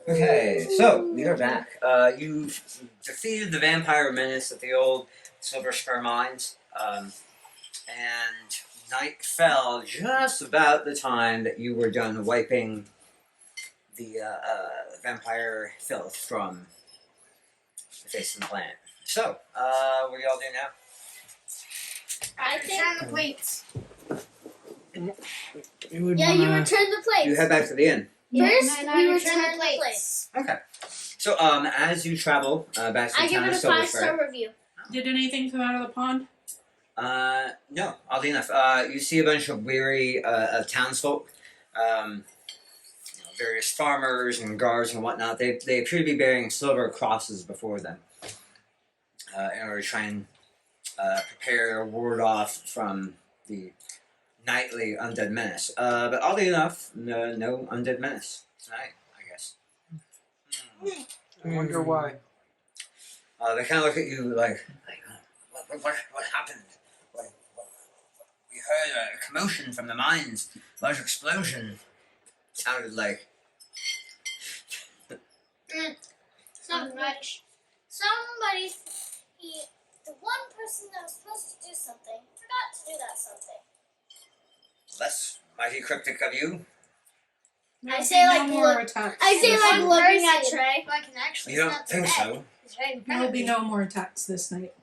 Okay, so we are back. You've defeated the vampire menace at the old Silverspur mines, and night fell just about the time that you were done wiping the vampire filth from the face of the planet. So, what do y'all do now? I return the plates. You return the plates. You head back to the inn. First, we return the plates. Okay. So, as you travel back to the town of Silverspur, I give it a 5-star review. Did anything come out of the pond? No, oddly enough. You see a bunch of weary townsfolk, various farmers and guards and whatnot. They appear to be bearing silver crosses before them in order to try and prepare or ward off from the nightly undead menace. But oddly enough, no undead menace tonight, I guess. I wonder why. They kind of look at you like what happened? We heard a commotion from the mines, large explosion. Sounded like. Not much. The one person that was supposed to do something, forgot to do that something. That's mighty cryptic of you. No, I say like more attacks. I say like This- looking at Trey. I can actually You don't think so? There'll be no more attacks this night.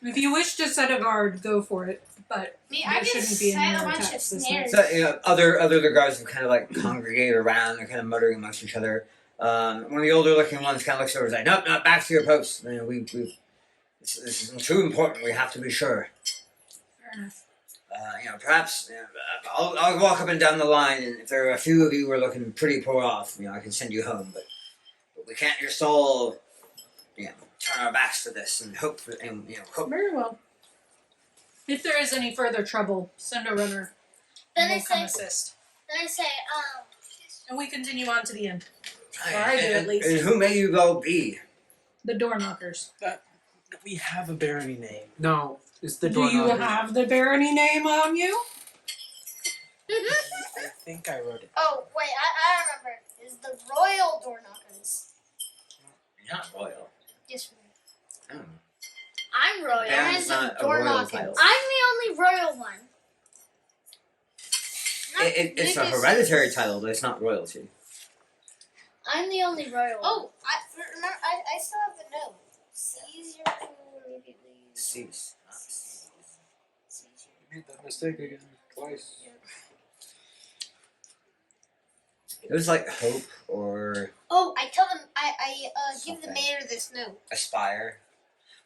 If you wish to set a guard, go for it. But there shouldn't be any more attacks this night. So, other the guards have kind of like congregate around. They're kind of muttering amongst each other. One of the older looking ones kind of looks over and is like, "Nope, no, back to your posts. This is too important. We have to be sure." Fair enough. Perhaps I'll walk up and down the line, and if there are a few of you who are looking pretty poor off, I can send you home. But we can't just all, turn our backs to this and hope for, hope. Very well. If there is any further trouble, send a runner. Then And I we'll come say, assist. And we continue on to the end. Right, Or I do, at least. And who may you all be? The door knockers. We have a barony name. No, it's the Do door you knocker. have the barony name on you? I think I wrote it. oh wait, I remember. It's the Royal Door Knockers. You're not royal. Yes, Oh. I'm royal. Baron's not a door royal knockers. title. I'm the only royal one. It's a hereditary title, but it's not royalty. I'm the only royal. Oh, I still have the note. Seize your rule immediately. Cease. Not seize. You made that mistake again twice. It was like hope or Oh, I tell them. I give the mayor this note. aspire.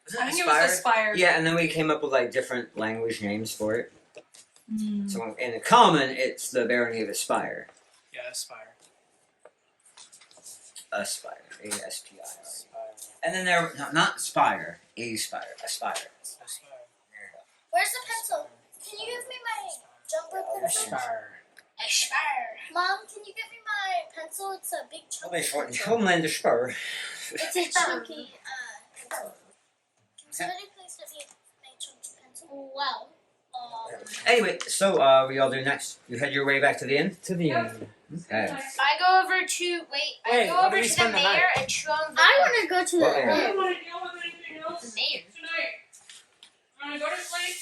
Was it I think aspire? it was Aspire. Yeah, and then we came up with like different language names for it. Mm. So in common, it's the barony of Aspire. Yeah, Aspire. Aspire. A-S-P-I-R. Aspire. And then there, no, not Spire. Aspire. Aspire. Aspire. There you Where's the pencil? Can you give me my jumbo pencil? Aspire. Aspire. Mom, can you give me my pencil? It's a big go. Probably chunky shortened pencil. Homeland Spur. It's a chunky pencil. Can somebody please get me my chunky pencil? Well, Anyway, so what do y'all do next? You head your way back to the inn? To the end. Okay. I go over to Wait, why don't we spend the night? and show him. I want to go to What the mayor? I mayor. don't want to deal with anything else The mayor. tonight. I'm going to go to sleep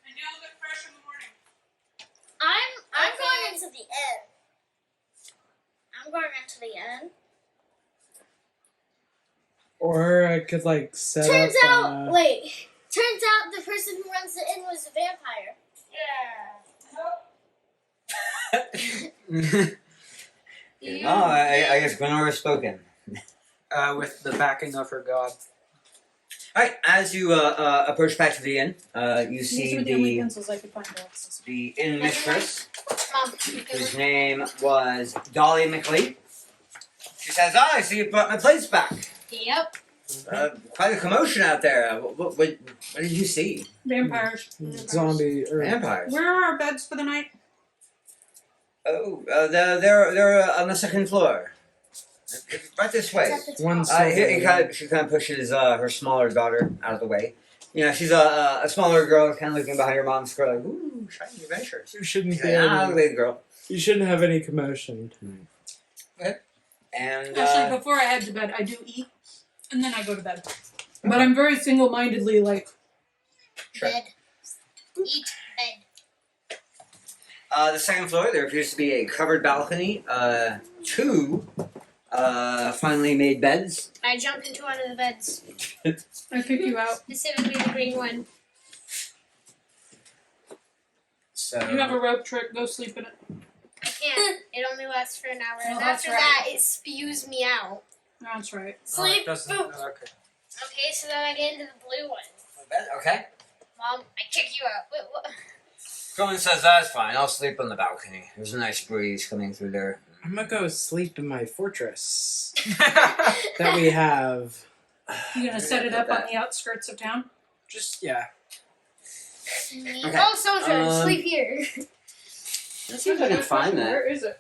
and deal with it fresh in the morning. I'm going into the end. I'm going into the end. Or I could set Turns up. out the person who runs the inn was a vampire. Yeah. Oh, I guess Glenora has spoken. With the backing of her god. Alright, as you approach back to the inn, you These see are the only the pencils I could find. Alexis. inn mistress, Mom, whose name was Dolly McLean. She says, "Oh, I see you brought my plates back. Yep. Quite a commotion out there. What did you see? Vampires. Zombie. Or Vampires. Where are our beds for the night? Oh, they're on the second floor. Right this way. One She kind of pushes her smaller daughter out of the way. She's a smaller girl, kind of looking behind her mom's girl, like, ooh, shiny adventures. You shouldn't be. Look at the girl. You shouldn't have any commotion. Okay. And Actually, before I head to bed, I do eat, and then I go to bed. But I'm very single-mindedly like. Sure. Bed. Eat bed. The second floor, there appears to be a covered balcony. 2 finely made beds. I jump into one of the beds. I kick you out. Specifically the green one. So You have a rope trick. Go sleep in it. I can't. It only lasts for an hour. Oh, And that's after right. that, it spews me out. That's right. Sleep. doesn't. Boom. Oh, okay. Okay, so then I get into the blue one. bed. Okay. Mom, I kick you out. Wait, what? Cohen says that's fine. I'll sleep on the balcony. There's a nice breeze coming through there. I'm gonna go sleep in my fortress that we have. You gonna set it up on the outskirts of town? Just yeah. Okay. Oh, soldier, sleep here. Let's see if I can find that. Where is it?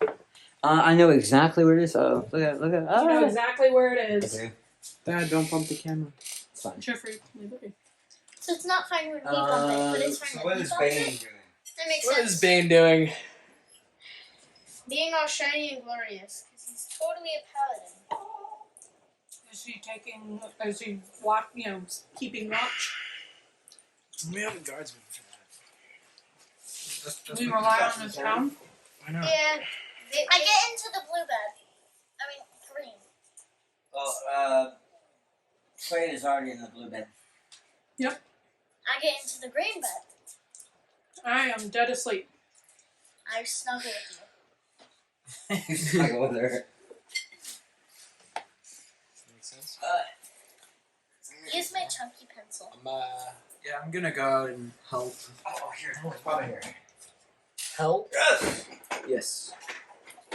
I know exactly where it is. Oh, look at. You know exactly where it is. Okay, Dad, don't bump the camera. it's fine. Jeffrey, leave it be. So it's not fine when we bump it, but it's fine So when what we is bump Bane it. doing? That makes What sense. is Bane doing? Being all shiny and glorious, because he's totally a paladin. Is he taking? Is he watch? You know, keeping watch? We have a guardsman for that. We rely on this town. Why not? Yeah. I get into the blue bed. I mean, green. Well, Slade is already in the blue bed. I get into the green bed. I am dead asleep. I snuggle with you. You snuggle with her. Makes sense. Use my chunky pencil. Yeah, I'm gonna go out and help. Oh, here. It's probably here. Help? Yes. Yes.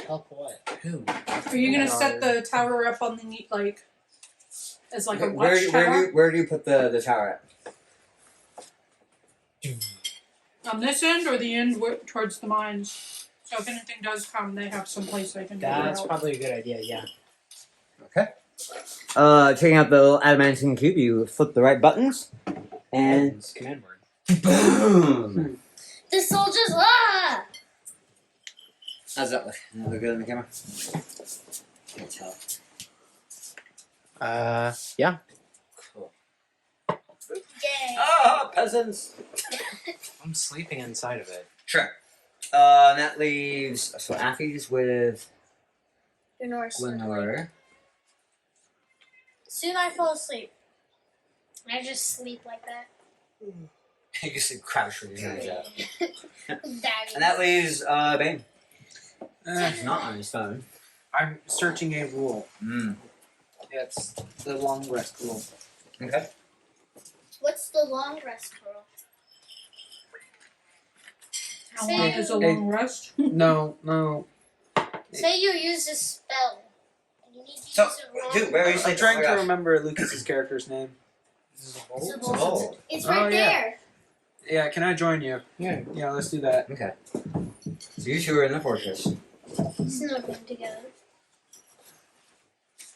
Help what? Who? Are you gonna set the tower up on the like as like a Where watchtower? where do you put the tower at? On this end or the end towards the mines? So if anything does come, they have some place they can That's go. probably a good idea. Yeah. Okay. Taking out the little adamantine cube, you flip the right buttons, and It's command word. boom. The soldiers, ah! How's that look? Does that look good on the camera? Can't tell. Yeah. Cool. Yay. Ah, peasants. I'm sleeping inside of it. Sure. That leaves so Affy's with Glenore. Soon I fall asleep. I just sleep like that. You can sleep crouched with your hands out. Daddy. And that leaves Bane. He's not on his phone. I'm searching a rule. Mm. Yeah, it's the long rest rule. Okay. What's the long rest rule? How Say long you- is a long rest? No. Say you use a spell. And you need to So, use it wrong. dude, where is I'm it? trying Oh my to gosh. remember Lucas's character's name. It's a It's a bowl. bowl. It's Oh, right yeah. there. Yeah, can I join you? Yeah. Yeah, let's do that. Okay. So you two are in the fortress. Snuggling together.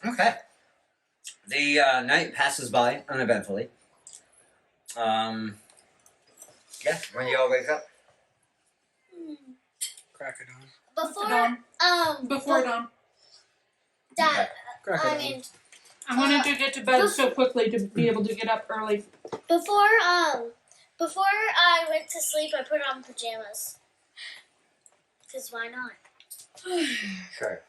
Okay. The night passes by uneventfully. Yeah, when you all wake up. Crack it on. Before, Dawn. Before dawn. Dad, Crack it I on. mean, I wanted to get to bed so quickly to be able to get up early. before I went to sleep, I put on pajamas. 'Cause why not? Sure.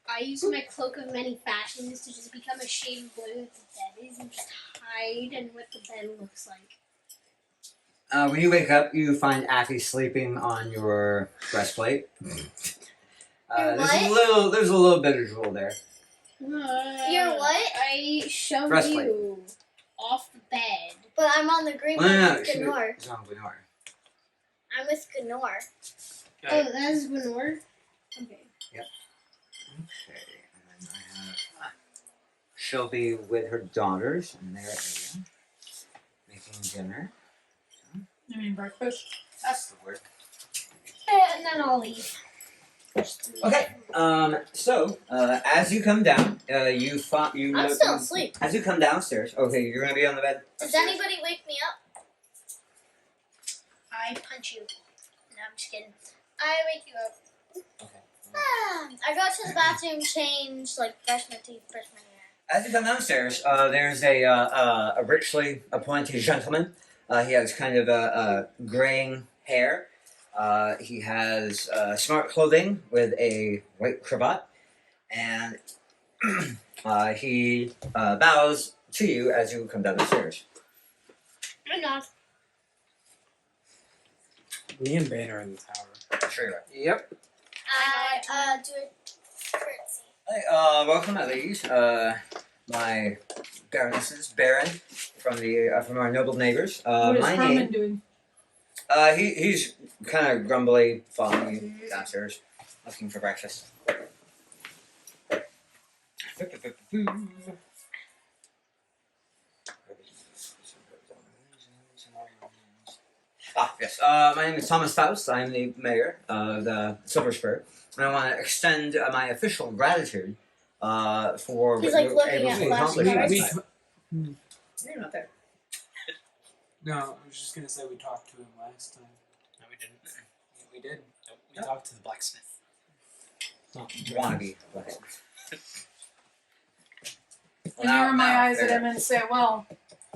I use my cloak of many fashions to just become a shade of blue with the bed is and just hide in what the bed looks like. When you wake up, you find Affy sleeping on your breastplate. There's a little bit of drool there. You're what? I shoved Breastplate. you off the bed. But I'm on the green No, one no, with no. Gnor. It's on Glenore. I'm with Gnor. Oh, that's Gwenor? Okay. Okay, and then I have. She'll be with her daughters in their area, making dinner. You mean breakfast? That's the word. And then I'll leave. Okay. So as you come down, you I'm still asleep. As you come downstairs, okay, you're gonna be on the bed. Does anybody wake me up? I punch you. No, I'm just kidding. I wake you up. Okay. I go to the bathroom, change, like brush my teeth, brush my hair. As you come downstairs, there's a richly appointed gentleman. He has kind of graying hair. He has smart clothing with a white cravat, and he bows to you as you come down the stairs. I nod. Me and Bane are in the tower. Sure you are. Yep. I do a curtsy. Hey, welcome, my ladies. My baronesses, Baron, from our noble neighbors. What is My Herman name. doing? He's kind of grumbly, following you downstairs, looking for breakfast. Yes. My name is Thomas Faust. I am the mayor of the Silverspur, and I want to extend my official gratitude for He's, what like, you were looking able at to flashing accomplish cards. last night. You're not there. No, I was just gonna say we talked to him last time. No, we didn't. Yeah, we did. We talked to the blacksmith. No, Wannabe. And narrow my eyes at him and say, well,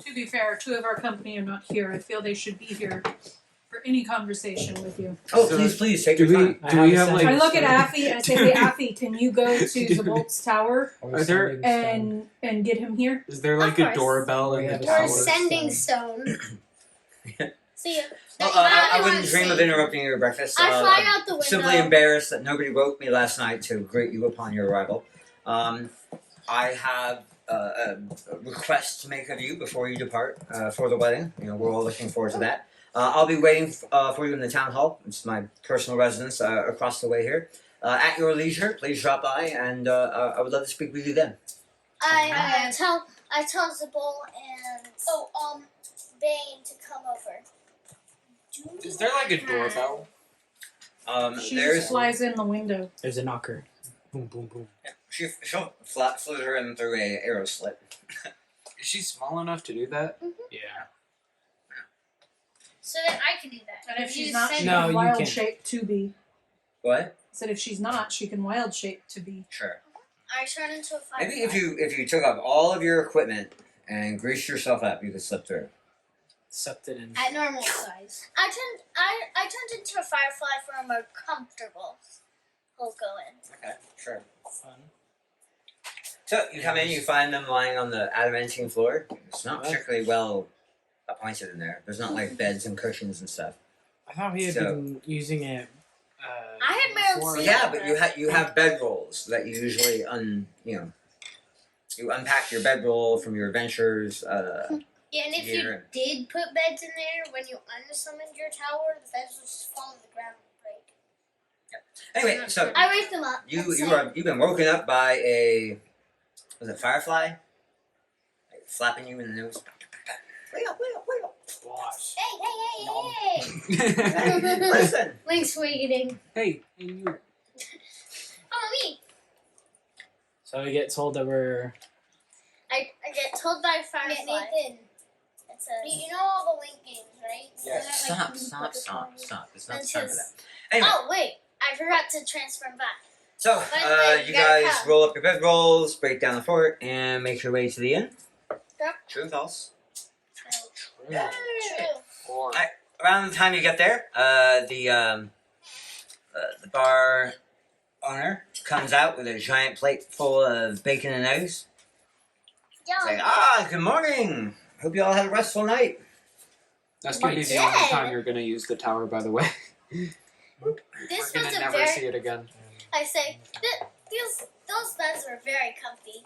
to be fair, two of our company are not here. I feel they should be here for any conversation with you. Oh, So, please, take do your we- time. I Do we have have, a like- I look at Affy and I say, hey, Affy, can you go to Zabolt's tower Are there- and get him here? Is there like Of a course. doorbell in We the have a We're tower? sending stone. See ya. Well, No, I you wouldn't wanna dream of see. interrupting your breakfast. I fly I'm out the window. simply embarrassed that nobody woke me last night to greet you upon your arrival. I have a request to make of you before you depart for the wedding. You know, we're all looking forward to that. I'll be waiting for you in the town hall. It's my personal residence across the way here. At your leisure, please drop by, and I would love to speak with you then. I tell Zabul and Bane to come over. Is there like a doorbell? She There's just flies in the window. There's a knocker. Boom, boom, boom. she'll flutter in through a arrow slit. Is she small enough to do that? Yeah. So that I can do that. And if she's You not, send she No, can you wild can't. shape to be. What? I said if she's not, she can wild shape to be. Sure. I turn into a firefly. Maybe if you took off all of your equipment and greased yourself up, you could slip through. Sucked it in. At normal size. I turned into a firefly for a more comfortable. We'll go in. Okay, sure. Fun. So you come in, you find them lying on the adamantine floor. It's not What? particularly well appointed in there. There's not like beds and cushions and stuff. I thought he had So- been using it. I had my own before. sleep. Yeah, but you have bedrolls that you usually you unpack your bedroll from your adventures. Yeah, and if you Here. did put beds in there, when you unsummoned your tower, the beds would just fall to the ground and break. Anyway, so I wake them up. and say, you've been woken up by a firefly, like, flapping you in the nose. Wake up! Wake up! Wake up! Wash. Hey, hey, hey, hey, hey! Listen. Link's waiting. Hey, you. Follow me. So we get told that we're. I get told by a firefly. Nathan, It says, you know all the Link games, right? Yes. So that, like, Stop! It's not It time for says- that. Anyway, oh wait, I forgot to transform back. so By the way, you you gotta guys come. roll up your bedrolls, break down the fort, and make your way to the inn. Yep. True and false. Yeah. True. Or Around the time you get there, the bar owner comes out with a giant plate full of bacon and eggs. Yum. Say, good morning. Hope you all had a restful night. that's gonna be the Dead. only time you're gonna use the tower, by the way. This We're was gonna a never very. see it again. I say, those beds were very comfy.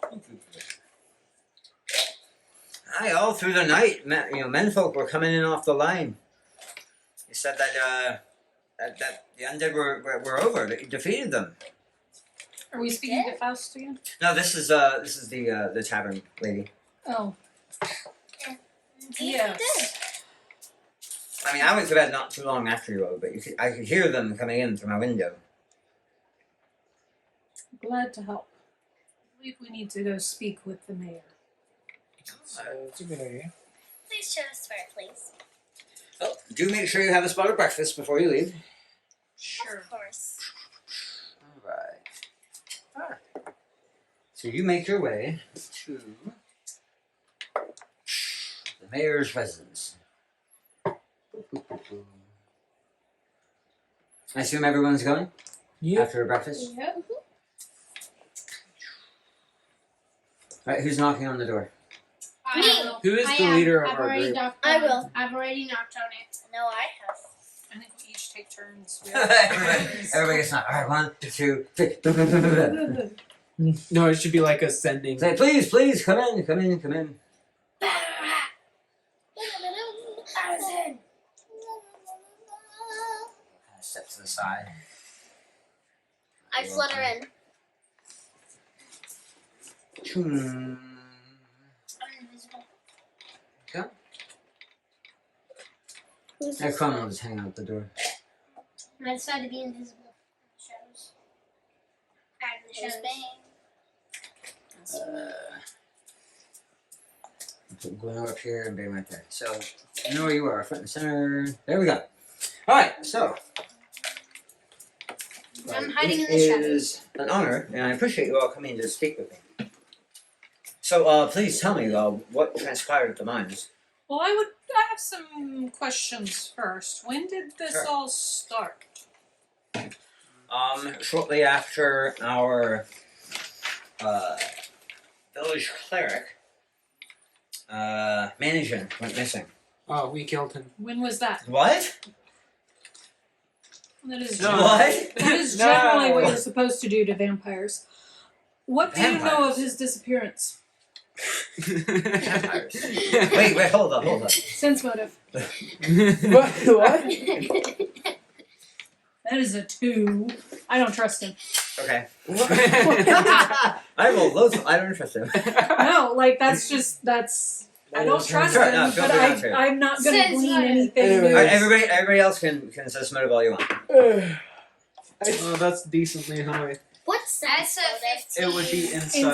Aye, all through the night, menfolk were coming in off the line. He said that the undead were over. That you defeated them. Are we speaking to Faust again? No, this is the tavern lady. Oh. Indeed, Yes. we did. I mean, I went to bed not too long after you, but I could hear them coming in through my window. Glad to help. I believe we need to go speak with the mayor. So it's a good idea. Please show us where, please. Oh, do make sure you have a spot of breakfast before you leave. Sure. Of course. All right. So you make your way to the mayor's residence. I assume everyone's going Yep. after breakfast. Yep. All right, who's knocking on the door? Me. Who is I the am. leader of I've our already group? knocked I on will. it. I've already knocked on it. No, I have. I think we each take turns. Everybody gets knocked. All right, 1, 2, 3. No, it should be like ascending. Say, please, come in. Step to the side. I flutter in. Hmm. I'm invisible. Who's I this? Cromwell just hanging out at the door. I decided to be invisible in the shadows. Out in the There's shadows. Bane. Put Gwen up here and Bane right there. So, you know where you are, front and center. There we go. Alright, so. I'm hiding in the It shadows. is an honor, and I appreciate you all coming to speak with me. So, please tell me, what transpired at the mines. Well, I have some questions first. When did this Sure. all start? Shortly after our, village cleric, Managin went missing. Oh, we killed him. When was that? What? That is No. What? that is No. generally what you're supposed to do to vampires. What do you know Vampires? of his disappearance? Vampires. Wait, hold up. Sense motive. What? That is a 2. I don't trust him. Okay. I rolled loads. I don't trust him. No, like that's. I don't trust Sure, him, no, feel but free not to. I'm not going to Sense glean motive. anything Anyway. new. Alright, everybody else can assess motive all you want. Oh, that's decently high. What's That's sense a motive? 15. It would be insight.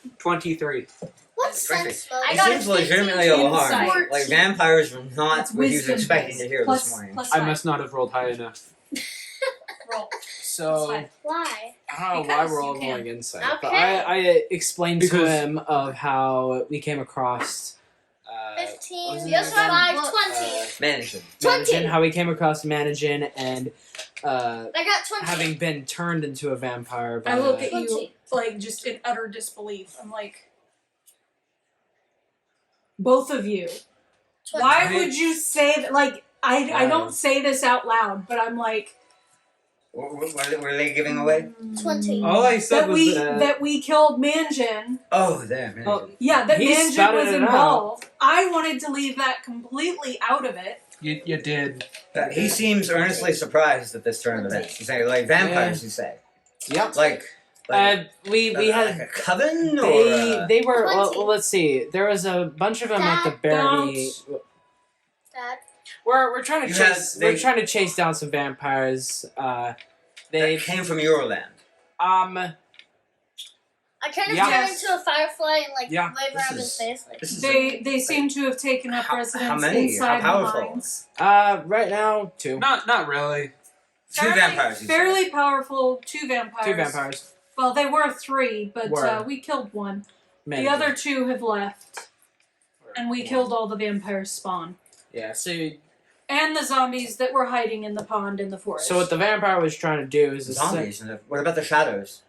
Insight. 23. What's Perfect. sense I It motive? got seems a 15 legitimately to alarming. insight. Like vampires were not That's what he was wisdom expecting based. to hear Plus- this morning. plus I five. must not have rolled high enough. Roll. So, Plus Why? I don't know why Because we're all you can. rolling insight. But Okay. I explained to Because- him of how we came across 15. wasn't Yes, there 5, again? 20. Managing. 20. how we came across Managin and I got 20. having been turned into a vampire by I look at you 20. like just in utter disbelief. I'm like, both of you. 20. Why would you say that? Like, I don't say this out loud, but I'm like, Were they giving away? 20. All I said that was we killed Manjin. Oh, there, Managing. Oh, Yeah, that He Manjin spouted was it out. involved. I wanted to leave that completely out of it. you did. But he seems earnestly surprised at this turn of events. He's saying, like, vampires, you say? Yep. Like We like had a coven? they were well, 20. let's see. There was a bunch of them at the Barony. Dad. We're trying to You chase. had- they- We're trying to chase down some vampires. They that came from your land. I kind of Yeah. turned into a firefly and like Yeah. wave This around his is- face. Like, This is They seem to have taken up How residence many? inside How the powerful? mines. right now 2. Not really. two vampires. You Fairly powerful. 2 vampires. 2 vampires. Well, they were 3, but Were. we killed one. Managin. The other 2 have left, and we killed all the vampires spawn. Yeah. So And the zombies that were hiding in the pond in the forest. what the vampire was trying to do is Zombies. What about the shadows?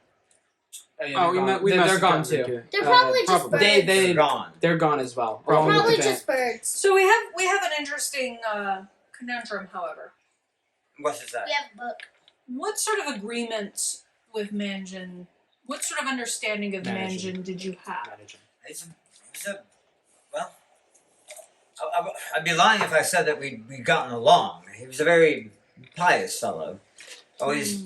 Yeah, we they're must gone have gotten too. they're probably just probably. birds. They're gone. They're gone as well. They're along with probably the just birds. So we have an interesting conundrum, however. What is that? We have a book. What sort of agreement with Manjin? What sort of understanding of Manjin. Manjin did you have? It's a well, I'd be lying if I said that we'd gotten along. He was a very pious fellow, always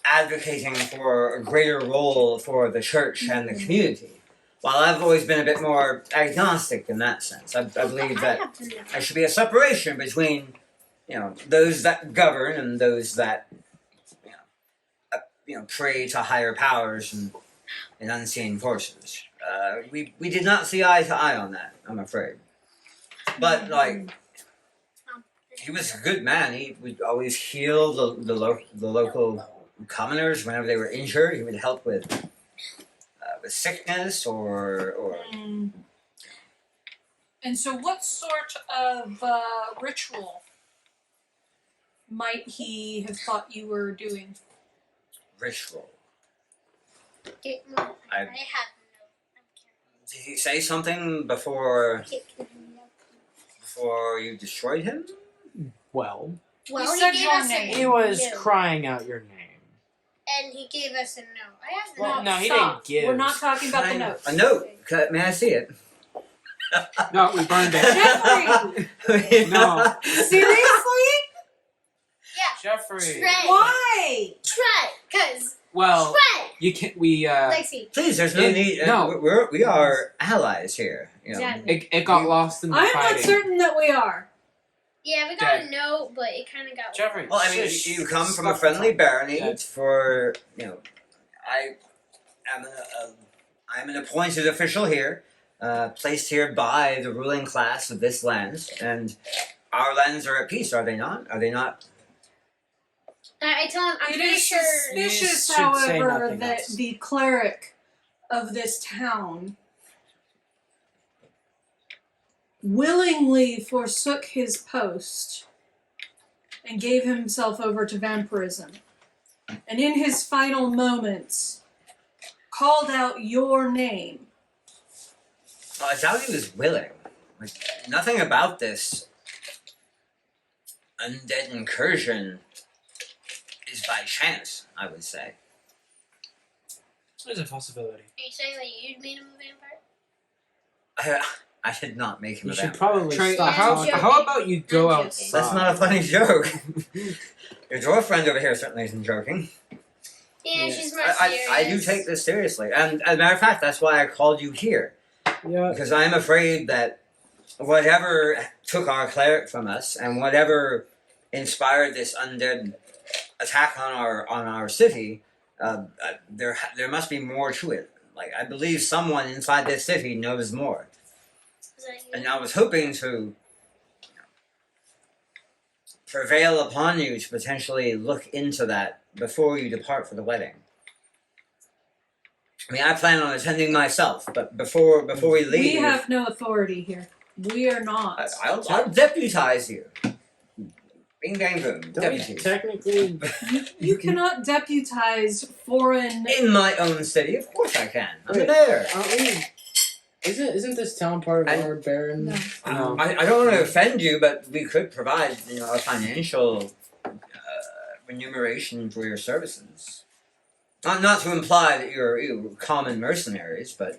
advocating for a greater role for the church and the community. While I've always been a bit more agnostic in that sense, I believe that have to know. there should be a separation between, those that govern and those that, pray to higher powers and unseen forces. We did not see eye to eye on that, I'm afraid. But he was a good man. He would always heal the local commoners whenever they were injured. He would help with sickness or And so, what sort of ritual might he have thought you were doing? ritual. I have no. Did he say something before you destroyed him? Well, Well, He said gave your us name. he was No. crying out your name. and he gave us a no. I have the Well, note. no, he Stop. didn't give. We're not talking about the Fine. notes. A note. May I see it? No, we burned it. Jeffrey! No. Seriously? Jeffrey. Trey. Why? Trey. Cause Well, Trey. you can't. We Lexi. Please, there's no It- need. no. We are allies here. You know. Exactly. it got lost in the I'm fighting. not certain that we are. Yeah, we got Dad. a note, but it kind of got. Jeffrey. Well, I mean, shush. you come from a Stop friendly talking. barony Yeah. for I am an appointed official here, placed here by the ruling class of this land, and our lands are at peace. Are they not? Are they not? I tell him I'm It pretty is sure. suspicious, You should say however, nothing that else. the cleric of this town willingly forsook his post and gave himself over to vampirism. And in his final moments, called out your name. Well, I doubt he was willing. Like, nothing about this undead incursion is by chance. I would say. There's a possibility. Are you saying that you'd made him a vampire? I did not make him You a should vampire. probably Trey, stop Yeah, talking. joking. how about you go I'm joking. outside? That's not a funny joke. Your dwarf friend over here certainly isn't joking. Yeah, Yeah. she's more I do serious. take this seriously, and as a matter of fact, that's why I called you here, Yeah. because I am afraid that whatever took our cleric from us and whatever inspired this undead attack on our city, there must be more to it. Like, I believe someone inside this city knows more, Is that you? and I was hoping to prevail upon you to potentially look into that before you depart for the wedding. I mean, I plan on attending myself, but before we leave, We have no authority here. We are not. I'll deputize you. Bing bang boom, Don't deputy. technically. You cannot deputize foreign. In my own city, of course I can. I'm the Wait. mayor. Aren't we? Isn't this town part of I- our baron? No. No. I don't want to offend you, but we could provide a financial remuneration for your services. Not to imply that you're common mercenaries, but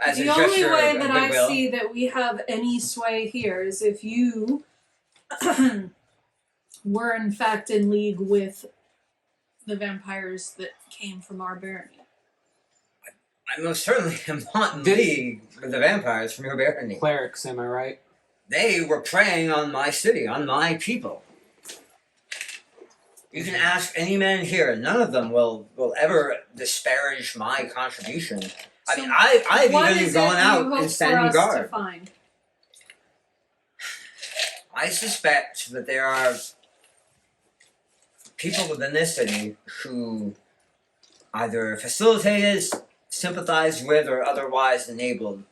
as The a only gesture way of that I goodwill. see that we have any sway here is if you were in fact in league with the vampires that came from our barony. I most certainly am not in Did- league with the vampires from your barony. Clerics, am I right? They were preying on my city, on my people. You can ask any man here, none of them will ever disparage my contribution. I mean, I've What even is gone it out you hope and for standing us to guard. find? I suspect that there are people within this city who either facilitated, sympathized with, or otherwise enabled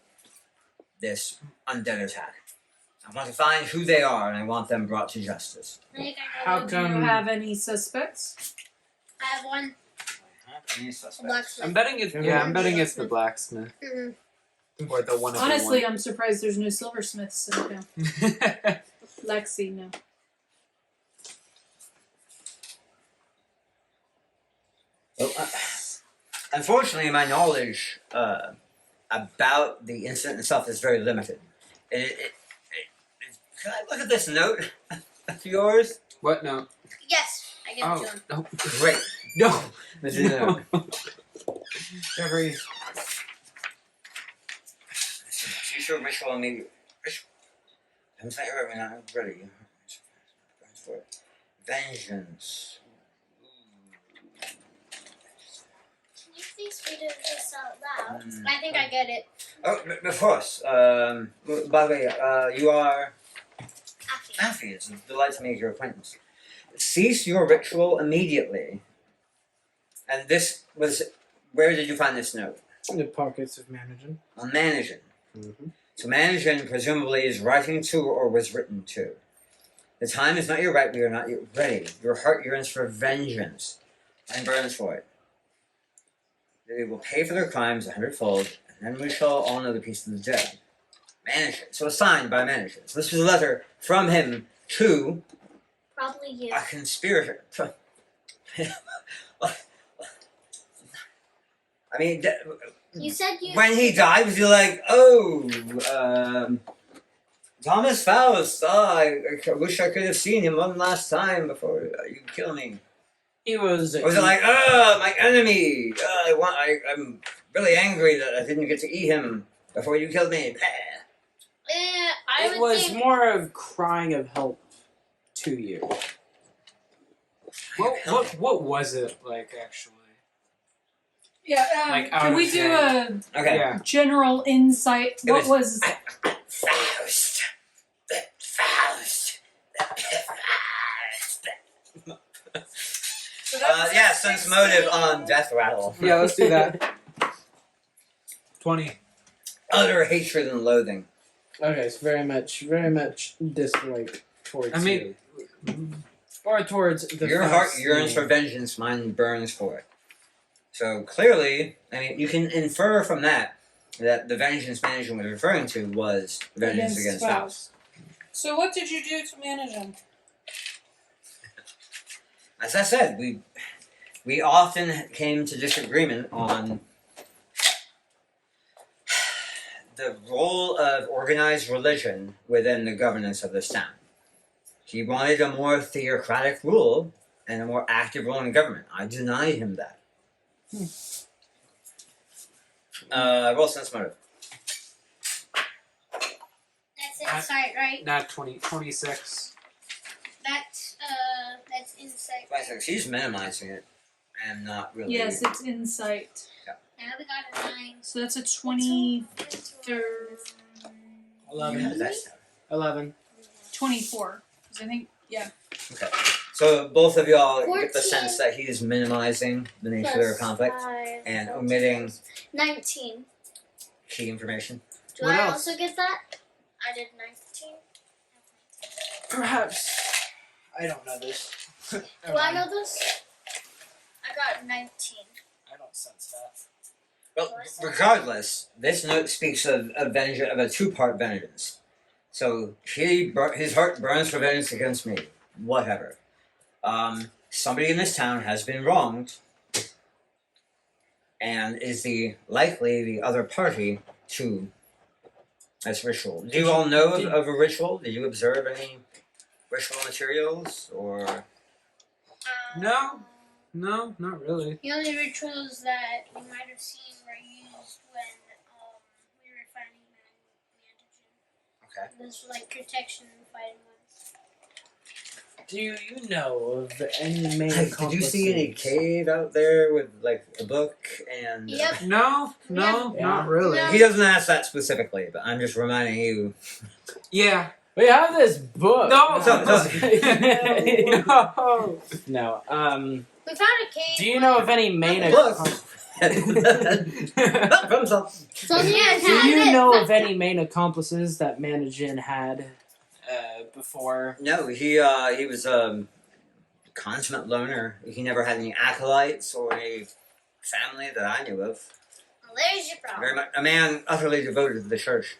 this undead attack. I want to find who they are, and I want them brought to justice. I think I How got Do you come- have any suspects? I have one. Any A suspects? blacksmith. I'm betting it. Yeah, I'm betting it's the blacksmith Mm-hmm. or the one. Honestly, I'm surprised there's no silversmiths in town. I'm. Lexi, no. Well, unfortunately, my knowledge about the incident itself is very limited. Can I look at this note of yours? What? No. Yes, I give it to him. No. Great. No. This is No. Jeffrey. future ritual immediate. I'm saying we're not ready. For it. Vengeance. Can you please read this out loud? I think I get it. Oh, of course. By the way, you are Affy. Affy. It's a delight to make your acquaintance. cease your ritual immediately. And this was, where did you find this note? In the pockets of Managin. On Managin. Mm-hmm. So Managin presumably is writing to or was written to. The time is not yet right, we are not yet ready. Your heart yearns for vengeance and burns for it. They will pay for their crimes 100-fold, and then we shall all know the peace of the dead. Managin. So it's signed by Managin. So this was a letter from him to Probably you. a conspirator. I mean, You said you. when he died, was he like, oh, Thomas Faust, I wish I could have seen him one last time before you kill me? He was. Or was it like, oh, my enemy, I'm really angry that I didn't get to eat him before you killed me? I It would was think more of crying of help to you. What was it like actually? Yeah, Like, can we do a Okay. Yeah. general insight? It What was Faust. Faust. Yeah, sense motive on death rattle. Yeah, let's do that. 20. Utter hatred and loathing. Okay, it's very much dislike towards I mean, you. Or towards the Your heart Faust yearns for name. vengeance, mine burns for it. So clearly, I mean, you can infer from that the vengeance Managin was referring to was vengeance against Faust. So what did you do to manage him? As I said, we often came to disagreement on the role of organized religion within the governance of this town. He wanted a more theocratic rule and a more active role in government. I denied him that. Roll sense motive. That's insight, right? not 20. 26. That's insight. 26. He's minimizing it and not really. Yes, it's insight. Now we got a 9. So that's a 23rd, How 11. does that sound? 11. 24. Because I think, yeah. Okay. So both of y'all get the 14. sense that he is minimizing the nature of their conflict and omitting 19. key information. Do What I else? also get that? I did 19. Perhaps. I don't know this. Do I know this? I got 19. I don't sense that. Well, regardless, this note speaks of a two-part vengeance. So his heart burns for vengeance against me. Whatever. Somebody in this town has been wronged, and is likely the other party to this ritual. Do you all know of a ritual? Did you observe any ritual materials or? No, not really. The only rituals that we might have seen were used when we were fighting Managin. Okay. Those were like protection and fighting ones. Do you know of any main Did accomplices? you see any cave out there with like a book and? Yep. No, Yeah. not really. No. He doesn't ask that specifically, but I'm just reminding you. Yeah. We have this book. No. no. No. We found a cave. Do you know of any main Look. accomplices? From some- So yeah, Do you know of any main accomplices that Managin had before? No, he was a consummate loner. He never had any acolytes or any family that I knew of. Well, there's your problem. Very much a man utterly devoted to the church.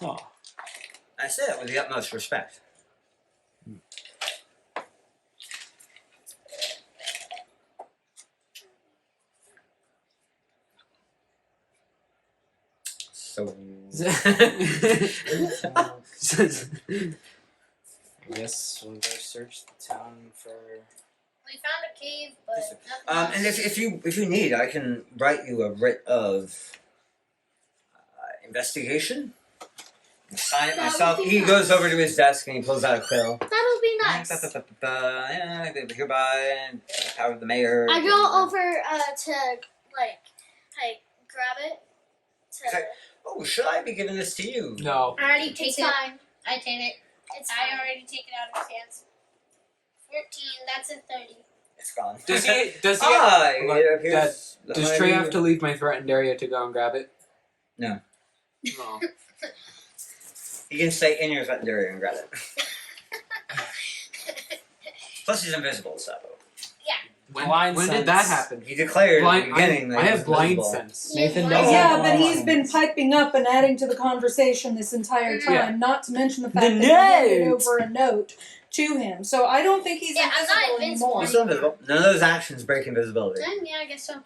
Oh. I say that with the utmost respect. So. I guess we'll go search the town for. We found a cave, but nothing And else. if you need, I can write you a writ of investigation. Sign it That would myself. be He nice. goes over to his desk and he pulls out a quill. That'll be nice. Yeah, hereby, power of the mayor. I go over to grab it. Okay. Oh, should I be giving this to you? No. I already It's take it. fine. I take it. It's I fine. already take it out of his hands. 13. That's a 30. It's gone. Does he? Does he? Ah, Look, it appears. Does Trey have to leave my threatened area to go and grab it? No. Oh. You can stay in your threatened area and grab it. Plus, he's invisible, so. When did that happen? He declared at the Blind, beginning that I he have was blind invisible. sense. Nathan doesn't. Yeah, have but blind he's been sense. piping up and adding to the conversation this entire time, Yeah. not to mention the fact The that you handed note! over a note to him. So I don't think he's Yeah, I'm not invisible invincible. anymore. He's still invisible. None of those actions break invisibility. Yeah, I guess so.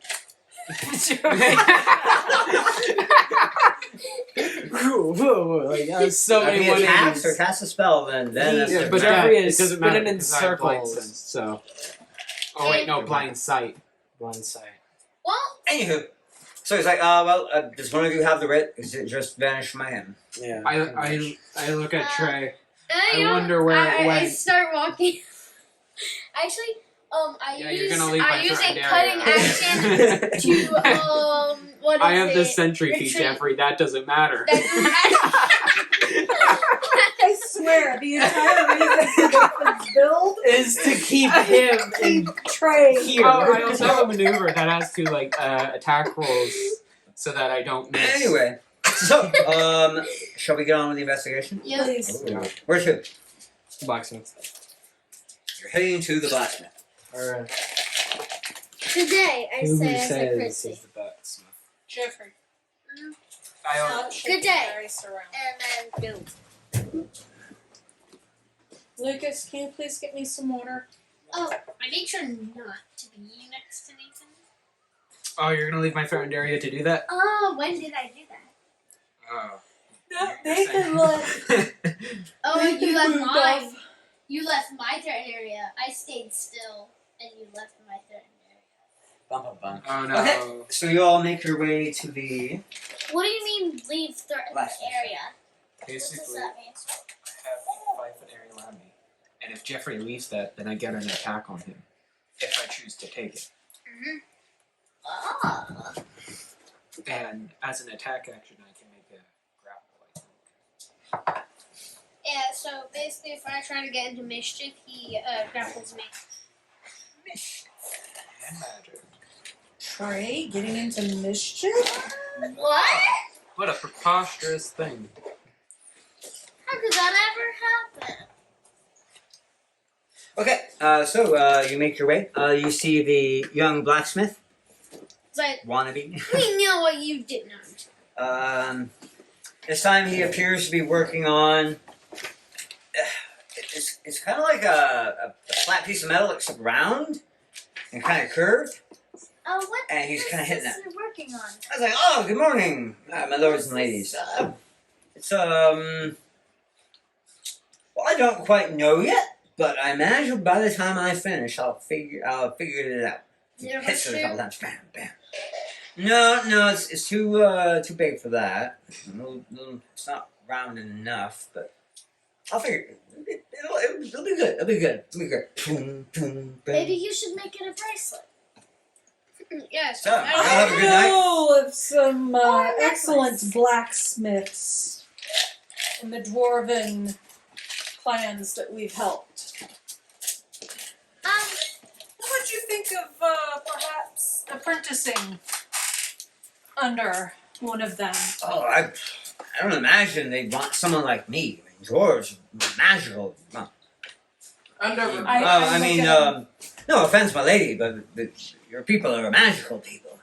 Whoa, like so If many he attacks or 180s. casts a spell, then that's Yeah, different. but Jeffrey it is doesn't spinning matter in because I have blind circles. sense. So Oh wait, no, blind sight. blind sight. Well, Anywho, so he's like, does one of you have the writ? Is it just vanished from my hand? Yeah. I look at Trey. I I wonder where it I went. start walking. actually, I Yeah, use you're gonna leave my I use a threatened cutting area. action to what is I have the it? sentry feat, Retreat. Jeffrey. That doesn't matter. I swear, the entire reason for this build Is to keep him in keep Trey here. Oh, I also have a maneuver that has to like attack rolls so that I don't miss. Anyway, so shall we get on with the investigation? Yep. Please. Where to? blacksmith. You're heading to the blacksmith. Or Today, I who say, I says said is Christy. the blacksmith? Jeffrey. Good day. And then go. Lucas, can you please get me some water? Oh, I made sure not to be next to Nathan. Oh, you're gonna leave my threatened area to do that? Oh, when did I do that? Oh. No, You're Nathan saying- left. Oh, Nathan you left moved mine. off. You left my threatened area. I stayed still, and you left my threatened area. Bum, bum, bum. Oh no. Okay. So you all make your way to the. What do you mean leave threatened Last. area? What does Basically, that mean? I have 5 foot area around me. And if Jeffrey leaves that, then I get an attack on him. If I choose to take it. Ah. And as an attack action, I can make a grapple, I think. Yeah, so basically, if I try to get into mischief, he grapples me. And magic. Trey getting into mischief? What? What a preposterous thing. How could that ever happen? Okay. So you make your way. You see the young blacksmith But wannabe. we know what you did not. This time he appears to be working on. It's kind of like a flat piece of metal, except round and kind of curved. Oh, what And he's is kinda hitting this you're working on? I was like, "Oh, good morning, my lords and ladies." It's well, I don't quite know yet, but I imagine by the time I finish, I'll figure it out. Never Hits it a true. couple times, bam, bam. No, it's too big for that. It's not round enough, but I'll figure it. It'll be good. It'll be good. Boom, boom, boom. Maybe you should make it a bracelet. Yes. So, I I'll have a good night. I know of some Or a excellent necklace. blacksmiths in the dwarven clans that we've helped. What would you think of perhaps apprenticing under one of them? Oh, I don't imagine they'd want someone like me. I mean, dwarves are magical. Well, no offense, my lady, but your people are magical people.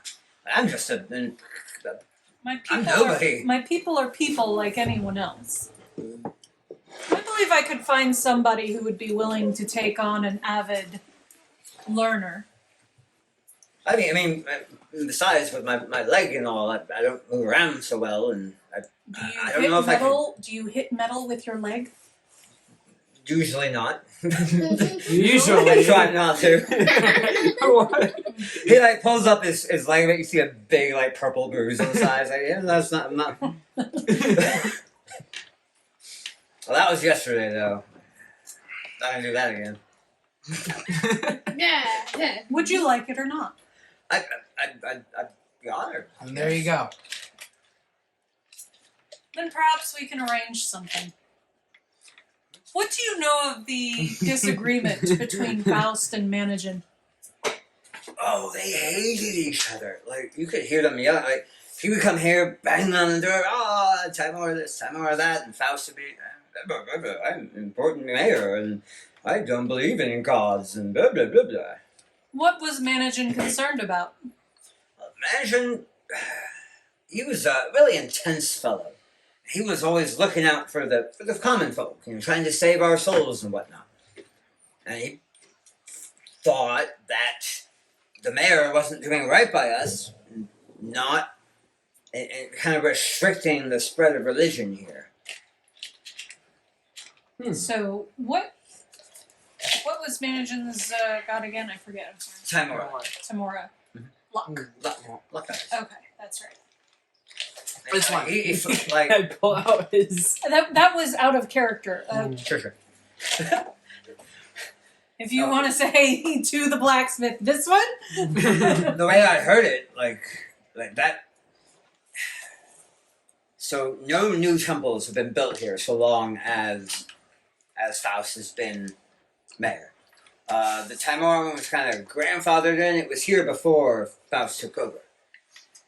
I'm just My I'm people nobody. my people are people like anyone else. I believe I could find somebody who would be willing to take on an avid learner. I mean, besides with my leg and all, I don't move around so well, and Do you I don't hit know if I metal? Do you hit metal with your leg? usually not. Usually. I try not to. He like pulls up his leg, but you see a big like purple bruise on the side. Like, yeah, that's not. I'm not. Well, that was yesterday though. Not gonna do that again. Yeah. Would you like it or not? I'd be honored. And there you go. Then perhaps we can arrange something. What do you know of the disagreement between Faust and Mannigan? Oh, they hated each other. Like, you could hear them yelling. Like, he would come here, banging on the door, time more of this, time more of that, and Faust would be, I'm an important mayor, and I don't believe in gods, and blah, blah, blah, blah. What was Mannigan concerned about? Imagine, he was a really intense fellow. He was always looking out for the common folk, trying to save our souls and whatnot. And he thought that the mayor wasn't doing right by us, not and kind of restricting the spread of religion here. So what was Mannigan's god again? I forget. I'm sorry. Tamora. Tamora. Luck. Luck. Okay, that's right. This one. He like I pull out his. That was out of character. sure. If you want to say to the blacksmith, this one. The way I heard it, like that. So no new temples have been built here so long as Faust has been mayor. The Timor one was kind of grandfathered in. It was here before Faust took over.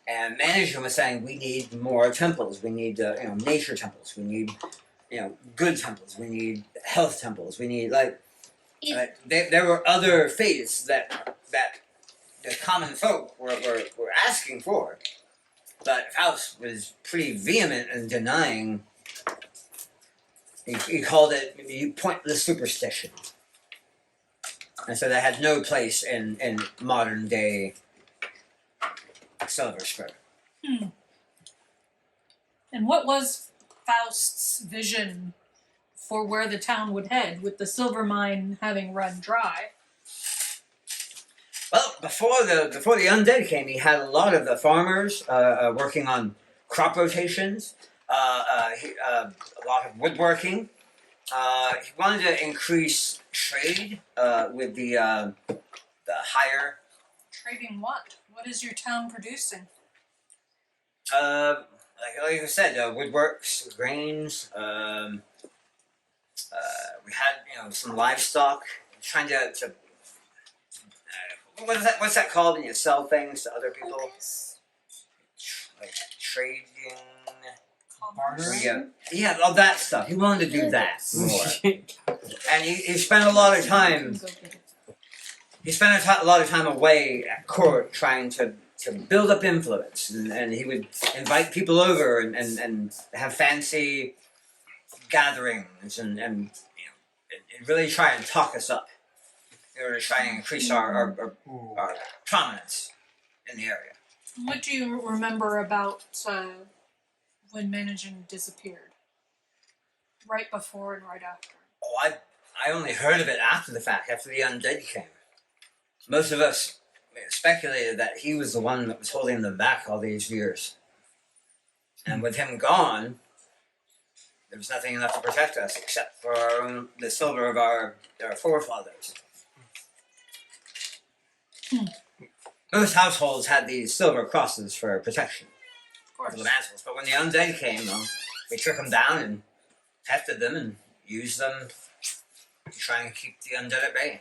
And Mannigan was saying we need more temples. We need nature temples. We need good temples. We need health temples. We need there were other faiths that the common folk were asking for, but Faust was pretty vehement in denying. He called it pointless superstition, and so that had no place in modern day Silverspur. And what was Faust's vision for where the town would head, with the silver mine having run dry? Well, before the undead came, he had a lot of the farmers working on crop rotations, a lot of woodworking. He wanted to increase trade with the higher. Trading what? What is your town producing? Like I said, woodworks, grains. We had some livestock. Trying to what's that called when you sell things to other people? Like trading. Commerce? Yeah, all that stuff. He wanted to do that more, and he spent a lot of time. He spent a lot of time away at court trying to build up influence, and he would invite people over and have fancy gatherings and really try and talk us up in order to try and increase our prominence in the area. What do you remember about when Mannigan disappeared? Right before and right after? Oh, I only heard of it after the fact, after the undead came. Most of us speculated that he was the one that was holding them back all these years. And with him gone, there was nothing left to protect us except for the silver of our forefathers. Most households had these silver crosses for protection of the mantles, but when the undead came, we took them down and hefted them and used them to try and keep the undead at bay.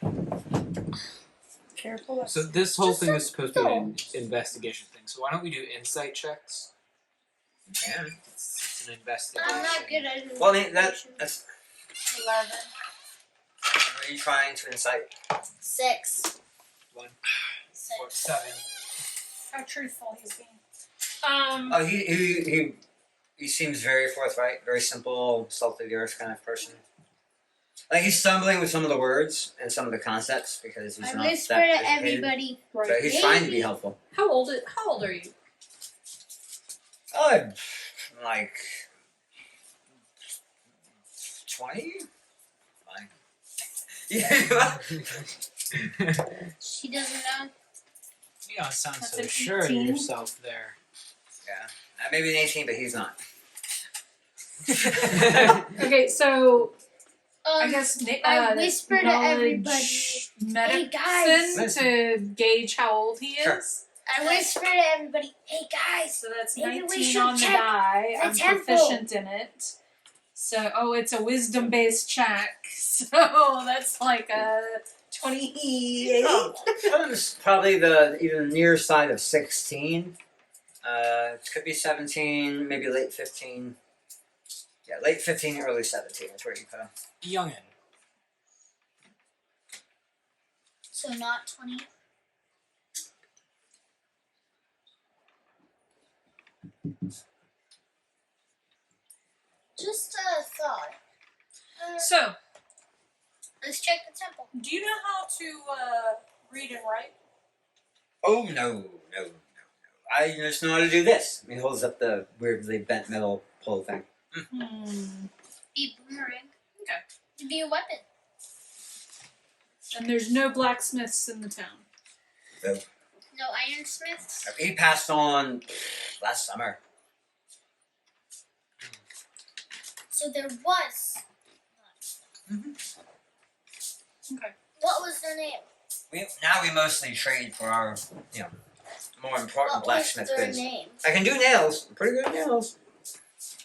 Careful. So this whole thing is supposed to be an investigation thing. So why don't we do insight checks? Yeah. It's an investigation. I'm not good at it. Well, I mean, that's 11. what are you trying to incite? 6. 1, 6. 4, 7. How truthful he's being. Oh, he seems very forthright, very simple, salt of the earth kind of person. Like he's stumbling with some of the words and some of the concepts because he's I not whisper that to educated. everybody. But he's trying to be helpful. How old are you? Oh, I'm like 20. Fine. Yeah. She doesn't know. You don't sound That's so an sure of 18. yourself there. Maybe an 18, but he's not. Okay, so I guess I whisper to everybody, knowledge "Hey, medicine guys." to gauge how old he is. Sure. I whisper to everybody, hey guys, So that's maybe we 19 should on the check die. the I'm temple. proficient in it. So, it's a wisdom-based check. So that's like a 28. It's probably the even near side of 16. It could be 17, maybe late 15. Yeah, late 15, early 17 is where you put him. Youngin. So not 20. Just a thought. So, Let's check the temple. do you know how to read and write? Oh, no. I just know how to do this. He holds up the weirdly bent metal pole thing. Be boomerang. Okay. To be a weapon. And there's no blacksmiths in the town. No ironsmiths. He passed on last summer. So there was. Okay. What was their name? Now we mostly trade for our, more important What was blacksmith their goods. name? I can do nails. Pretty good nails.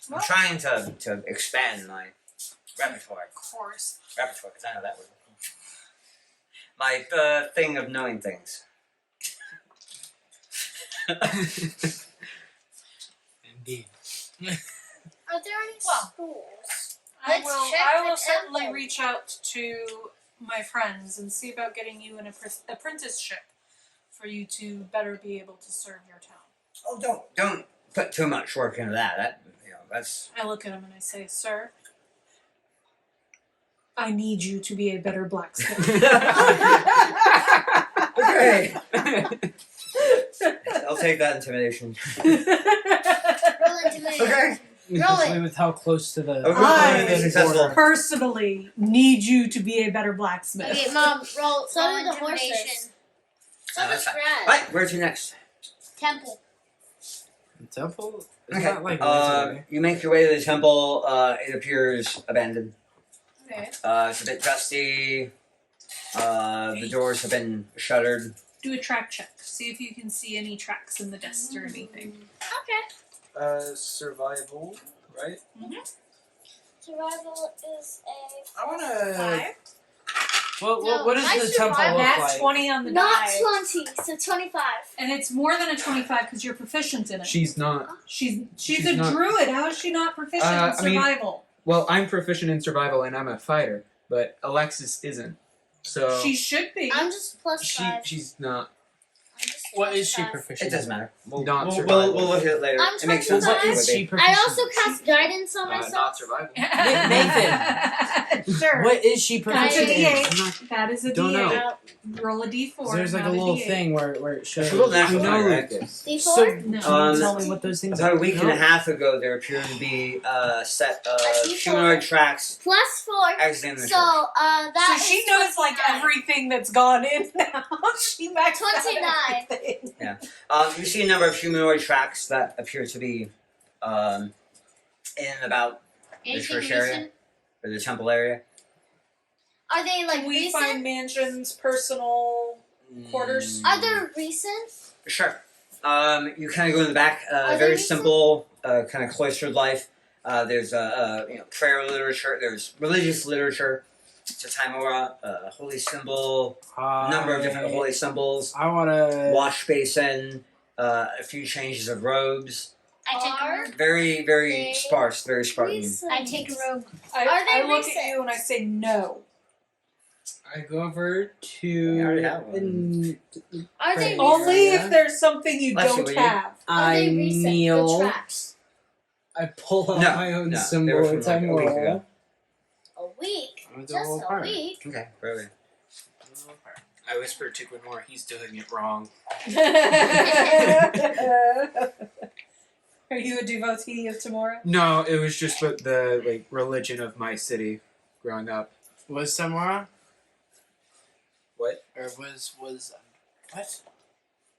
I'm Well- trying to expand my repertoire. Of course. Repertoire, because I know that word. My thing of knowing things. Indeed. Are there any Well, schools? I Let's will check the certainly temple. reach out to my friends and see about getting you an apprenticeship for you to better be able to serve your town. Oh, don't put too much work into that. That's. I look at him and I say, "Sir, I need you to be a better blacksmith." Okay. I'll take that intimidation. Roll intimidation. Okay. Roll Especially it. with how close to the Okay. Successful. Personally need you to be a better blacksmith. Okay, Mom, roll So roll do the intimidation. horses. So Oh, does that's fine. Brad. Right, where to next? Temple. temple. It's Okay. not like military. You make your way to the temple. It appears abandoned. Okay. It's a bit dusty. The doors have been shuttered. Do a track check. See if you can see any tracks in the dust or anything. Okay. Survival, right? Survival is a. I wanna. 5. What No, what does my the temple survival- look That's like? 20 on the Not die. 20, so 25. And it's more than a 25 because you're proficient in it. She's not. She's she's a not- druid. How is she not proficient in I mean- survival? Well, I'm proficient in survival and I'm a fighter, but Alexis isn't. So She should be. I'm just plus 5. she's not. I'm just What plus is she 5. proficient? It doesn't matter. We'll Not we'll survival. look at it later. I'm It makes trying sense. to What that it is would she be. proficient? I also cast guidance on Not myself. survival. Nathan. Sure. What is she That's a proficient in? D8. I'm not- That is a Don't know. D8. Roll a D4. There's like not a little D8. thing where it shows. She rolled natural I know 20, right? this. D4? So No. can you Um, tell me what those things About are? a week and No? a half ago, there appeared to be a set of A D4. humanoid tracks Plus 4. exiting the So, church. that So is she knows like 29. everything that's gone in now. She maxed out 29. everything. You see a number of humanoid tracks that appear to be in and about the Anything church area, recent? or the temple area. Are they like Can we recent? find mansions, personal quarters? Are there recent? Sure. You kind of go in the back. Are they Very recent? simple, kind of cloistered life. There's prayer literature. There's religious literature. It's a Timora, holy symbol, number of different holy symbols, I wanna. wash basin, a few changes of robes. I take a Are robe. Very, very they sparse, very Spartan. Recent. I take a robe. I they look recent? at you and I say no. I go over to. I already have one. Are they Praise. recent? Only Yeah. if there's something you Let's see, don't will you? have. Are I they recent? The kneel. tracks. I pull out No, my own no, symbol. they were from, It's like, a week Timora. ago. A week? I'm Just double a apart. week? Okay, really. I whisper to Gwenmore, he's doing it wrong. Are you a devotee of Tamora? No, it was just the like religion of my city growing up. Was Timora? What? Or was what?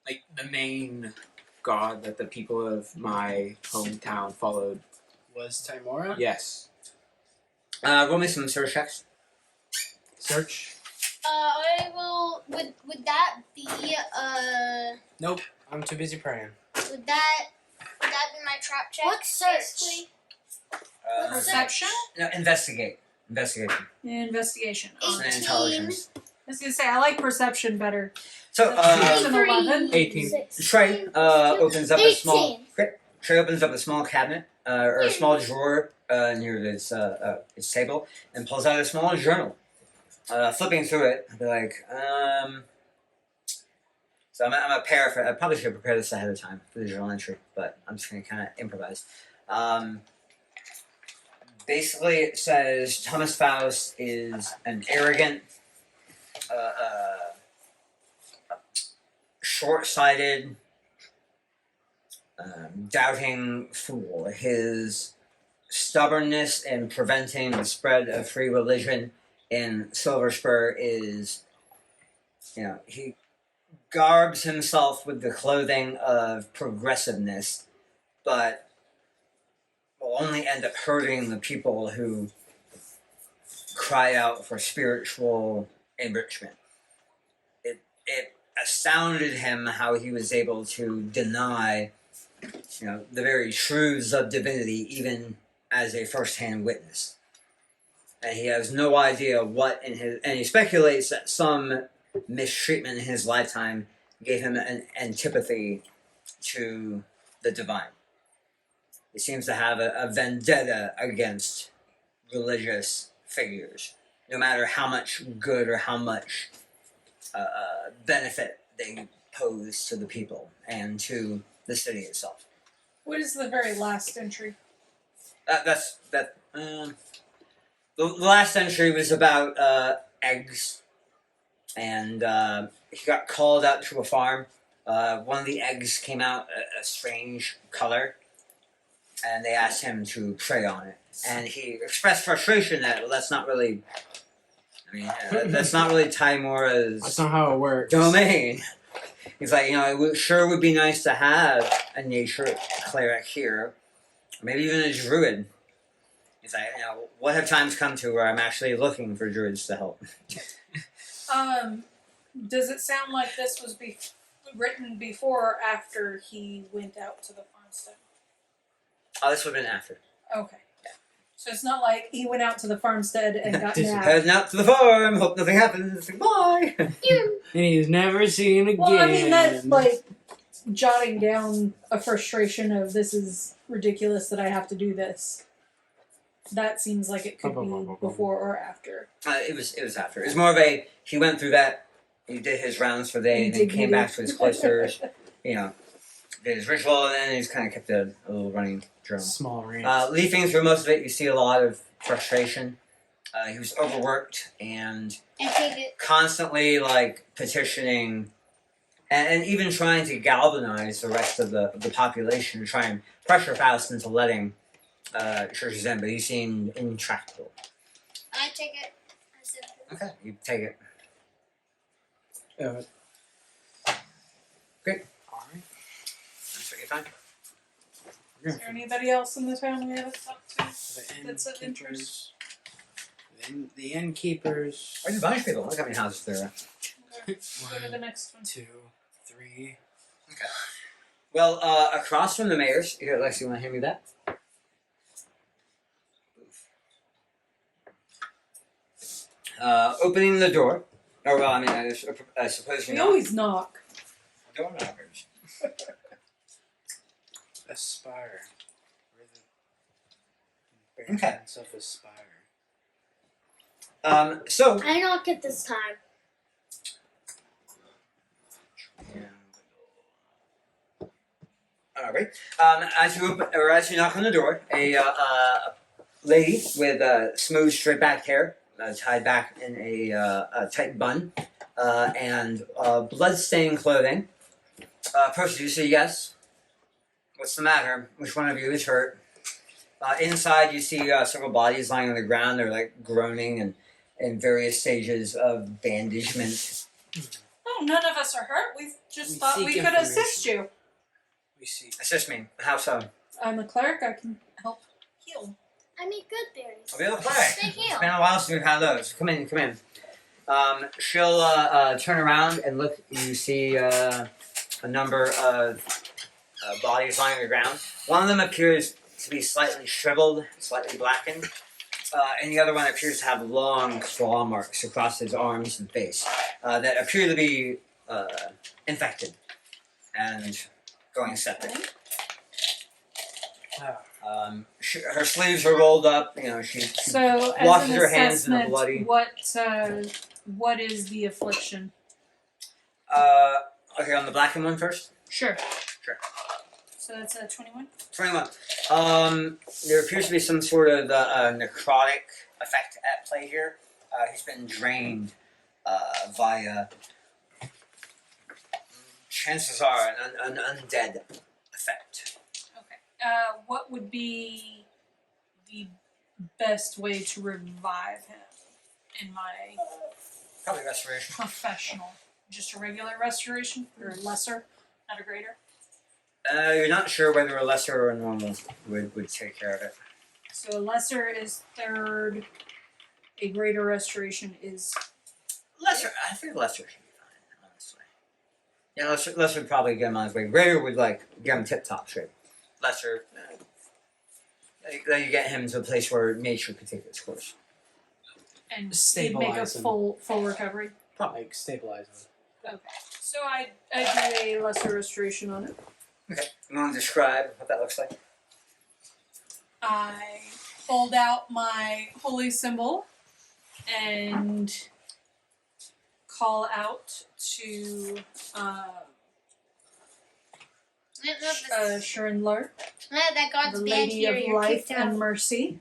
Like the main god that the people of my hometown followed. Was Timora? Yes. Roll me some search checks. Search. I will. Would that be Nope. I'm too busy praying. Would that be my trap check? What search? basically? Perception? No, investigate. Investigation. Investigation. It's an 18. intelligence. I was gonna say I like perception better. So, That's an 11. 18. Trey opens up a small. 18. Great. Trey opens up a small cabinet or a small drawer near his table and pulls out a small journal. Flipping through it, I'll be like, So I'm a paraphrase. I probably should have prepared this ahead of time for the journal entry, but I'm just going to kind of improvise. Basically, it says Thomas Faust is an arrogant, short-sighted, doubting fool. His stubbornness in preventing the spread of free religion in Silverspur is, he garbs himself with the clothing of progressiveness, but will only end up hurting the people who cry out for spiritual enrichment. It astounded him how he was able to deny, the very truths of divinity, even as a first-hand witness. And he has no idea what and he speculates that some mistreatment in his lifetime gave him an antipathy to the divine. He seems to have a vendetta against religious figures, no matter how much good or how much benefit they pose to the people and to the city itself. What is the very last entry? The last entry was about eggs, and he got called out to a farm. One of the eggs came out a strange color, and they asked him to pray on it. And he expressed frustration that that's not really. That's not really Timora's That's not how it works. domain. He's like, it sure would be nice to have a nature cleric here, or maybe even a druid. He's like, what have times come to where I'm actually looking for druids to help? Does it sound like this was written before or after he went out to the farmstead? Oh, this would have been after. Okay. So it's not like he went out to the farmstead and got nabbed. Heading out to the farm, hope nothing happens, goodbye! And he's never seen again. Well, I mean, that's like jotting down a frustration of this is ridiculous that I have to do this. That seems like it could be before or after. It was after. It was more of he went through that, he did his rounds for the day, and then came back to his cloisters, did his ritual, and then he's kind of kept a little running journal. Small rant. Leafing through most of it, you see a lot of frustration. He was overworked and constantly petitioning and even trying to galvanize the rest of the population to try and pressure Faust into letting churches in, but he seemed intractable. I take it. I said it. Okay, you take it. Great. Alright. That's what you find. Is there anybody else in the town we haven't talked to? The That's of innkeepers. The innkeepers. Or you bunch people. Look how many houses there are. Okay. Go to the next one. 2, 3. Okay. Well, across from the mayor's, here, Lexi, you want to hand me that? Opening the door. Or, well, I suppose you We know. always knock. Door knockers. Aspire. We're the Okay. parents of Aspire. So. I knock it this time. Alright. As you knock on the door, a lady with smooth, straight-back hair, tied back in a tight bun, and blood-stained clothing, approaches you. Say, "Yes. What's the matter? Which one of you is hurt?" Inside, you see several bodies lying on the ground. They're groaning and in various stages of bandagement. Oh, none of us are hurt. We just We thought seek we could assist you. We see. Assist me. How so? I'm a cleric. I can help heal. I need good berries. I'll be able to play. They It's heal. been a while since we've had those. Come in. She'll turn around and look. You see a number of bodies lying on the ground. One of them appears to be slightly shriveled, slightly blackened. And the other one appears to have long claw marks across his arms and face that appear to be infected and going septic. Her sleeves are rolled up. You know, she So, as washes an her hands in a assessment, bloody. what is the affliction? Okay, on the blackened one first. Sure. Sure. So that's a 21. 21. There appears to be some sort of necrotic effect at play here. He's been drained via. Chances are an undead effect. Okay. What would be the best way to revive him in my Probably restoration. professional? Just a regular restoration? Or a lesser, not a greater? You're not sure whether a lesser or a normal would take care of it. So a lesser is third, a greater restoration is... Lesser, I think lesser should be fine, honestly. Yeah, lesser would probably get him on his way. Greater would get him tip top shape. Lesser, you get him to a place where nature could take its course. And he'd make a Stabilize him. full recovery. Like stabilize him. Okay. So I do a lesser restoration on it. Okay, you want to describe what that looks like? I hold out my holy symbol and call out to Shurenlar, That God's the band Lady here, of you're Life kicked out. and Mercy,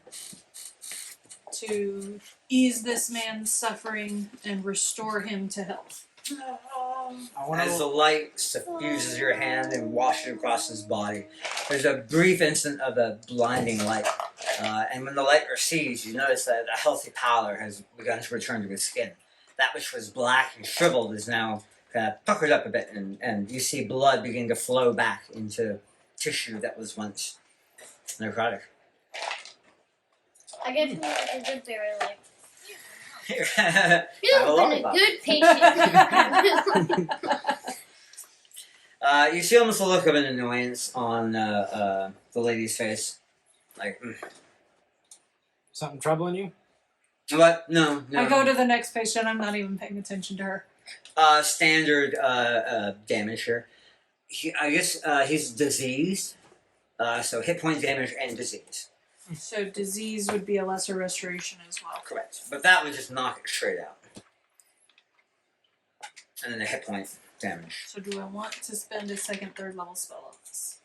to ease this man's suffering and restore him to health. I want As the to. light suffuses your hand and washes across his body, there's a brief instant of a blinding light. And when the light recedes, you notice that a healthy pallor has begun to return to his skin. That which was black and shriveled is now kind of puckered up a bit, and you see blood begin to flow back into tissue that was once necrotic. I give him like a good berry, like. You've Have a been a lollipop. good patient. You see almost a look of an annoyance on the lady's face. Like, Something troubling you? what? No. I go to the next patient. I'm not even paying attention to her. Standard damage here. I guess he's diseased. So hit point damage and disease. So disease would be a lesser restoration as well. Correct. But that would just knock it straight out. And then the hit point damage. So do I want to spend a second, third level spell on this?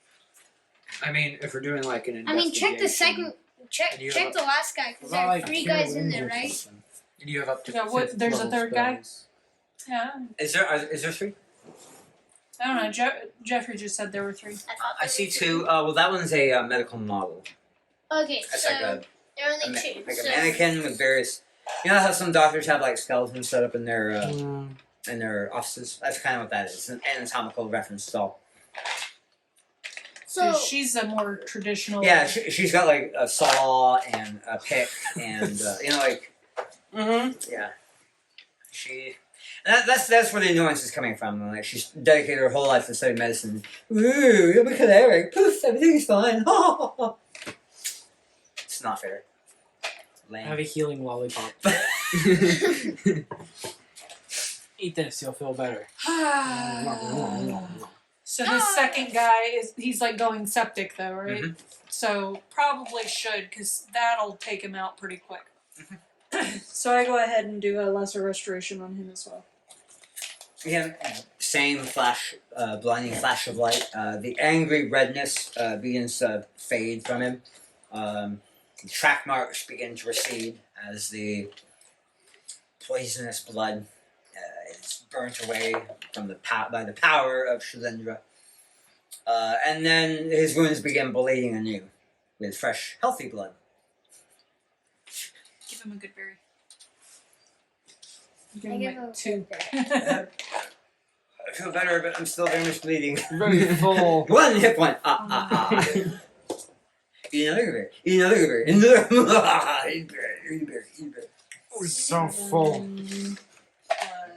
I mean, if we're doing like an I mean, check the investigation, second. Check And you check have the last guy because there About are like 3 cure guys in wounds there, or right? something. and you have up to Yeah, what- fifth there's a level third guy? spells. Yeah. Is there 3? I don't know. Jeffrey just said there were 3. thought I there see were 2. Well, that one's a medical model. Okay, That's so like there are only 2. like a So mannequin with various. You know how some doctors have like skeletons set up in their Mm, offices? That's kind of what that is. It's an anatomical reference doll. so She's a more traditional. Yeah, she's got like a saw and a pick and like yeah. That's where the annoyance is coming from. Like she's dedicated her whole life to studying medicine. Ooh, I'm a choleric. Poof, everything's fine. It's not fair. Lame. have a healing lollipop. Eat this, you'll feel better. So the second guy he's like going septic though, right? Mhm. So probably should because that'll take him out pretty quick. So I go ahead and do a lesser restoration on him as well. Again, same flash, blinding flash of light. The angry redness begins to fade from him. The track marks begin to recede as the poisonous blood is burnt away from by the power of Shalendra. And then his wounds begin bleeding anew with fresh, healthy blood. Give him a good berry. Give I him give him like a 2. I feel better, but I'm still very much bleeding. Very full. 1 hit point. Eat another berry. Eat another berry. Another. Eat berry. Eat berry. Eat berry. We're so full.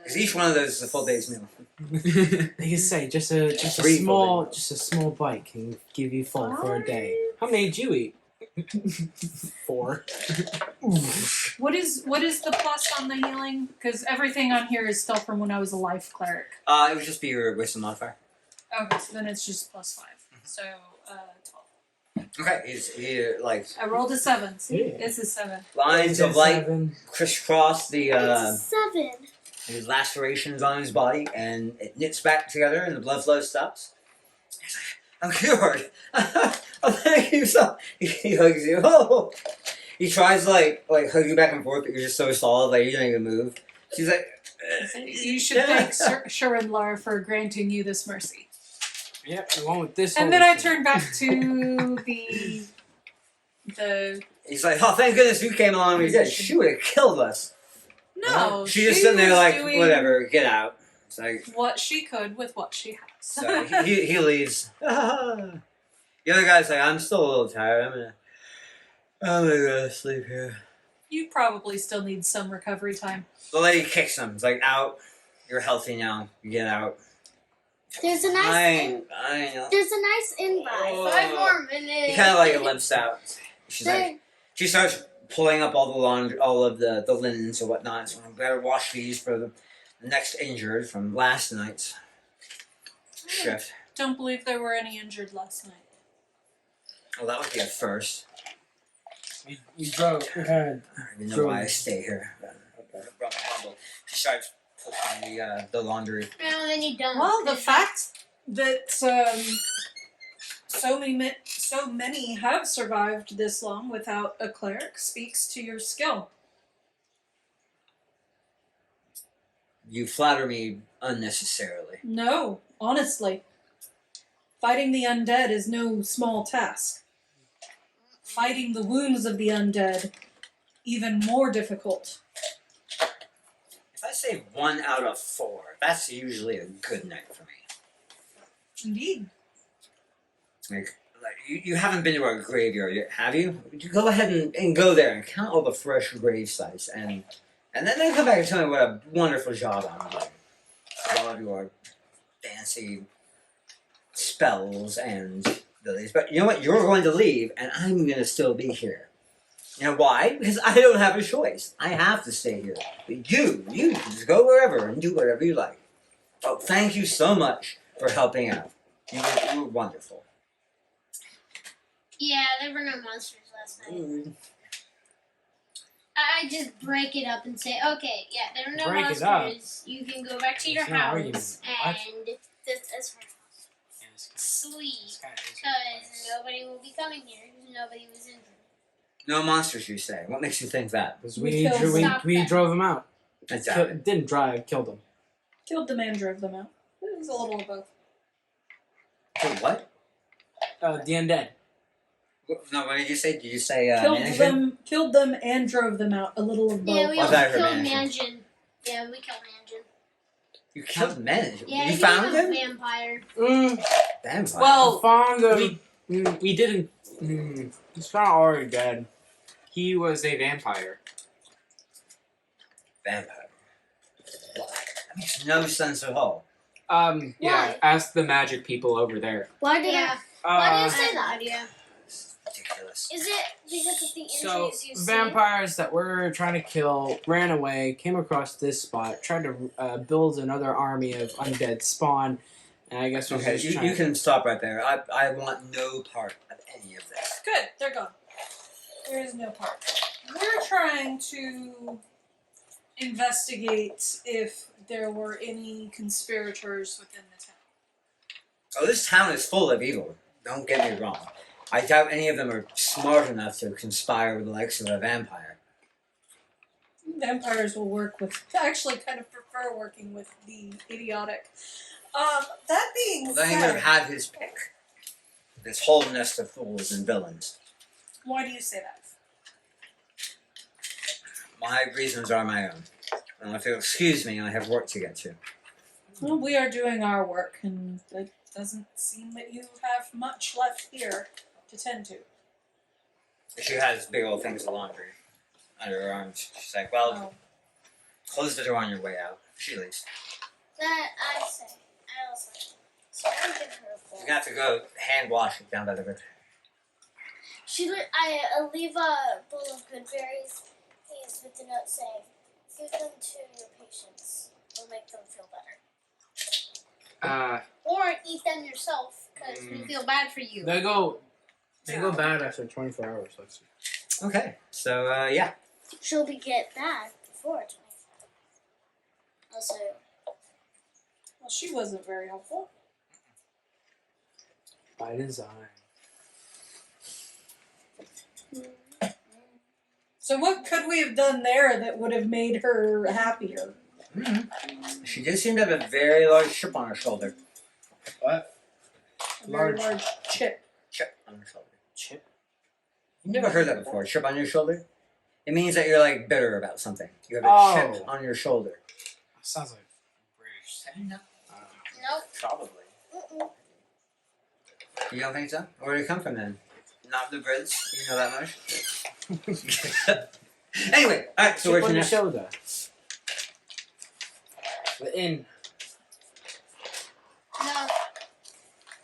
Because each one of those is a full day's meal. Like I say, just a Three full days. small bite can give you full for a day. How many did you eat? 4. What is the plus on the healing? Because everything on here is still from when I was a life cleric. It would just be your wisdom modifier. Okay, so then it's just plus 5. So 12. Okay, he like I rolled a 7. See, Yeah. it's a 7. lines of light 7. crisscross the It's 7. his lacerations on his body, and it knits back together, and the blood flow stops. He's like, "I'm cured. Oh, thank you so." He hugs you. Oh. He tries to like hug you back and forth, but you're just so solid, like you don't even move. She's like, You should thank Sharindlar for granting you this mercy. Yep, the one with this. And then I turn back to the. He's like, "Oh, thank goodness you came along. We did. She would have killed us." No, She's just sitting there was like, doing "Whatever, get out." It's like, what she could with what she has. so he leaves. The other guy's like, "I'm still a little tired. I'm gonna go to sleep here." You probably still need some recovery time. The lady kicks him. It's like, "Out. You're healthy now. You get out." There's a nice I know. There's a nice invite. Oh. 5 more minutes. He kind of like limps out. She's like, she starts pulling up all the laundry, all of the linens and whatnot. So I better wash these for the next injured from last night's shift. Don't believe there were any injured last night. Well, that would be a first. You drove. I don't even know why I stay here. She starts pushing the laundry. Well, then you don't. Well, the fact that so many have survived this long without a cleric speaks to your skill. You flatter me unnecessarily. No, honestly. Fighting the undead is no small task. Fighting the wounds of the undead, even more difficult. If I say 1 out of 4, that's usually a good night for me. Indeed. Like you haven't been to a graveyard yet, have you? You go ahead and go there and count all the fresh grave sites, and then come back and tell me what a wonderful job I'm doing. All of your fancy spells and abilities. But you know what? You're going to leave, and I'm going to still be here. You know why? Because I don't have a choice. I have to stay here. But you can just go wherever and do whatever you like. Oh, thank you so much for helping out. You were wonderful. Yeah, there were no monsters last night. I just break it up and say, okay, yeah, there are no Break it up? monsters. You can go back to your It's not argument. house What? and This is her house. sleep Because because nobody will be coming here because nobody was injured. No monsters, you say. What makes you think that? We killed we drove him out. I doubt it. Didn't drive, killed him. Killed them and drove them out. It was a little of both. Wait, what? The undead. No, what did you say? Did you say management? Killed them and drove them out. A little of both. Yeah, we I also thought I heard killed mansion. Manjin. Yeah, we killed Manjin. You killed management. Yeah, You he found was a him? vampire. Vampire. Well, Found him. We didn't. He's not already dead. He was a vampire. Vampire. What? That makes no sense at all. Yeah. Why? Ask the magic people over there. Why did Yeah, Why Uh, do you say I that? have no idea. It's ridiculous. Is it because of the So injuries you see? vampires that we're trying to kill ran away, came across this spot, tried to build another army of undead spawn, and I guess we're Okay, just trying. you can stop right there. I want no part of any of this. good. They're gone. There is no part. We're trying to investigate if there were any conspirators within the town. Oh, this town is full of evil. Don't get me wrong. I doubt any of them are smart enough to conspire with the likes of a vampire. Vampires will work with. Actually, kind of prefer working with the idiotic. That being Well, then he would have said, had his pick. This whole nest of fools and villains. why do you say that? My reasons are my own. And if you'll excuse me, I have work to get to. Well, we are doing our work, and it doesn't seem that you have much left here to tend to. She has big old things of laundry under her arms. She's like, well, Oh. Close the door on your way out. She leaves. That I say. I also. So I give her a bowl. You're gonna have to go hand wash it down by the river. I leave a bowl of good berries with the note saying, "Give them to your patients. It'll make them feel better." Or eat them yourself, because we feel bad for you. They go bad after 24 hours. Let's see. Okay, so yeah. She'll get bad before 24 hours. Also, Well, she wasn't very helpful. By design. So what could we have done there that would have made her happier? She did seem to have a very large chip on her shoulder. What? A very Large. large chip. Chip on her shoulder. Chip? You've never heard that before. Chip on your shoulder? It means that you're like bitter about something. You have a Oh. chip on your shoulder. Sounds like British. Nope. Probably. mm-mm. You don't think so? Where did it come from then? Not the Brits. You know that much. Anyway, all right. So Chip where's on your the next? shoulder. The inn. No.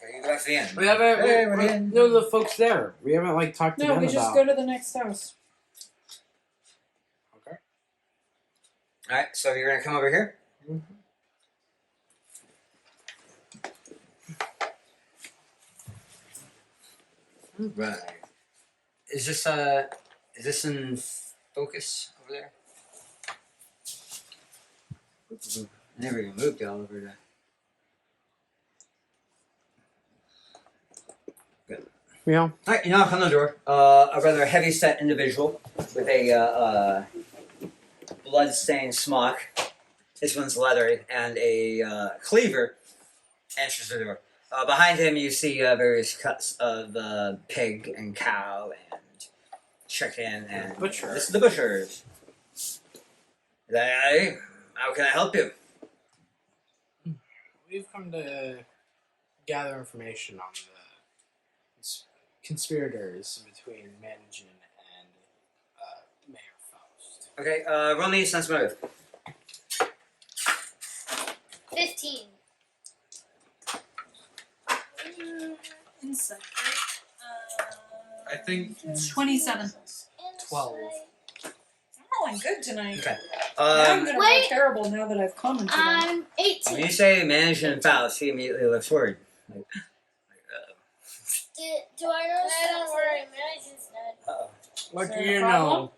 Okay, you go back to the end. We haven't. Hey, we're we in. know the folks there. We haven't like talked to No, them we just about. go to the next house. Okay. All right. So you're gonna come over here. Right. Is this in focus over there? I never even moved y'all over there. Yeah. Alright, you knock on the door. A rather heavy-set individual with a blood-stained smock. This one's leathery, and a cleaver enters the door. Behind him, you see various cuts of pig and cow and chicken and Butcher. This is the butchers. Hey, how can I help you? We've come to gather information on the conspirators between Managin and Mayor Faust. Okay, roll me a sense motive. 15. Insight. I think 27. 12. I'm rolling good tonight. Okay. Now I'm gonna Wait. roll terrible now that I've commented on it. I'm 18. When you say managing and Faust, he immediately looks worried. Like, Do I know? Don't worry, management's dead. uh-oh. What Is do there you a know? problem?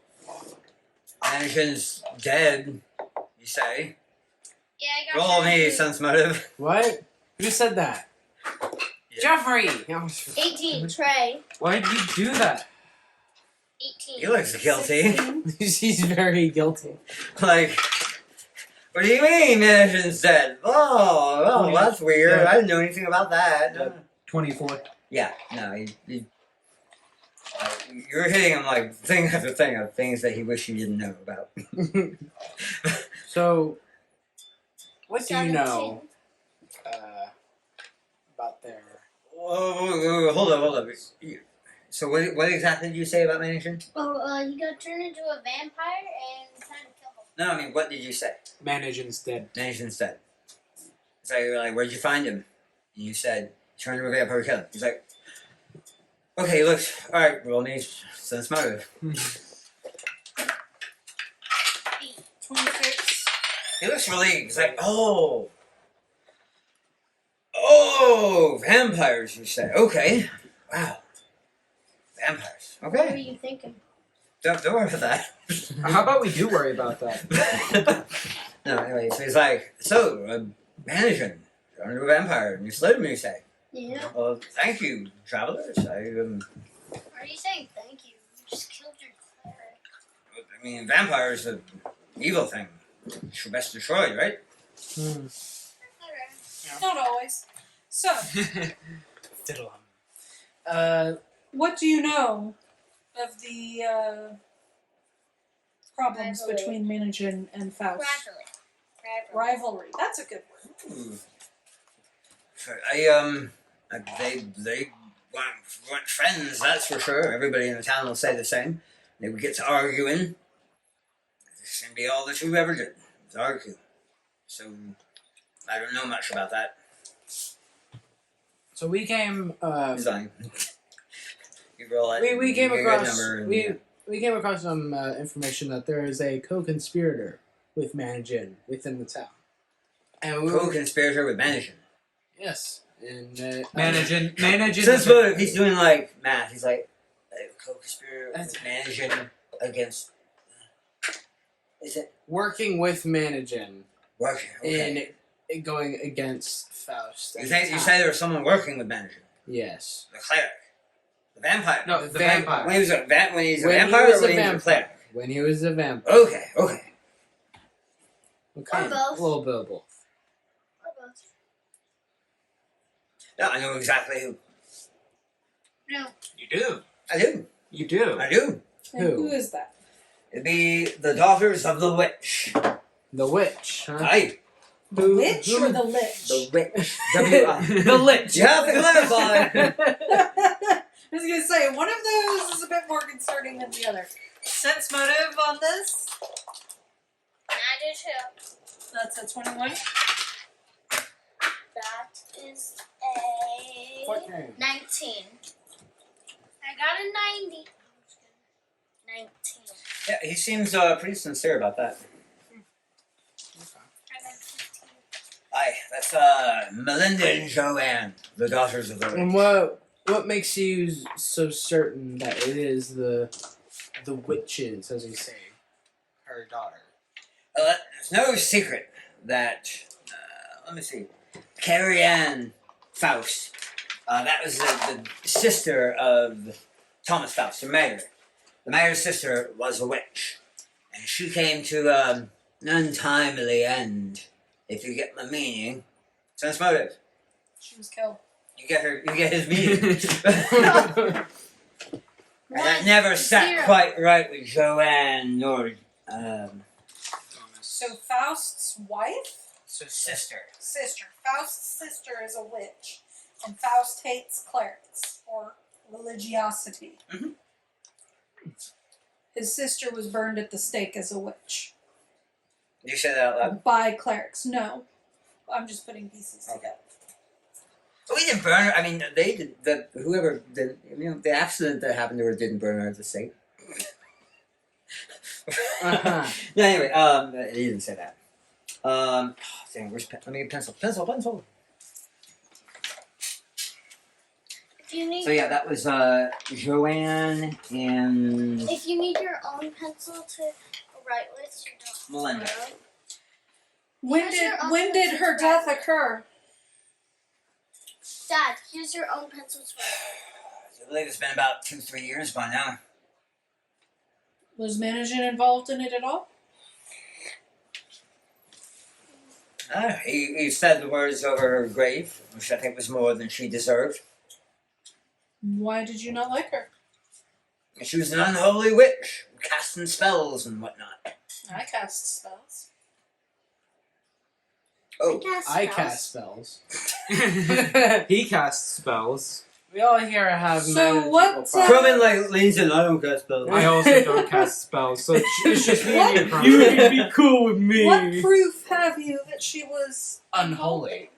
Managing's dead, you say. Yeah, I got Roll me you. sense motive. What? Who said that? Yeah. Jeffrey! 18. Trey. Why did you do that? 18. He looks guilty. He's very guilty. Like, what do you mean managing's dead? Oh, well, that's weird. I didn't know anything about that. 24. Yeah, no, you're hitting him like thing after thing of things that he wished you didn't know about. So, what do you 17. know about their... Whoa, hold up. So what exactly did you say about managing? Oh, he got turned into a vampire and we tried to kill him. No, I mean, what did you say? Managing's dead. Managing's dead. So you're like, where'd you find him? And you said, turned into a vampire, kill him. He's like, okay, look, alright, roll me sense motive. 26. He looks relieved. He's like, oh, vampires, you say. Okay, wow. Vampires. What were Okay. you thinking? Don't worry about that. How about we do worry about that? No, anyway, so he's like, so, managing, turned into a vampire, and you slayed me, you say. Yeah. Well, thank you, travelers. Why are you saying thank you? You just killed your cleric. I mean, vampires are an evil thing. Should best destroyed, right? Alright. Not always. So, Fiddle him. what do you know of the problems Rivalry. between Managin and Faust? Rivalry. Rivalry. That's a good word. Ooh. So they weren't friends, that's for sure. Everybody in the town will say the same. They would get to arguing. This can be all that you ever did. dark. So I don't know much about that. So we came. He's lying. You roll it. We came you get a across number and- we came across some information that there is a co-conspirator with Manajin within the town, and we were, co-conspirator with managing. yes, and Managing. Since what he's doing like math, he's like co-conspirator That's- with managing against. Is it working with Manajin working? Okay. and going against Faust. You and say the you town. say there was someone working with managing Yes. the cleric, the vampire. No, the Vamp- vampire. When he was a when he's a When he vampire was or when a he was a vampire. cleric. When he was a vampire. Okay. Kind of, both. a little bit of both. Or both. Yeah, I know exactly who. No. You do. I do. You do. I do. And Who? who is that? It'd be the daughters of the witch. The witch, huh? Aye. The Who- witch who- or the lich? The witch. W-I. The lich. You have to clarify. I was gonna say one of those is a bit more concerning than the other. Sense motive on this? I do too. That's a 21. That is a 14. 19. I got a 90. 19. Yeah, he seems pretty sincere about that. I got 15. Aye, that's Melinda and Joanne, the daughters of the And witch. what makes you so certain that it is the witches, as you say, her daughter? There's no secret that let me see, Carrie Ann Faust. That was the sister of Thomas Faust, the mayor. The mayor's sister was a witch, and she came to an untimely end. If you get my meaning, sense motive. She was killed. You get his meaning. And that never sat 0. quite right with Joanne nor So Faust's wife? sister. Sister. Faust's sister is a witch. And Faust hates clerics or religiosity. Mhm. His sister was burned at the stake as a witch. Did you say that out loud? By clerics. No. I'm just putting pieces together. Well, we didn't burn her. I mean, they did. Whoever did, the accident that happened to her didn't burn her at the stake. Uh-huh. No, anyway, he didn't say that. Dang, where's let me get pencil. Pencil. If you need So yeah, that was Joanne and if you need your own pencil to write with, you don't Melinda. borrow. When Here's did your own when did her pencil death to write occur? Dad, here's your own pencil to write I believe it's been about 2-3 years by now. Was management involved in it at all? He said the words over her grave, which I think was more than she deserved. Why did you not like her? She was an unholy witch, casting spells and whatnot. I cast spells. Oh, I cast spells. He casts spells. We all here have So magical what, powers. Crowman like leans in. I don't cast spells. I also don't cast spells, so it's just me and you. What? Crumb. You can be cool with me. What proof have you that she was Unholy.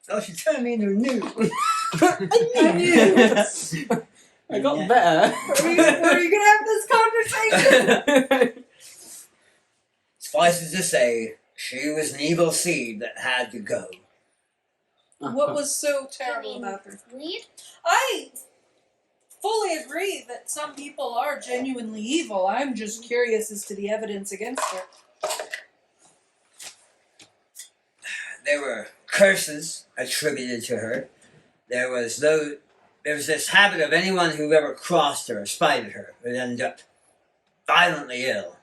Oh, she turned me into a nude. I got better. Are you gonna have this conversation? Suffice it to say, she was an evil seed that had to go. What was so You terrible mean about her? weed? I fully agree that some people are genuinely evil. I'm just curious as to the evidence against her. There were curses attributed to her. There was this habit of anyone who ever crossed her or spited her would end up violently ill.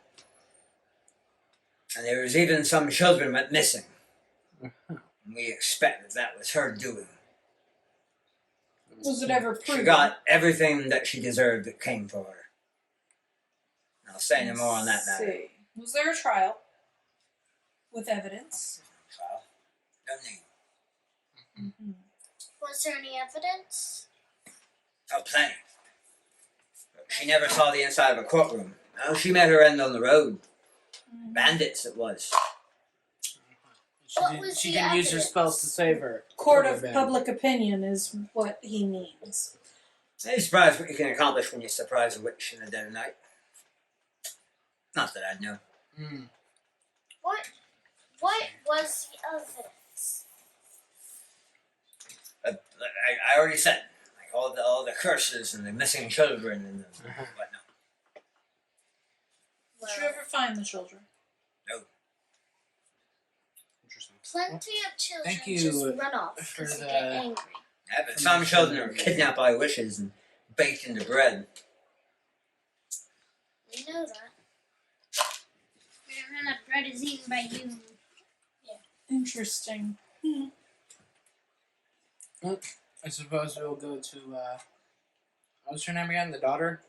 And there was even some children went missing. And we expect that was her doing. Was it ever proven? She got everything that she deserved that came for her. I'll say no more on that matter. See. Was there a trial with evidence? Well, no name. Was there any evidence? Oh, plenty. But she never saw the inside of a courtroom. No, she met her end on the road. Bandits, it was. What was She the didn't use her evidence? spells to save her. Court From of the bed. public opinion is what he means. I'm surprised what you can accomplish when you surprise a witch in the dead of night. Not that I'd know. Mm. What was the evidence? I already said, like all the curses and the missing children and the whatnot. Did you ever find the children? Interesting. Plenty of children Thank you just run off for because they the- get angry. Yeah, but some children are kidnapped by witches and baked into bread. We know that. What kind of bread is eaten by you? Interesting. I suppose we'll go to. What's her name again? The daughter?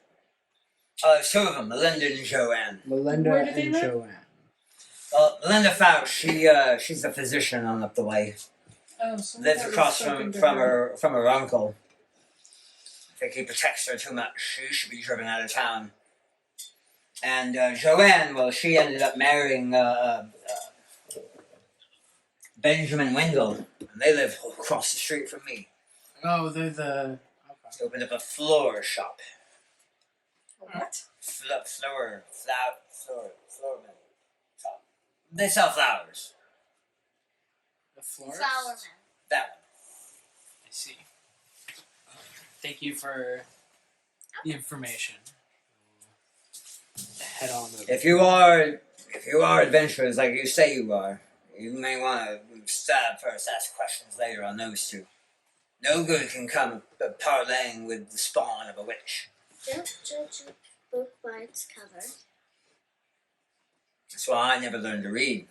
Two of them, Melinda and Joanne. Melinda Where did they and live? Joanne. Melinda Faust, she's a physician on up the way. Oh, so Lives I across spoken to from her uncle. I think he protects her too much. She should be driven out of town. And Joanne, well, she ended up marrying Benjamin Wendell, and they live across the street from me. Oh, they're the. Okay. They opened up a flower shop. What? Flower shop. They sell flowers. The florist? Flower man. That I see. Thank you for the information. Head on over. one. If you are adventurers like you say you are, you may want to stab first, ask questions later on those two. No good can come of parlaying with the spawn of a witch. Don't judge a book by its cover. That's why I never learned to read.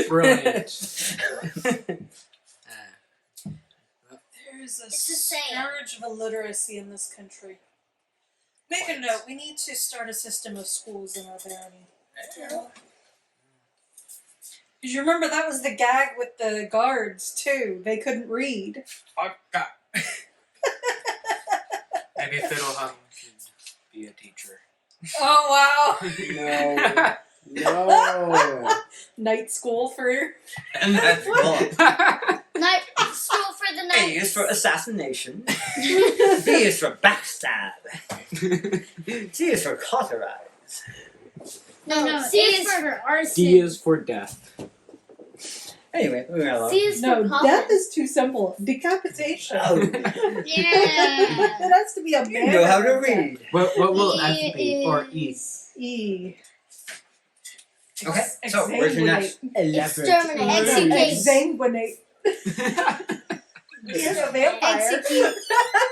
Brilliant. There's a It's a saying. scourge of illiteracy in this country. Make a note. We need to start a system of schools in our barony. Because you remember that was the gag with the guards too. They couldn't read. Okay. Maybe Fiddlehum could be a teacher. Oh wow! No. Night school for And that's cool. Night school for the night. A is for assassination. B is for backstab. C is for cauterize. No, C C is is for arson. D is for death. Anyway, moving along. C is no. for coffin. Death is too simple. Decapitation. Oh, Yeah. That has to be a man. you know how to read. What will F E be? Or E? is- E. Okay, so where's your next? Exterminate. Exsanguinate. He's a vampire. Execute.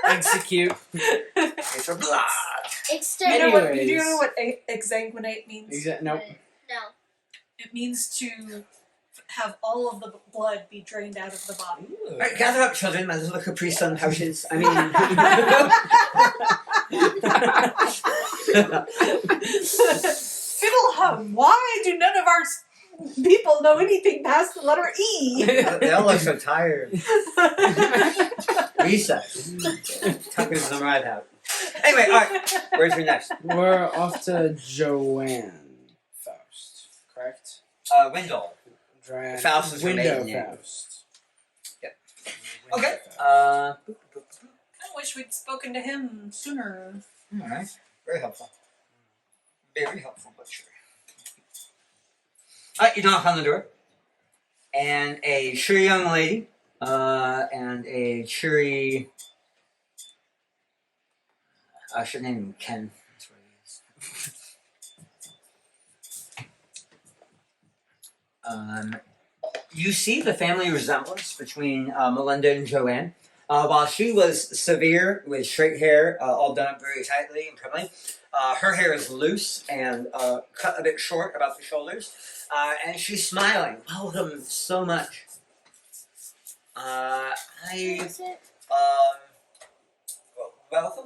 Execute. It's for blood. You Exterminate. know what? Anyways. You know what exsanguinate means? Nope. No. It means to have all of the blood be drained out of the body. Alright, gather up, children, my little Capri Sun pouches. I mean. Fiddlehum, why do none of our people know anything past the letter E? They all look so tired. Recess. Tucking some right out. Anyway, alright, where's your next? We're off to Joanne Faust, correct? Wendell. Joanne. Faust is her Window maiden name. Faust. Yep. Window Okay. Faust. I wish we'd spoken to him sooner. Alright, very helpful. Very helpful, but sure. Alright, you knock on the door. And a cheery young lady, and a cheery... I should name him Ken. That's what he is. You see the family resemblance between Melinda and Joanne. While she was severe with straight hair, all done up very tightly and primly, her hair is loose and cut a bit short about the shoulders, and she's smiling. Welcome so much.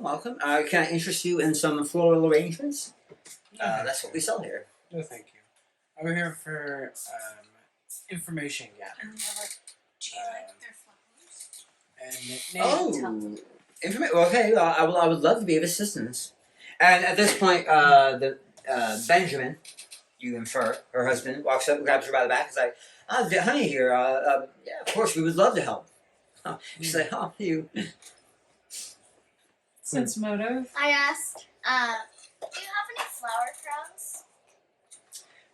Welcome. Can I interest you in some floral arrangements? That's what we sell here. No, thank you. We're here for information gathering. And they're like, do you like their flowers? And Information. Okay, I would love to be of assistance. And at this point, Benjamin you infer, her husband walks up, grabs her by the back, and is like, "Oh, honey, here. Yeah, of course, we would love to help." She's like, "Oh, you." Sense motive. I asked, do you have any flower crowns?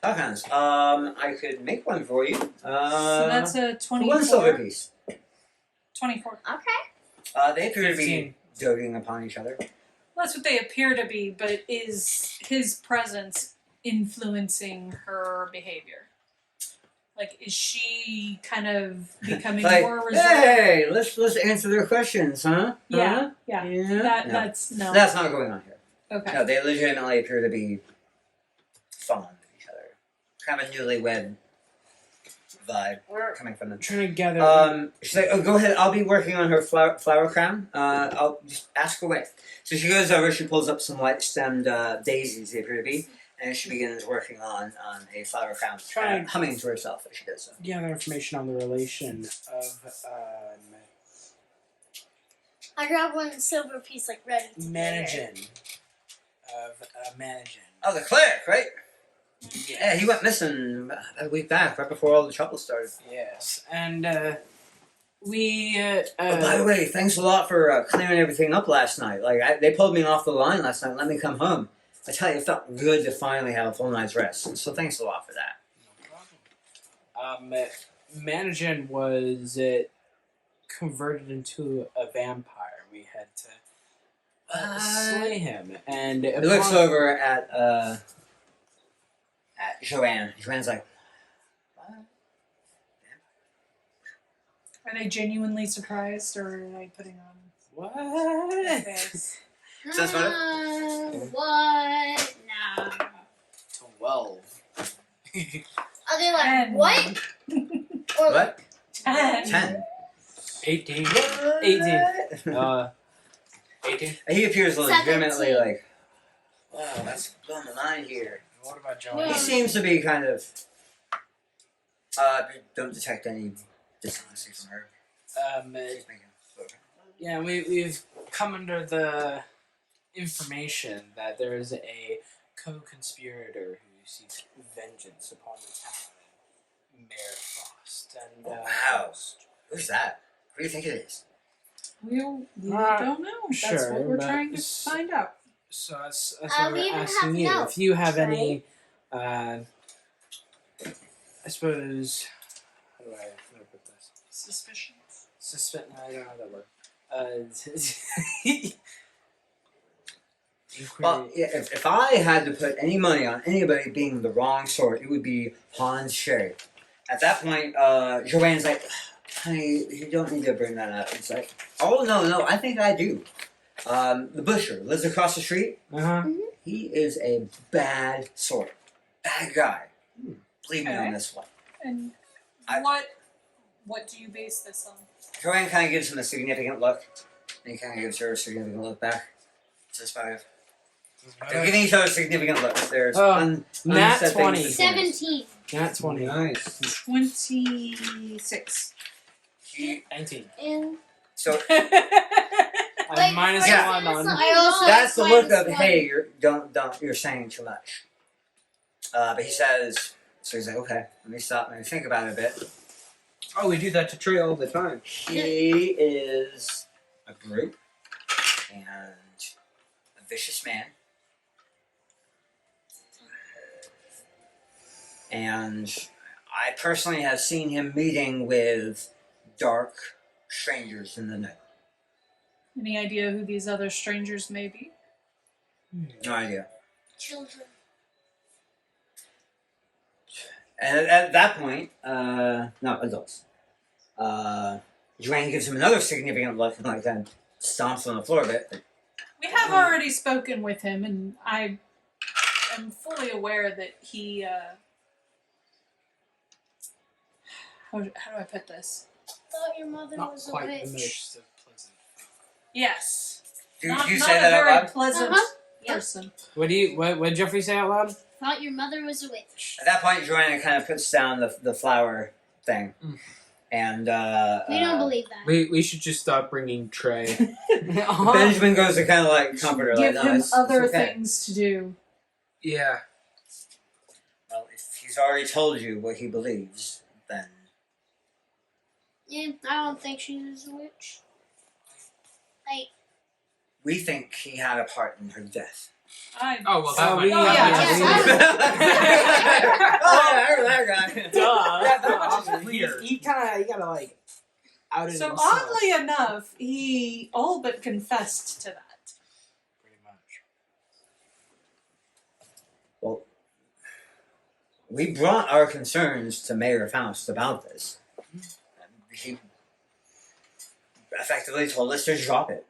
Falcons. I could make one for you. So that's a for one silver 24. piece. 24. Okay. They appear to be 15. doting upon each other. Well, that's what they appear to be, but is his presence influencing her behavior? Like, is she kind of becoming Like, more reserved? hey, let's answer their questions, huh? Yeah, Huh? yeah. Yeah. That No. That's no. That's not going on here. Okay. No, they legitimately appear to be fond of each other. Kind of a newlywed vibe We're coming from them. trying to gather. She's like, "Oh, go ahead. I'll be working on her flower crown. I'll just ask away." So she goes over. She pulls up some light-stemmed daisies. They appear to be, and she begins working on a flower crown, Trying- humming to herself as she does so. Gather information on the relation of I grabbed one silver piece, like ready to managing. Of managing. Oh, the cleric, right? Yes. Yeah, he went missing about a week back, right before all the trouble started. Yes, and we. Oh, by the way, thanks a lot for clearing everything up last night. Like, they pulled me off the line last night and let me come home. I tell you, it felt good to finally have a full night's rest. So thanks a lot for that. No problem. Managing was converted into a vampire. We had to slay him, and He looks over at Joanne. Joanne's like, "What? Are they genuinely surprised, or are they putting on What? a face? Sense motive? What? Nah. 12. Are they like, 10. what? Or What? 10. 10. 18. What? 18. 18. He appears legitimately 17. like, wow, that's blowing my mind here. What about He Joanne? seems to be kind of, don't detect any dishonesty from her. She's making Yeah, we've come under the information that there is a co-conspirator who seeks vengeance upon the town and Mayor Frost. And Wow. Who's that? Who do you think it is? We don't know. That's sure, what we're but trying to s- find out. so that's why we we're even asking have you notes, if you have right? any. I suppose. How do I put this? Suspicions. No, I don't know that word. Well, yeah, if I had to put any money on anybody being the wrong sort, it would be Hans Sherry. At that point, Joanne's like, honey, you don't need to bring that up. It's like, oh, no, I think I do. The butcher lives across the street. Uh-huh. He is a bad sort. Bad guy. Believe me Okay. on this one. And I- what do you base this on? Joanne kind of gives him a significant look, and he kind of gives her a significant look back. It's just about it. They're giving each other significant looks. There's Nat unsaid 20. things between us. 17. Nat 20. Nice. 26. He, 19. and so I'm minus Yeah. 1 on. I also that's the look of, -1. hey, you're saying too much. But he says, so he's like, okay, let me stop and think about it a bit. Oh, we do that to Trey all the time. He is a brute and a vicious man. And I personally have seen him meeting with dark strangers in the night. Any idea who these other strangers may be? No idea. children. And at that point, not adults. Joanne gives him another significant look and like then stomps on the floor a bit. We have already spoken with him, and I am fully aware that he. How do I put this? Thought your mother Not was a quite the witch. most pleasant. Yes. Do Not you not say a that out very loud? pleasant Yep. person. What did Jeffrey say out loud? Thought your mother was a witch. At that point, Joanna kind of puts down the flower thing. Mm. And We don't believe that. We should just stop bringing Trey. Benjamin goes to kind of like comfort her. Give like, no, him it's other okay. things to do. Yeah. Well, he's already told you what he believes, then Yeah, I don't think she's a witch. Like, we think he had a part in her death. Oh well, that Oh, might. yeah, that Duh. was clear. He kind of gotta like out it So himself. oddly enough, he all but confessed to that. Pretty much. Well, we brought our concerns to Mayor Faust about this. He effectively told us to drop it.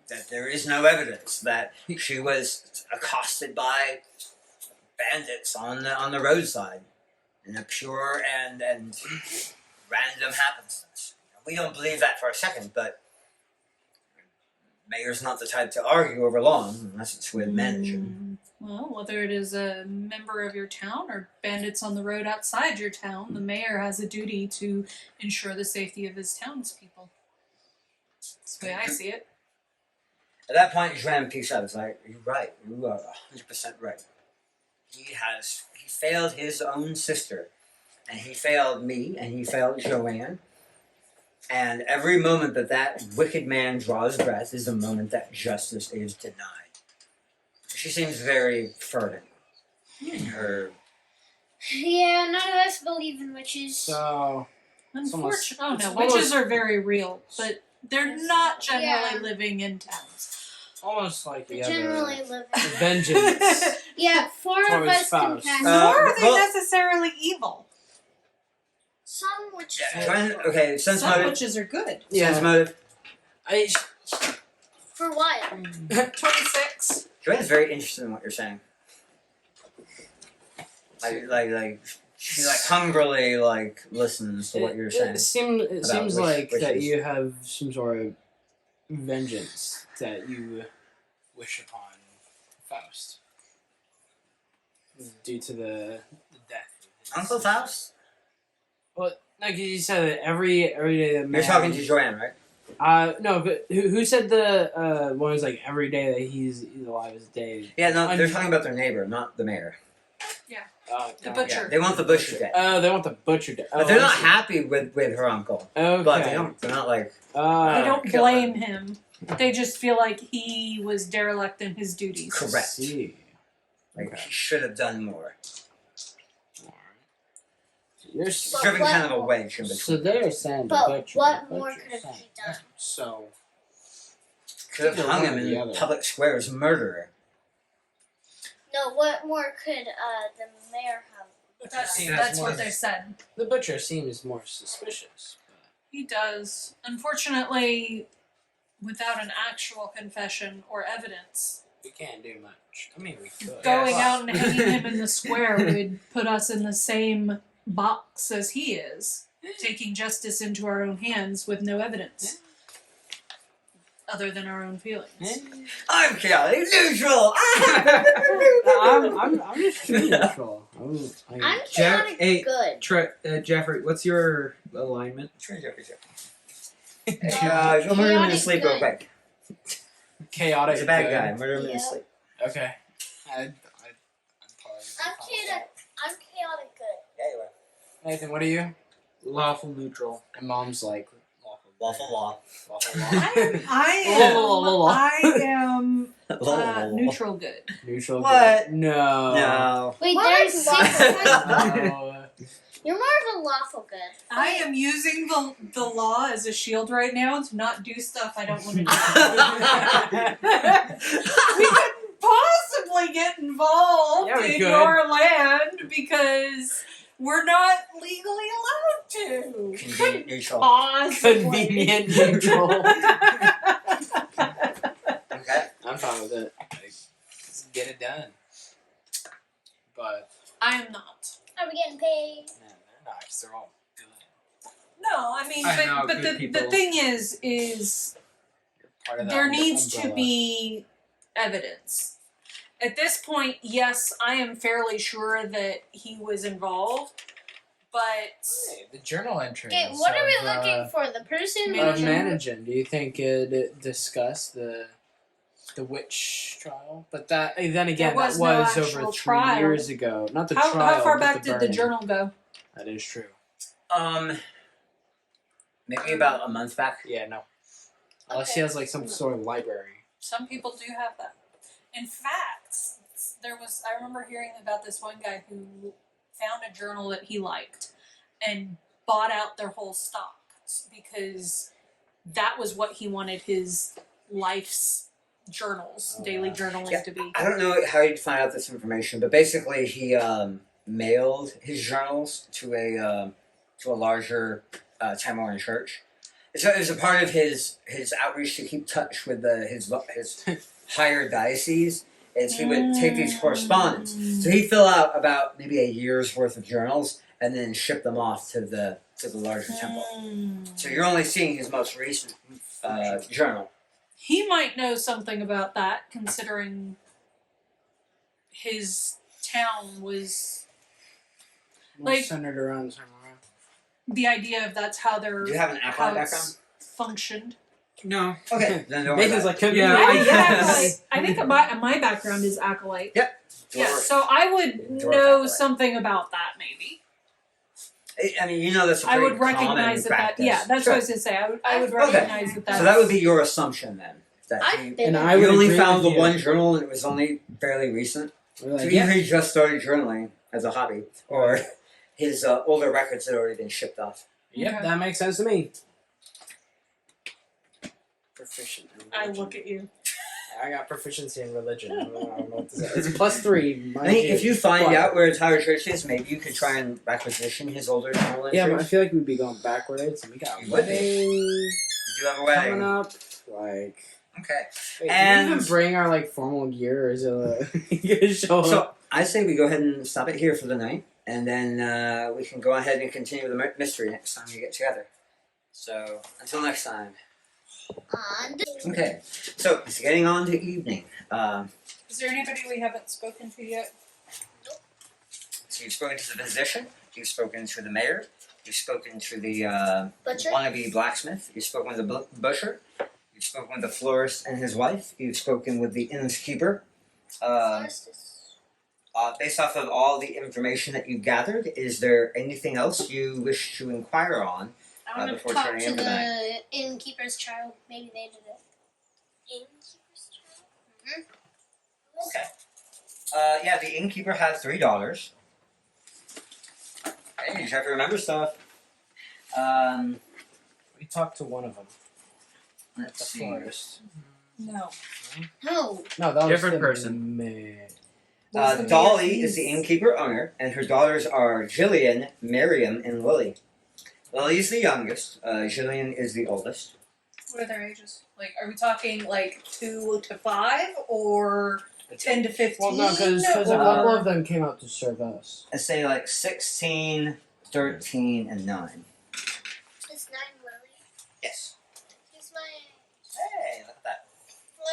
That there is no evidence that she was accosted by bandits on the roadside in a pure and random happenstance. We don't believe that for a second, but Mayor's not the type to argue over long unless it's with management. Well, whether it is a member of your town or bandits on the road outside your town, the mayor has a duty to ensure the safety of his townspeople. That's the way I see it. At that point, Joanne peeks out. It's like, you're right. You are 100% right. He failed his own sister, and he failed me, and he failed Joanne. And every moment that wicked man draws breath is a moment that justice is denied. She seems very fervent in her. yeah, none of us believe in witches. So Unfortunately, oh it's no, almost- witches are very real, but they're not generally Yeah. living in towns. almost like We the other generally live in vengeance. Yeah, four of Towards us can Faust. pass. Nor are they well- necessarily evil. some witches. Yeah, Joanne, okay, sense Some motive. witches are good. Sense motive. I For what? 26. Joanne's very interested in what you're saying. Like she hungrily listens to what you're saying. It seems about like that wishes. you have some sort of vengeance that you wish upon Faust due to the death of his Uncle Faust? Well, like you said that every day that You're talking to Joanne, right? no, but who said the one was like every day that he's alive is a day. Yeah, no, they're talking about their neighbor, not the mayor. The God. butcher. Yeah, they want the butcher dead. Oh, they want the butcher dead. But they're not happy with her uncle. Okay. But they're not like, They don't kill blame him. They just feel like he was derelict in his duties. Correct. See. he should have done more. You're He's But driven what- kind of a wedge in so between. they're saying the But butcher. what the more butcher's could have saying he done? So Could have hung him Either one or the in other. public square as murderer. No, what more could the mayor have? That's what they said. The butcher seems more suspicious. He does. Unfortunately, without an actual confession or evidence, We can't do much. I mean, we could. going out and hanging him in the square would put us in the same box as he is, taking justice into our own hands with no evidence. Other than our own feelings. I'm chaotic neutral! I'm just neutral. I'm Jeff- chaotic hey, good. Jeffrey, what's your alignment? Murder him in Chaotic his sleep real good. quick. chaotic. He's a bad good. guy. Murder him in his Yeah. sleep. Okay. I'm I'm chaotic good. Yeah, you are. Nathan, what are you? Lawful neutral. And mom's like Lawful law. Lawful law. I am neutral good. Neutral. What? Good. No. No. Wait, What? there's six. No. You're more of a lawful good. I am using the law as a shield right now to not do stuff I don't want to do. We couldn't possibly get involved Yeah, we in could. your land because we're not legally allowed to. Convenient neutral. Possibly. Convenient neutral. Okay. I'm fine with it. Like, let's get it done. But I am not. Are we getting paid? man, they're not. 'Cause they're all good. No, I mean, I know, but good the people. thing is You're part of that there needs to umbrella. be evidence. At this point, yes, I am fairly sure that he was involved, but Hey, the journal entries. Okay, what are we of, looking for? The person Manager. Of managing, do you think it discuss the the witch trial, but that then again There was that no was over actual 3 trial. years ago. Not the How trial. far but back did the burning. journal go? That is true. Maybe about a month back. Yeah, no. Unless Okay. he has like some sort of library. Some people do have that. In fact, I remember hearing about this one guy who found a journal that he liked and bought out their whole stock because that was what he wanted his life's journals, Oh, daily wow. journaling Yeah. to be. I don't know how you'd find out this information, but basically he mailed his journals to a larger Timoran church. So it was a part of his outreach to keep touch with his higher diocese. Is he would take these correspondence. So he'd fill out about maybe a year's worth of journals and then ship them off to the larger temple. So you're only seeing his most recent journal. He might know something about that, considering his town was More Like- centered around Samurai. the idea of that's how they're Do you have an how acolyte it's background? functioned. No. Okay, then don't worry Nathan's about like, Yeah, I I think guess. I think my background is acolyte. it. Yeah, so I would Dwarf know acolyte. something about that maybe. I mean, you know that's a I pretty would recognize common that. practice. Yeah, that's Sure. what I was gonna say. I would Okay. recognize that. So that would be your assumption then. That I've he, been And in- I would you only agree found the with you. one journal and it was only fairly recent. We're So like, either yeah. he just started journaling as a hobby, or his older records had already been shipped off. Yep, Okay. that makes sense to me. Proficient in I religion. look at you. I got proficiency in religion. I don't know what to say. It's +3. I think if you find Wow. out where his higher church is, maybe you could try and requisition his older journal Yeah, but I entries. feel like we'd be going backwards. And we got a You would be. wedding You do have a coming wedding. up. Like, Okay. wait, And- do we even bring our like formal gear, or is it gonna show up? So I say we go ahead and stop it here for the night, and then we can go ahead and continue the mystery next time we get together. So until next time. Okay. So it's getting on to evening. Is there anybody we haven't spoken to yet? So you've spoken to the physician, you've spoken to the mayor, you've spoken to the Butcher? wannabe blacksmith, you've spoken with the butcher, you've spoken with the florist and his wife, you've spoken with the innkeeper. Forest is- Based off of all the information that you gathered, is there anything else you wish to inquire on? I want before to talk turning to in for the the innkeeper's child. Maybe they did it. Innkeeper's child? Mhm. Okay. Yeah, the innkeeper has $3. Hey, you have to remember stuff. we talked to one of them at Let's the see. florist. No. No. No, that was Different the person. Was the Dolly mayor's is the niece. innkeeper owner, and her daughters are Jillian, Miriam, and Lily. Lily's the youngest. Jillian is the oldest. What are their ages? Like, are we talking like 2 to 5 or 10 to 15? Well, no, because a or- couple of them came out to serve us. I say like 16, 13, and 9. Is 9 Lily? Yes. She's my Hey, look at that.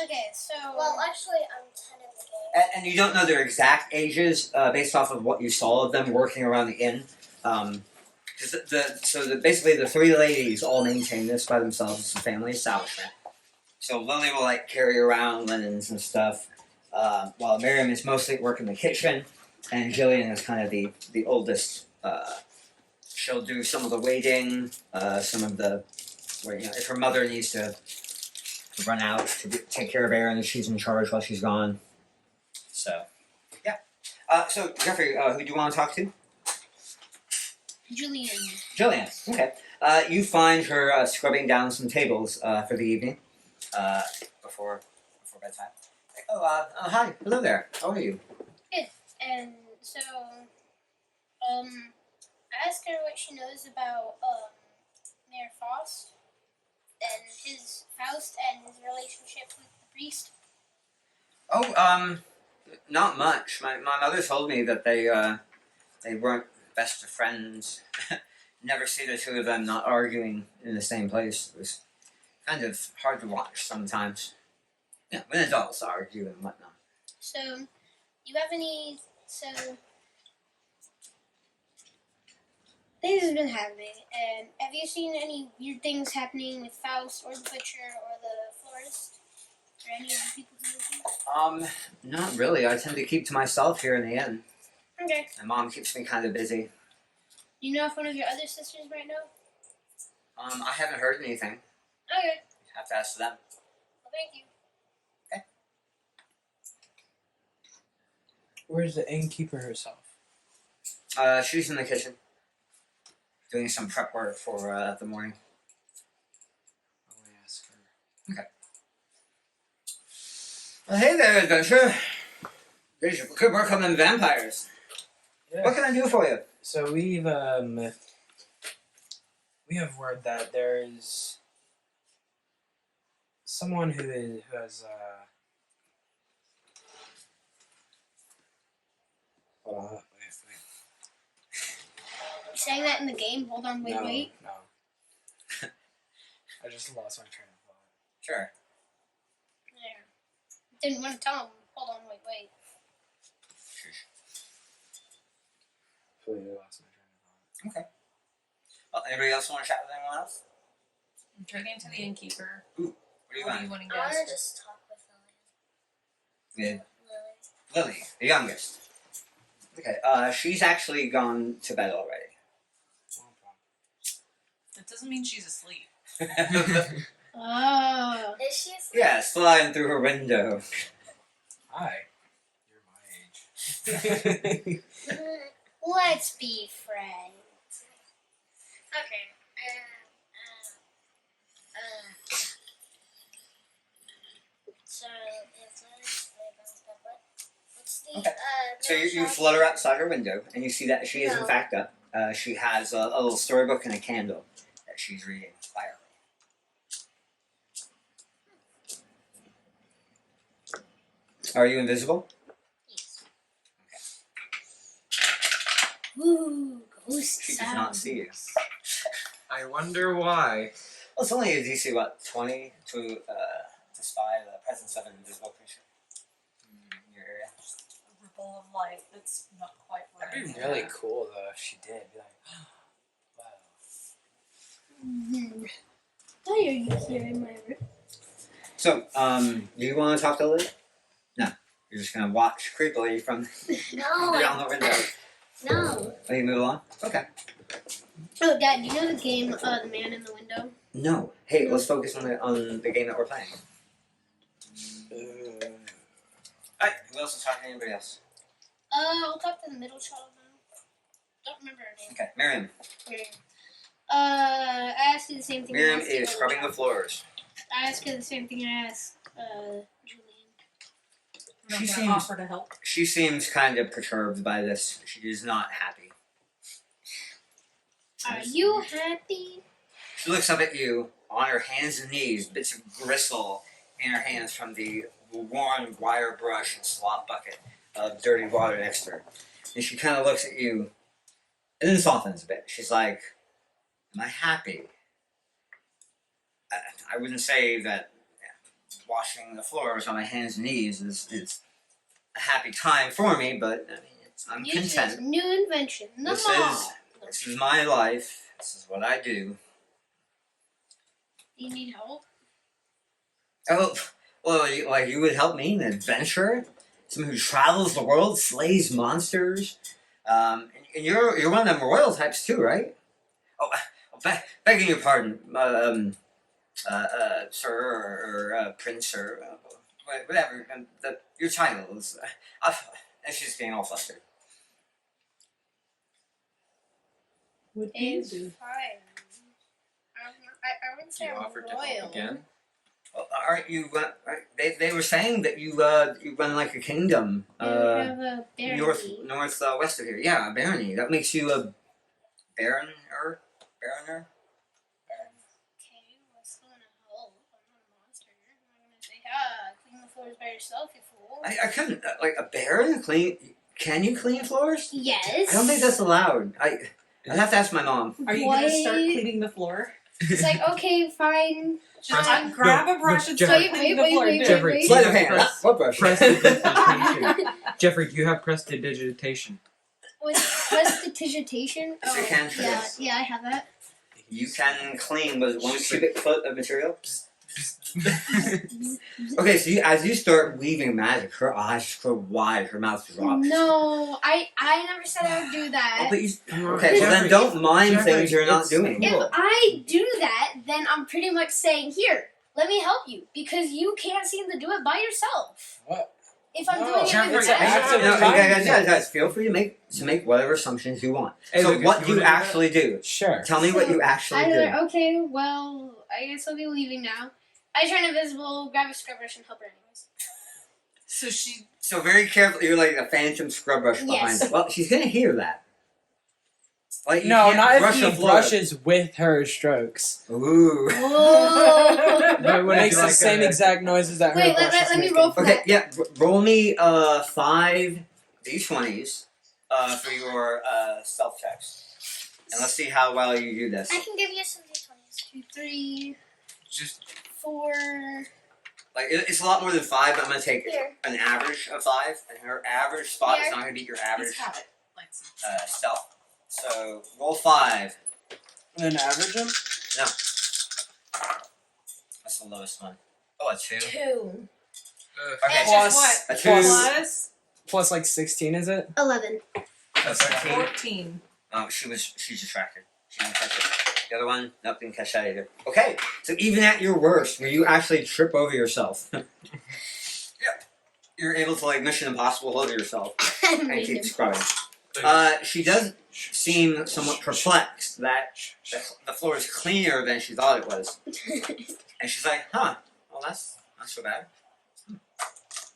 Okay, so Well, actually, I'm 10 in the game. And you don't know their exact ages based off of what you saw of them working around the inn. Basically the three ladies all maintain this by themselves. It's a family establishment. So Lily will like carry around linens and stuff, while Miriam is mostly at work in the kitchen, and Jillian is kind of the oldest. She'll do some of the waiting, some of the where if her mother needs to run out to take care of Erin, she's in charge while she's gone. So yeah. So Jeffrey, who do you want to talk to? Julian. Jillian. Okay. You find her scrubbing down some tables for the evening before bedtime. Hi. Hello there. How are you? And so, I asked her what she knows about Mayor Faust and his relationship with the priest. Oh, not much. My mother told me that they weren't best of friends. Never see the two of them not arguing in the same place. It was kind of hard to watch sometimes. Yeah, when adults argue and whatnot. So, you have any? So, things have been happening, and have you seen any weird things happening with Faust or the butcher or the florist or any of the people who Not really. I tend to keep to myself here in the inn. Okay. My mom keeps me kind of busy. Do you know if one of your other sisters might know? I haven't heard anything. Okay. Have to ask them. Well, thank you. Where's the innkeeper herself? She's in the kitchen, doing some prep work for the morning. I'll ask her. Well, hey there, adventurer. Good work on them vampires. Yeah. What can I do for you? So we have word that there is someone who has hold on, wait. You saying that in the game? Hold on, wait. No. I just lost my train of thought. Sure. There. Didn't want to tell him. Hold on, wait. Completely lost my train of thought. Well, anybody else want to chat with anyone else? I'm turning to the innkeeper. What do you What do want? you want to I want to guess? just talk with Yeah. Lily. Lily, the youngest. Okay. She's actually gone to bed already. That doesn't mean she's asleep. Oh. Is she asleep? Yeah, sliding through her window. Hi. You're my age. Let's be friends. Okay. So it's what's the Okay. So you flutter outside her window, and you see that she is in No. fact up. She has a little storybook and a candle that she's reading quietly. Are you invisible? Ooh, ghost She does sounds. not see you. I wonder why. Well, it's only a DC, 20 to spy the presence of an invisible creature in your area. A ripple of light that's not quite right. That'd be really cool though if she did. Be like, wow. Mm-hmm. Why are you here in my room? So, do you want to talk to Lily? No. You're just going to watch creepily from No. beyond the window. No. Will you move along? Okay. Oh, Dad, do you know the game, The Man in the Window? No. Hey, let's focus on the game that we're playing. Alright, who else is talking to anybody else? I'll talk to the middle child now. Don't remember her name. Okay, Miriam. I asked you the same thing. I Miriam asked is the scrubbing middle the floors. child. I asked her the same thing I asked, Julian. I'm not She gonna seems- offer to help. She seems kind of perturbed by this. She is not happy. Are you happy? She looks up at you on her hands and knees, bits of gristle in her hands from the worn wire brush and slop bucket of dirty water next to her. And she kind of looks at you and then softens a bit. She's like, am I happy? I wouldn't say that washing the floors on my hands and knees is a happy time for me, but I mean, I'm You choose content. new invention. The This mall. This is my life. This is what I do. Do you need help? Oh, well, you would help me, an adventurer, someone who travels the world, slays monsters. And you're one of them royal types too, right? Oh, begging your pardon, sir or prince or whatever. Your title is. And she's getting all flustered. What do you It's do? fine. I wouldn't say You I'm offered to royal. help again? Oh, aren't you? They were saying that you run like a kingdom. I have a barony. Northwest of here. Yeah, a barony. That makes you a baroner. Baroner. Okay, what's gonna help? I'm not a monster. I'm not gonna say, clean the floors by yourself, you fool. I couldn't like a baron clean. Can you clean floors? Yes. I don't think that's allowed. I'd have to ask my mom. Are you gonna start Wait. cleaning the floor? It's like, okay, fine. Just Um, grab a brush no, and Jeffrey- start cleaning the Wait, floor. wait, dude. Jeffrey, wait. Sleight of Yeah, hand. press- What brush? Prestidigitation. Jeffrey, do you have prestidigitation? With prestidigitation? It's a cantrip. yeah, I have that. You can clean with 1 cubic foot of material. Okay, so as you start weaving magic, her eyes just grow wide, her mouth drops. No, I never said I would do that. Oh, but you, Come on, okay, well then Jeffrey, don't mind Jeffrey, things you're not it's doing. If cool. I do that, then I'm pretty much saying, here, let me help you. Because you can't seem to do it by yourself. What? If I'm No, doing it Jeffrey, with it's an act magic. of No, kindness. guys, feel free to make whatever assumptions you want. Hey, So Lucas, what you do you wanna do actually do? Sure. Tell me what you actually do. Okay, well, I guess I'll be leaving now. I turn invisible, grab a scrub brush, and help her anyways. So she. So very carefully, you're like a phantom scrub brush behind Yes. her. Well, she's gonna hear that. Like, you No, can't not brush if the he floor. brushes with her strokes. Ooh. Whoa! But it makes the like same a- exact noises that her Wait, brush is let me making. roll for Okay, that. yeah. Roll me 5 d20s for your stealth checks, and let's see how well you do this. I can give you some d20s. 2, 3, Just 4. Like it's a lot more than 5, but I'm gonna take Here. an average of 5, and her average spot is Here. not gonna beat your average He's got it. Like, stealth. So roll 5. And then average him? That's the lowest one. Oh, a 2. 2. Okay, Plus, what? a 2. Plus plus like 16, is it? 11. A 16. 14. Oh, she's distracted. She didn't catch it. The other one, nope, didn't catch that either. Okay, so even at your worst, where you actually trip over yourself, yep, you're able to like Mission Impossible hold yourself and keep scrubbing. She does seem somewhat perplexed that the floor is cleaner than she thought it was, and she's like, "Huh? Well, that's not so bad."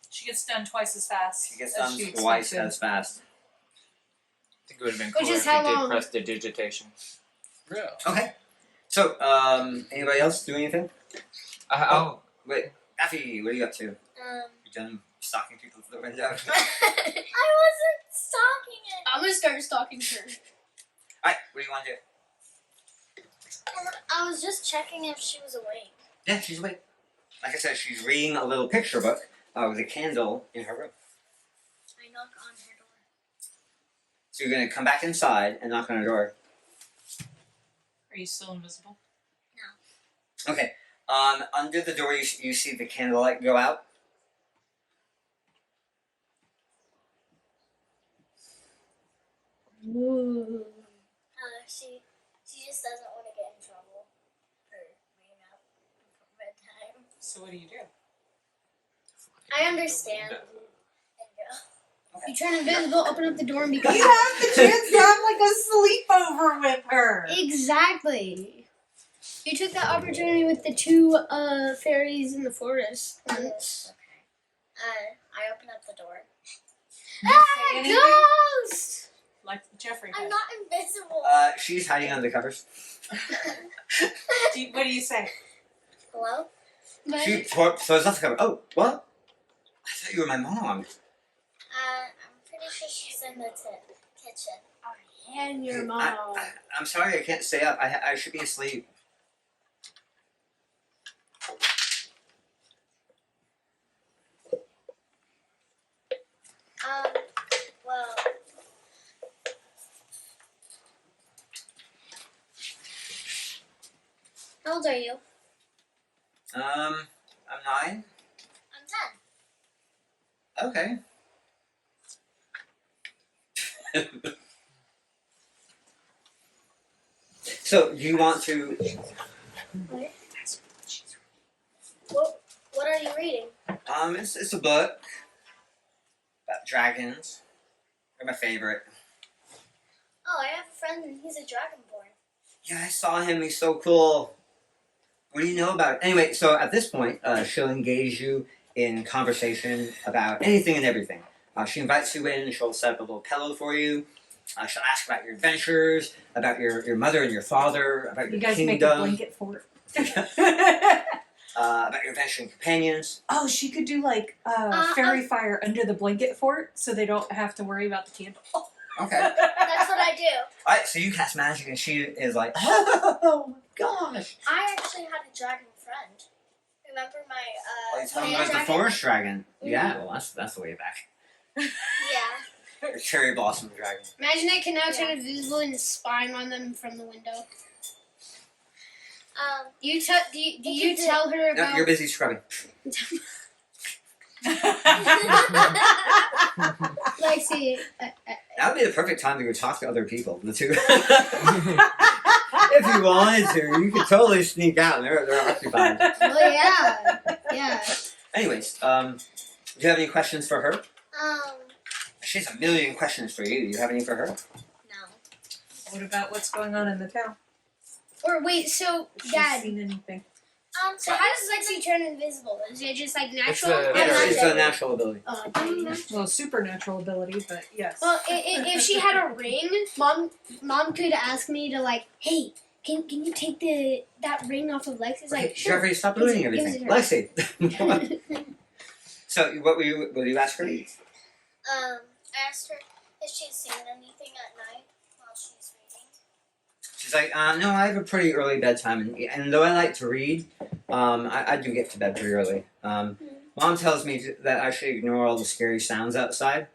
She gets done twice as fast. She gets as done she twice expected. as fast. I think it would have been Which cool is if how we did long? press the digitation. Real. Okay, so anybody else do anything? Oh, Wait, Effie, what are you up to? Um, You done stalking people through the window? I wasn't stalking it. I'm gonna start stalking her. Alright, what do you want to do? I was just checking if she was awake. Yeah, she's awake. Like I said, she's reading a little picture book with a candle in her room. I knock on her door. So you're going to come back inside and knock on her door. Are you still invisible? Okay. Under the door, you see the candlelight go out. Ooh. She just doesn't want to get in trouble for being up before bedtime. So what do you do? I understand. And go. You turn invisible, open up the door, and become. You have the chance to have like a sleepover with her. Exactly. You took that opportunity with the 2 fairies in the forest once. I open up the door. Say anything? Ghost! Like Jeffrey I'm did. not invisible. She's hiding under the covers. What do you say? Hello? But She throws off the cover. Oh, what? I thought you were my mom. I'm pretty sure she's in the kitchen. and your mom. I'm sorry, I can't stay up. I should be asleep. Well, how old are you? I'm 9. I'm 10. Okay. So, do you want to? What are you reading? It's a book about dragons. They're my favorite. Oh, I have a friend and he's a dragonborn. Yeah, I saw him. He's so cool. What do you know about it? Anyway, so at this point, she'll engage you in conversation about anything and everything. She invites you in. She'll set up a little pillow for you. She'll ask about your adventures, about your mother and your father, about You your guys kingdom, make a blanket fort. about your adventuring companions. Oh, she could do like fairy fire under the blanket fort, so they don't have to worry about the candle. Okay. That's what I do. Alright, so you cast magic and she is like, oh my gosh. I actually had a dragon friend. Remember my Oh, you telling me plant about the dragon? forest dragon? Mhm. Yeah, well that's the way back. Yeah. Or cherry blossom dragon. Imagine I can now turn invisible and spying on them from the window. You tell do you tell her No, about you're busy scrubbing. Lexi? That would be the perfect time to go talk to other people. The two. If you wanted to, you could totally sneak out. And they're occupied. Well, yeah. Anyways, do you have any questions for her? Um, She has a million questions for you. Do you have any for her? no. What about what's going on in the town? Or wait, so Has she Dad, seen anything? so how does Lexi turn invisible? Is it just like natural? a- or Yeah, Yeah, it's magic? a natural ability. Oh, Well, supernatural ability, but yes. well, if she had a ring, mom could ask me to like, hey, can you take that ring off of Lexi's? Okay, Like, sure. Jeffrey, stop Gives ruining it- gives everything. it her. Lexi. So, what will you ask her? I asked her if she's seen anything at night while she's reading. She's like, no, I have a pretty early bedtime, and though I like to read, I do get to bed pretty early. Mom tells me that I should ignore all the scary sounds outside.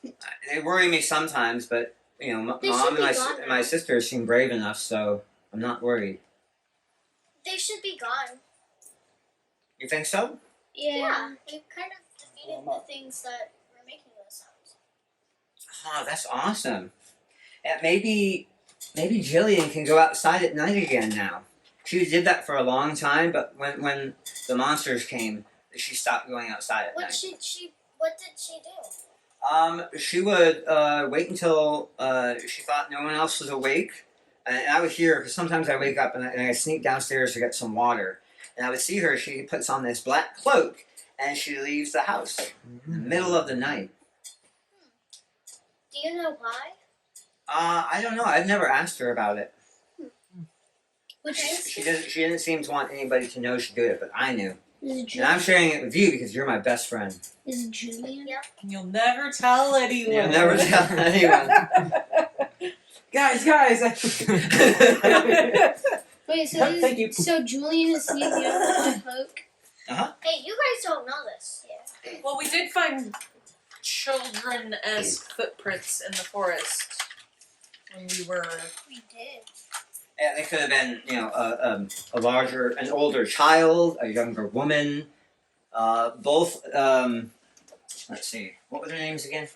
They worry me sometimes, but They Mom should and be my gone and my now. sisters seem brave enough, so I'm not worried. They should be gone. You think so? Yeah. We've kind of defeated the things that were making those sounds. Oh, that's awesome. Yeah, maybe Jillian can go outside at night again now. She did that for a long time, but when the monsters came, she stopped going outside at What night. did she do? She would wait until she thought no one else was awake, and I would hear her because sometimes I wake up and I sneak downstairs to get some water, and I would see her. She puts on this black cloak and she leaves the house in the middle of the night. Do you know why? I don't know. I've never asked her about it. Which She didn't seem to want anybody to know she did it, but I knew, is it and Julian? I'm sharing it with you because you're my best friend. Is it Julian? Yeah. You'll never tell anyone. You'll never tell anyone. Guys. Wait, so Thank you. so Julian is sneaking out with the cloak. Hey, you guys don't know this. Yeah. Well, we did find children-esque footprints in the forest when we were. We did. Yeah, they could have been, an older child, a younger woman, both. Let's see, what were their names again?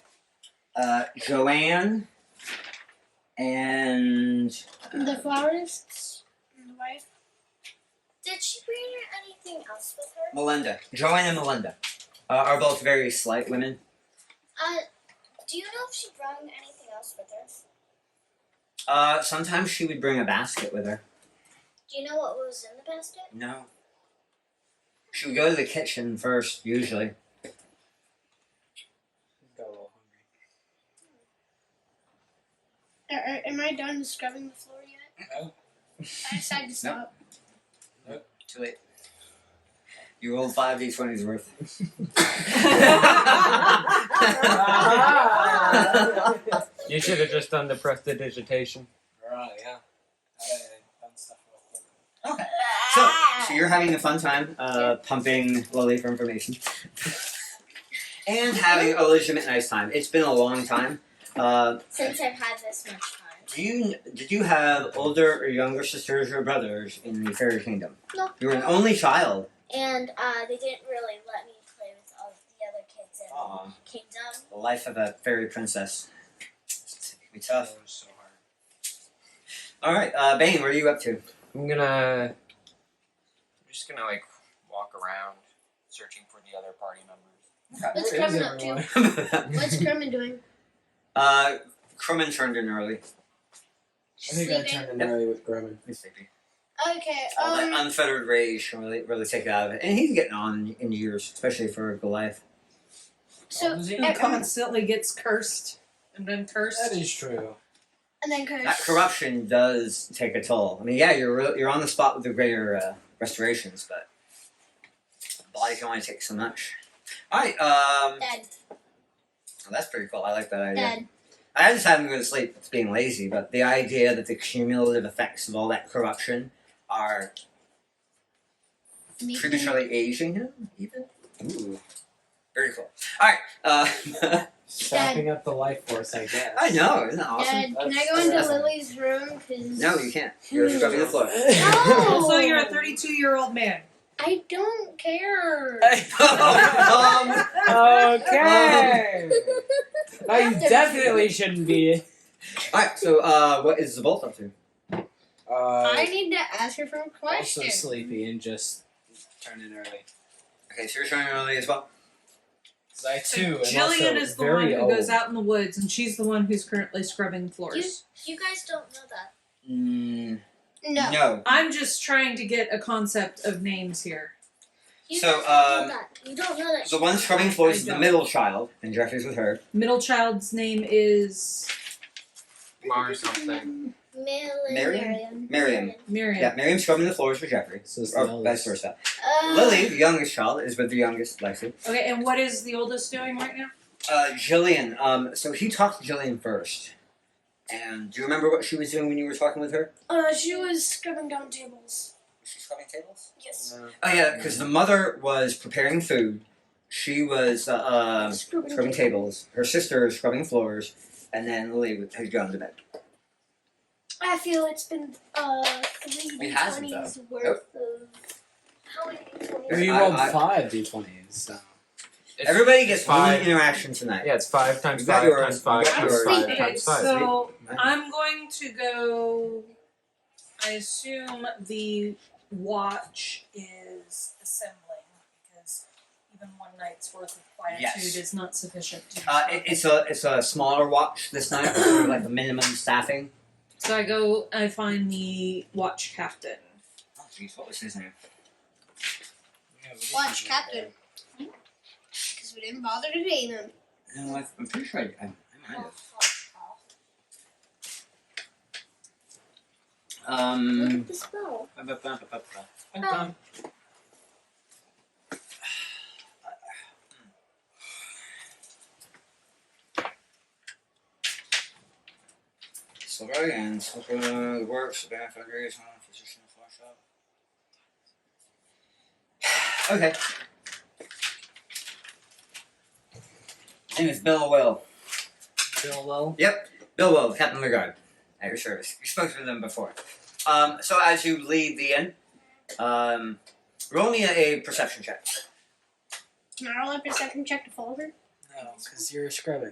Joanne and The florist's wife. Did she bring anything else with her? Melinda. Joanne and Melinda are both very slight women. Do you know if she brought anything else with her? Sometimes she would bring a basket with her. Do you know what was in the basket? No. She would go to the kitchen first, usually. Got a little hungry. Am I done scrubbing the floor yet? No. I decided to stop. Too late. You rolled 5d20s worth. You should have just done the prestidigitation. Right, yeah. Done stuff real quick. Okay. So you're having a fun time pumping Lily for information. And having a legitimate nice time. It's been a long time. Since I've had this much time. Did you have older or younger sisters or brothers in the fairy kingdom? No. You were an only child. And they didn't really let me play with all the other kids in Aw, the kingdom. the life of a fairy princess. It can be tough. That was so hard. All right, Bane, what are you up to? I'm just gonna like walk around searching for the other party members. What's Where is Kermit up to? everyone? What's Kermit doing? Crumman turned in early. I think I Sleeping? turned in early with Grumman. He's sleepy. Okay. All that unfettered rage can really take it out of it. And he's getting on in years, especially for Goliath. So Was he? Who constantly gets cursed and then cursed. That is true. and then That curse. corruption does take a toll. I mean, yeah, you're on the spot with the greater restorations, but the body can only take so much. All right, Dead. well, that's pretty cool. I like that idea. Dead. I just haven't gone to sleep. It's being lazy, but the idea that the cumulative effects of all that corruption are prematurely aging him, even. Ooh, very cool. All right, Sapping up the life force, I guess. I know, isn't that awesome? Dad, can I That's go into awesome. Lily's room? Cause No, you can't. You're scrubbing the floor. No! Also, you're a 32-year-old man. I don't care. Okay. Now you definitely shouldn't be. Alright, so what is the bolt up to? I need to ask her some Also questions. sleepy and just turn in early. Okay, so you're showing early as well. 'Cause I So too am Jillian also is the one very who old. goes out in the woods, and she's the one who's currently scrubbing floors. You guys don't know that. No. No. I'm just trying to get a concept of names here. You So, guys don't know that. You don't know that. The one she's scrubbing alive. floors I is the don't. middle child, and Jeffrey's with her. Middle child's name is Bar something. Miriam? Miriam. Miriam. Yeah, Miriam's scrubbing the floors with Jeffrey. So it's the Or vice eldest. versa. Uh, Lily, the youngest child, is with the youngest, Lexi. Okay, and what is the oldest doing right now? Jillian, so he talked to Jillian first. And do you remember what she was doing when you were talking with her? she was scrubbing down tables. Was she scrubbing tables? Yes. Oh yeah, because the mother was preparing food. She was scrubbing tables. Her sister was scrubbing floors. And then Lily had gone to bed. I feel it's been 3 It hasn't, D20s worth of. How many D20s? We I- rolled I- 5 d20s. So. Everybody gets one five. interaction tonight. Yeah, it's 5 times You got 5 yours. times 5 You got times yours. 5 Okay, times 5. so I'm going to go. I assume the watch is assembling because even one night's worth of quietude Yes. is not sufficient. To It's a smaller watch this night, sort of like the minimum staffing. So I find the watch captain. Oh jeez, what was his name? Watch captain. Because we didn't bother to name him. No, I'm pretty sure I might have. Look at the spell. Silver and Silver works, the benefit agrees on physician flush up. Okay. His name is Bill Will. Bill Low. Bill Will, Captain of the Guard, at your service. We spoke to them before. So as you leave the inn, roll me a perception check. Can I roll a perception check to follow her? No, because you're scrubbing.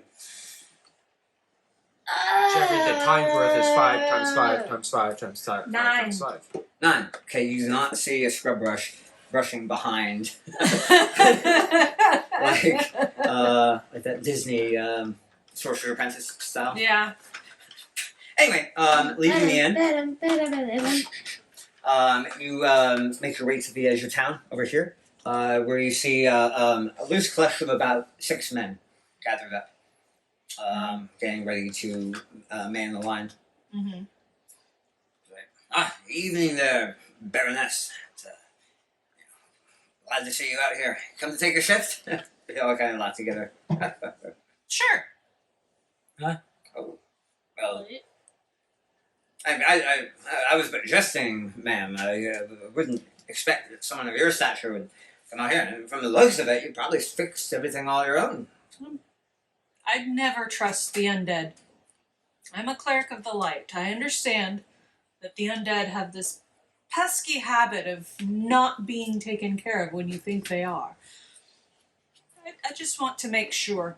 Jeffrey, the time's worth is 5 times 5 times 5 times 5 9. times 5. 9. Okay, you do not see a scrub brush brushing behind, like that Disney Sorcerer Apprentice style. Yeah. Anyway, leaving the inn, you make your way to the edge of town over here, where you see a loose collection of about 6 men gathered up, getting ready to man the line. Mm-hmm. Evening there, Baroness. Glad to see you out here. Come to take a shift? They all kind of laugh together. Sure. Oh, well, I was but jesting, ma'am. I wouldn't expect that someone of your stature would come out here. And from the looks of it, you probably fixed everything all your own. I'd never trust the undead. I'm a cleric of the light. I understand that the undead have this pesky habit of not being taken care of when you think they are. I just want to make sure.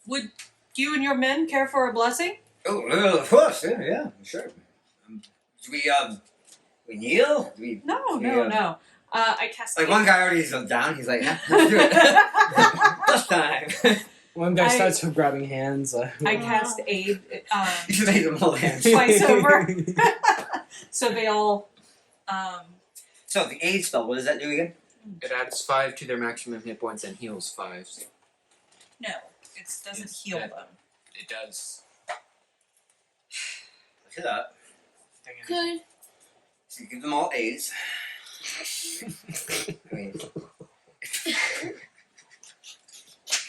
Would you and your men care for a blessing? Oh, well, of course, yeah, sure. Do we kneel? Do we, No. I cast like aid. one guy already is down. He's like, yeah, let's do it. This time. One guy I- starts grabbing hands. I cast aid You should make them hold hands. twice over. So they all So the aid spell, what does that do again? It adds 5 to their maximum hit points and heals 5. no, it doesn't It's heal dead. them. It does. Look it up. Good. So you give them all aids. I mean,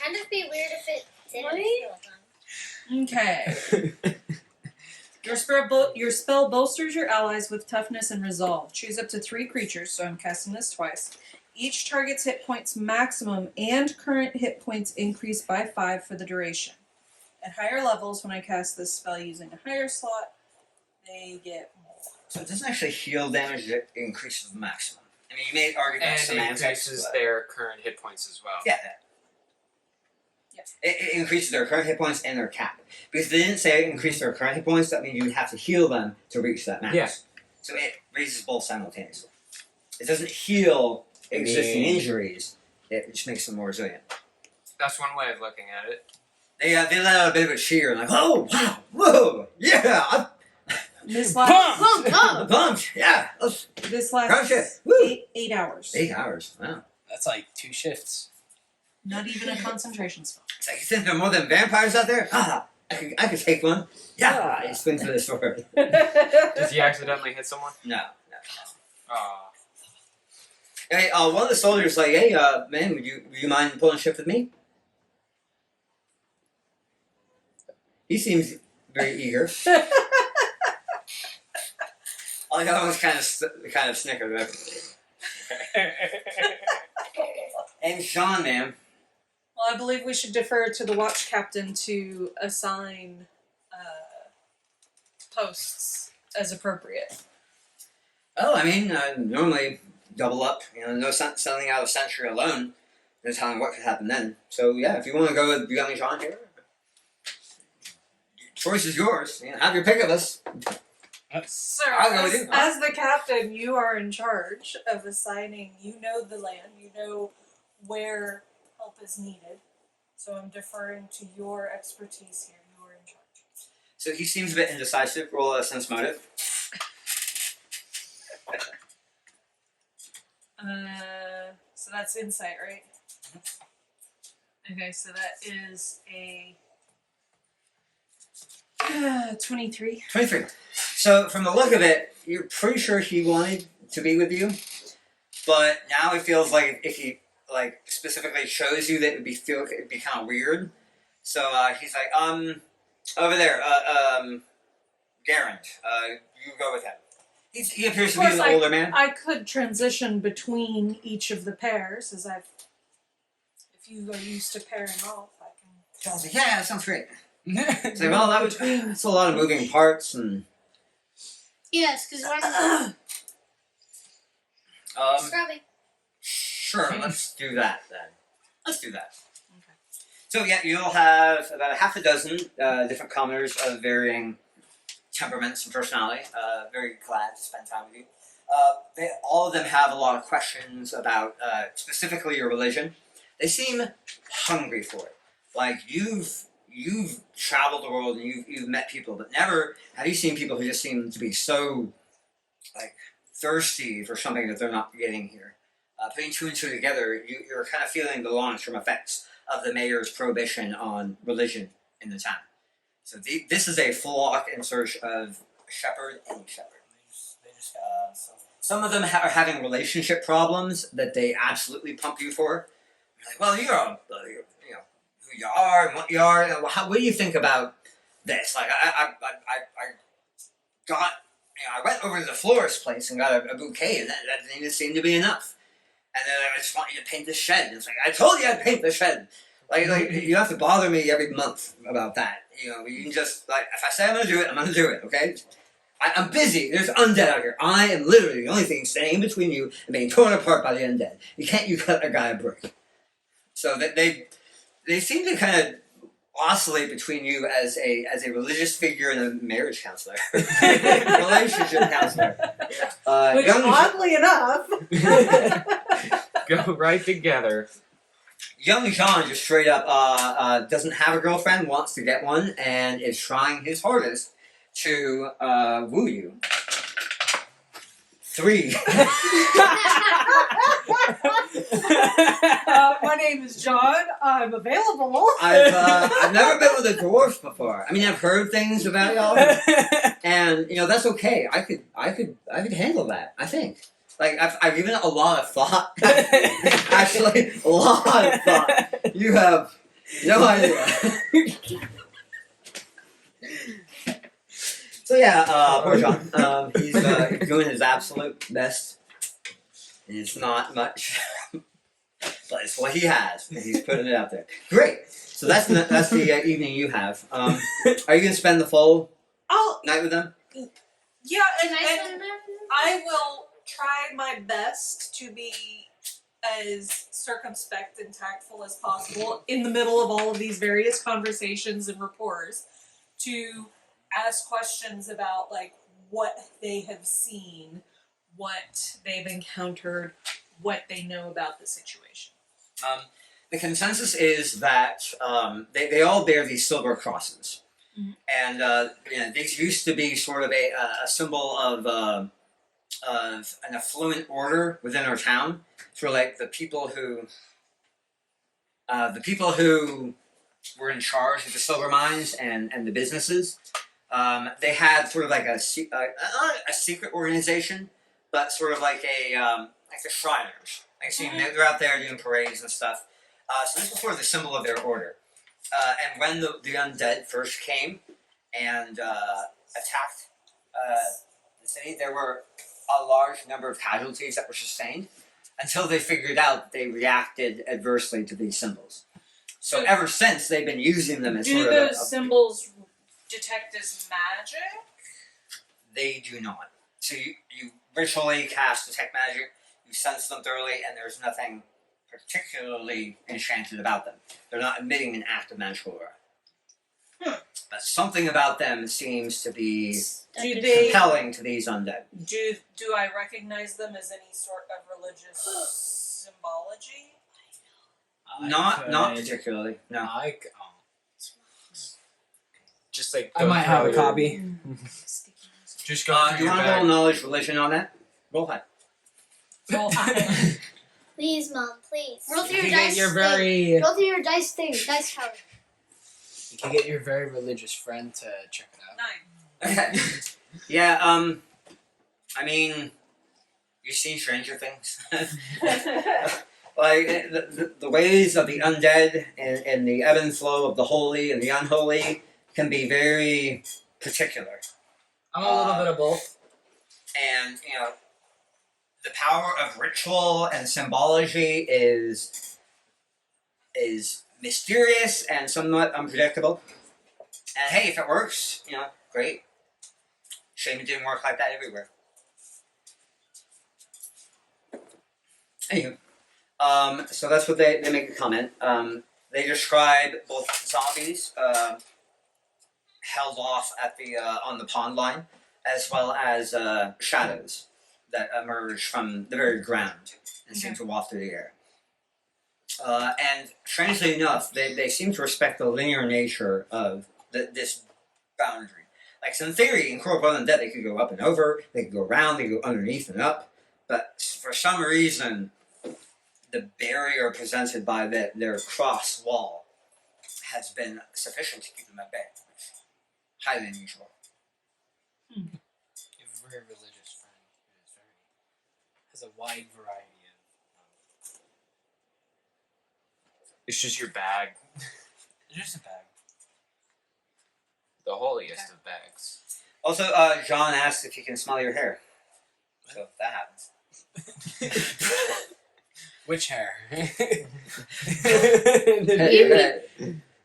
Kind of be weird if it didn't feel fun. Okay. Your spell bolsters your allies with toughness and resolve. Choose up to 3 creatures, so I'm casting this twice. Each target's hit points maximum and current hit points increase by 5 for the duration. At higher levels, when I cast this spell using a higher slot, they get more. So it doesn't actually heal damage, it increases the maximum. I mean, you may argue that's And semantics. increases but- their current hit points as well. Yeah. Yes. It increases their current hit points and their cap. Because if they didn't say increase their current hit points, that means you would have to heal them to reach that max. Yeah. So it raises both simultaneously. It doesn't heal existing injuries, it just makes them more resilient. That's one way of looking at it. They let out a bit of a cheer and like, oh, wow, whoa, yeah, I'm This lasts, pumped, yeah, let's this crush lasts it. Woo. 8 hours. 8 hours, wow. That's like 2 shifts. Not even a concentration spell. It's like, you think there are more than vampires out there? Ah, I could take one. Yeah, he swings with his sword. Does he accidentally hit someone? No. Oh. Hey, one of the soldiers like, hey, man, would you mind pulling shift with me? He seems very eager. All the other ones kind of snickered. Like, and Sean, man. Well, I believe we should defer to the watch captain to assign posts as appropriate. Oh, I mean, normally double up. No sending out a sentry alone. No telling what could happen then. So yeah, if you want to go with young Sean here, choice is yours. Have your pick of us. Sir, I'll go with you. as the captain, you are in charge of assigning. You know the land. You know where help is needed. So I'm deferring to your expertise here. You are in charge. So he seems a bit indecisive. Roll a sense motive. So that's insight, right? Okay, so that is a 23. 23. So from the look of it, you're pretty sure he wanted to be with you, but now it feels like if he specifically chose you, that it'd be kind of weird. So he's like, over there, Garand, you go with him. He appears to be an older man. I could transition between each of the pairs as I've. If you are used to pairing off, I can. John's like, yeah, that sounds great. It's like, well, that's a lot of moving parts and. Yes, because I'm scrubbing. Sure, let's do that then. Let's do that. Okay. So yeah, you'll have about half a dozen different commoners of varying temperaments and personality. Very glad to spend time with you. All of them have a lot of questions about specifically your religion. They seem hungry for it. Like you've traveled the world and you've met people, but never have you seen people who just seem to be so like thirsty for something that they're not getting here. Putting two and two together, you're kind of feeling the long-term effects of the mayor's prohibition on religion in the town. So this is a flock in search of shepherd and shepherd. Some of them are having relationship problems that they absolutely pump you for. You're like, well, you're who you are and what you are. And what do you think about this? Like, I got, I went over to the florist place and got a bouquet, and that didn't even seem to be enough. And then I just want you to paint the shed. And it's like, I told you I'd paint the shed. Like you have to bother me every month about that. You can just, if I say I'm going to do it, I'm going to do it, okay? I'm busy. There's undead out here. I am literally the only thing standing in between you and being torn apart by the undead. You cut a guy a break. So that they seem to kind of oscillate between you as a religious figure and a marriage counselor, relationship counselor. Which, oddly enough, Go right together. Young Jean just straight up doesn't have a girlfriend, wants to get one, and is trying his hardest to woo you. 3. my name is John. I'm available. I've never been with a dwarf before. I mean, I've heard things about y'all, and that's okay. I could handle that. I think. Like I've given it a lot of thought. Actually, a lot of thought. You have no idea. So yeah, poor John. He's doing his absolute best. It's not much, but it's what he has, and he's putting it out there. Great. So that's the evening you have. Are you gonna spend the full night with them? Yeah, Can I and send them? I will try my best to be as circumspect and tactful as possible in the middle of all of these various conversations and rapports to ask questions about like what they have seen, what they've encountered, what they know about the situation. The consensus is that they all bear these silver crosses, and these used to be sort of a symbol of an affluent order within our town. Sort of like the people who were in charge of the silver mines and the businesses. They had sort of like a secret organization, but sort of like like the Shriners. I see they're out there doing parades and stuff. So this was sort of the symbol of their order. And when the undead first came and attacked the city, there were a large number of casualties that were sustained until they figured out they reacted adversely to these symbols. So ever since, they've been using them as Do sort of those symbols detect as magic? They do not. So you ritually cast detect magic, you sense them thoroughly, and there's nothing particularly enchanted about them. They're not emitting an active magical aura. But something about them seems to be Do they compelling to these undead. do I recognize them as any sort of religious symbology? Not particularly. No. Just like I might have a copy. Just go Do through you your want to roll bag. knowledge religion on that? Roll high. Well, Please, Mom, please. Roll You through can your get dice your thing. very Roll through your dice thing. Dice tower. you can get your very religious friend to check it out. 9. Okay. Yeah, I mean, you've seen Stranger Things. Like, the ways of the undead and the ebb and flow of the holy and the unholy can be very particular. I'm a little bit of both. And, the power of ritual and symbology is mysterious and somewhat unpredictable. And hey, if it works, great. Shame it didn't work like that everywhere. Anywho, so that's what they make a comment. They describe both zombies held off at the on the pond line, as well as shadows that emerge from the very ground and seem to waft through the air. And strangely enough, they seem to respect the linear nature of this boundary. Like, so in theory, in Corporal Undead, they could go up and over, they could go around, they could go underneath and up, but for some reason, the barrier presented by their cross wall has been sufficient to keep them at bay. Highly unusual. You have a very religious friend who is has a wide variety of. It's just your bag. It's just a bag. The holiest of bags. Also, John asked if he can smell your hair. So that happens. Which hair? Hey,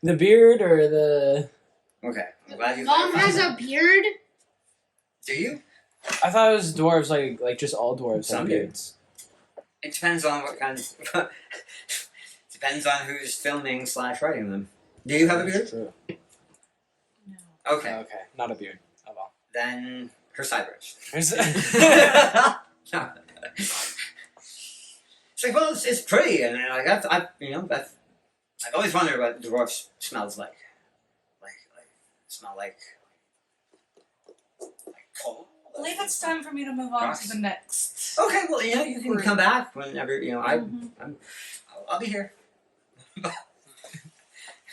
The beard or the? okay, I'm glad you. Mom has a beard. Do you? I thought it was dwarves, like just all dwarves Some have beards. It depends on what kind of. Depends on who's filming / writing them. Do you have a beard? True. Okay, Okay, not a beard. Oh well. then her sideburns. There's- It's like, well, it's pretty, and like I've always wondered what dwarf smells like. Like smell like coal. I believe it's time for me to move on to the next. Okay, well, you can come back whenever I'll be here.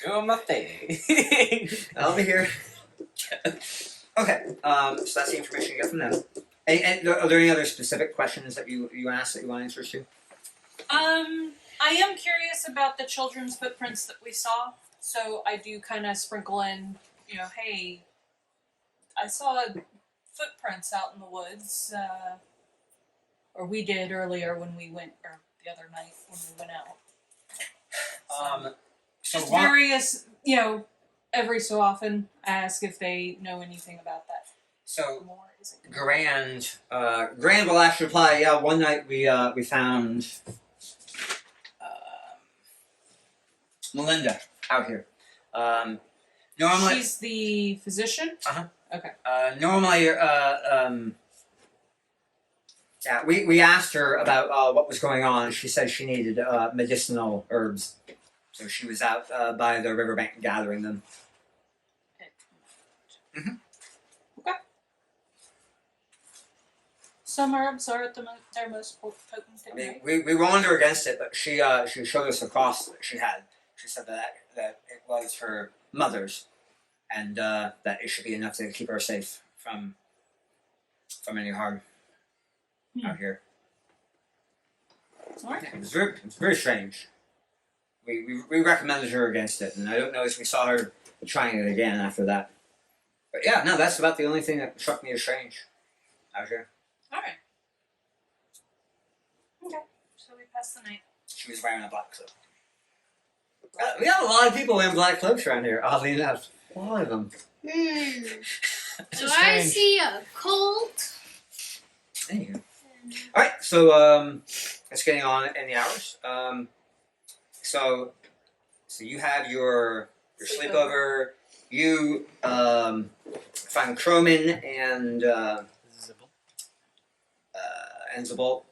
Oh my thing. I'll be here. Okay, so that's the information you get from them. And are there any other specific questions that you asked that you want answers to? I am curious about the children's footprints that we saw, so I do kind of sprinkle in, hey, I saw footprints out in the woods. Or we did earlier when we went, or the other night when we went out. So Just one, various, every so often ask if they know anything about that. so More is it? Grand will actually reply. Yeah, one night we found Melinda out here. Normally, She's the physician? normally, yeah, we asked her about what was going on. She said she needed medicinal herbs, so she was out by the riverbank gathering them. Mhm. Okay. Some herbs are at their most potent, I mean, right? we warned her against it, but she showed us a cross that she had. She said that it was her mother's, and that it should be enough to keep her safe from any harm out here. Alright. It was very strange. We recommended her against it, and I don't know if we saw her trying it again after that. But yeah, no, that's about the only thing that struck me as strange out here. Alright. Okay. So we pass the night. She was wearing a black cloak. We have a lot of people wearing black cloaks around here, oddly enough. A lot of them. Do I see a colt? Anywho. Alright, so it's getting on in the hours. So you have your sleepover. You find Croman and Zabul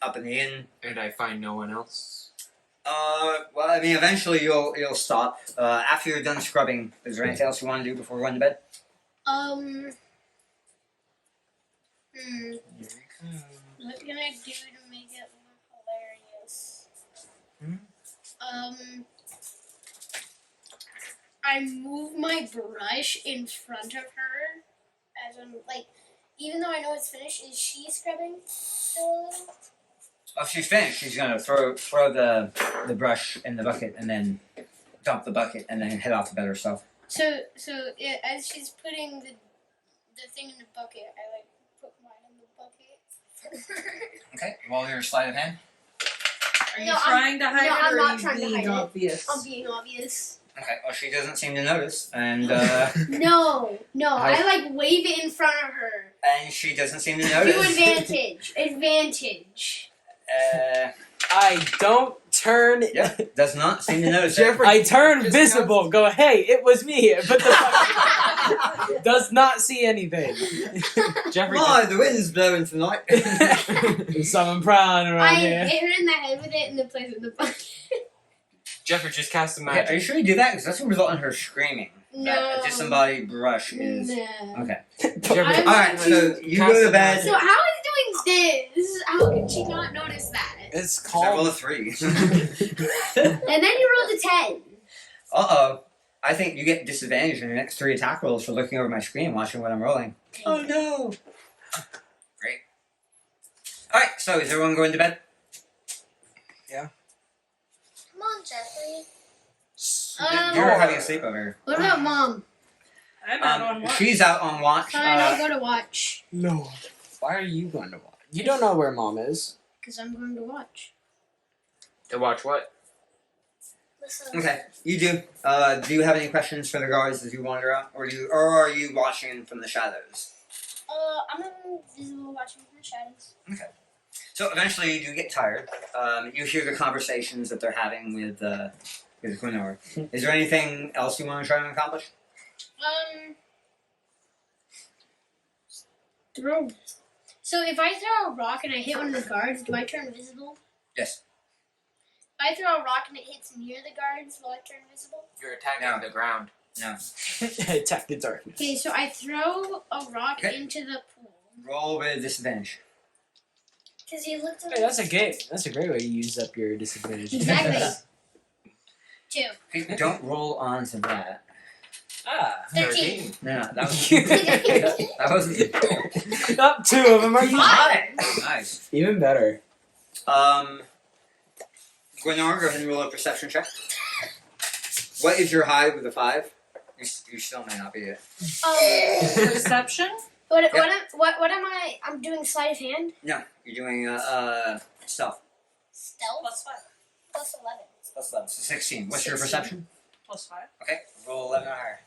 up in the inn. And I find no one else. Well, I mean, eventually you'll stop. After you're done scrubbing, is there anything else you want to do before going to bed? What can I do to make it more hilarious? I move my brush in front of her, as I'm like, even though I know it's finished, is she scrubbing still? If she's finished, she's gonna throw the brush in the bucket and then dump the bucket and then head off to bed herself. So as she's putting the thing in the bucket, I like put mine in the bucket for her. Okay, roll your sleight of hand. Are you No, trying to hide no, it, I'm or not are you trying to being hide it. obvious? I'm being obvious. Okay, well she doesn't seem to notice, and No, Hi. I like wave it in front of her. and she doesn't seem to Do notice. advantage. I don't turn. Yep, does not seem to notice. Jeffrey- I turn Just visible. Go, hey, it was me. But the fuck does not see anything. Jeffrey Why the wind's blowing tonight? There's someone prowling around I here. hit her in the head with it and then place it in the bucket. Jeffrey just cast a Okay, are magic. you sure you do that? Because that's what result in her screaming. No. That a disembodied brush is No. okay. Jeffrey, I'm- Alright, so you go to bed. So how is doing this? How can she not notice that? It's I roll a called. 3. And then you rolled a 10. Uh-oh. I think you get disadvantage in your next 3 attack rolls for looking over my screen watching what I'm rolling. Oh no! Great. Alright, so is everyone going to bed? Come on, Jeffrey. You're having a sleepover. What about Mom? I'm out on watch. She's out on watch. Fine, I'll go to watch. No. Why are you going to watch? You don't know where mom is. Because I'm going to watch. To watch what? Listen. Okay, you do. Do you have any questions for the guards as you wander out? Or are you watching from the shadows? I'm invisible watching from the shadows. So eventually you do get tired. You hear the conversations that they're having with Quinor. Is there anything else you want to try and accomplish? Throw. So if I throw a rock and I hit one of the guards, do I turn invisible? Yes. If I throw a rock and it hits near the guards, will I turn invisible? You're attacking No. the ground. No. Attack the darkness. Okay, so I throw a rock Okay. into the pool. Roll with disadvantage. Because he looked at Hey, that's a great way to use up your disadvantage. Exactly. 2. Okay, don't roll onto that. Ah. 13. No, that was that wasn't. Up 2 of them. Are you? Nice. Even better. Gwenor, go ahead and roll a perception check. What is your high with a 5? You still may not be it. Perception? What am I? I'm doing sleight of hand. No, you're doing stealth. Stealth? +5. Plus 11. Plus 11, so 16. What's your 16. perception? +5. Okay, roll 11 or higher.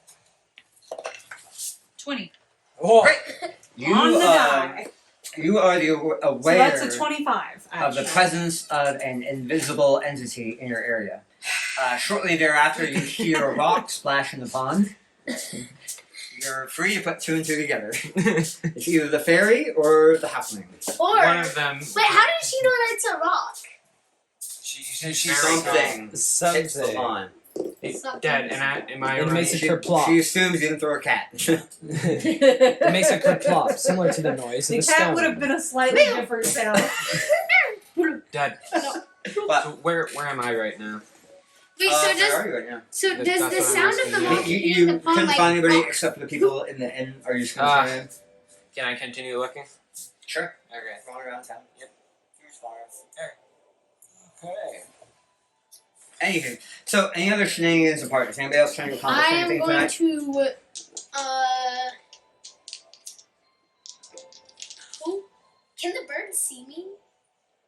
20. Oh, Great. You On the die. you are So aware that's a 25. of Actually. the presence of an invisible entity in your area. Shortly thereafter, you hear a rock splash in the pond. You're free to put two and two together. It's either the fairy or the halfling. Or One of them. wait, how did she know that it's a rock? She's Something hits the something. pond. Dad, and am I It right? makes a She kerplop. assumes you didn't throw a cat. It makes a kerplop, similar to the noise of The a cat stone. would have been a slightly different sound. Dad. But- So where am I right now? Wait, where are you right now? so That's does what the I'm sound of asking the you. rock You, hitting you the pond couldn't like find anybody oh, except for the people in the inn. Are you just Ah. going to Can I continue looking? Sure. Okay. Going around town. Yep. Okay. Anywho, so any other shenanigans apart? Is anybody else trying to accomplish I am anything going tonight? to oh, can the bird see me?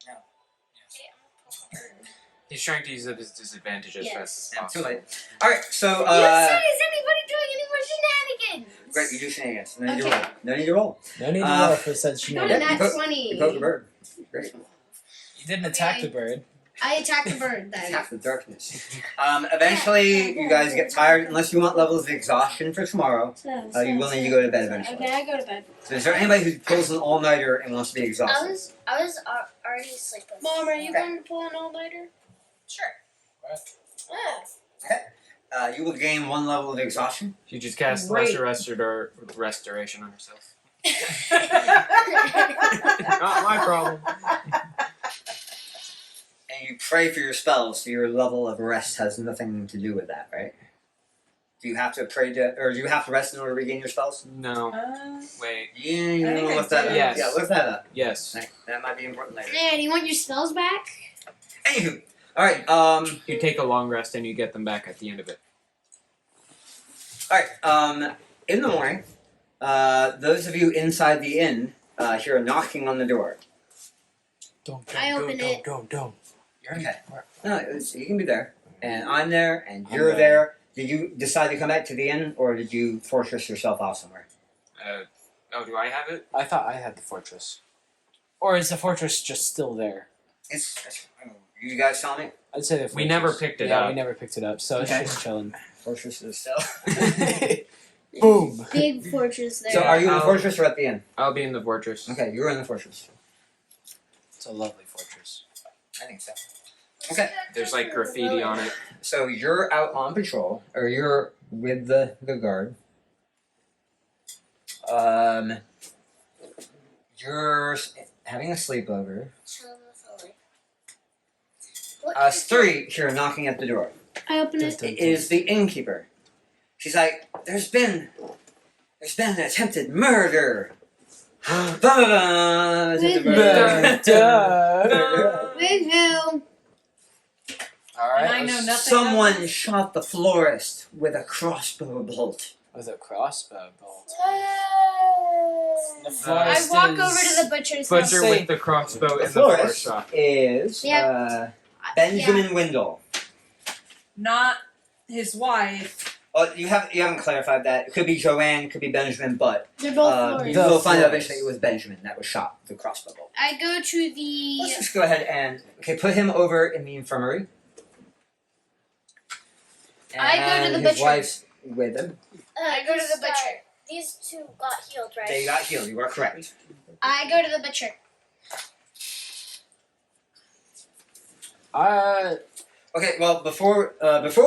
No. Okay, I'm gonna poke the bird. He's trying to use up his disadvantage as Yes. fast as Yeah, too possible. late. Alright, so You said, is anybody doing any more shenanigans? great, you do shenanigans. No need to Okay. roll. No need to roll. No need to Uh, roll for such Go to shenanigans. Yeah, nat you 20. You poke the bird. Great. You didn't attack Okay. the bird. I attack the bird then. Attack the darkness. Eventually, you guys get tired. Unless you want levels of exhaustion for tomorrow, you will need to go to bed eventually. Okay, I go to bed. So is there anybody who pulls an all-nighter and wants to be exhausted? I was already sleeping. Mom, are you Okay. going to pull an all-nighter? Sure. Ah. You will gain one level of exhaustion. You just cast Great. lesser restoration on yourself. Not my problem. And you pray for your spells, so your level of rest has nothing to do with that, right? Do you have to pray to, or do you have to rest in order to regain your spells? No. Wait. Yeah, you I want think to I look that up. do. Yes. Yeah, look that up. Yes. That might be important later. Yeah, do you want your spells back? Anywho, alright, You take a long rest and you get them back at the end of it. in the morning, those of you inside the inn hear a knocking on the door. Don't, I open it. Don't. You're Okay. Where? No, you can be there, and I'm there, and you're I'm there. Did you decide to come back to the inn, or did you fortress yourself off somewhere? Oh, do I have it? I thought I had the fortress. Or is the fortress just still there? You guys tell me. I'd say the fortress. We never picked it yeah, up. we never picked it up, so Okay. it's just chilling. Fortress is still. Boom. Big fortress there. So, are you in the I'll- fortress or at the inn? I'll be in the fortress. Okay, you're in the fortress. It's a lovely fortress. I think so. Okay. There's like graffiti on it. So you're out on patrol, or you're with the guard. You're having a sleepover. Us three here knocking at the door. I open it. It is the innkeeper. She's like, there's been an attempted murder. Attempted murder. With who? Alright. And I know nothing. Someone shot the florist with a crossbow bolt. With a crossbow bolt. The I florist walk is... over to the butcher's Butcher house. with the crossbow The in the floor florist shop. is Yeah. Benjamin Windle. Not his wife. Oh, you haven't clarified that. It could be Joanne, it could be Benjamin, but They're both you florists. will find out florist. eventually it was Benjamin that was shot with the crossbow bolt. I go to the. Let's just go ahead and put him over in the infirmary. I go to And the his butcher. wife's with him. I go to the butcher. These two got healed, right? They got healed. You are correct. I go to the butcher. Okay. Well, before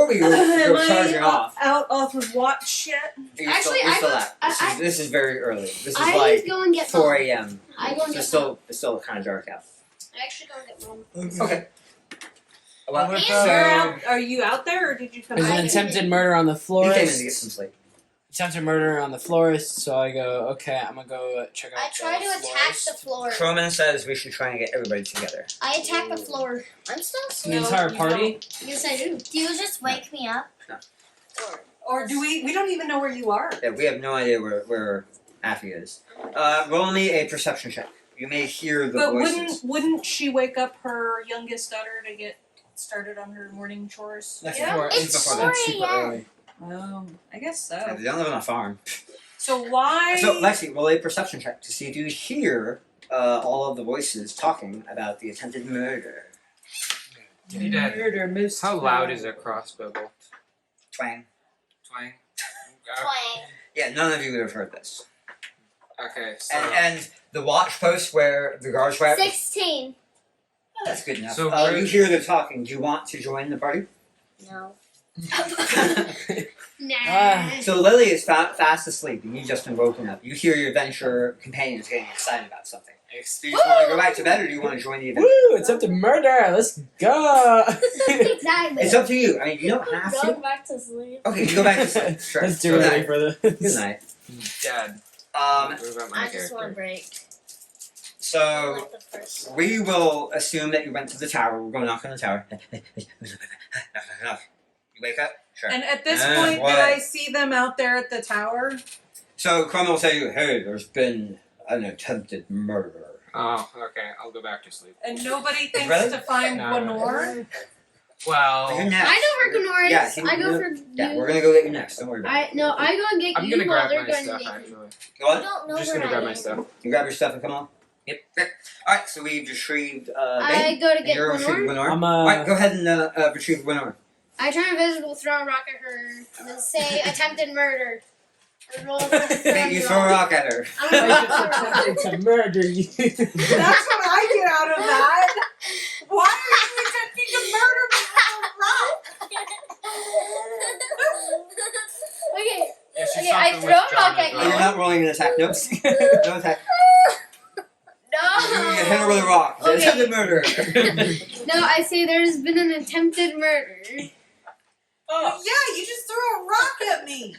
we go Am I charging off, out off of watch yet? you're Actually, still, I go- out. This is very early. This is I like go and get 4 mom. a.m. I go and It's get mom. still kind of dark out. I actually go and get mom. Okay. Well, What if, And You're uh, out, are you out there or did you come There's I an did. attempted murder on the you came in florist. to get some sleep. Attempted murder on the florist, so I go, okay, I'm gonna go check out I try the to attack florist. the floor. Croman says we should try and get everybody together. I attack the floor. I'm still The asleep. No, entire you party? Yes, I do. Do you just wake me up? Or do we don't even know where you are. Yeah, we have no idea where Affy is. Roll me a perception check. You may hear the But voices. wouldn't she wake up her youngest daughter to get started on her morning chores? That's Yeah. before, It's before 4 that. super a.m. early. Oh, I guess Yeah, so. they don't live on a farm. So why? So, Lexi, roll a perception check to see if you hear all of the voices talking about the attempted murder. Hey, Dad. Murder most. How loud is a crossbow bolt? Twang. Twang. Twang. Yeah, none of you would have heard this. Okay, so And the watch post where the guards were at, 16. oh, that's good enough. So You hear them talking. Do you want to join the party? No. Nah. So Lily is fast asleep, and you've just been woken up. You hear your adventure companions getting excited about something. Do you just want to go back to bed, or do you want to join the event? Woo! It's up to murder. Let's go. Exactly. It's up to you. I mean, you don't have Go to. back to sleep. Okay, you go back to sleep. Sure. Let's do Good it night. for the. Good night. Dad, Um, what about my I just want a character? break. so Like the first one. we will assume that you went to the tower. We're going to knock on the tower. You wake up? Sure. And at this Yeah, point, what? did I see them out there at the tower? So Cromwell will tell you, hey, there's been an attempted murder. Oh, okay. I'll go back to sleep. And nobody thinks Really? to find No. Gwenor? Well, You're next. I know where Gunnar is. Yeah, he- I go for Yeah, you. we're going to go get you next. Don't worry about it. I go and get I'm you gonna while grab they're my going stuff to get actually. Go I on. don't know I'm just where gonna I grab my am. stuff. You grab your stuff and come on. Yep. Okay. Alright, so we've retrieved I Bane. go to And get you're retrieving Gunnar. Gwenor. I'm Alright, go ahead and retrieve Gwenor. I turn invisible, throw a rock at her, and then say attempted murder. And roll for Okay, you throw a rock at her. I'm gonna roll for a rock. attempted to murder you. That's what I get out of that. Why are you attempting to murder me with a rock? Okay. Yeah, she's Okay, I something throw with a rock John at as Oh, well. you're not rolling an attack. Nope. No attack. You hit her with a No. rock. It's Okay. attempted murder. No, I say there's been an attempted murder. Oh. Yeah, you just threw a rock at me.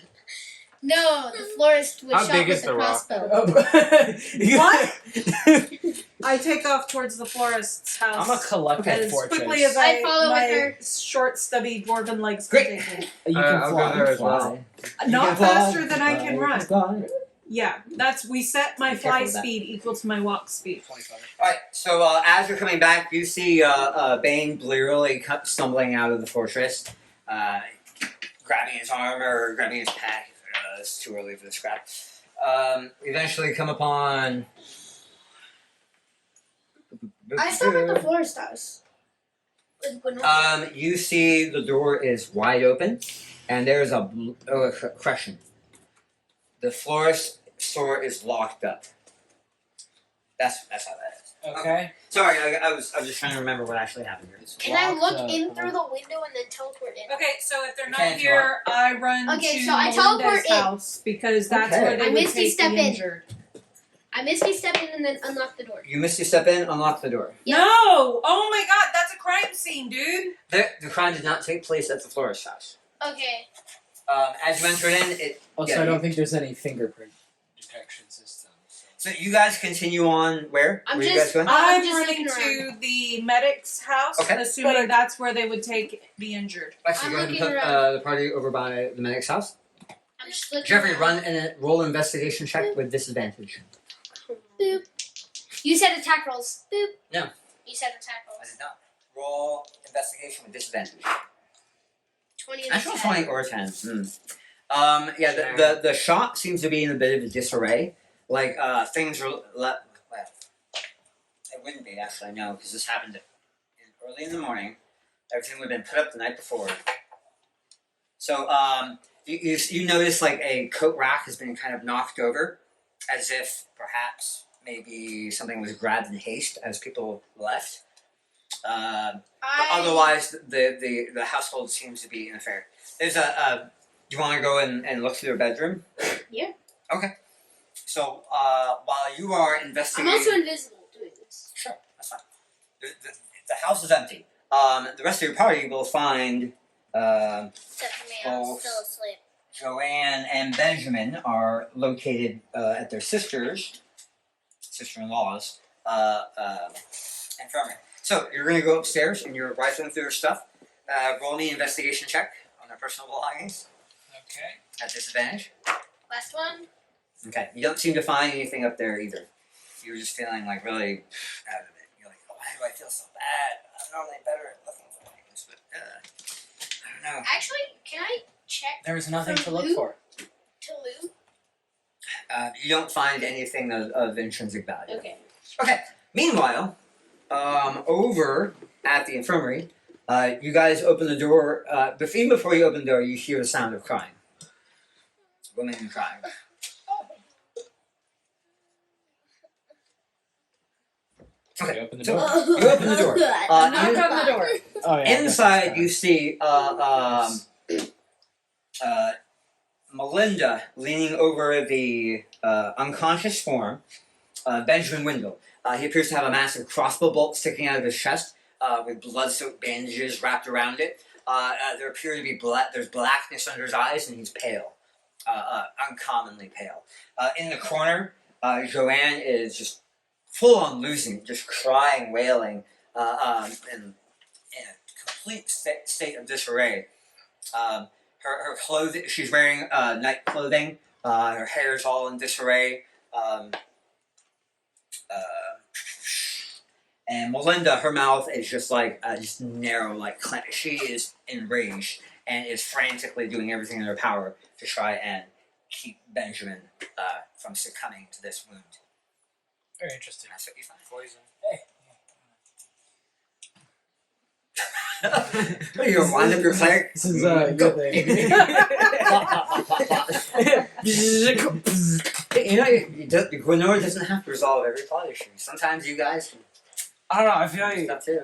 No, the florist was How shot big with is the the rock? crossbow. What? I take off towards the florist's house. I'm a collective as fortress. quickly as I follow my with her. short, stubby dwarven legs Great. can take me. You can I'll fly. go there as well. Not faster than I can run. Yeah, we set my Be careful fly with that. speed equal to my walk speed. Alright, so as you're coming back, you see Bane blearily stumbling out of the fortress, grabbing his armor, grabbing his pack. It's too early for the scrap. Eventually come upon... I stop at the florist house. With Gunnar. You see the door is wide open, and there's a correction. The florist store is locked up. That's how that is. Okay. Sorry, I was just trying to remember what actually happened here. Can I look Locked in up. through the window and then teleport in? Okay, so if they're not Okay, here, I run Okay, to so I Melinda's teleport in. house because that's Okay. where they I would Misty take step the in. injured. I Misty step in and then unlock the door. You missed your step in, unlock the door. Yeah. No! Oh my god, that's a crime scene, dude! The crime did not take place at the florist's house. Okay. As you enter in, Also, Yeah, I don't you- think there's any fingerprint detection system. so you guys continue on where? I'm Where you just- guys going? I'm I'm just running looking to the medic's house, Okay. assuming that's where they would take the injured. Actually, I'm go ahead and looking put around. the party over by the medic's house. I'm just looking. Jeffrey, around. roll an investigation check with disadvantage. Boop. You said attack rolls. Boop. No. You said attack I rolls. did not. Roll investigation with disadvantage. 20 and Natural 10. 20 or 10. Yeah, the shop seems to be in a bit of a disarray. Like, things are... Well, it wouldn't be, actually, no, because this happened early in the morning. Everything would have been put up the night before. So, you notice, like, a coat rack has been kind of knocked over, as if, perhaps, maybe something was grabbed in haste as people left. Otherwise, the household seems to be in a fair. There's a do you want to go and look through their bedroom? Yeah. Okay. So while you are I'm investigating, also invisible doing this. sure, that's fine. The house is empty. The rest of your party will find Except for me, I'm Oh. still asleep. Joanne and Benjamin are located at their sister-in-law's infirmary. So you're going to go upstairs and you're rifling through their stuff. Roll me an investigation check on their personal belongings Okay. at disadvantage. Last one. Okay, you don't seem to find anything up there either. You're just feeling like really out of it. You're like, oh, why do I feel so bad? I'm normally better at looking for things, but I don't know. Actually, can I check There was nothing to look Loot? for. to loot? You don't find anything of intrinsic value. Okay. Okay. Meanwhile, over at the infirmary, you guys open the door. But even before you open the door, you hear the sound of crying. Women crying. Okay, open the So- door. You open the door. Knock you- on the door. Oh, yeah, Inside, you see Melinda leaning over the unconscious form, Benjamin Windle. He appears to have a massive crossbow bolt sticking out of his chest, with blood-soaked bandages wrapped around it. There appear to be there's blackness under his eyes, and he's pale, uncommonly pale. In the corner, Joanne is just full on losing, just crying, wailing, in a complete state of disarray. Her clothing, she's wearing night clothing. Her hair's all in disarray. And Melinda, her mouth is just like just narrow, like she is enraged and is frantically doing everything in her power to try and keep Benjamin from succumbing to this wound. Very interesting. That's what you find. Poison. Hey. You wind up your cleric. This is Go. good thing. You know, Gwenora doesn't have to resolve every plot issue. Sometimes you guys can I don't know. I feel do like. stuff too.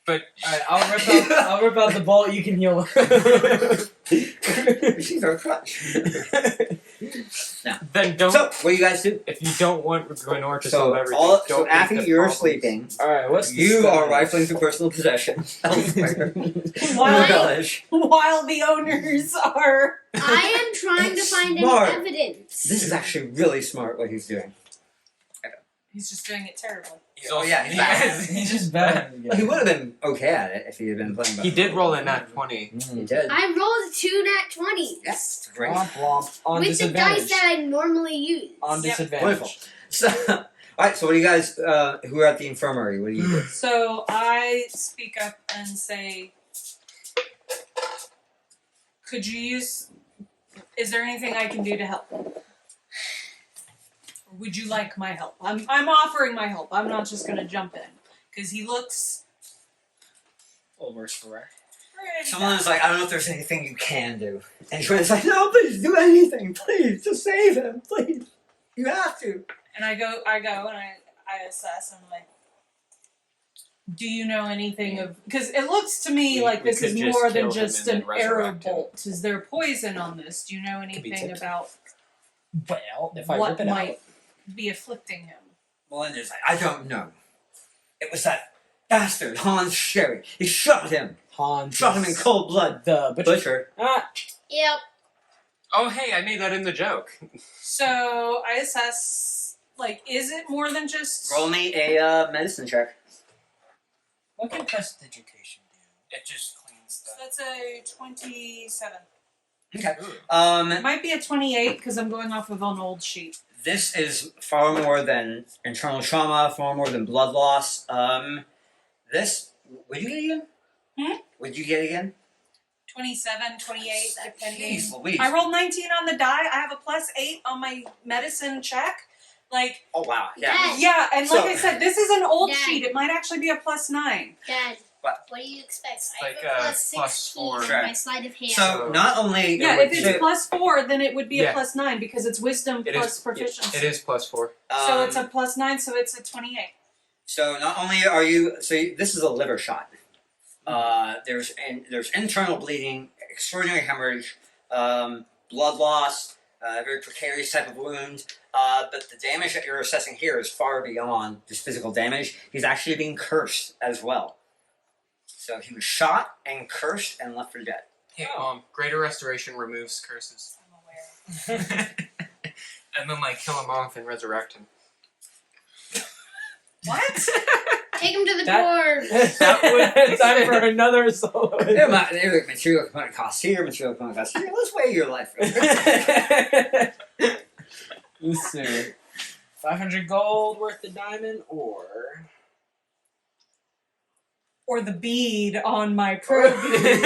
Alright, I'll rip out the bolt. You can heal. She's our crutch. Then don't. So, what do you guys do? If you don't want Gwenor to solve So, everything, don't after make the you're problems. sleeping, All right, what's the you are status? rifling through personal possession elsewhere in the While, village. while the owners are. I am trying to find Smart. any evidence. This is actually really smart what he's doing. He's just doing it terribly. He's Oh, also- yeah, he's bad. He's just bad. Well, he would have been okay at it if he had been playing. He did roll a nat 20. He did. I rolled 2 nat 20s. Yes, great. Womp womp. On With the disadvantage. dice that I normally use. On Yep. disadvantage. Wonderful. So, all right. So, what do you guys who are at the infirmary? What do you do? So I speak up and say, could you use, is there anything I can do to help? Or would you like my help? I'm offering my help. I'm not just going to jump in. Because he looks A little worse for wear. pretty Someone's bad. like, I don't know if there's anything you can do. And Joanne's like, no, please do anything. Please, just save him. Please. You have to. And I go and I assess and I'm like, do you know anything of, because it looks to me We- like we this could is just more kill than him just and an then arrow resurrect him. bolt. Is there poison on this? Do you know Could be anything tipped. about Well, if I what rip it might be afflicting him? Melinda's like, I don't know. It was that bastard, Hans Sherry. He shot him. Hans. Shot him in cold blood. The butcher. Butcher. Ah, Yep. Oh, hey, I made that in the joke. So I assess, like, is it more than just? Roll me a medicine check. what can prestidigitation do? It just cleans So that's a 27. Okay. It might be a 28 because I'm going off of an old sheet. This is far more than internal trauma, far more than blood loss. This, would you get again? Would you get again? 27, 28, depending. Jeez Louise. I rolled 19 on the die. I have a +8 on my medicine check. Like, Oh, wow. Yeah. Dad, yeah, and So- like I said, this is an old Dad. sheet. It might actually be a +9. Dad. What? What do you expect? It's I like, have a plus plus 16 4. on Sure. my sleight of hand. So, not only. Yeah, if it's so, +4, then it would be Yeah. a +9 because it's wisdom It plus is- proficiency. It is +4. So it's a +9, so it's a 28. So not only are you, this is a liver shot. There's internal bleeding, extraordinary hemorrhage, blood loss, a very precarious type of wound. But the damage that you're assessing here is far beyond just physical damage. He's actually being cursed as well. So he was shot and cursed and left for dead. Hey, Greater Restoration removes curses. I'm aware. And then, like, kill him off and resurrect him. What? Take him to the That- door. Time for another solo. They're like material component costs here, material component costs here. Let's weigh your life. Let's see. 500 gold worth the diamond, or Or the bead on my pro bead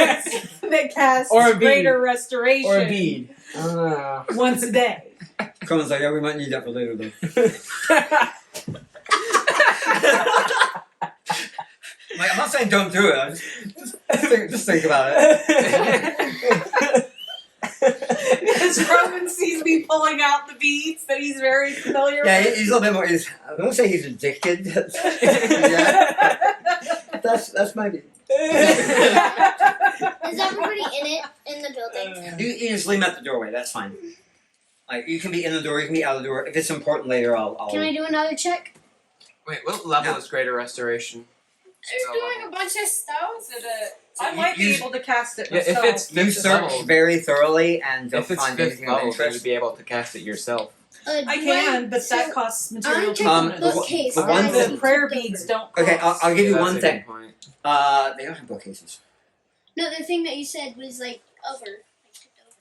that casts Or a bead. greater restoration. or a bead. I don't know. Once a day. Cronin's like, yeah, we might need that for later though. Like, I'm not saying don't do it. Just think about it. As Roman sees me pulling out the beads that he's very familiar Yeah, with. he's a little bit more. I don't say he's addicted. Yeah, that's my beat. Is everybody in it in the building? You just leave him at the doorway. That's fine. Like you can be in the door, you can be out of the door. If it's important later, I'll. Can I do another check? Wait, what level No. is Greater Restoration? They're doing a bunch of stuff. I might be able to cast it Yeah, if myself. it's You fifth search level, very thoroughly and don't if it's find fifth anything of level, then you'd interest. be able to cast it yourself. I can, but that costs material check components. the bookcase. the one The thing- prayer beads don't cost. Okay, I'll give you That's one a thing. good point. They don't have bookcases. No, the thing that you said was like over. Like, tipped over.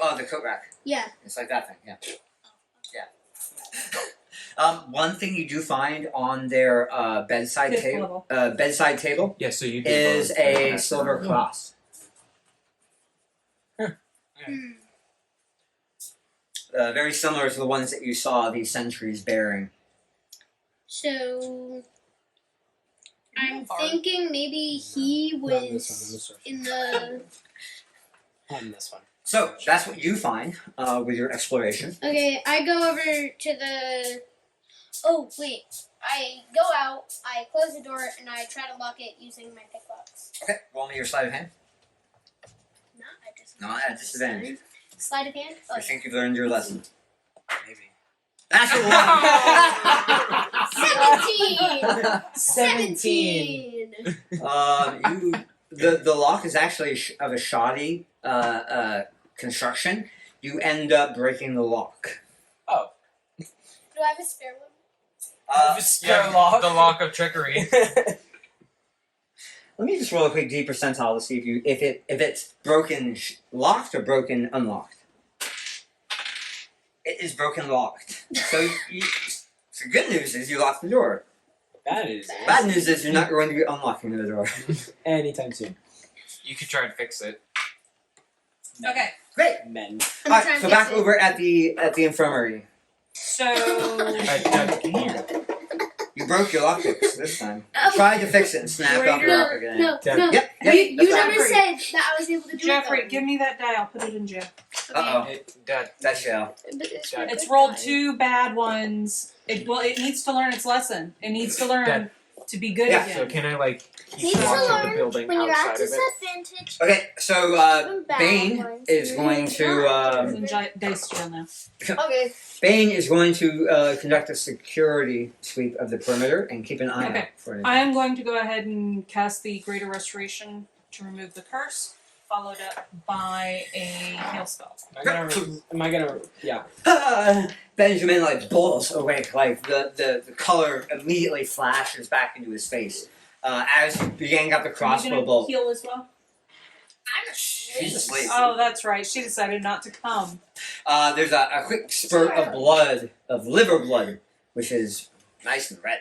Oh, the coat rack. Yeah. It's like that thing. Yeah. One thing you do find on their bedside Fifth table, level. Yeah, so you is a silver cross. Very similar to the ones that you saw the sentries bearing. So I'm Hard. thinking maybe he Not this one, was this one. in the. On this one. So that's what you find with your exploration. Okay, I go over to the. Oh wait! I go out. I close the door and I try to lock it using my pickbox. Okay, roll me your sleight of hand. Not at disadvantage. Not at disadvantage. Sleight of hand. Oh, I think you've learned your lesson. Maybe. That's a one. 17. 17. The lock is actually of a shoddy construction. You end up breaking the lock. Do I have a spare one? The lock of trickery. Let me just roll a quick D percentile to see if it's broken locked or broken unlocked. It is broken locked. So the good news is you locked the door. That is Bad news is you're not going to be unlocking the door. anytime soon. You could try and fix it. Okay, Great. Men. I'm Alright, trying so to back fix it. over at the infirmary. so Here. You broke your lockpicks this time. Tried to fix it and snapped off the No, lock again. no, Dad. no. Yep. You that's never right. said that I was able to do Jeffrey, it. give me that die. I'll put it in jail. Uh-oh. Dad, That's yeah. It's rolled 2 bad ones. It needs to learn its lesson. It needs to learn Dad. to be good Yeah, so again. can I keep Needs to watching the learn building when you're at outside of it? disadvantage. Okay, so Even bad Bane ones. is going It's to in dice jail now. Okay. Bane is going to conduct a security sweep of the perimeter and keep an eye Okay. out for anything. I am going to go ahead and cast the Greater Restoration to remove the curse, followed up by a heal spell. Am I gonna? Yeah. Benjamin bolts awake, the color immediately flashes back into his face as you yank out the Are you crossbow gonna bolt. heal as well? I'm She's asleep. Oh, that's right. She decided not to come. There's a quick spurt of blood, of liver blood, which is nice and red.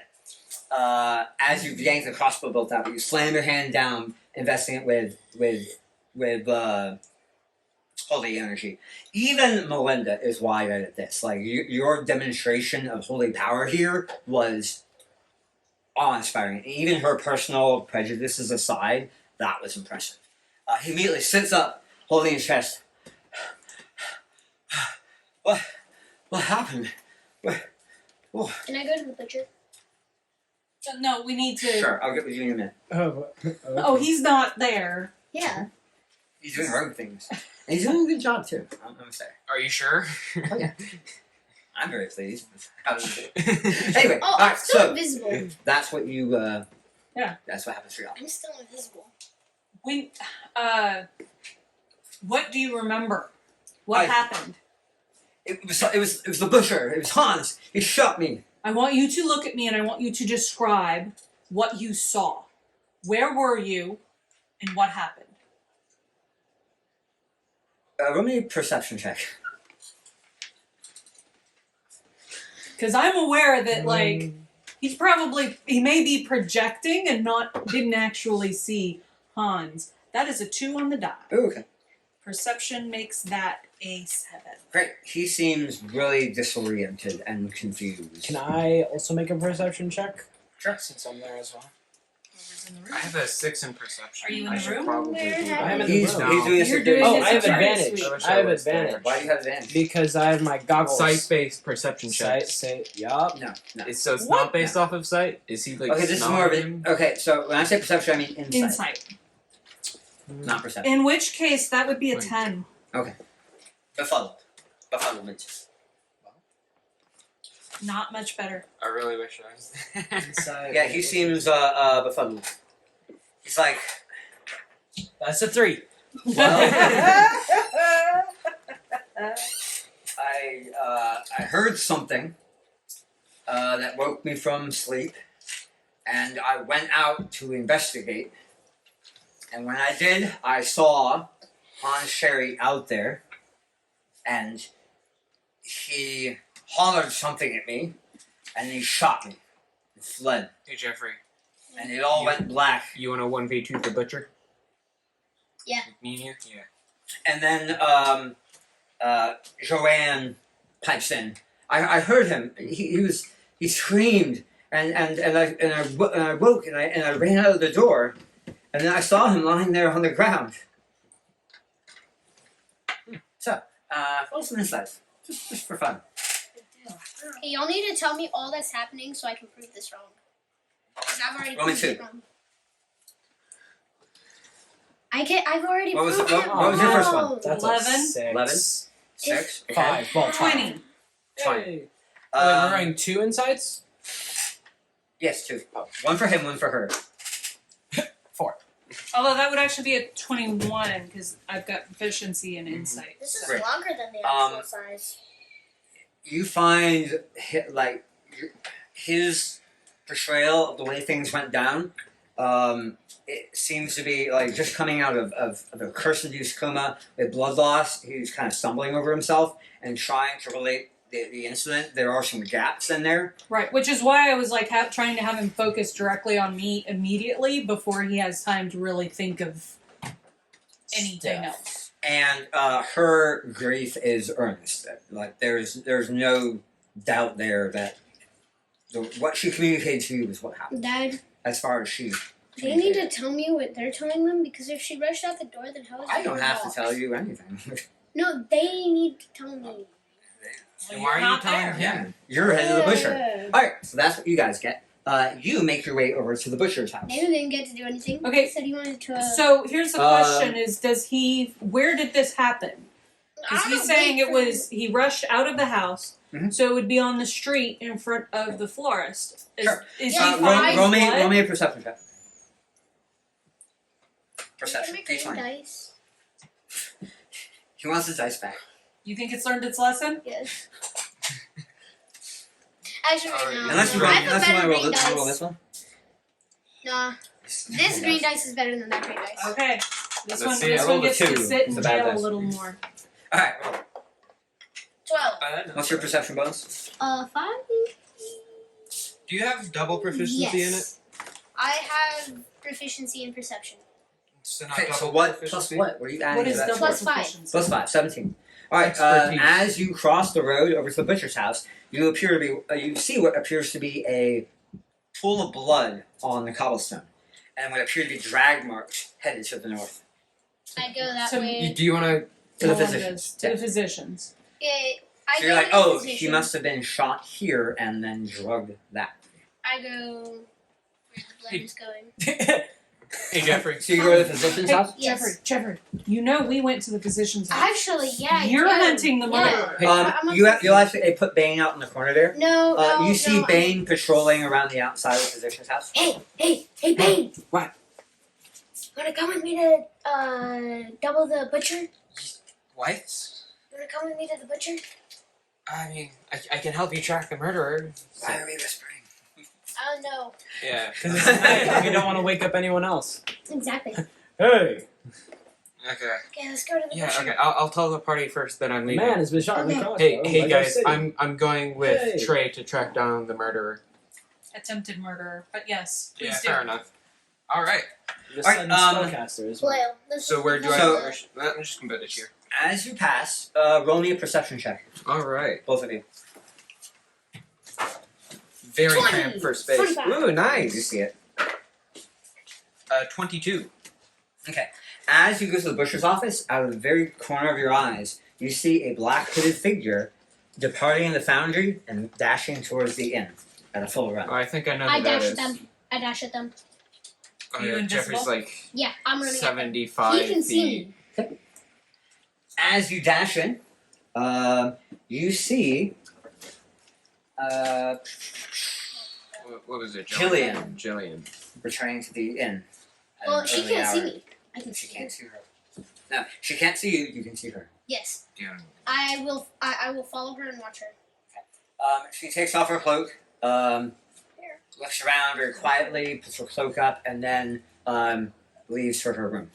As you yank the crossbow bolt out, you slam your hand down, investing it with holy energy. Even Melinda is wide-eyed at this. Your demonstration of holy power here was awe-inspiring. Even her personal prejudices aside, that was impressive. He immediately sits up, holding his chest. What happened? Can I go to the butcher? No, we need to. Sure, I'll get with you in a minute. Oh, he's not there. Yeah. He's doing rogue things. And he's doing a good job, too. I'm going to say. Are you sure? Oh, yeah. I'm very pleased. Anyway, Oh, I'm alright, still so invisible. that's what you, Yeah. that's what happens for y'all. I'm still invisible. When, what do you remember? What happened? It was the butcher. It was Hans. He shot me. I want you to look at me and I want you to describe what you saw. Where were you and what happened? Roll me a perception check. Because I'm aware that, like, he may be projecting and didn't actually see Hans. That is a 2 on the die. Ooh, okay. Perception makes that a 7. Great. He seems really disoriented and confused. Can I also make a perception check? Sure. Since I'm there as well. Whoever's in the room. I have a 6 in perception. Are you in I the should room? probably Where do that. I am in the He's room. doing a You're security. doing Oh, it I have security advantage. suite. I wish I have I was there. advantage. Why do you have advantage? Because I have my goggles. Sight-based perception check. Yup. No, no. So it's What? not based off of sight? Is he like Okay, this is more of snogging? it. Okay, so when I say perception, I mean insight, Insight. not perception. In which case, that would be a Wait. 10. Befuddlement. Not much better. I really wish I was there. Inside. Yeah, he seems befuddled. He's like, That's a 3. I heard something that woke me from sleep, and I went out to investigate. And when I did, I saw Hans Sherry out there, and he hollered something at me, and he shot me and fled. Hey Jeffrey, And it all went black. you want a 1v2 the butcher? Yeah. Me and you? Yeah. And then Joanne pipes in. I heard him. He screamed, and I woke and I ran out of the door, and then I saw him lying there on the ground. So, roll some insights, just for fun. Hey, y'all need to tell me all that's happening so I can prove this wrong. Because I've already Roll me proved it 2. wrong. I've already What was proved it- it what was your first one? wrong. That's 11. a 6. 11? 6. 5. Well, 20. Fine. Hey. We're Um, running 2 insights? yes, 2. One for him, one for her. Although that would actually be a 21 because I've got proficiency in insight. This is Great. longer than the Um, actual size. You find his portrayal of the way things went down. It seems to be like just coming out of a curse-induced coma with blood loss. He's kind of stumbling over himself and trying to relate the incident. There are some gaps in there. Right, which is why I was like trying to have him focus directly on me immediately before he has time to really think of anything Stuff. else. And her grief is earnest. Like there's no doubt there that what she communicated to you is what happened. Dad, As far as she they need to tell me what they're telling them because if she rushed out the door, then how is I it don't gonna have to walk? tell you anything. No, they need to tell me. Then why are you not telling there. him? You're headed to the butcher. Yeah. Alright, so that's what you guys get. You make your way over to the butcher's house. David didn't get to do anything. Okay. He said he wanted to. So here's the question: where did this happen? Because he's saying he rushed out of the house, Mhm. so it would be on the street in front of the florist. Sure. Is Yeah, he roll, finding roll me blood? a perception check. Perception. Make Please green fine. dice. He wants his dice back. You think it's learned its lesson? Yes. Actually, Alright, no. Unless you no, roll, I have a unless you want better to roll green this, dice. roll this one. Nah, this green dice is better than that green dice. Okay. This Let's one, see, this I one rolled a gets to 2. sit It's in a bad jail a dice. little more. Alright, roll. 12. What's your perception bonus? 5. Do you have double proficiency yes. in it? I have proficiency in perception. So not Okay, double so what plus proficiency? what? What are you adding What to is that? double Plus 5. proficiency? Plus 5, 17. Alright, Expertise. as you cross the road over to the butcher's house, you appear to be, you see what appears to be a pool of blood on the cobblestone, and what appear to be drag marks headed to the north. I go that So way. Do you want to? To the Go on physicians. To the physicians. Yeah, I So go you're like, to the oh, he physician. must have been shot here and then drugged that. I go where the blood is going. Hey Jeffrey. So you go to the physician's Hey, house? Yes. Jeffrey, you know we went to the physician's house. Actually, yeah. You're I do. hunting the murderer. Yeah. I'm You looking- you'll actually put Bane out in the corner there. No, no, You see no, Bane patrolling around the outside of the physician's house. Hey, Bane! What? Wanna come with me to double the butcher? What? Wanna come with me to the butcher? I mean, I can help you track the murderer. Why are we whispering? I don't know. Yeah. Because it's night and we don't want to wake up anyone else. Exactly. Hey! Okay. Okay, let's go to the Yeah. butcher. Okay. I'll tell the party first. Then I'm The leaving. man has been shot in the Okay. crossbow. Hey by guys, City. I'm going with Hey. Trey to track down the murderer. Attempted murder, but yes, please Yeah, do. fair enough. All right. The Alright, sudden spellcaster as well. Well, this So is where do the I? So- I'm just gonna put this here. As you pass, roll me a perception check, All right. both of you. Very 20, cramped for space. 25. Ooh, You nice. see it. 22. Okay. As you go to the butcher's office, out of the very corner of your eyes, you see a black hooded figure departing the foundry and dashing towards the inn at a full run. Oh, I think I know I who that dash is. at them. I dash at them. Oh You yeah, invisible? Jeffrey's like Yeah, I'm running at them. 75 He can see feet. me. As you dash in, you see What was it? Jillian. Jillian. returning to the inn. at Well, an she early can't see hour. me. I can She see can't her. see her. No, she can't see you. You can see her. Yes, Yeah. I will. I will follow her and watch her. She takes off her cloak, looks around very quietly, puts her cloak up, and then leaves for her room.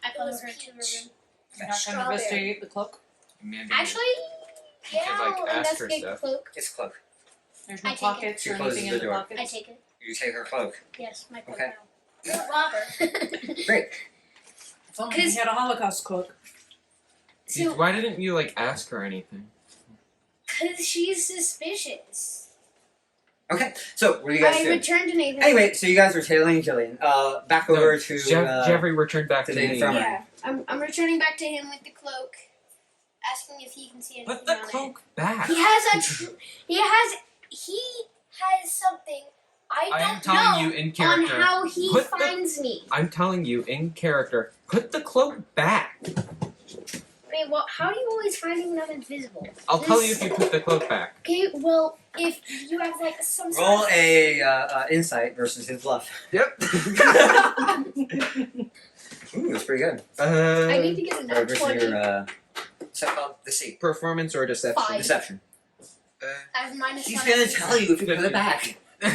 I follow was her to her peach. room. You're not going to Strawberry. investigate the cloak? Maybe Actually, You yeah, could, like, I'll ask her investigate the stuff. cloak. It's a cloak. There's I no take it. pockets She or closes anything the in the door. I pockets? take it. You take her cloak. Yes, my cloak Okay. now. Robber. Great. If only we had a Holocaust cloak. So, Why didn't you like ask her anything? cause she's suspicious. Okay, so what do you guys I do? returned to Nathan. Anyway, so you guys were tailing Jillian. Back over to Jeffrey returned back to to the me. infirmary. Yeah, I'm returning back to him with the cloak, asking if he can see anything Put the on cloak back. it. He has something I I am don't telling know. you in on character. how he Put the- finds me. I'm telling you in character. Put the cloak back. Wait, well, how do you always find me when I'm invisible? I'll tell you if you put the cloak back. Okay, well, if you have like some sort Roll of a insight versus his bluff. Yep. Ooh, that's pretty good. I need to get Or another versus 20. your what's that called? Deceit. Performance or deception? 5. Deception. I have minus He's 1. gonna tell you if you put it back. Uh,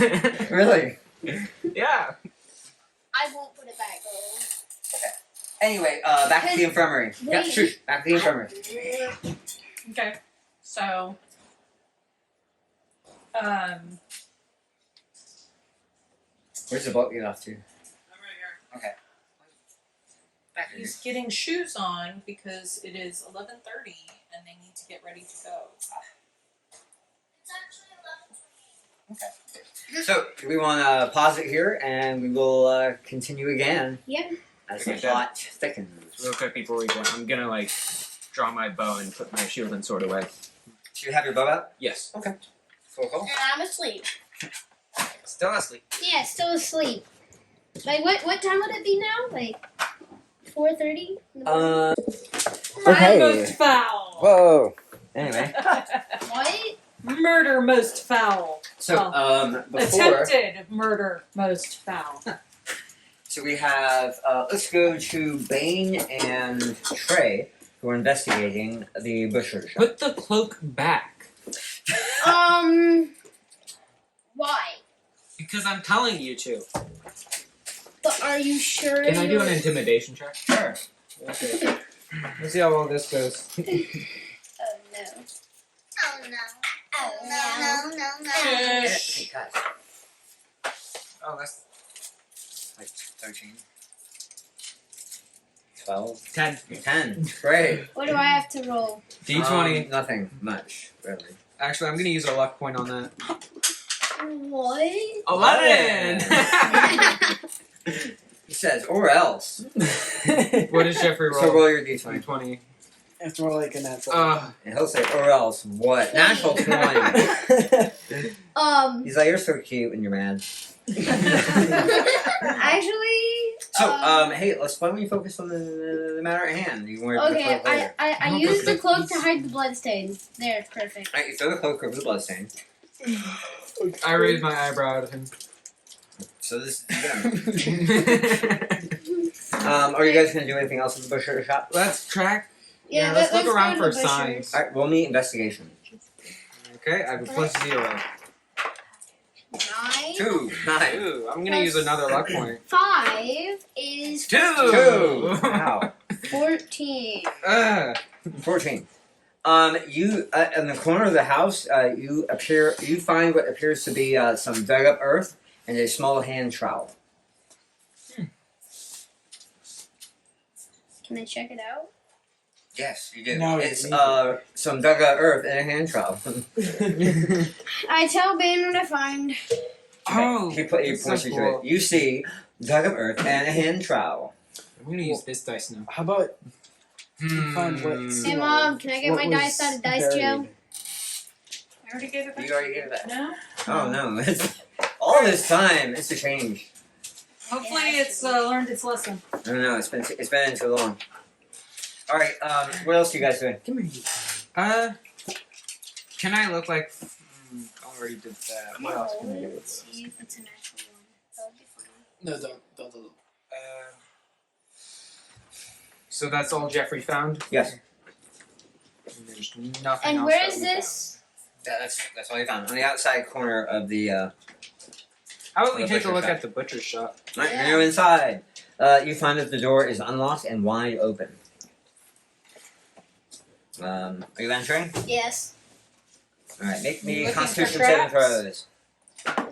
Really? yeah. I won't put it back, though. Anyway, back to the infirmary. Yeah, Wait. shush. Back to the infirmary. Okay, so Where's the boat get off to? I'm right here. Okay. Back here. He's getting shoes on because it is 11:30 and they need to get ready to go. It's actually 11:28. So we want to pause it here, and we will continue again Yep. as the Okay. plot thickens. Real quick before we go, I'm gonna like draw my bow and put my shield and sword away. So you have your bow out? Yes. Cool. And I'm asleep. Still asleep. Yeah, still asleep. Like, what time would it be now? Like, 4:30? Okay. Most foul. Whoa. Anyway, What? Murder most foul. so before, Attempted murder most foul. so we have let's go to Bane and Trey, who are investigating the butcher shop. Put the cloak back. Why? Because I'm telling you to. But are you sure? Can I do an intimidation check? Sure. Okay. Let's see how well this goes. Oh no. Oh no. Oh no. Hey, guys. Oh, that's Like 13. 12. 10. 10. Great. What do I have to roll? D20. Nothing much, really. Actually, I'm gonna use a luck point on that. What? 11! He says, or else. What does Jeffrey roll? So roll your d20. 20. It's more like a natural. And he'll say, or else what? Natural 20. He's like, you're so cute and you're mad. Actually. So, hey, why don't we focus on the matter at hand? You can wear the Okay, cloak later. I No, used but the cloak to hide the bloodstain. There, perfect. Alright, you throw the cloak over the bloodstain. I raised my eyebrow at him. So this is done. Are you guys going to do anything else at the butcher shop? Let's track. Yeah, let's look go around to for the butcher. signs. Alright, roll me investigation. Okay, I have a +0. 9. 2. 9. Ooh, I'm gonna use another luck point. 5 is 2. 2. Wow. 14. 14. You in the corner of the house, you find what appears to be some dug up earth and a small hand trowel. Can I check it out? Yes, you do. No, you It's need to. some dug up earth and a hand trowel. I tell Ben what I find. Oh, he that's points so you to cool. it. You see dug up earth and a hand trowel. I'm gonna use this dice now. How about find what? Hey, Mom, can I get my dice out of dice jail? I already gave it back. You already gave it back. No? Oh no! It's, all this time, it's a change. Hopefully it's learned its lesson. I don't know. It's been too long. All right. What else are you guys doing? Come here. Can I look like? Already did that. What else can I do? Let's see if it's an actual one. That would be funny. No, don't. So that's all Jeffrey found. Yes. And there's nothing And else where that is we this? That's all you found on the outside corner of the. found. How about we The take a butcher look shop. at the butcher's shop? Right, Yeah. you're inside. You find that the door is unlocked and wide open. Are you entering? Yes. All right. Make me Looking for Constitution saving traps? throws.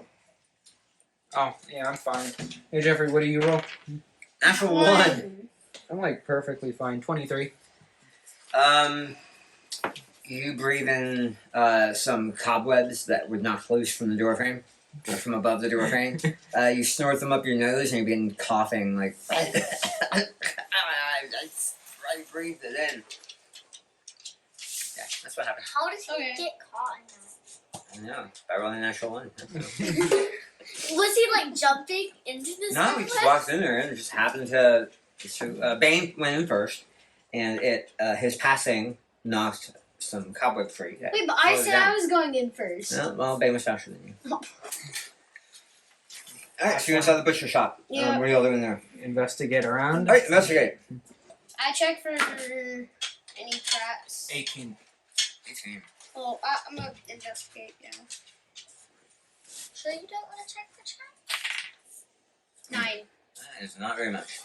Oh, yeah, I'm fine. Hey Jeffrey, what do you roll? Natural 1. I'm like perfectly fine. 23. You breathe in some cobwebs that would knock loose from the doorframe, or from above the doorframe. You snort them up your nose and you begin coughing like. I breathed it in. Yeah, that's what happened. How does he Okay. get caught in that? I know. By rolling a natural 1. Was he like jumping into this? No, he just walked in there and just happened to. Bane went in first, and his passing knocked some cobweb free. Yeah, Wait, but I slowed said down. I was going in first. No, well, Bane was faster than you. Alright, so you're inside the butcher shop. Yeah. What are y'all doing there? Investigate around. Alright, investigate. I check for any traps. 18. 18. Oh, I'm gonna investigate, yeah. Sure, you don't want to check the trap? 9. That is not very much.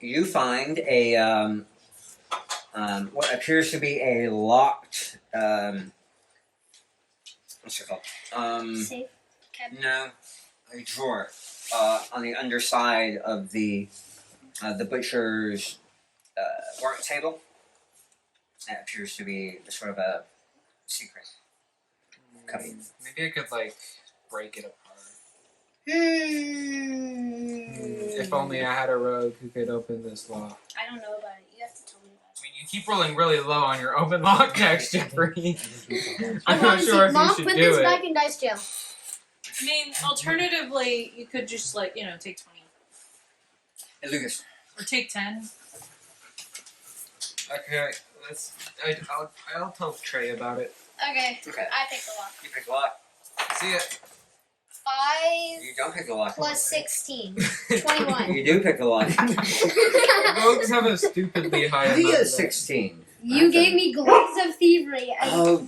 You find a what appears to be a locked what's it called? Safe. Cabinet. No, a drawer on the underside of the butcher's work table. That appears to be sort of a secret cubby. Maybe I could like break it apart. If only I had a rogue who could open this lock. I don't know about it. You have to tell me about I mean, you keep rolling really low on your open lock checks, Jeffrey. it. I'm not sure if Mom, you should put do this it. back in dice jail. I mean, alternatively, you could just take 20 Hey, Lucas. or take 10. Okay, I'll tell Trey about it. Okay. Okay. I pick the lock. You pick the lock. See it. 5 You don't pick the lock. plus 16. 21. You do pick the lock. Rogues have a stupidly high How do you amount get a of- 16? You gave me gloves of thievery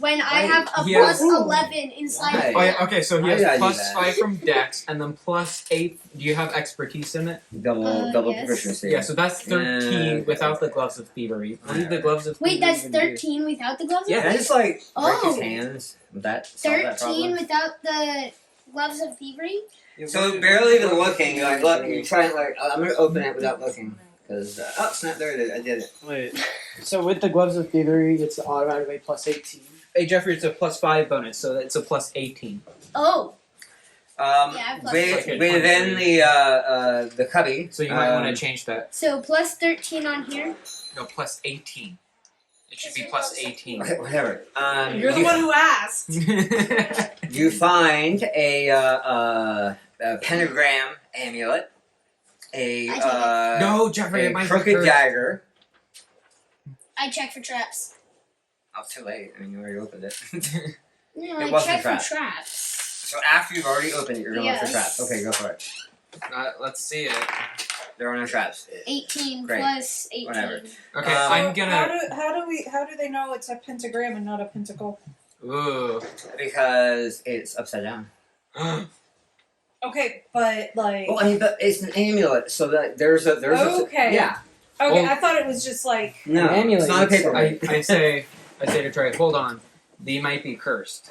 when I right. have a He plus has- 11 inside. Oh, yeah, okay, so he Why did I has do plus that? 5 from Dex, and then plus 8. Do you have expertise in it? Double Yes. proficiency. Yeah, so that's 13 Yeah. without the gloves of thievery. What do the gloves of Wait, thievery that's even do? 13 without the gloves? Yeah. Can I just break his Oh. hands? Would that solve that 13 problem? without the gloves of thievery? So barely even looking, you're like, look, you try and I'm gonna open it without looking. Because, oh snap, there it is, I did it. Wait. So with the gloves of thievery, it's automatically plus 18. Hey, Jeffrey, it's a plus 5 bonus, so it's a plus 18. Oh. Yeah, plus Within the cubby. So you might want to change that. So plus 13 on here. No, plus 18. It should be plus 18. Whatever. You're the one who asked. You find a pentagram amulet, No, Jeffrey, it a might be crooked cursed. dagger. I check for traps. Oh, too late. I mean, you already opened it. No, It I wasn't check trap. for traps. So after you've already opened it, you're going to look for Yes. traps. Okay, go for it. Let's see it. There are no traps. 18 Great. plus 18. Whatever. Okay, Um, I'm gonna. How do they know it's a pentagram and not a pentacle? Ooh. because it's upside down. Okay, but like. Well, I mean, but it's an amulet, so that there's a Okay. yeah. Okay, Well- I thought it was just like. No, An amulet, it's not a you'd say. paperweight. I say to Trey, hold on. They might be cursed.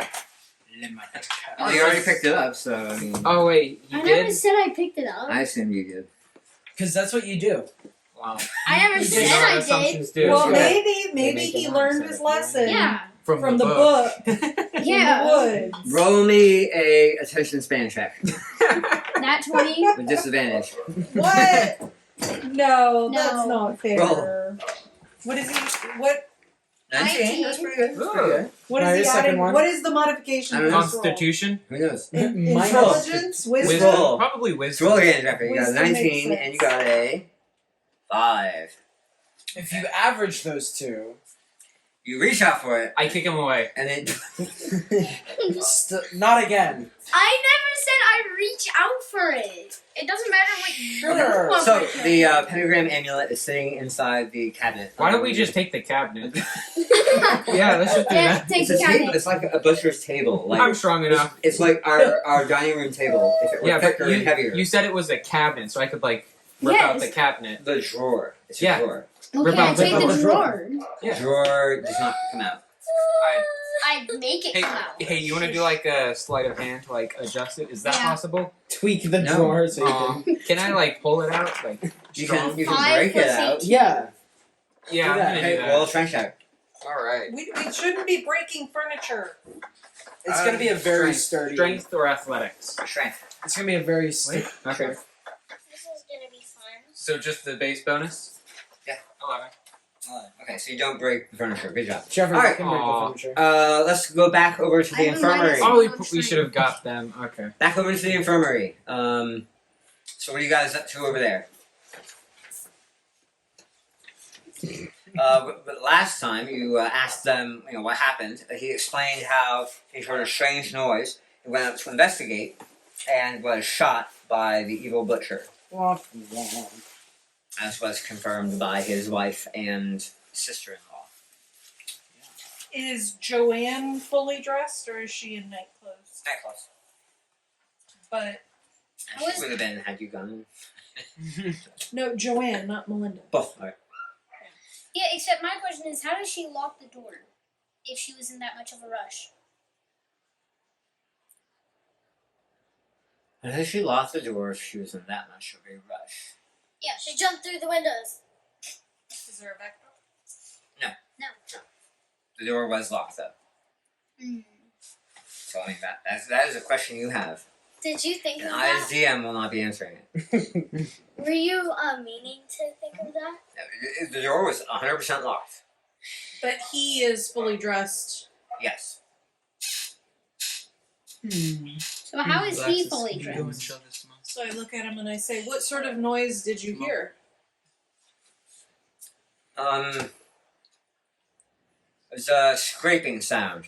Oh, you already picked it up, so I mean, Oh wait, I you never did? said I picked it up. I assume you did. Because that's what you do. Wow. I never You said did You know what I did. assumptions do. Well, Yeah. maybe They make he it learned up, his so lesson Yeah. from the book in Yeah. the woods. Roll me a attention span check That 20. with disadvantage. What? No, that's No. not fair. Roll. What is he? What? 19. That's pretty good. That's pretty good. What Now is he your second adding? one. What is the modification? I for don't know. this roll? Constitution? Who knows? Minus- Intelligence, wisdom. Roll. Probably Let's wisdom. roll again, Jeffrey. You got a Wisdom makes 19 and you got a 5. If you average those two, You reach out for it, I kick him away. and then not again. I never said I reach out for it. It doesn't matter what Sure. you so the pentagram amulet is sitting inside the cabinet. Why don't we just take the cabinet? Yeah, let's just do Yeah, that. take It's the a table. cabinet. It's like a butcher's table. Like I'm strong enough. it's like our dining room table. If it were Yeah, but thicker and heavier. you said it was a cabinet, so I could like rip out the Yes. cabinet. The drawer. It's a Yeah. drawer. Okay, I out- take rip out the the drawer. Yeah. Drawer does not come out. I make it Hey, come out. hey, you want to do like a sleight of hand to like adjust it? Is that Yeah. possible? Tweak the No. drawer so you can. Can I like pull it out? Like You strong? can you can 5 break it plus out. 18. Yeah. Yeah, I'm do that. gonna Hey, do roll a that. strength check. All right. We shouldn't be breaking furniture. It's gonna be a very strength. sturdy. Strength or athletics? Strength. It's gonna be a very sturdy. Okay. This is gonna be fun. So just the base bonus? Yeah. 11. Okay, so you don't break the furniture. Good job. Jeffrey, All you right. can break the Aw. furniture. Let's go back over to the I have a infirmary. minus- Oh, we, on we strength. should have got them. Okay. Back over to the infirmary. So what are you guys up to over there? But last time you asked them, what happened. He explained how he heard a strange noise. He went out to investigate and was shot by the evil butcher, as was confirmed by his wife and sister-in-law. Is Joanne fully dressed or is she in night clothes? Necklace. But And she would have been had you gone. no, Joanne, not Melinda. Both. All right. Yeah, except my question is, how does she lock the door if she was in that much of a rush? And then she locked the door if she was in that much of a rush. Yeah, She jumped through the windows. Is there a back door? no. The door was locked though. Mm. So I mean that is a question you have. Did you think And of I as that? DM will not be answering it. Were you meaning to think of that? The door was 100% locked. But he is fully dressed. Yes. So how is he fully dressed? So I look at him and I say, "What sort of noise did you hear?" It was a scraping sound.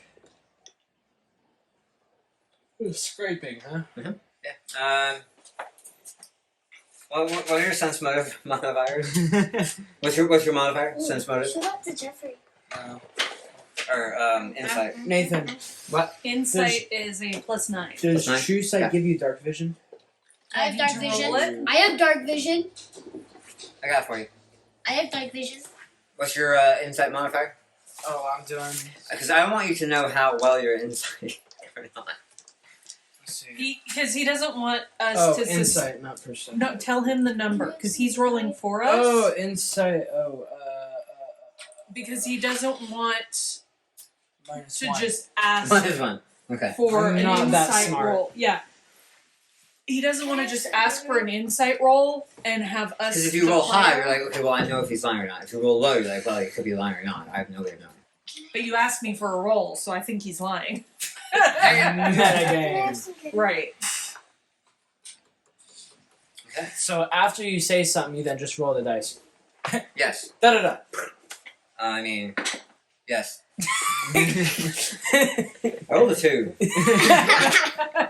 Scraping, huh? Yeah. What are your sense modifiers? What's your modifier? Sense motive Shout out to Jeffrey. or insight? Nathan, Insight is a +9. does Nine? True Sight Yeah. give you dark vision? I have dark Did you vision. roll it? I have dark vision. I got it for you. I have dark vision. What's your insight modifier? Oh, I'm doing. Because I want you to know how well your insight or not. Let's see. Because he doesn't want us Oh, to insight, not perception. No, tell him the number because he's rolling for us. Oh, insight. Oh, Because he doesn't want minus to 1. just ask One is one. Okay. for I'm an not that insight smart. roll. Yeah. He doesn't want to just ask for an insight roll and have us. Because if you roll high, declare- you're like, okay, well, I know if he's lying or not. If you roll low, you're like, well, he could be lying or not. I have no way of knowing. But you asked me for a roll, so I think he's lying. Metagame. Right. Okay. So after you say something, you then just roll the dice. Yes. Da da da. I mean, yes. I rolled a 2.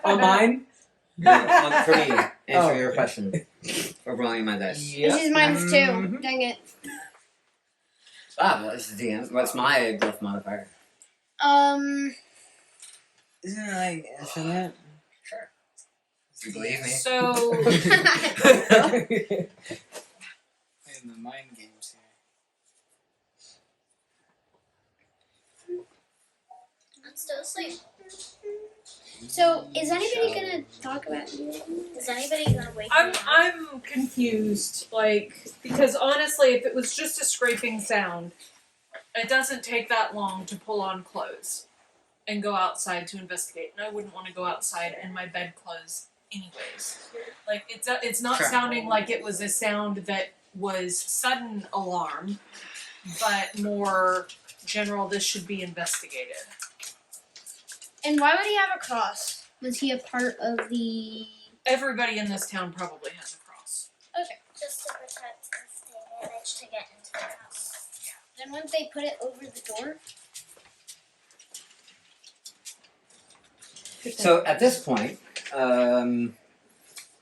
On mine? No, for me, answer Oh. your question. For rolling my dice. This is minus 2. Dang it. Ah, well, this is DM. What's my bluff modifier? Isn't it like infinite? Sure. If you believe me. So Playing the mind games here. I'm still asleep. So, is anybody gonna talk about you? Is anybody gonna wake I'm me up? I'm confused, like, because honestly, if it was just a scraping sound, it doesn't take that long to pull on clothes and go outside to investigate. And I wouldn't want to go outside in my bedclothes anyways. Like, it's not Sure. sounding like it was a sound that was sudden alarm, but more general. This should be investigated. And why would he have a cross? Was he a part of the... Everybody in this town probably has a cross. Just to protect if they manage to get into the house. Then wouldn't they put it over the door? So at this point,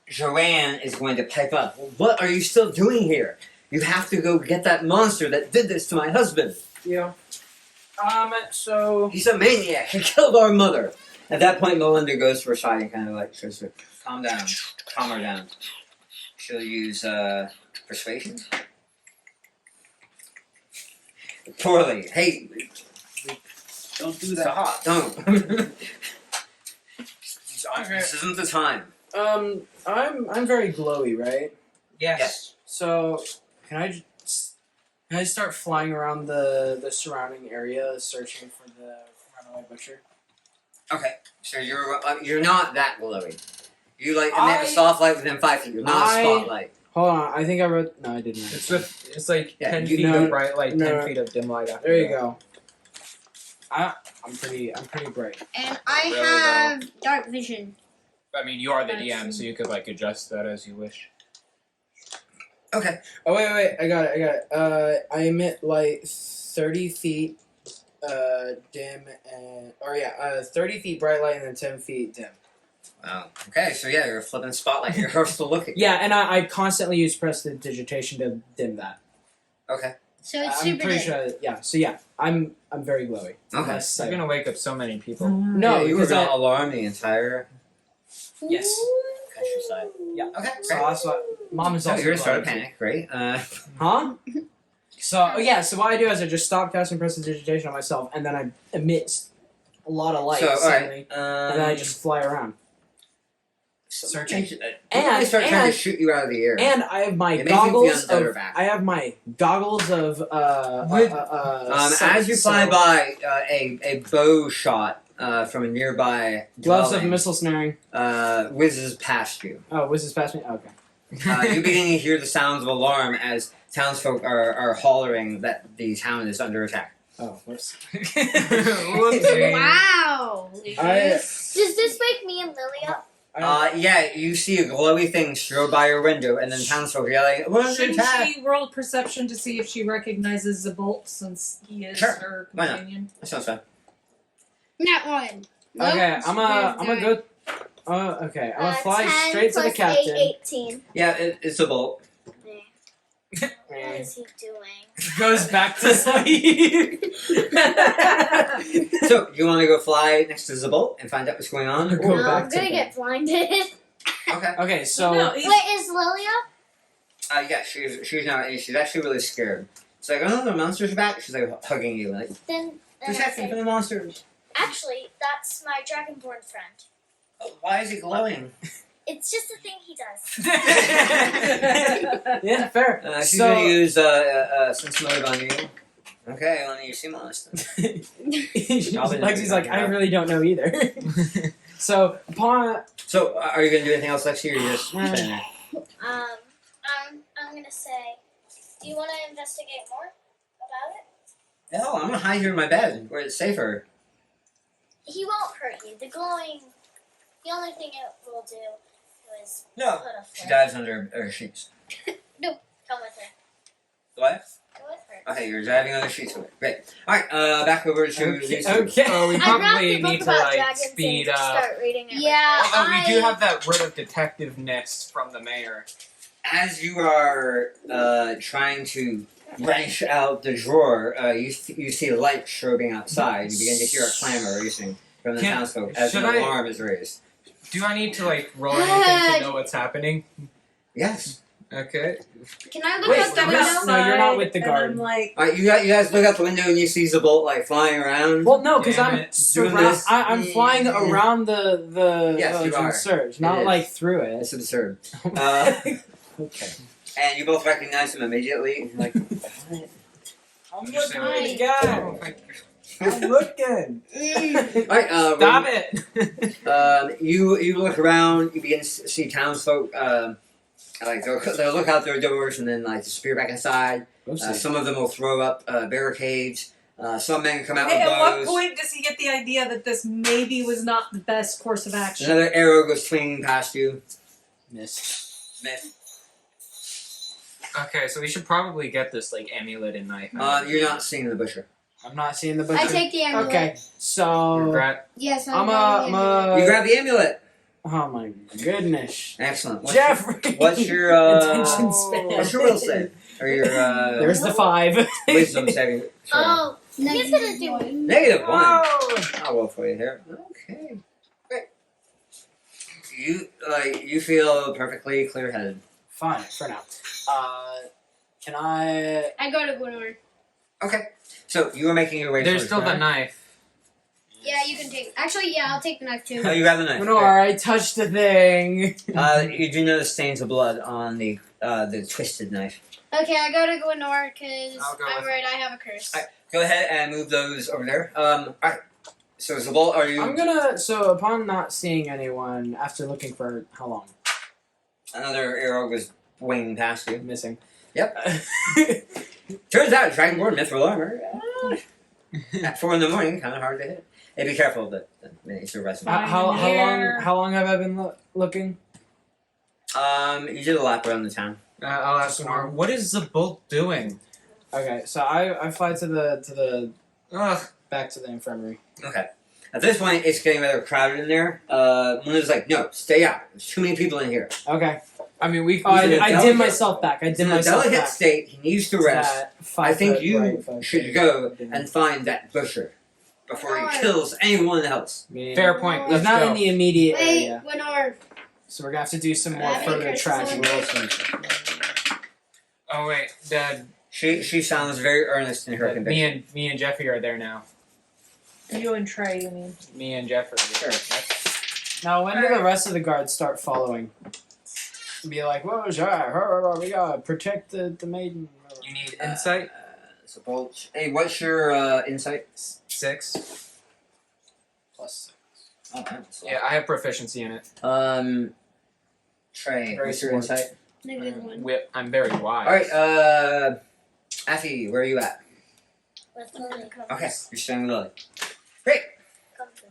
Joanne is going to pipe up. What are you still doing here? You have to go get that monster that did this to my husband. Yeah. So He's a maniac. He killed our mother. At that point, Melinda goes for a side and kind of like tries to calm her down. She'll use persuasion. Poorly. Hey, don't do stop. Don't. This isn't the time. I'm very glowy, right? Yes. So can I start flying around the surrounding area, searching for the runaway butcher? Okay, so you're not that glowy. You like emit a soft light within 5 feet. You're not a spotlight. Hold on, I think I wrote. No, I didn't. It's like Yeah, 10 you feet know- of bright light, no, 10 feet of dim light after There you that. go. I'm pretty bright. And I Really, have dark vision. I mean, you are the That's- DM, so you could like adjust that as you wish. Okay. Oh wait, I got it. I emit light 30 feet, dim and 30 feet bright light and then 10 feet dim. Wow. Okay, so yeah, you're a flipping spotlight. You're hard to look at. Yeah, and I constantly use prestidigitation to dim that. Okay. So it's I'm super pretty dim. sure. Yeah. So yeah, I'm very glowy. Okay. Less You're sight. gonna wake up so many people. No, Yeah, you were because gonna alarm the entire Yes. countryside. Yeah. Okay. So that's what Mom is So also. you're gonna start a glowy, too. panic, great. Huh? So what I do is I just stop casting prestidigitation on myself, and then I emit a lot of light so suddenly, alright. and then I just fly around. searching. And- And start trying and- to shoot you out of the air. And I have my It makes me feel goggles better of. back. I have my goggles of. As you fly so- by, a bow shot from a nearby Gloves of dwelling, missile snaring. whizzes past you. Oh, whizzes past me. Okay. You begin to hear the sounds of alarm as townsfolk are hollering that the town is under attack. Oh, whoops. Whoopsie. Wow. Does this wake me and Lily up? Yeah, you see a glowy thing stroll by your window, and then townsfolk yelling, "We're under Shouldn't attack!" she roll perception to see if she recognizes the bolt since he is Sure. her Why not? companion? That sounds fun. Not one. Nope. Okay, I'm gonna go. Okay, I'm gonna fly 10 straight to the plus captain. 8, 18. Yeah, it's a bolt. What is he doing? Goes back to sleep. So, you want to go fly next to Zabolt and find out what's going on? Go No, back I'm to gonna bed. get blinded. Okay. Okay, so No, Wait, is Lily up? Yeah, she's not. She's actually really scared. She's like, "Oh, the monsters are back." She's like hugging you, like, Then I "Protect me say, from the monsters." actually, that's my dragonborn friend. Why is he glowing? It's just a thing he does. yeah, fair. She's So gonna use sense motive on you. Okay, let me see monster. Lexi's like, I really don't know either. So upon So, are you gonna do anything else, Lexi, or you just staying there? I'm gonna say, do you want to investigate more about it? No, I'm gonna hide here in my bed where it's safer. He won't hurt you. The only thing it will do is No. put a She flare. dives under her sheets. Come with her. What? Go with her. Okay, you're diving under sheets with it. Great. Alright, back over to these two. okay. Oh, we I'd rather probably book need to about like dragons speed and up. start reading it. Yeah, Although we do have that word of detectiveness from the mayor. As you are trying to wrench out the drawer, you see light strobing outside. You begin to hear a clamor. You're saying, from the Can- townsfolk as should an I- alarm is raised. Do I need to like roll anything to know what's happening? Yes. Okay. Can I look Wait, out the Step no, window? no, you're not with the and guard. I'm like, All right, you guys look out the window and you see Zabolt like flying around. Well, no, because Damn I'm it. Doing this. I'm flying around the Yes, you are. surge, It not is. like through it. It's absurd. Okay. And you both recognize him immediately. Like, what? I'm Just looking say- at the guy. I'm looking. All right, Stop it. you look around. You begin to see townsfolk. Like they'll look out their doors and then like disappear back inside. Some of them will throw up barricades. Some men come out hey, with at what bows. point does he get the idea that this maybe was not the best course of action? Another arrow goes swinging past you. Missed. Miss. Okay, so we should probably get this like amulet and knife. You're not seeing the butcher. I'm not seeing the I butcher. take the amulet. Okay, so Regret. Yes, I'm grabbing the amulet. You grab the amulet. Oh my goodness, Excellent. Jeffrey. What's your attention span? what's your will save? Or your There's the 5. wisdom saving? Sorry. Oh, negative one. Negative 1. Oh. I'll roll for you here. Okay. Great. You feel perfectly clear headed. Fine for now. Can I? I go to Gwenor. Okay. So you are making your way There's towards still the Brian. knife. Yeah, you can take. Actually, yeah, I'll take the knife too. Oh, you grab the knife. Lenore, I touched the thing. You do notice stains of blood on the twisted knife. Okay, I go to Gwenor because I'll go I'm with worried I have a curse. Alright. Go ahead and move those over there. Alright. So Zabal, are you I'm gonna. So upon not seeing anyone after looking for how long? another arrow was winging past you. Missing. Yep. Turns out Dragonborn mithril armor. At 4 in the morning, kind of hard to hit. Hey, be careful of the miniature resume. Fine. How Here. long? How long have I been looking? You did a lap around the town. I'll ask more. What is the bolt doing? Okay, so I fly to the Ugh. back to the infirmary. Okay. At this point, it's getting rather crowded in there. Melinda's like, no, stay out. There's too many people in here. Okay. I mean, we. Oh, I delicate- dim myself back. I He's dim in a myself delicate back. state. He needs to rest. That I 5 think foot, you right, 5 should foot. go and find that butcher before he kills anyone else. Fair point. He's Let's not go. in the immediate Wait, area, Gwenor. so we're gonna have to do some more I have any further curses tracking. on Oh wait, Dad. She sounds very earnest in her conviction. Me and Jeffrey are there now. You and Trey, you mean? Me and Jeffrey. Sure. Now, when do the rest of the guards start following? Be like, what was that? We gotta protect the maiden. You need insight. So Bolch. Hey, what's your insight? 6. Plus. Oh, that's a lot. Yeah, I have proficiency in it. Trey, Very what's your smart. insight? Negative one. I'm very wise. Alright, Affy, where are you at? With Lily. Okay, you're staying with Lily. Comforting.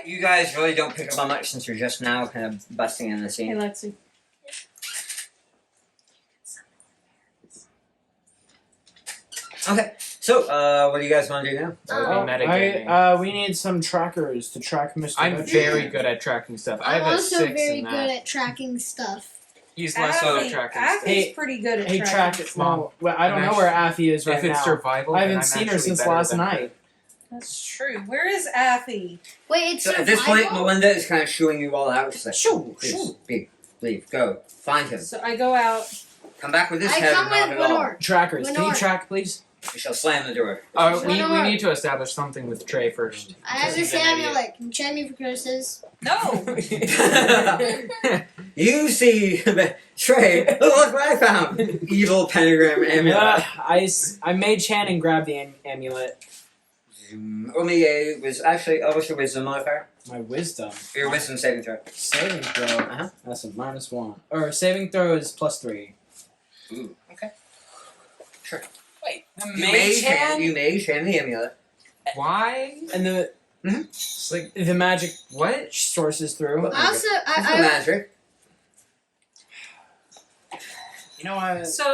You guys really don't pick up on much since you're just now kind of busting in the Hey, scene. Lexi. Okay, so, what do you guys want to do now? That would be metagaming. we need some trackers to track Mr. I'm Butcher. very good at tracking stuff. I I'm have a also 6 very in good that. at tracking stuff. He's less so at Affy- tracking Affy's stuff. Hey, pretty good at Hey, tracking. track it. Mom, Well, I don't I'm know where Affy is right If it's now. survival, I then haven't I'm seen her actually since better last than her. night. That's true. Where is Affy? Wait, it's So at this point, survival? Melinda is kind of shooing you all out. She's like, Shoo, please, shoo. leave, go, find him. So I go out. Come back with this I head come and not with at all. Gwenor. Trackers. Can you Lenore. track, please? We shall slam the door. We Lenore. need to establish something with Trey first. I have Because this he's an idiot. amulet. Can you check me for curses? No. You see, Trey, look what I found. Evil pentagram amulet. I made Shannon grab the amulet. Only what's your wisdom modifier? My wisdom. Your wisdom saving throw. Saving throw. Uh-huh. That's a -1. Or saving throw is +3. Ooh, okay. Sure. Wait, the You mage hand you mage hand the amulet. Why? and the It's like the magic what? sources through. What? I also, That's no I magic. You know what? So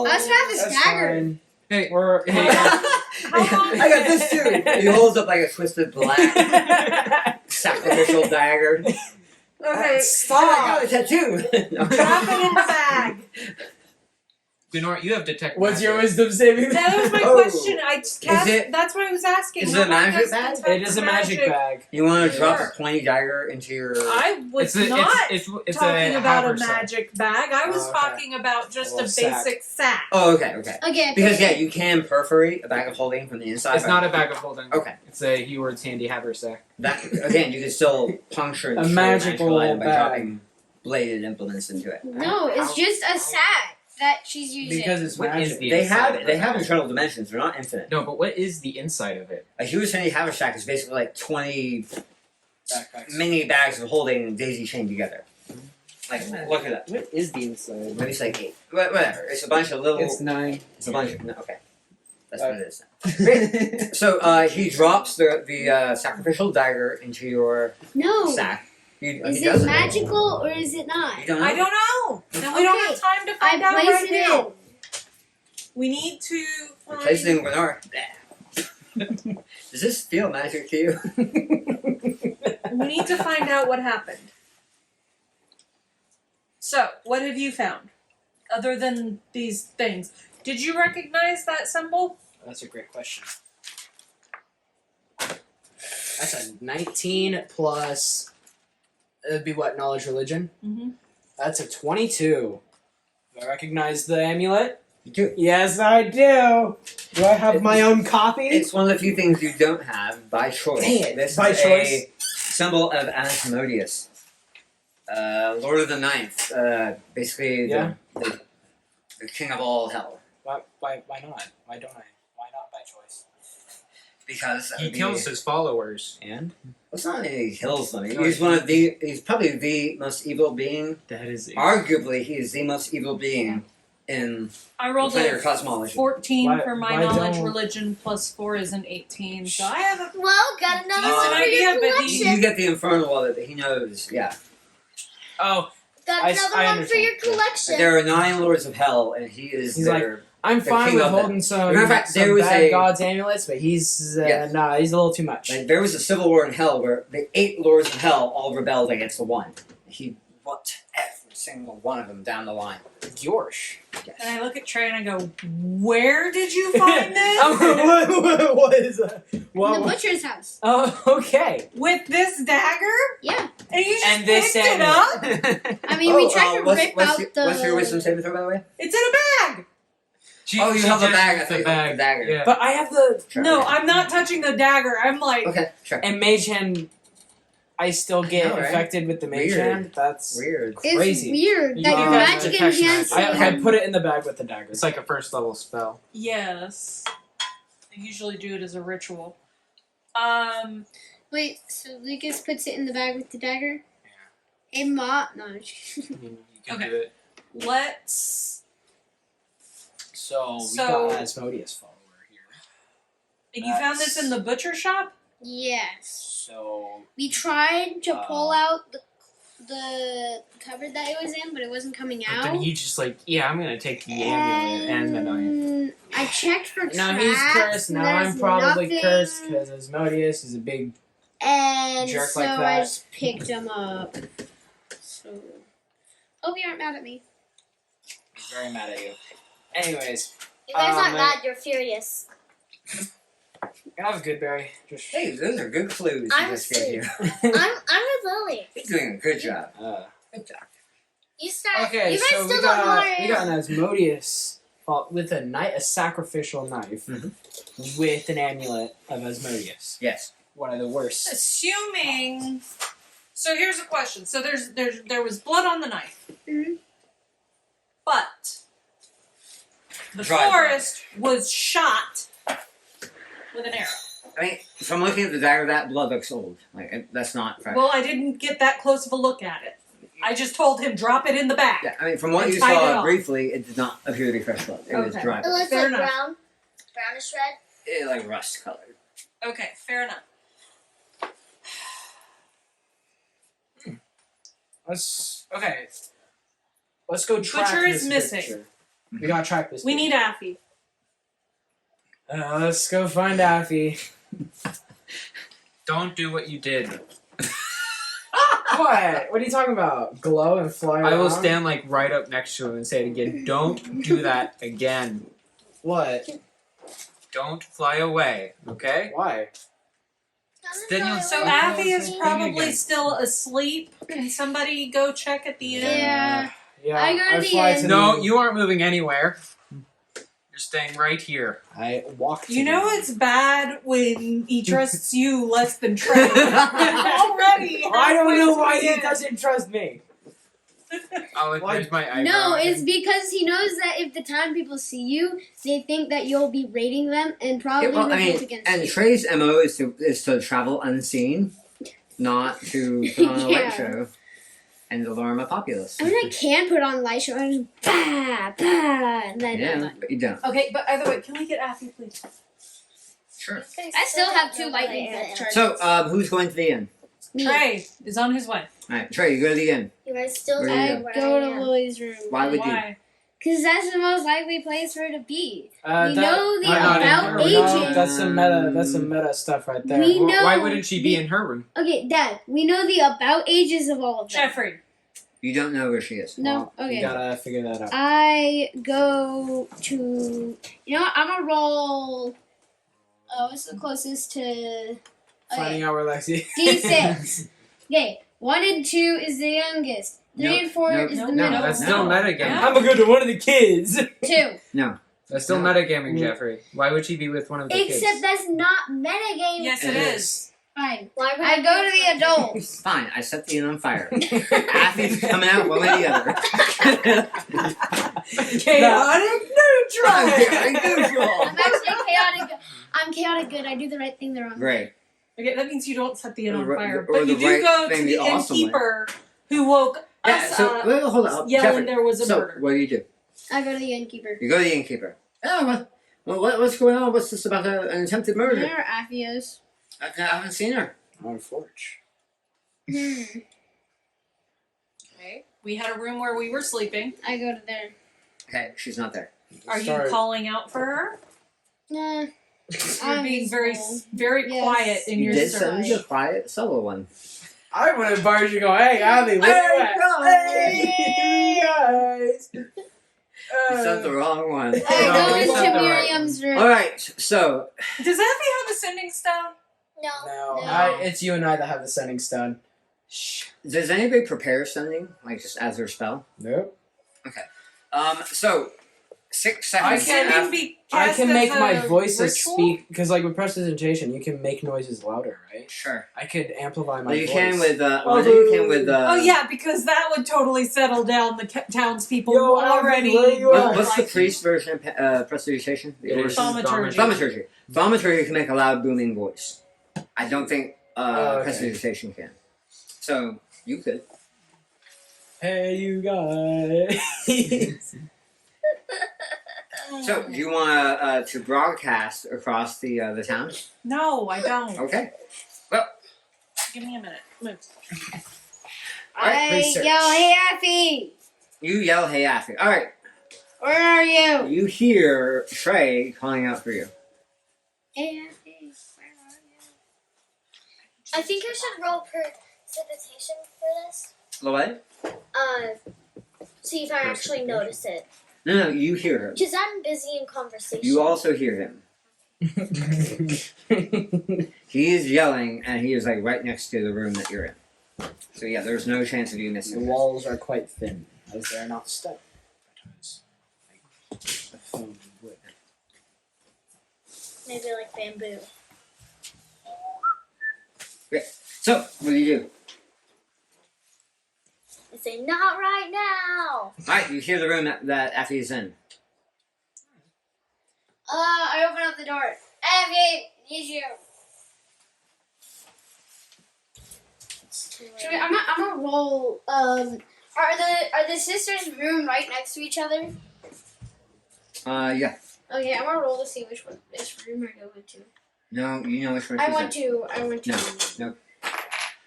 also have this That's dagger. fine. Hey, We're I got this too. He holds up like a twisted black sacrificial dagger. okay, I Stop. got a tattoo. drop it in the bag. Gunnar, you have detect What's your magic. wisdom saving? That was my Oh. question. That's what I was asking. Is How it a magic does bag? detect It is a magic bag. You want to drop a Sure. pointy dagger into your? I was It's not it's talking a about a haversack. magic bag. I was Oh, okay. talking about just a little sack. basic sack. Oh, okay. Okay. Because yeah, you can perforate a bag of holding from the inside. It's not a bag of holding. Okay. It's a Heward's handy haversack. That again, you can still puncture and A kill magical item by bag. dropping bladed implements into it. No, it's just a sack that she's using. Because it's What is magic. the They inside have of they it? have internal dimensions. They're not infinite. No, but what is the inside of it? A huge handy haversack is basically like 20 Backpacks. mini bags of holding daisy chained together. Like look at that. What is the inside? Maybe it's like 8. Whatever. It's a bunch of little. It's 9. It's a bunch of. No, okay. That's what it is. So he drops the sacrificial dagger into your no. sack. He Is does it magical or is it not? You don't know? I don't know. And we don't Okay. have time to I find out place right it now. in. We need to Replace it find. in Glennar. Does this feel magic to you? We need to find out what happened. So, what have you found? Other than these things. Did you recognize that symbol? That's a great question. That's a 19 plus. It'd be what? Knowledge religion? Mm-hmm. That's a 22. Do I recognize the amulet? You do. Yes, I do. Do I have my own copy? It's one of the few things you don't have by choice. Dang it, This by is choice. a symbol of Asmodeus, Lord of the Ninth. Basically, Yeah. the king of all hell. Why not? Why don't I? Why not by choice? Because that He would be- kills his followers. And? It's not that he kills them. He's one of the. He's probably the most evil being. That is Arguably, he is the most evil being in I rolled planar a cosmology. 14 Why- for my why knowledge don't- religion plus 4 is an 18. So I have a Well, got another Decent one for your idea, but collection. You get the infernal of it, but he knows. Yeah, Oh, Got I another one for understand. your collection. there are 9 lords of hell, and he is He's their. I'm The fine king with of them. holding some, Matter of fact, some there was bad a- god's amulets, but he's Yes. nah, he's a little too much. Like, there was a civil war in hell where the 8 lords of hell all rebelled against the one. He whooped every single one of them down the line. Yorsh. Yes. And I look at Trey and I go, "Where did you find this?" what is that? In What, the what? butcher's house. Oh, okay. With this dagger? Yeah. And you just And this picked it up? I mean, we tried to what's, rip what's out your, the. what's your wisdom saving throw, by the way? It's in a bag. Oh, you held the bag. I thought The you held bag. the dagger. Yeah. But I have the Sure, No, okay. I'm not touching the dagger. I'm like, Okay, sure. and mage hand. I still get know, right? infected with the mage Weird. hand. That's Weird. It's crazy. weird You that can your guys magic detect enhanced. magic. I put it in the bag with the dagger. It's like a first level spell. yes. I usually do it as a ritual. Wait, so Lucas puts it in the bag with the dagger? Yeah. And Ma. No. I mean, you can Okay. do it. Let's. So we So- got Asmodeus follower here. And you found this in the butcher shop? Yes. So We tried to pull out the cupboard that it was in, but it wasn't coming But out. then he just like, yeah, I'm gonna take the amulet and the knife. And I checked for traps. now he's cursed. Now there's I'm probably nothing, cursed because Asmodeus is a big. And jerk so like I that. just picked him up. So. Oh, you aren't mad at me. He's very mad at you. Anyways, You guys aren't man. mad, you're furious. have a good berry. Just. Hey, those are good clues I'm you just gave you. I'm with Lily. He's doing a good job. Good job. You start. Okay, you guys so still we don't know got where I we got am. an Asmodeus with a sacrificial knife with an amulet of Asmodeus. Yes. One of the worst. Assuming. So here's a question. So there was blood on the knife. Mhm. But the Dry blood. forest was shot with an arrow. I mean, from looking at the dagger, that blood looks old. That's not fresh. Well, I didn't get that close of a look at it. I just told him drop it in the bag. Yeah, I mean, from what And you tied it saw off. briefly, it did not appear to be fresh blood. It was Okay. dry It blood. looks Fair like enough. brown, brownish red. Like rust colored. Okay, fair enough. Let's go track Butcher is this missing. picture. We gotta track this. We picture. need Affy. Let's go find Affy. Don't do what you did. What What? What are you talking about? Glow and fly I will around? stand like right up next to him and say it again. Don't do that again. What? Don't fly away. Okay? Why? Then you'll So You'll Affy is thing probably again. still asleep. Can somebody go check at the end? Yeah. Yeah. I go to the fly end. to No, the you aren't moving anywhere. You're staying right here. I walk to You the know end. it's bad when he trusts you less than Trey. Already. I don't know halfway why to the he end. doesn't trust me. Oh, like, Why- where's my eyebrow? No, it's because he knows that if the time people see you, they think that you'll be rating them and probably well, will I mean, vote against and you. Trey's MO is to travel unseen, not to put on a Yeah. light show and alarm a populace. I mean, I can put on light show and just bah, bah, and then Yeah, but you don't. Okay, but either way, can we get Affy, please? Sure. I still have 2 lightning bolt charges. So, who's going to the inn? Me. Trey is on his way. Alright, Trey, you go to the inn. You guys still Where know you I where go I to am. Lily's room. Why would you? Why? Because that's the most likely place for her to be. We That- know the I'm not in about her. No, ages. that's some meta. That's some meta stuff right there. We know Why wouldn't she be the- in her room? Okay, Dad, we know the about ages of all of them. Jeffrey. You don't know where she is. No? You Okay. gotta figure that out. I go to. You know what? I'm gonna roll. What's the closest to. Finding out where Lexi. D6. Okay, 1 and 2 is the youngest. 3 Nope, and 4 nope, is the nope, middle. That's No. still metagaming. I'm gonna go to one of the kids. 2. That's still No. metagaming, Jeffrey. Why would she be with one of the Except kids? that's not metagaming. Yes, It it is. is. Fine. Why would I go to the adults. Fine, I set the inn on fire. Affy's coming out one way or the other. Chaotic Very neutral. neutral. I'm actually chaotic. I'm chaotic good. I do the right thing the wrong way. Great. Okay, that means you don't set the inn on Or- fire. or But the you do right go to thing the the awesome way. innkeeper who woke Yeah, us so, up well, hold on. yelling Jeffrey, there was a so, murder. what do? I go to the innkeeper. You go to the innkeeper. Oh, what's going on? What's this about an attempted murder? Where are Affios? I haven't seen her. On Forge. Hmm. Okay. We had a room where we were sleeping. I go to there. Okay, she's not there. Are you calling out for her? Nah. You're being very, very Yes. quiet in You your did search. send a quiet solo one. I would have barged you go, hey, Abby, where you at? Hey, guys. You sent the wrong one. I No, go we into sent the right Miriam's room. Alright, so, Does Effie have a sending stone? No. No, it's you and I that have the sending stone. does anybody prepare sending? Like, just as their spell? Nope. So, 6 I seconds can- after. be I cast can as make a my voices ritual? speak, because like with prestidigitation, you can make noises louder, right? Sure. I could amplify my Well, you voice. can with, well, I think you can with, Oh yeah, because that would totally settle down the townspeople Yo, who Abby, already. where you don't at? What's the like priest version of prestidigitation? The It order is system? Thaumaturgy. Thaumaturgy. Thaumaturgy can make a loud, booming voice. I don't think okay. prestidigitation can. So, you could. Hey, you guys. So, do you want to broadcast across the town? No, I don't. Okay. Give me a minute. Move. Alright, I research. yell, hey, Affy! You yell, hey, Affy. Alright. Where are you? You hear Trey calling out for you. Hey, Affy, where are you? I think I should roll precipitation for this. What? See if I actually notice it. No, you hear her. Because I'm busy in conversation. You also hear him. He is yelling, and he is like right next to the room that you're in. So yeah, there's no chance of you The missing. walls are quite thin, as they are not stone. But as, like, a foam wood. Maybe like bamboo. So, what do you do? I say, not right now! Alright, you hear the room that Affy is in. I open up the door. Affy, need you. I'm gonna roll. Are the sisters' room right next to each other? Yeah. Okay, I'm gonna roll to see which room I go into. No, you know which room I she's want in. to. No.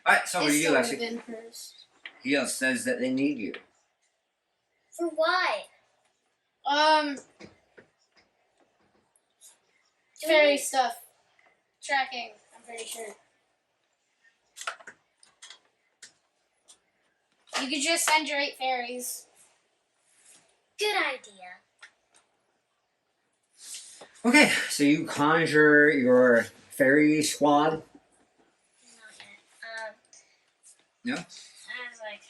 Alright, so what do you do, It's Lexi? still within hers. He else says that they need you. For why? Fairy stuff. Tracking, I'm pretty sure. You could just send your 8 fairies. Good idea. Okay, so you conjure your fairy squad. Not yet. No? I was like,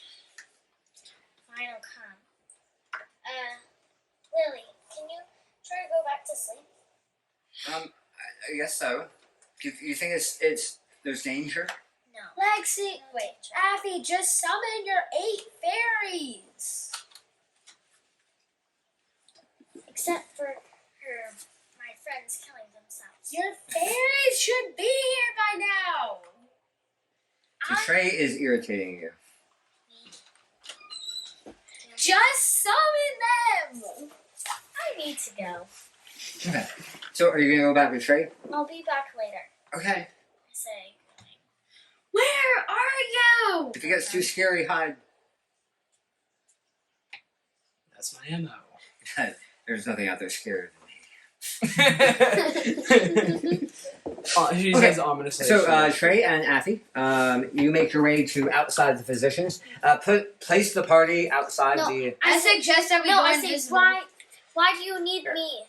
final come. Lily, can you try to go back to sleep? I guess so. You think it's there's danger? No. Lexi, Wait. Abby, just summon your 8 fairies. Except for my friends killing themselves. Your fairies should be here by now. So Trey is irritating you. Just summon them. I need to go. Okay. So are you gonna go back with Trey? I'll be back later. Okay. I say. Where are you? If it gets too scary, hide. That's my MO. There's nothing out there scarier than me. She Okay, says ominously. So Trey and Affy, you make your way to outside the physicians. Place the party outside No. the. I suggest that we No, go I say, invisible. why do you need Here. me?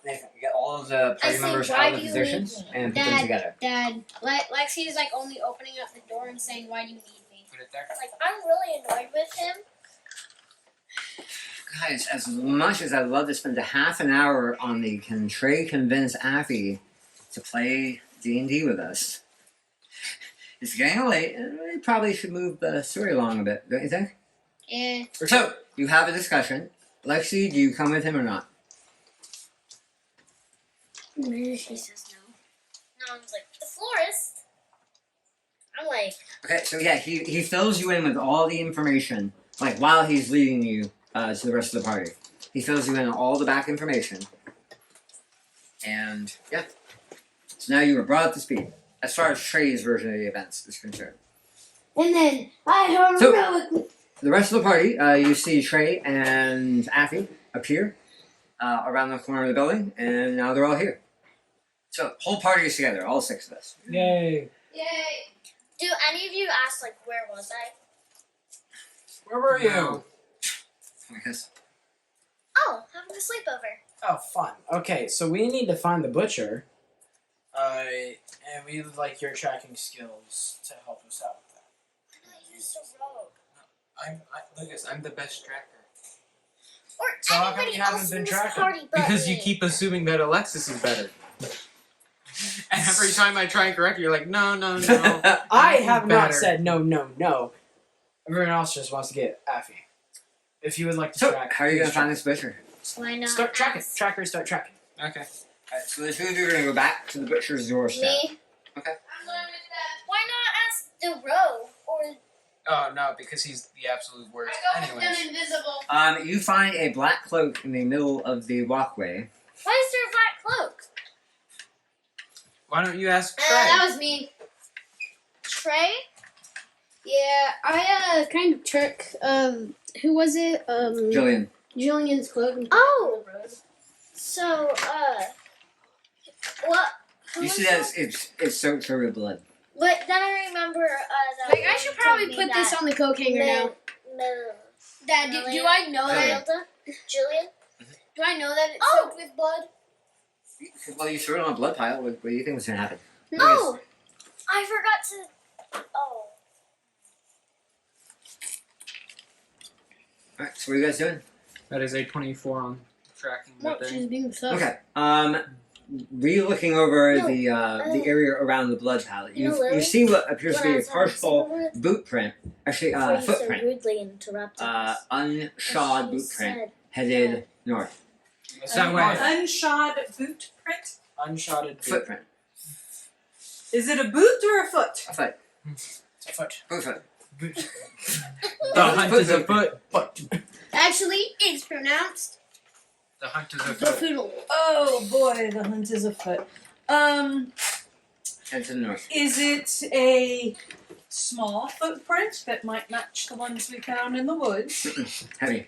Nathan, you get all of the party say, members why out of do the you need physicians me? and put them together. Dad, Lexi is like only opening up the door and saying, "Why do you need me?" Put it there. Like, I'm really annoyed with him. Guys, as much as I'd love to spend a half an hour on the can Trey convince Affy to play D&D with us, it's getting late, and we probably should move the story along a bit, don't you think? Yeah. So, you have a discussion. Lexi, do you come with him or not? She says no. No, I'm like, the florist. I'm like, Okay, so yeah, he fills you in with all the information, like while he's leading you to the rest of the party. He fills you in on all the back information. And yeah. So now you are brought up to speed, as far as Trey's version of the events is concerned. And then I So- heroically. The rest of the party, you see Trey and Affy appear around the corner of the building, and now they're all here. So, whole party is together, all 6 of us. Yay. Yay. do any of you ask, like, where was I? Where were you? No. I guess. Oh, having a sleepover. Oh, fun. Okay, so we need to find the butcher. And we would like your tracking skills to help us out with that. I'm not used to rogue. Lucas, I'm the best tracker. Or So how come anybody you haven't else been in this tracking? party but Because me. you keep assuming that Alexis is better. And every time I try and correct you, you're like, no. I I'm have not better. said no. Everyone else just wants to get Affy. If you would like to So, track. how are you going please to find this butcher? Why not Start tracking. ask Trackers start tracking. Okay. Alright, so the 2 of you are going to go back to the butcher's doorstep. me? Okay. Why not ask the rogue? Or Oh, no, because he's the absolute worst. I go with them invisible. You find a black cloak in the middle of the walkway. why is there a black cloak? Why don't you ask Trey? That was me. Trey? Yeah, I kind of took who was it? Jillian. Jillian's cloak. And Oh! So, what? Who You was see that it's soaked through with blood. But then I remember, that Like I should probably put this on the coat hanger now. Dad, do I know that? Jillian? Do I know that it's Oh! soaked with blood? Well, you threw it on a blood pile. What do you think was going to happen? Oh! I forgot to. Oh. Alright, so what are you guys doing? That is a 24 on tracking. No, that thing. she's being sucked. Okay. Re-looking over No, the area around the blood palette, you know, you Lily, see what appears to When I be a was having partial sleepover, boot print. Actually, before you so footprint. rudely interrupted us. Unshod She boot print said, headed north. Is that way? Unshod boot print? Unshotted boot. Footprint. Is it a boot or a foot? A foot. It's a foot. Boot foot. The hunt is a Foot. foot. Actually, it's pronounced The hunt is a the foot. poodle. Oh boy, the hunt is afoot. Head to the north. Is it a small footprint that might match the ones we found in the woods? Heavy.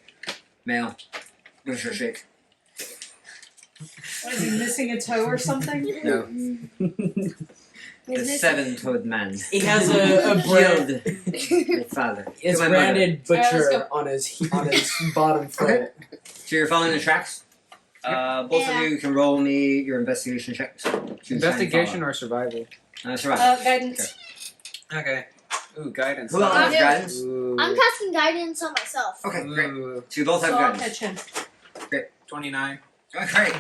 Male. Butcher shake. Is he missing a toe or something? No. The Is this- 7-toed man. He has a brand. Killed my father. It's Killed my mother. branded Alright, let's butcher on his bottom foot. So you're following the tracks. Both Yeah. of you can roll me your investigation checks. Investigation or survival? Survival. Guidance. Okay. Ooh, guidance. Who else has do. guidance? Ooh. I'm casting guidance on myself. Okay, great. Ooh, So you both have So I'll guidance. catch him. 29. Okay.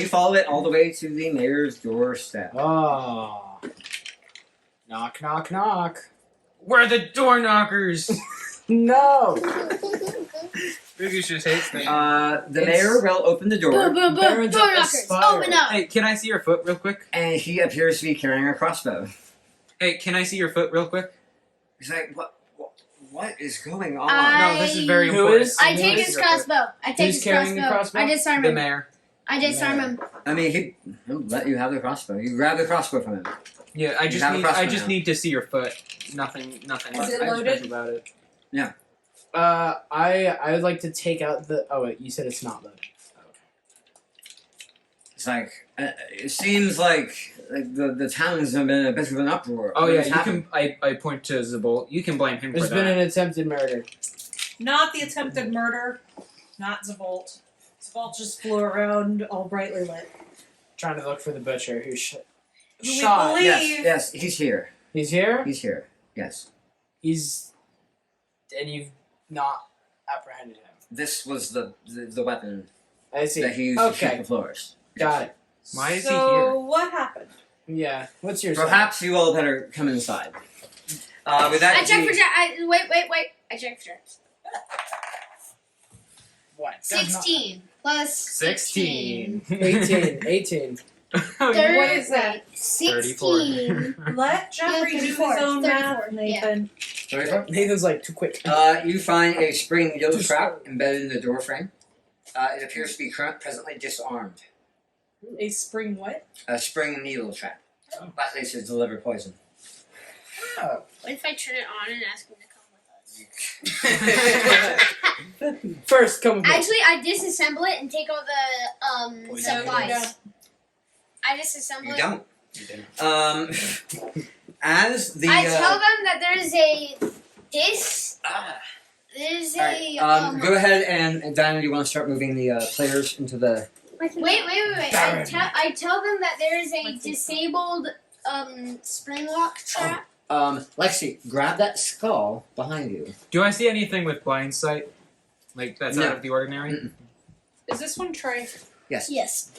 You follow it all the way to the mayor's doorstep. Oh. Knock, knock, knock. We're the door knockers. No. Boogies just hates me. The It's- mayor will open the door, Boom, boom, boom. Barons Door of knockers. Aspire. Open up. Hey, can I see your foot real quick? and he appears to be carrying a crossbow. Hey, can I see your foot real quick? He's like, what is going on? No, this is very Who important. is- I need take to his see your foot. crossbow. I take Who's his carrying the crossbow? I disarm The him. mayor. I disarm him. I mean, he'll let you have the crossbow. You grab the crossbow from him. Yeah, I You just have a need. crossbow I just now. need to see your foot. Nothing. Is it I loaded? just about it. I would like to take out the. Oh wait, you said it's not loaded. It's like, it seems like the town's been in a bit of an uproar. Oh What yeah, has you happened? can. I point to Zabolt. You can blame him There's for been that. an attempted murder. Not the attempted murder. Not Zavolt. Zavolt just flew around all brightly lit. Trying to look for the butcher who Who we shot. believe- Yes, he's here. He's here. He's here. Yes. He's and you've not apprehended him. This was the weapon I see. that he used to shoot Okay, the floors. got it. Why is he So here? what happened? Yeah. What's your Perhaps you all better come inside. With that, I check he- for wait. I check for traps. what? 16 plus 16. 18. Oh, Third, What is that? 16. Let Jeffrey do his 34, own 34, math, Nathan. Nathan's like too quick. You find a spring needle trap embedded in the door frame. It appears to be presently disarmed. A spring what? A spring needle trap. Likely to deliver poison. What if I turn it on and ask him to come with us? First, come with me. Actually, I disassemble it and take all the Poison. supplies. I disassemble You it. don't. As the I tell them that there's a there's Alright, a go ahead and Diana, you want to start moving the players into the. wait. I tell them that there is a disabled spring lock trap. Lexi, grab that skull behind you. Do I see anything with blind sight? Like that's No. out of the ordinary? Mm-mm. Is this one Trey? Yes.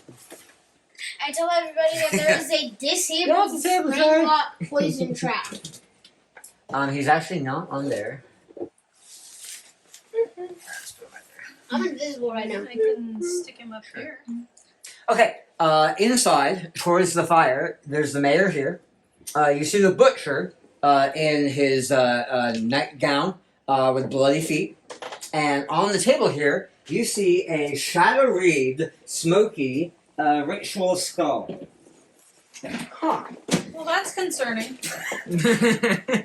I tell everybody that there is a disabled disabled, spring sorry. lock poison trap. He's actually not on there. I'm invisible right now. I can stick him up here. Okay, inside, towards the fire, there's the mayor here. You see the butcher in his nightgown with bloody feet. And on the table here, you see a shadow-wreathed, smoky ritual skull. Huh. Well, that's concerning.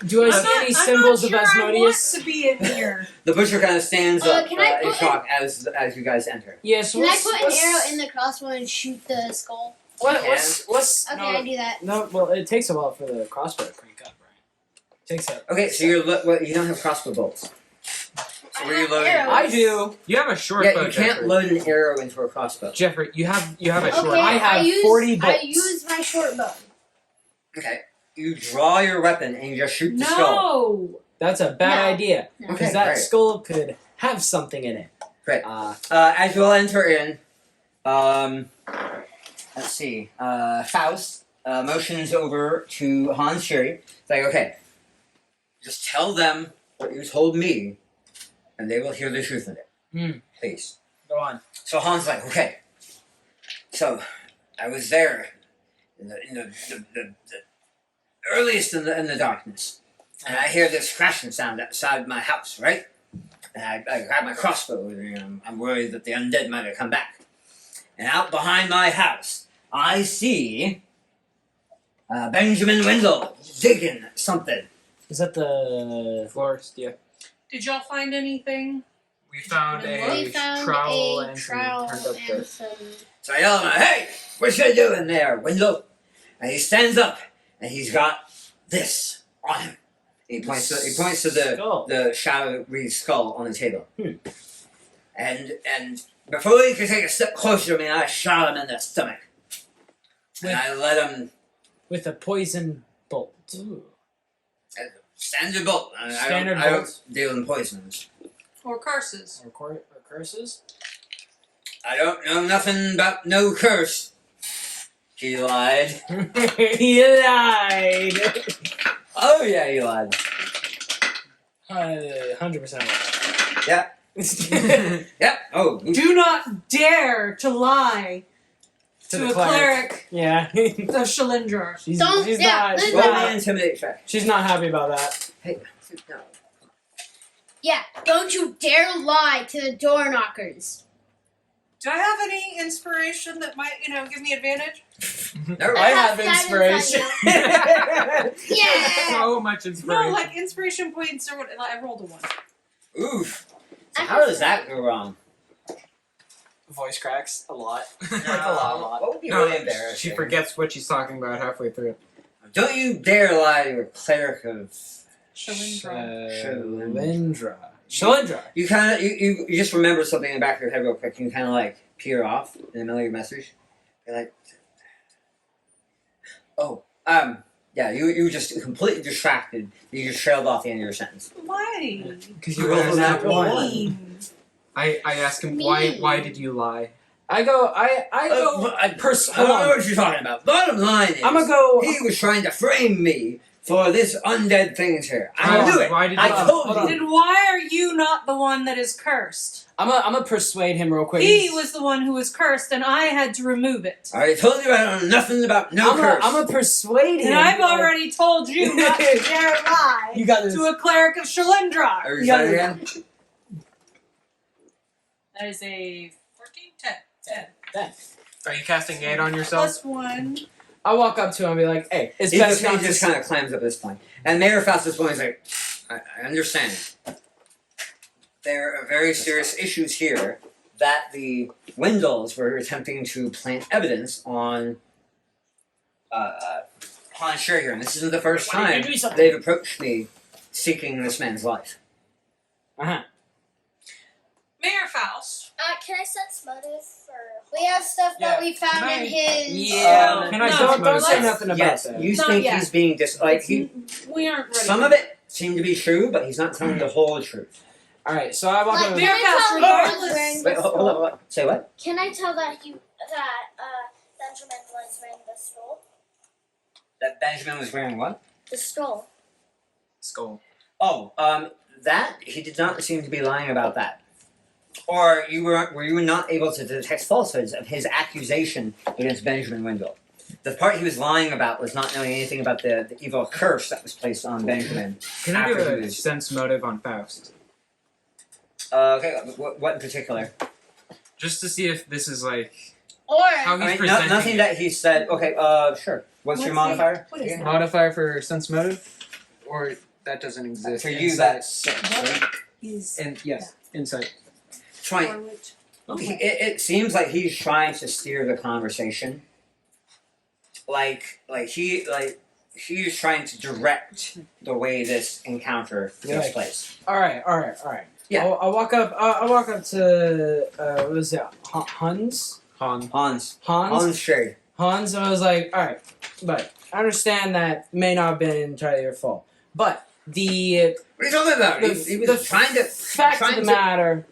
Do I see any symbols I'm not of sure Asmodeus? I want to be in here. The butcher kind of stands up can I in put shock as you guys enter. Yes. Can I put an arrow in the crossbow and shoot the skull? What's Okay, no, I do that. no, well, it takes a while for the crossbow to crank up, right? It takes a. Okay, so you don't have crossbow bolts. So where are you loading? arrows. I do. You have a short Yeah, bow, you can't Jeffrey. load an arrow into a crossbow. Jeffrey, you have a short Okay, I have use, 40 I bolts. use my short bow. Okay, you draw your weapon and you just shoot the skull. No. That's a bad No. idea because Okay, that great. skull could have something in it. Great. Uh, As you all enter in, let's see. Faust motions over to Hans Sherry. It's like, okay, just tell them what you told me, and they will hear the truth of it. Please. go on. So Hans is like, okay. So I was there in the earliest in the darkness, and I hear this crashing sound outside my house, right? And I grab my crossbow, and I'm worried that the undead might have come back. And out behind my house, I see Benjamin Wendell digging something. Is that the? Florist, yeah. Did y'all find anything? We found We a found trowel a and trowel some turned up and some. So I yell at him, hey, what you doing there, Wendell? And he stands up, and he's got this on him. He points to the Skull. the shadowy skull on the table. And before he could take a step closer to me, I shot him in the stomach. And I let him With a poison bolt. standard bolt. Standard I don't bolt. deal in poisons. Or curses. Or curses? I don't know nothing about no curse. He lied. He lied. Oh yeah, he lied. 100% Yeah. Yep. Oh. Do not dare to lie to the a cleric Yeah. of Shalindrar. she's Don't- she's yeah, not. listen. Roll the intimidate check. She's not happy about that. Hey. No. Yeah, don't you dare lie to the door knockers. Do I have any inspiration that might, give me advantage? Never I mind. have guidance inspiration. Yeah. So much inspiration. No, like inspiration points or what? I rolled a 1. Oof. So how does that go wrong? Voice cracks a lot. Like No. a lot. What would be No, really embarrassing? she forgets what she's talking about halfway through. Don't you dare lie to a cleric of. Shalindra. Shalindra. You kind of you just remember something in the back of your head real quick. And you kind of like peer off in the middle of your message. You're like, oh, yeah. You were just completely distracted. You just trailed off the end of your sentence. Why? Because You rolled a nat one. Mean. I asked him why did you lie? I go. I I go. don't hold know on. what you're talking about. Bottom line is, I'm gonna go. he was trying to frame me for this undead things here. I Why- knew it. why did I you- told hold on. you. Then why are you not the one that is cursed? I'm gonna persuade him real quick. He was the one who was cursed, and I had to remove it. I already told you I don't know nothing about no curse. I'm gonna persuade him. And I've already told you not to dare lie You got this. to a cleric of Shalindrar. Are you Yeah. trying again? That is a 14, 10. Are you casting Gate on yourself? Plus 1. I walk up to him and be like, "Hey, it's He best just, not he to." just kind of clams up at this point. And Mayor Faust at this point is like, I understand. There are very serious issues here that the Wendels were attempting to plant evidence on Sherry here. And this isn't the first time they've approached me seeking this man's life. Uh-huh. Mayor Faust. Can I sense motive for? We have stuff that Yeah. we found Can I- in his. Yeah. Can I No, sense don't say motive? nothing about Yes, that. you Not think yet. he's being We aren't ready. some of it seemed to be true, but he's not telling the whole truth. All right, so I walk Like, up. Mayor can I Faust, tell regardless- he's wearing Wait, the hold skull? on. Say what? Can I tell that Benjamin was wearing the skull? That Benjamin was wearing what? The skull. Skull. Oh, that he did not seem to be lying about that. Or were you not able to detect falsehoods of his accusation against Benjamin Wendell? The part he was lying about was not knowing anything about the evil curse that was placed on Benjamin. Can I do After he a was- sense motive on Faust? Okay, what in particular? Just to see if this is like Or how he's I mean, presenting nothing it. that he said. Okay, sure. What's your modifier? What is that? Modifier for sense motive? Or that doesn't exist. For you, Insight. that's 6, right? Is And yes, insight. 20. or which? It seems like he's trying to steer the conversation. He's trying to direct the way this encounter takes Right. place. All right. Yeah. I walk up. I walk up to what was it? Hans. Hans Sherry. Hans. I was like, all right, but I understand that may not have been entirely your fault, but the What are you talking about? He was trying to. fact trying of the to- matter,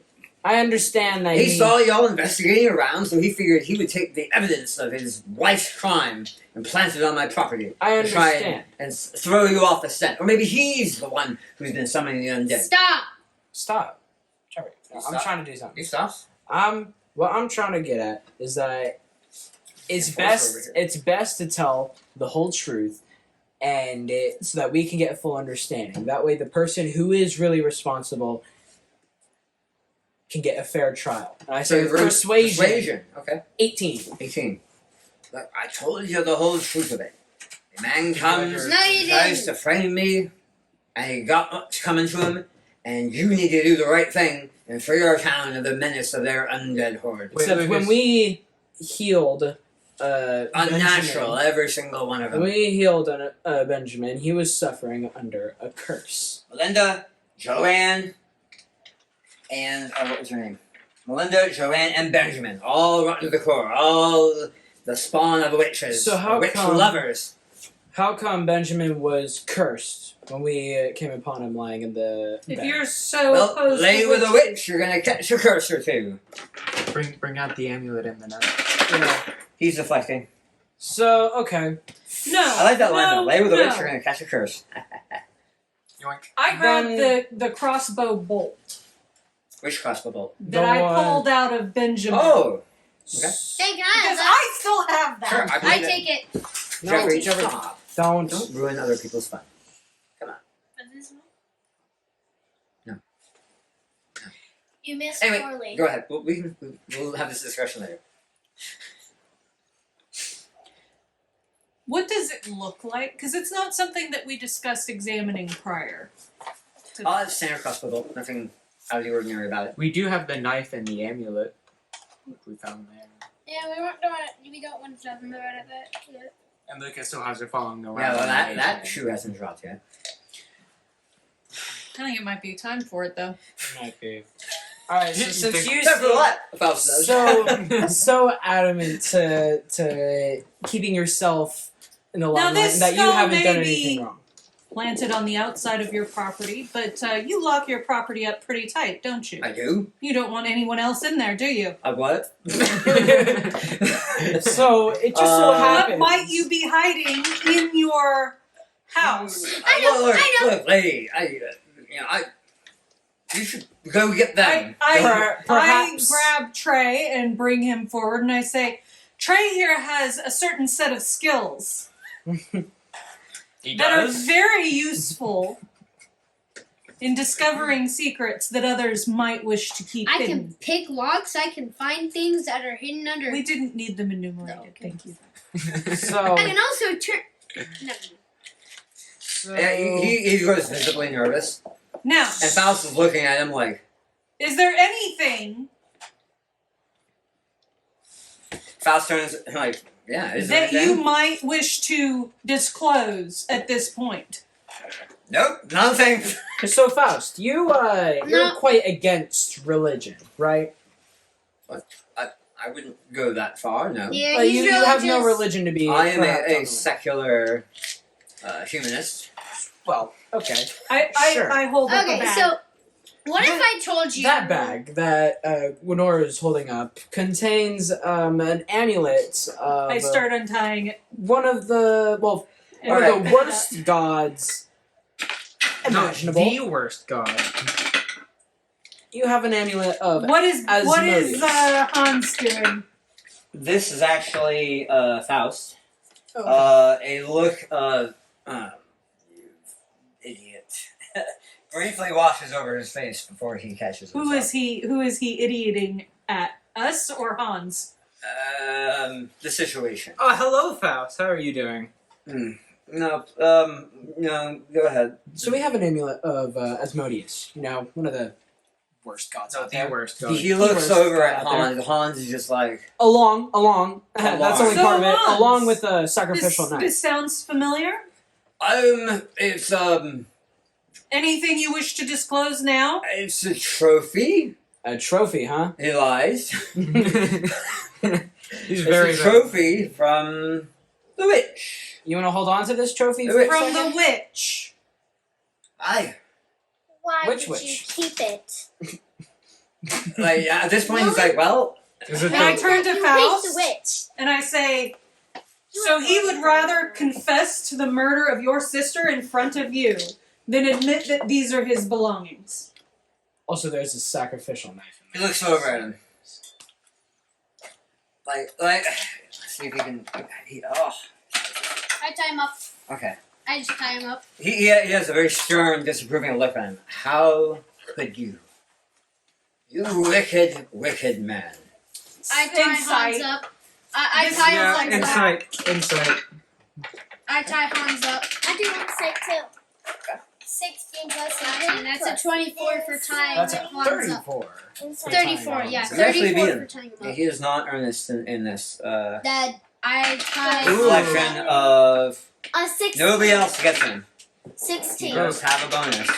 I understand that He saw y'all investigating around, so he figured he would take the evidence of his wife's crime and plant it on my property. I To try understand. and throw you off the scent. Or maybe he's the one who's been summoning the undead. Stop, Trevor. I'm Stop. trying to do something. He stops. What I'm trying to get at is that it's Enforcer over here. best to tell the whole truth, and so that we can get a full understanding. That way, the person who is really responsible can get a fair trial. And I say you're persuasion. Okay. 18. 18. Look, I told you the whole truth of it. A man comes, No, you tries didn't. to frame me, and he got what's coming to him, and you need to do the right thing and free our town of the menace of their undead horde. Wait, Except when Lucas. we healed Unnatural, every single one of them. When we healed Benjamin, he was suffering under a curse. Melinda, Joanne, and what was her name? Melinda, Joanne, and Benjamin, all rotten to the core, all the spawn of witches, So how witch come- lovers. How come Benjamin was cursed when we came upon him lying in the If bed? you're so Well, opposed lay to with a witches- witch, you're gonna catch a curse or two. Bring out the amulet and the knife. Yeah. He's deflecting. So, okay. No. I like that line though. no, Lay with a no. witch, you're gonna catch a curse. Yoink. I grabbed Then- the crossbow bolt Which crossbow bolt? that The I one- pulled out of Benjamin. Oh! Okay. Hey, can I have Because that? I still have that. Sure, I believe it. take it. No, Jeffrey, Jeffrey, stop. don't. Don't ruin other people's fun. You missed Anyway, poorly. go ahead. We'll have this discussion later. What does it look like? Because it's not something that we discussed examining prior. to- It's standard crossbow bolt. Nothing out of the ordinary about it. We do have the knife and the amulet, which we found there. Yeah, we don't want to talk about it yet. And Lucas still has it following around. Yeah, well, that the that nation. shoe hasn't dropped yet. I think it might be time for it though. Might be. Alright, so since you Except for seem what? Faust does. so adamant to keeping yourself in the limelight this and that you skull haven't may done be- anything wrong. Planted on the outside of your property, but you lock your property up pretty tight, don't you? I do. You don't want anyone else in there, do you? I what? So it just so What happens. might you be hiding in your house? I know, Look, I know. Look, lady. You should go get them. I Perhaps. grab Trey and bring him forward, and I say, Trey here has a certain set of skills He that are does? very useful in discovering secrets that others might wish to keep I hidden. can pick locks. I can find things that are hidden under. We didn't need them enumerated. No, okay. Thank you. So, I can also turn. Never mind. so Yeah, he was visibly nervous, Now, and Faust was looking at him like. is there anything Faust turns like, yeah. Is there that you anything? might wish to disclose at this point? Nope, nothing. so Faust, you're No. quite against religion, right? I wouldn't go that far. No. Yeah, Well, he's you have no religious. religion to be. I am perhaps on a the- secular humanist. Well, okay. I Sure. hold up a Okay, bag. so what if I told you That bag that Winora is holding up contains an amulet of I start untying it. one of the one of Alright. the worst gods Not imaginable. the worst god. You have an amulet of What is Asmodeus. Hans doing? This is actually Faust. Oh, A look of you idiot. Briefly washes over his face before he catches himself. Who is he idioting at? Us or Hans? The situation. Oh, hello, Faust. How are you doing? No, no, go ahead. so we have an amulet of Asmodeus. You know, one of the worst gods No, out the there. worst god. He looks worst over guy at out there. Hans. Hans is just like, Along. That's Along. only So part of it. Hans, Along with the sacrificial knife. This sounds familiar. it's Anything you wish to disclose now? it's a trophy. A trophy, huh? He lies. He's It's very a trophy from the witch. You want to hold on to this trophy The for a witch. From second? the witch. I Why Which would you witch? keep it? like at this point he's like, well, Is it And I the, turn to You Faust hate the witch. and I say, You so are he going would to rather murder. confess to the murder of your sister in front of you than admit that these are his belongings. Also, there's a sacrificial knife. he looks over at him. Like, let's see if he can. I tie him up. Okay. I just tie him up. He has a very stern, disapproving look on him. How could you? You wicked, wicked man. I tie Insight. Hans up. I tie him like that. insight. I tie Hans up. I do want to say too. 16 plus 7. That's a 24 for tying That's a Hans up. 34. Insight. 34, yeah, You actually beat 34 him. for tying him Yeah, up. he is not earnest in this. Dad, I tied. Reflection of A 16. nobody else gets him. He 16. does have a bonus.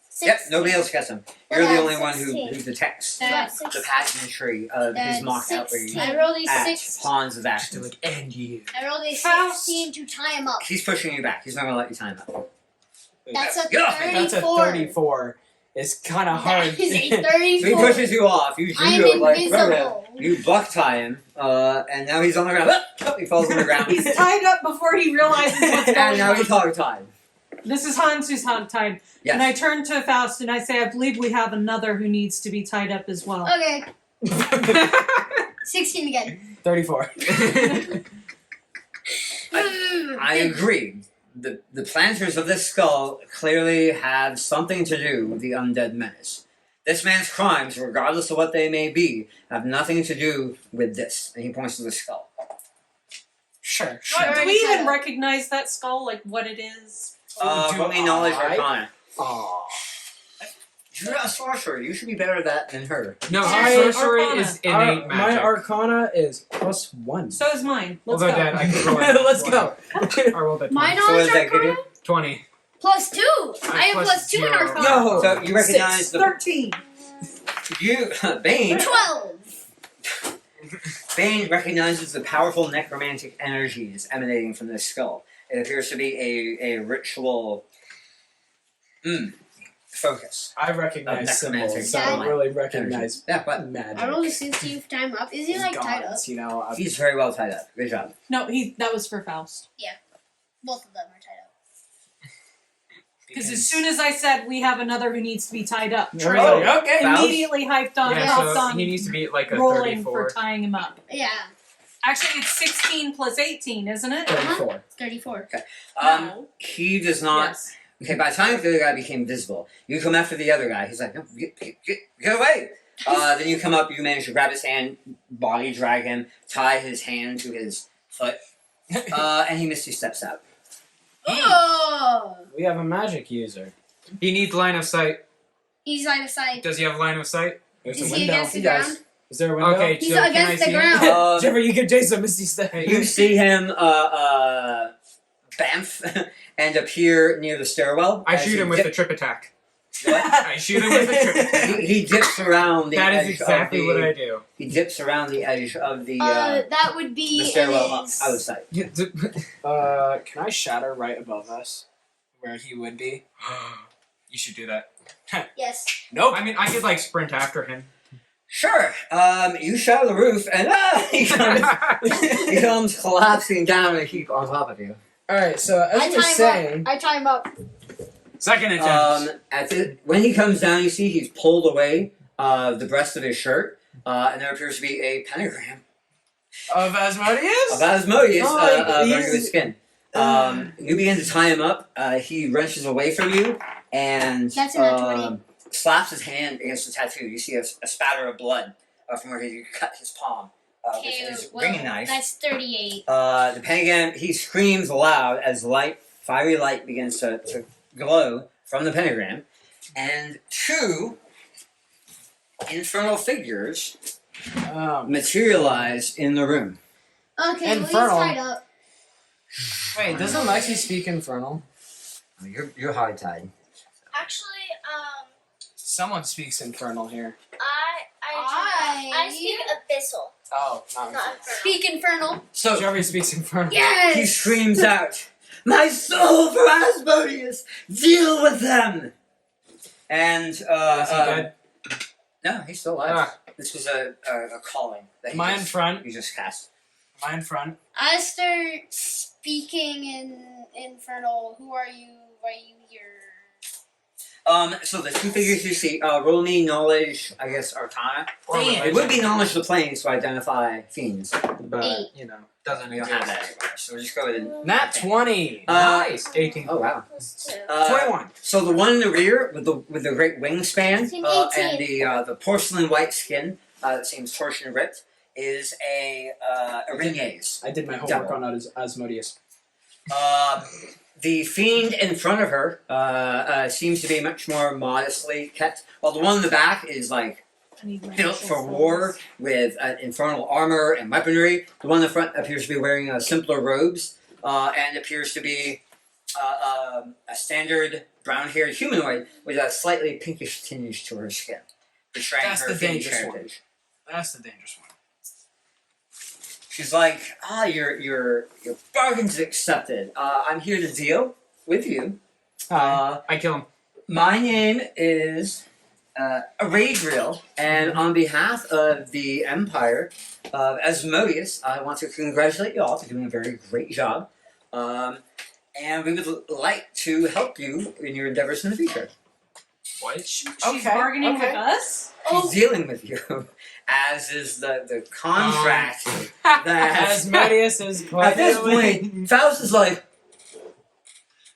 16. Yep, nobody else gets him. You're the Well, only one 16. who detects That's the pageantry of his That's mock 16. outrage I rolled a at 6. pawns of Just do action. like, and you. I rolled a Faust. 16 to tie him up. He's pushing you back. He's not gonna let you time up. That's a Get off me. 34. That's a 34. It's kind of hard. That is a So he 34. pushes you off. You I'm judo like throw him. invisible. You buck tie him, and now he's on the ground. He falls on the ground. He's tied up before he realizes what's and going now on. he's hog tied. This is Hans who's hog tied. Yes. And I turn to Faust and I say, I believe we have another who needs to be tied up as well. Okay. 16 again. 34. I agree. The planters of this skull clearly have something to do with the undead menace. This man's crimes, regardless of what they may be, have nothing to do with this. And he points to the skull. Sure. Do we even recognize that skull, like what it is? Roll me knowledge arcana. Aw. You're a sorcerer. You should be better at that than her. No, I- sorcery Arcana. is innate My magic. Arcana is +1. So is mine. Let's Although go. that I can roll it. Let's go. I rolled a 20. My So what knowledge does that give you? arcana? 20. Plus 2. I have plus plus 2 in 0. arcana. Yo. So you recognize the 13. Bane. 12. Bane recognizes the powerful necromantic energies emanating from this skull. It appears to be a ritual focus. I recognize necromantic symbols, so I Yeah. don't really recognize Yeah, but magic. I rolled a 16 to tie him up. Is he like tied up? Gods, you know. he's very well tied up. Good job. No, that was for Faust. Both of them are tied up. Because as soon as I said we have another who needs to be tied up, Trey, Trey okay. Faust? immediately hyped on, Yeah, hopped so on he needs to be like a rolling 34. for tying him up. Yeah. Actually, it's 16 plus 18, isn't it? 34. 34. No. He does not. Yes. Okay, by the time the other guy became visible, you come after the other guy. He's like, no, get away. Then you come up, you manage to grab his hand, body drag him, tie his hand to his foot, and he misty steps out. Oh! We have a magic user. He needs line of sight. He's line of sight. Does he have line of sight? There's Is a he window. against the He does. ground? Is there a window? Okay, He's so can I against the see him? ground. Jeffrey, you give Jason a misty step. You see him bamf and appear near the stairwell. I as shoot he him with dip- the trip attack. What? I shoot him with the trip attack. he dips around the That edge is exactly of the, what I do. He dips around the edge of the That would be stairwell up his- out of sight. Can I shatter right above us? Where he would be? You should do that. Yes. Nope. I mean, I could like sprint after him. Sure. You shatter the roof, and he comes collapsing down and keep on top of you. Alright, so as you were saying, I tie him up. Second attempt. When he comes down, you see he's pulled away the breast of his shirt, and there appears to be a pentagram of Asmodeus? of Asmodeus Oh, running he's- through his skin. You begin to tie him up. He wrenches away from you and That's a nat 20. slaps his hand against the tattoo. You see a spatter of blood from where he cut his palm with his ringing knife. That's 38. The pentagram, he screams aloud as fiery light begins to glow from the pentagram, and two infernal figures materialize in the room. Okay, well, he's Infernal. tied up. Wait, doesn't Lexi speak Infernal? You're hard tied. Actually, Someone speaks Infernal here. I speak abyssal, Oh, not not Infernal. infernal. Speak infernal. So Jeffrey speaks Infernal. Yes! he screams out, "My soul for Asmodeus! Deal with them!" And Is he dead? no, he's still alive. Ah. This was a calling that Am I in front? he just cast. Am I in front? I start speaking in infernal. Who are you? Why are you here? So the two figures you see, roll me knowledge, I guess, Arcana. Damn. It would be knowledge of the planes to identify fiends. But, 8. you know. Doesn't We don't exist. have that anymore, so we'll just go with it. Nat 20! Nice. 18. Oh wow. +2. 21. So the one in the rear with the great wingspan 18. and the porcelain white skin that seems tortured and ripped is a Ringaze. I did my homework Devil. on Asmodeus. The fiend in front of her seems to be much more modestly kept, while the one in the back is like I need my built initial for war focus. with infernal armor and weaponry. The one in the front appears to be wearing simpler robes and appears to be a standard brown-haired humanoid with a slightly pinkish tinge to her skin, betraying That's her the Finnish dangerous one. heritage. That's the dangerous one. She's like, your bargain's accepted. I'm here to deal with you. I kill him. My name is Radriel, and on behalf of the Empire of Asmodeus, I want to congratulate you all for doing a very great job. And we would like to help you in your endeavors in the future. What? She's Okay, bargaining okay. with us? She's dealing with you, as is the contract that Asmodeus is at this point, Faust is like,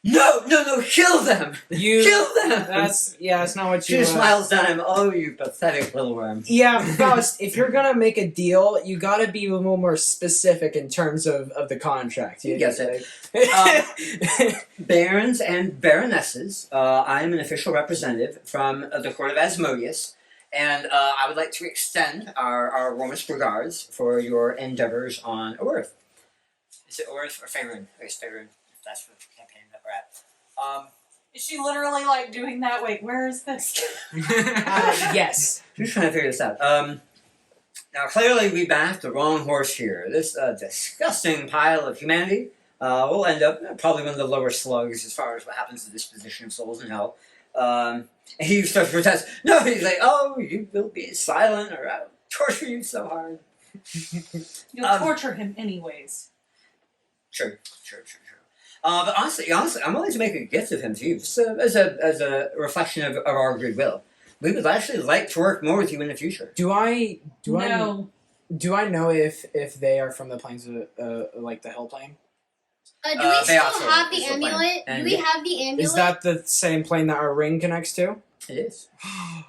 no, kill them! You. Kill them! That's not what She you. just smiles at him. Oh, you pathetic little worm. Yeah, Faust, if you're gonna make a deal, you gotta be a little more specific in terms of the contract. You guess it. Barons and baronesses, I am an official representative from the court of Asmodeus, and I would like to extend our warmest regards for your endeavors on Earth. Is it Earth or Faerun? I guess Faerun, if that's the campaign that we're at. Is she literally like doing that? Wait, where is this? Yes. Who's trying to figure this out? Now, clearly, we backed the wrong horse here. This disgusting pile of humanity will end up probably one of the lower slugs as far as what happens to the disposition of souls in hell. And he starts to protest. No, he's like, oh, you will be silent or I'll torture you so hard. You'll torture him anyways. Sure. But honestly, I'm willing to make a gift of him to you, just as a reflection of our goodwill. We would actually like to work more with you in the future. Do I No. know if they are from the plains of like the Hell Plane? Do we They still also have the is the plan. amulet? And Do we have the amulet? Is that the same plane that our ring connects to? It is. I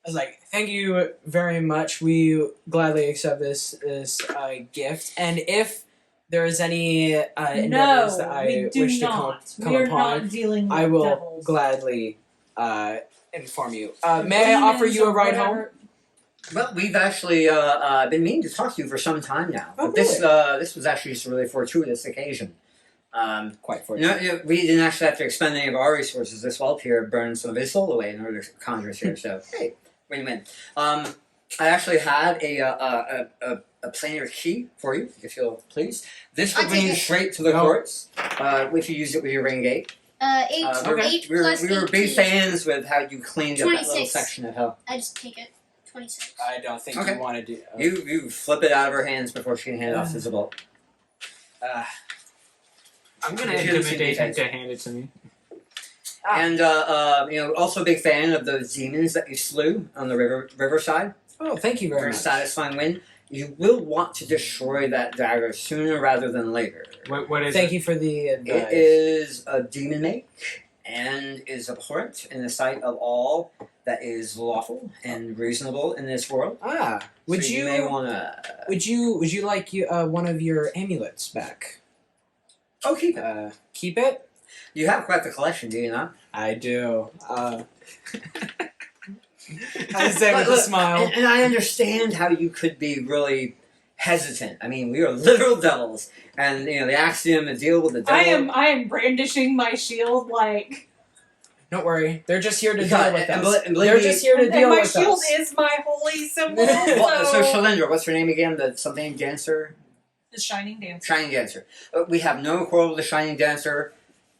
was like, thank you very much. We gladly accept this gift. And if there is any endeavors that I we do wish not. to come We are upon, not dealing with I will devils. gladly inform you. May I offer you a ride home? Well, we've actually been meaning to talk to you for some time now. Oh, But this was actually just a really fortuitous occasion. Quite fortunate. We didn't actually have to expend any of our resources. This whelp here burned some of his soul away in order to conjure us here. So, hey, win-win. I actually had a planar key for you, if you'll please. This will I'll bring take you it. straight to the courts if you use it with your ring gate. 8 We were 18. big fans with how you cleaned up that little 26. section of hell. I just take it. 26. I don't think Okay. you want to do. You flip it out of her hands before she can hand it off to Zabul. I'm gonna If you haven't seen intimidate him these to hand it to me. And also a big fan of those demons that you slew on the riverside. Oh, thank you very Very much. satisfying win. You will want to destroy that dagger sooner rather than later. What is Thank it? you for the advice. It is a demon make and is abhorrent in the sight of all that is lawful and reasonable in this world. Would So you may wanna would you like one of your amulets back? keep it. Keep it? You have quite the collection, do you not? I do. I say with a Look, smile. and I understand how you could be really hesitant. I mean, we are literal devils, and the axiom to deal with the devil. I am brandishing my shield like. Don't worry, they're just here to Yeah, deal with and us. and believe They're me- just here to And deal my with shield us. is my holy symbol. Well, so so Shalendra, what's her name again? The something dancer, the shining dancer. shining dancer. We have no quarrel with the shining dancer,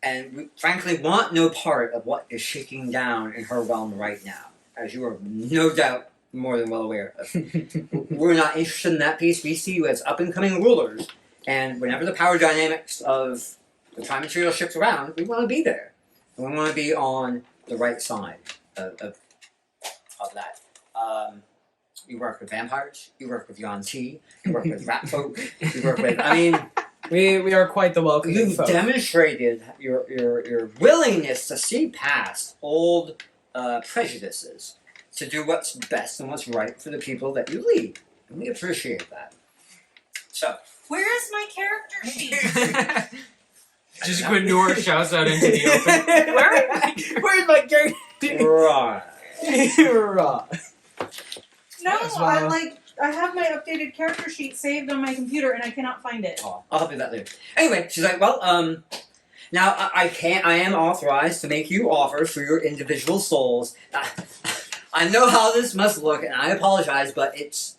and we frankly want no part of what is shaking down in her realm right now, as you are no doubt more than well aware of. We're not interested in that piece. We see you as up and coming rulers, and whenever the power dynamics of the time material shifts around, we want to be there, and we want to be on the right side of that. You work with vampires. You work with Yuan-Ti. You work with rat folk. You work with. I mean, We are quite the welcoming you've folk. demonstrated your willingness to see past old prejudices to do what's best and what's right for the people that you lead, and we appreciate that. So, Where is my character sheet? Just Gwyndor shouts out into the open. Where's my character? right. Right. No, Might as well. I have my updated character sheet saved on my computer and I cannot find it. Oh, I'll help you with that later. Anyway, she's like, well, now I am authorized to make you offers for your individual souls. I know how this must look, and I apologize, but it's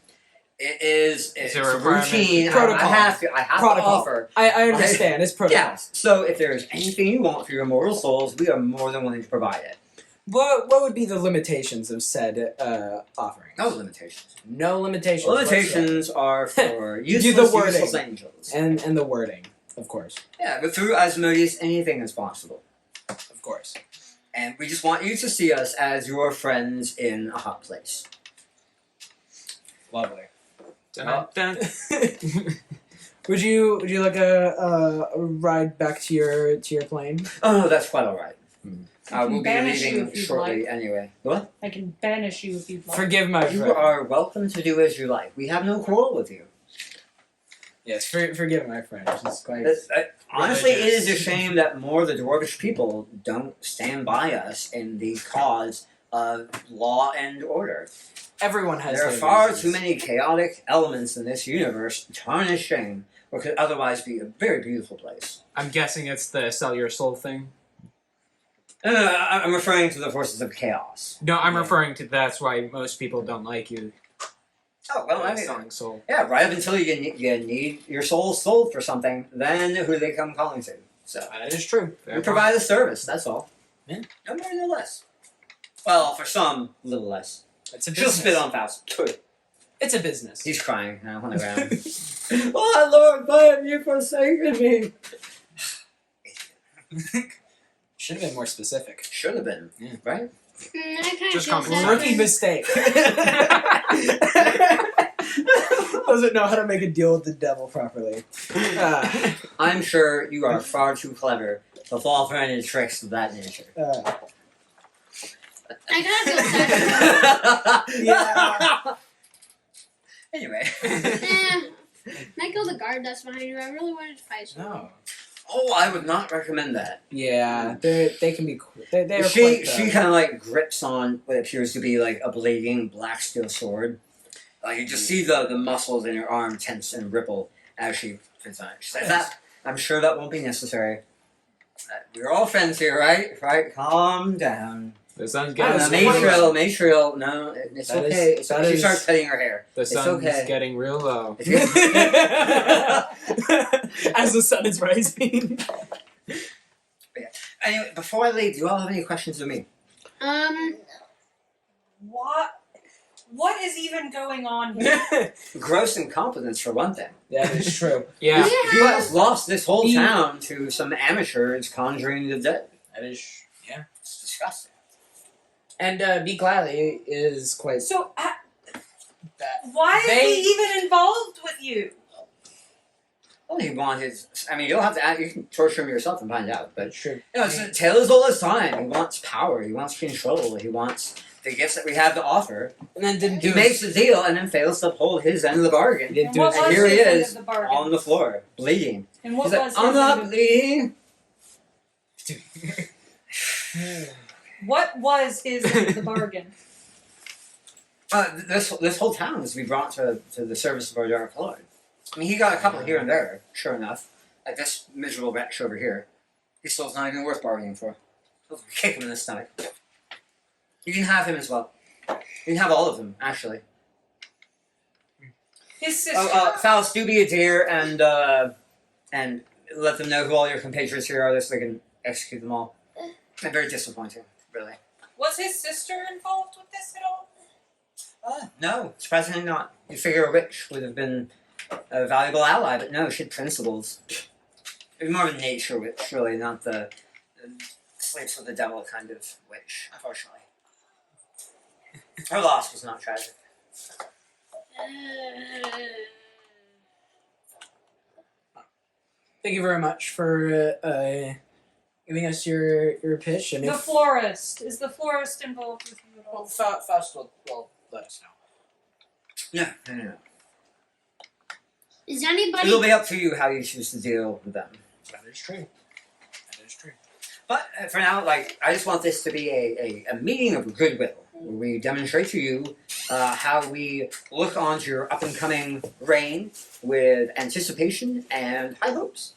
It's a requirement. routine. Protocol. I have to Protocol. offer. I understand. It's protocol. Yes. So if there's anything you want for your immortal souls, we are more than willing to provide it. What would be the limitations of said offerings? No limitations. No limitations. Limitations are for Do useless, the wording. useless angels. And the wording, of course. Yeah, but through Asmodeus, anything is possible. Of course. And we just want you to see us as your friends in a hot place. Lovely. Dun, dun. Would you like a ride back to your plane? Oh no, that's quite alright. I can We'll be banish you leaving if you'd shortly like. anyway. What? I can banish you if you'd like. Forgive my You friend. are welcome to do as you like. We have no quarrel with you. Yes, forgive my friend. She's quite. Honestly, it is a Religious. shame that more of the dwarvish people don't stand by us in the cause of law and order. Everyone has. There are their far reasons. too many chaotic elements in this universe to tarnish shame what could otherwise be a very beautiful place. I'm guessing it's the sell your soul thing. I'm referring to the forces of chaos. No, I'm Yeah. referring to that's why most people don't like you. Oh, well, I mean, selling soul. yeah, right up until you need your soul sold for something, then who do they come calling to? So, That is true. we provide a service, that's all. Yeah. No more, no less. Well, for some, a little less. It's a She'll business. spit on Faust. It's a business. He's crying now on the ground. Oh, Lord, why have you forsaken me? Should have been more specific. Should have been, Yeah. right? I kind of Just feel compliment. that Rookie way. mistake. Doesn't know how to make a deal with the devil properly. I'm sure you are far too clever to fall for any tricks of that nature. I kind of feel that Yeah. Anyway. I killed the guard that's behind you. I really wanted to fight someone. No. Oh, I would not recommend that. Yeah, they can be. They're She quite, kind of like grips on what appears to be like a bleeding black steel sword. You just see the muscles in her arm tense and ripple as she fits on it. She says, "That I'm sure that won't be necessary. We're all friends here, right? Right? Calm down." The sun's That is getting Matriel, Matriel, no, it's That is- okay. It's that okay. She is- starts petting her hair. the It's sun's okay. getting real low. As the sun is rising. Anyway, before I leave, do you all have any questions of me? What is even going on here? Gross incompetence, for one thing. That is true. Yeah. He has lost this whole He- town to some amateurs conjuring the dead. That is, yeah. It's disgusting. And Be Gladly is quite. So, That. why is They- he even involved with you? Well, he wanted. I mean, you'll have to. You can torture him yourself and find out. But That's true. you know, it's a tale as old as time. He wants power. He wants control. He wants the gifts that we have to offer. And then didn't He do makes a deal and then fails to uphold his end of the bargain. He didn't And do what it. And was here he his end is of the bargain? on the floor, bleeding. And what He's was like, his I'm end not of- bleeding. What was his end of the bargain? This whole town is to be brought to the service of our Dark Lord. I mean, he got a couple here and there, sure enough. Like this miserable wretch over here. He still's not even worth bargaining for. He'll kick him in the stomach. You can have him as well. You can have all of them, actually. His sister. Faust, do be a dear and let them know who all your compatriots here are so they can execute them all. I'm very disappointing, really. Was his sister involved with this at all? No, surprisingly not. You figure a witch would have been a valuable ally, but no, she had principles. It was more of a nature witch, really, not the sleeps with the devil kind of witch, unfortunately. Her loss was not tragic. Thank you very much for giving us your pitch. And The if florist. Is the florist involved with you at all? Faust will let us know. No. Is anybody? It'll be up to you how you choose to deal with them. That is true. That is true. But for now, I just want this to be a meeting of goodwill, where we demonstrate to you how we look onto your up and coming reign with anticipation and high hopes.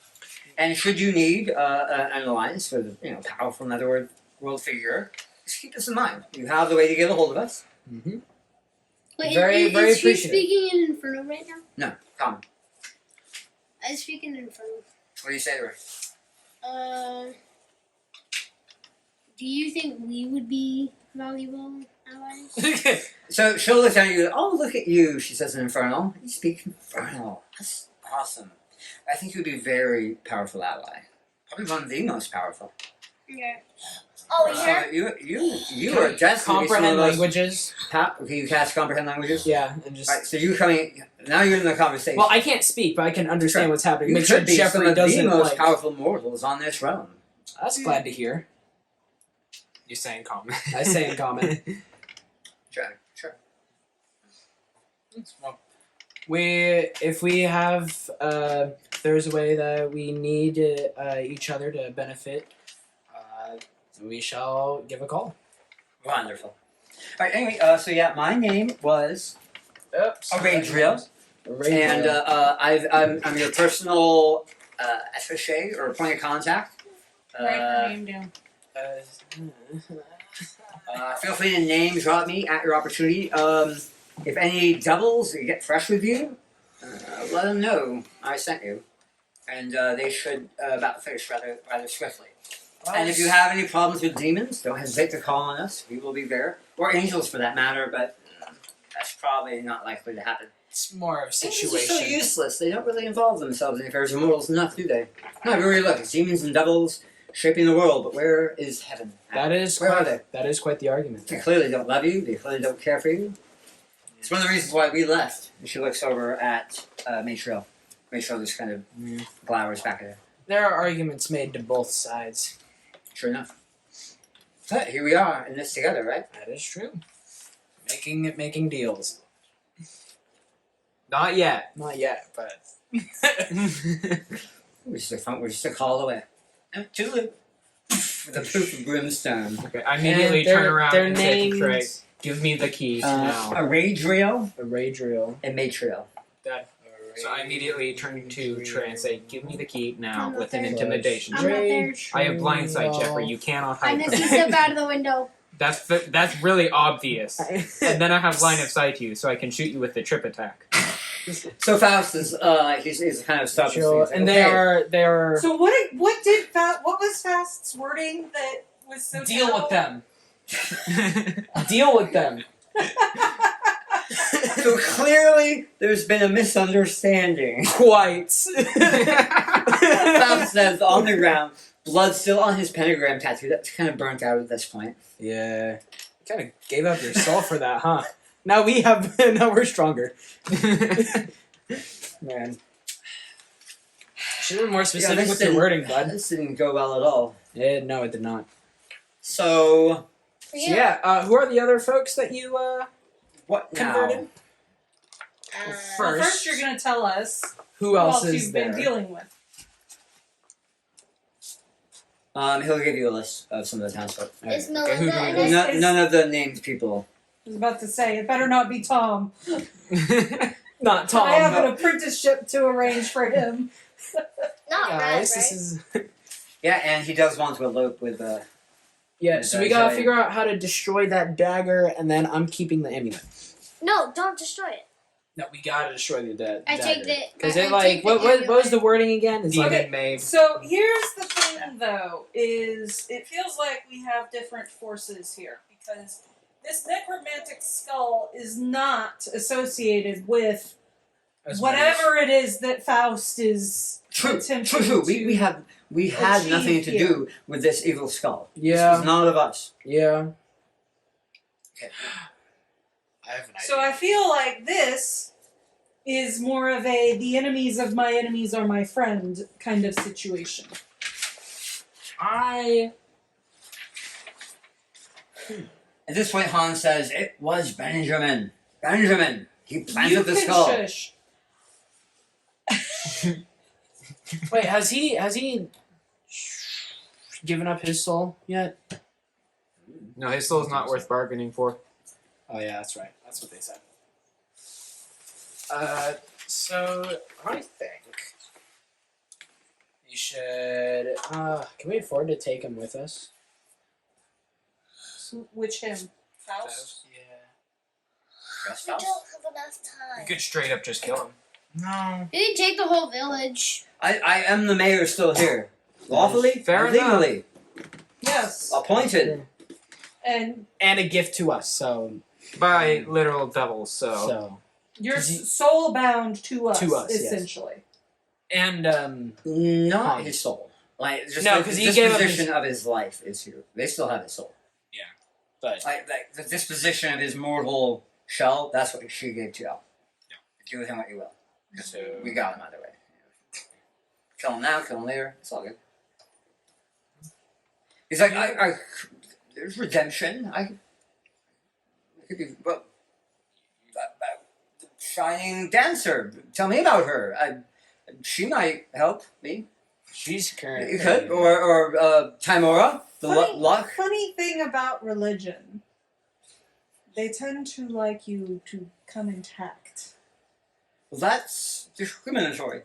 And should you need an alliance with powerful netherworld figure, just keep this in mind. You have the way to get a hold of us. Mm-hmm. Wait, Very, is very she appreciative. speaking in Inferno right now? No, come. I speak in Inferno. What do you say to her? Do you think we would be valuable allies? So she'll look at you. Oh, look at you! She says in Infernal. You speak Infernal. That's awesome. I think you'd be a very powerful ally. Probably one of the most powerful. Yeah. Oh, here? You are definitely comprehend languages. Can you cast comprehend languages? Yeah, and just. Right. So you're coming. Now you're in the conversation. Well, I can't speak, but I can understand Sure. what's happening. You Make sure could be some Jeffrey of the doesn't most powerful mortals on this realm. That's glad to hear. You say in common. I say in common. Sure. Well, if we have, there's a way that we need each other to benefit, we shall give a call. Wonderful. All right. Anyway, so yeah, my name was Oops. Arrangedriel, and I'm your personal attaché or point of contact. Write her name down. Feel free to name drop me at your opportunity. If any doubles get fresh with you, let them know I sent you, and they should about finish rather swiftly. And if you have any problems with demons, don't hesitate to call on us. We will be there, or angels for that matter. But that's probably not likely to happen. It's more of a Angels are so situation. useless. They don't really involve themselves in affairs of mortals enough, do they? No, really look. It's demons and devils shaping the world, but where is heaven? That is Where are quite, they? that is quite the argument. They clearly don't love you. They clearly don't care for you. It's one of the reasons why we left. And she looks over at Matriel. Matriel just kind of glowers back at her. There are arguments made to both sides. Sure enough. But here we are in this together, right? That is true. Making deals. Not yet. Not yet, but We're just a call away. Too late. With a proof of brimstone. Okay, I immediately And their- turn around their and say to Trey, names- give me the keys now. Arrangedriel Arrangedriel. and Matriel. So I immediately turn to Trey and say, give me the key now I'm with an not there. intimidation I'm check. not there. I have blindsight, Jeffrey. You cannot I hide miss from you me. step out of the window. That's really obvious. And then I have line of sight to you, so I can shoot you with the trip attack. So Faust is he's kind of stopped. Sure. And they are So what was Fast's wording that was so deal with terrible? them. Deal with them. So clearly, there's been a misunderstanding. Quite. Faust says on the ground, blood still on his pentagram tattoo. That's kind of burnt out at this point. Yeah. You kind of gave up your soul for that, huh? Now we're stronger. Man. Should have been more specific this with your didn't- wording, bud. This didn't go well at all. No, it did not. So For So you. yeah, who are the other folks that you what now? converted? Well, First, first you're gonna tell us who else you've is there? been dealing with. He'll give you a list of some of the townsfolk. Is Okay, who do we Melinda know? in it? None of the named people. I was about to say it better not be Tom. Not Tom. I have but an apprenticeship to arrange for him. Not Red, guys, right? this is Yeah, and he does want to elope with yeah. With So that we gotta giant- figure out how to destroy that dagger, and then I'm keeping the amulet. No, don't destroy it. No, we gotta destroy the dagger. I take the. Because I it like take the what was the amulet. wording again? It's Demon like maid. So here's the thing, though, is it feels like we have different forces here because this necromantic skull is not associated with as whatever it is that Faust is true. attempting We to had achieve nothing to here. do with this evil skull. This Yeah, was not of us. yeah. Okay. I have an idea. So I feel like this is more of a the enemies of my enemies are my friend kind of situation. At this point, Han says, "It was Benjamin. Benjamin. He planted You the can skull." shush. Wait, has he given up his soul yet? No, his soul's not worth bargaining for. Oh yeah, that's right. That's what they said. So I think you should. Can we afford to take him with us? Which him? Faust? Yeah. We don't have enough You time. could straight up just kill him. No. You didn't take the whole village. I am the mayor still here. Lawfully? Fair and enough. legally. Yes. Appointed. And And a gift to us. So By literal devils, so you're Does he- soul bound to us, To us, yes. essentially. and Not Um, his soul. Like, just No, like 'cause the he gave up disposition of his life is here. They still have his soul. but Like the disposition of his mortal shell, that's what she gave to y'all. Yeah. Do with him what you will. So We got him either way. Kill him now, kill him later. It's all good. He's like, there's redemption. I could be, well, the shining dancer. Tell me about her. She might help me. she's currently. You could, or Timora, the luck. Funny thing about religion, they tend to like you to come intact. Well, that's discriminatory.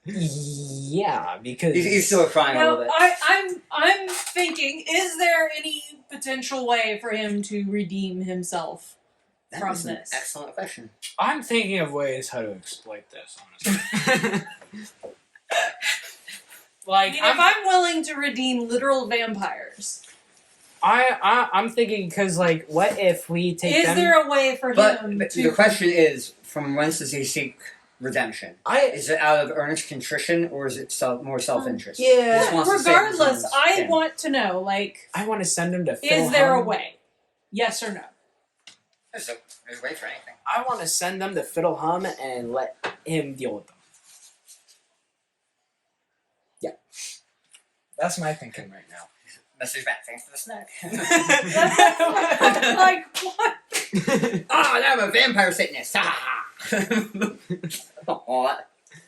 Yeah, because He's still crying a Now, little bit. I'm thinking, is there any potential way for him to redeem himself That from is an this? excellent question. I'm thinking of ways how to exploit this. Honestly, I like mean, if I'm willing to redeem literal vampires, I'm thinking because like, what if we take is them? there a way for But him the to? question is, from whence does he seek redemption? Is it out of earnest contrition, or is it more self-interest? Yeah. Just wants to save Regardless, his I skin. want to know, like, I want to send him to. is there a way? Yes or no? There's a way for anything. I want to send them to Fiddlehum and let him deal with them. Yeah, that's my thinking right now. Message back. Thanks for the snack. Like what? Oh, now I'm a vampire Satanist. Ah! Oh,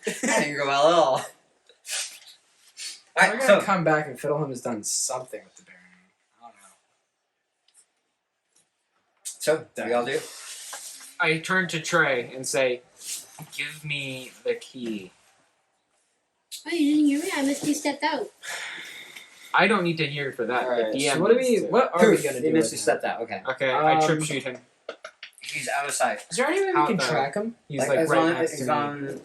that didn't go well at all. We're Alright, gonna so come back and Fiddlehum has done something with the Baron. I don't know. what do we all do? I turn to Trey and say, "Give me the key." Oh, you didn't hear me? I missed you stepped out. I don't need to hear for that. Alright, the DM so what are needs we? to. What are we Proof. gonna He do? missed with a him? step out. Okay. Okay, I trip Um, shoot him. He's out of sight. Is there any way we Out can the- track him? He's like as right long next as to he's me. on.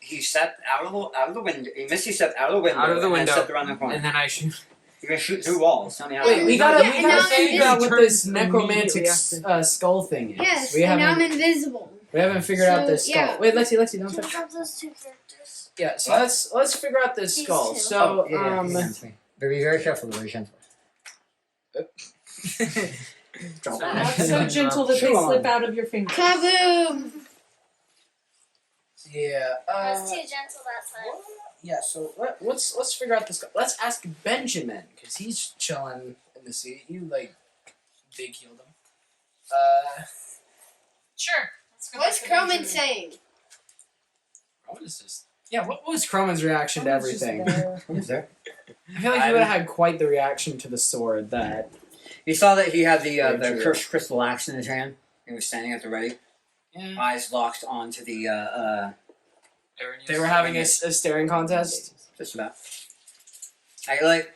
He stepped out of the window. He missed. He stepped out of the window. Out of the and window, then stepped around the corner. And then I shoot. You're gonna shoot through walls. Tell me how. Wait, we Yeah, gotta and we now gotta figure I'm out what invisible. this Turns necromantic immediately after. skull thing is. Yes, we and now I'm haven't invisible. we haven't figured out So, this skull. yeah. Wait, Lexi, don't Do we touch. have those two characters? Yeah, so What? let's figure out this These skull. two. So Oh, yeah, but be very careful. Very gentle. Drop So- it. Not so gentle that they Chew on. slip out of your fingers. Kaboom! Yeah. I was too gentle that time. Yeah. So let's figure out this. Let's ask Benjamin because he's chilling in the seat. You like big healed him. Sure. Let's go What's back to Croman Benjamin. saying? What is this? Yeah. What was Croman's reaction to Croman's just everything? there. Who's there? I feel like he would have had quite the reaction to the sword that. You saw that he had the Very true. cursed crystal axe in his hand. He was standing at the ready, Yeah. eyes locked onto the. They were having a staring contest. Just about.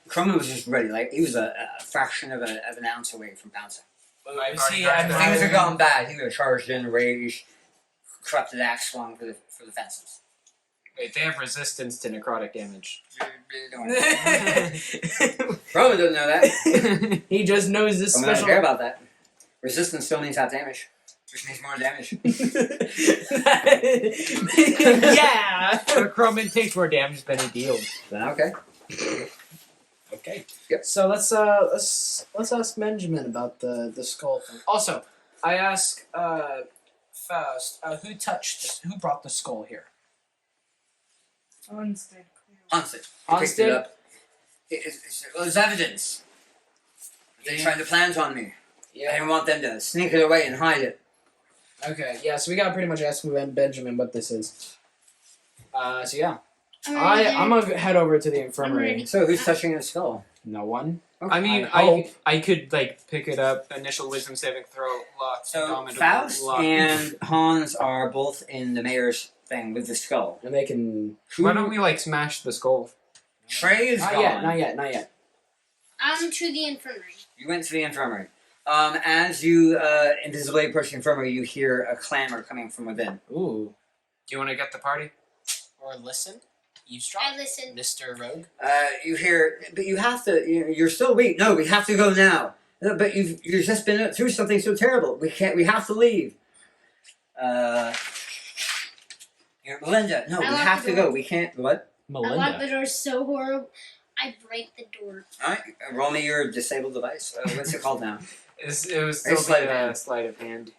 Croman was just ready. Like he was a fraction of an ounce away from pouncing. I've Was already he got Things that. had gone bad. He would have charged in, rage, corrupted axe swung for the fences. Wait, they have resistance to necrotic damage. Croman doesn't know that. He just knows this Croman doesn't special. care about that. Resistance still means half damage. Which means more damage. Yeah. So Croman takes more damage than he deals. Then okay. Okay. Yep. So let's ask Benjamin about the skull thing. Also, I ask Faust who brought the skull here. Unstead. Haunted. He picked Haunted? it up. There's evidence. They tried to plant on me. I didn't want them to sneak it away and hide it. Okay. Yeah. So we gotta pretty much ask Benjamin what this is. So yeah, I'm already there. I'm gonna head over to the infirmary. ready. So who's touching the skull? No one. Okay. I mean, hope. I could like pick it up. Initial wisdom saving throw. Lock. So dominant Faust lock. and Hans are both in the mayor's thing with the skull. And they can. Why don't we like smash the skull? Trey is Not gone. yet. Not yet. Not yet. I'm to the infirmary. You went to the infirmary. As you invisibly approach the infirmary, you hear a clamor coming from within. Ooh. Do you want to get the party? Or listen. Eavesdrop. I listen. Mr. Rogue. You hear, but you have to. You're still weak. No, we have to go now. No, but you've just been through something so terrible. We can't. We have to leave. Melinda. No, we I locked have the to door. go. We can't. What? I lock the door so horrible. I break the door. All right. Roll me your disabled device. What's it called now? It was Very still sleight of the hand. sleight of hand.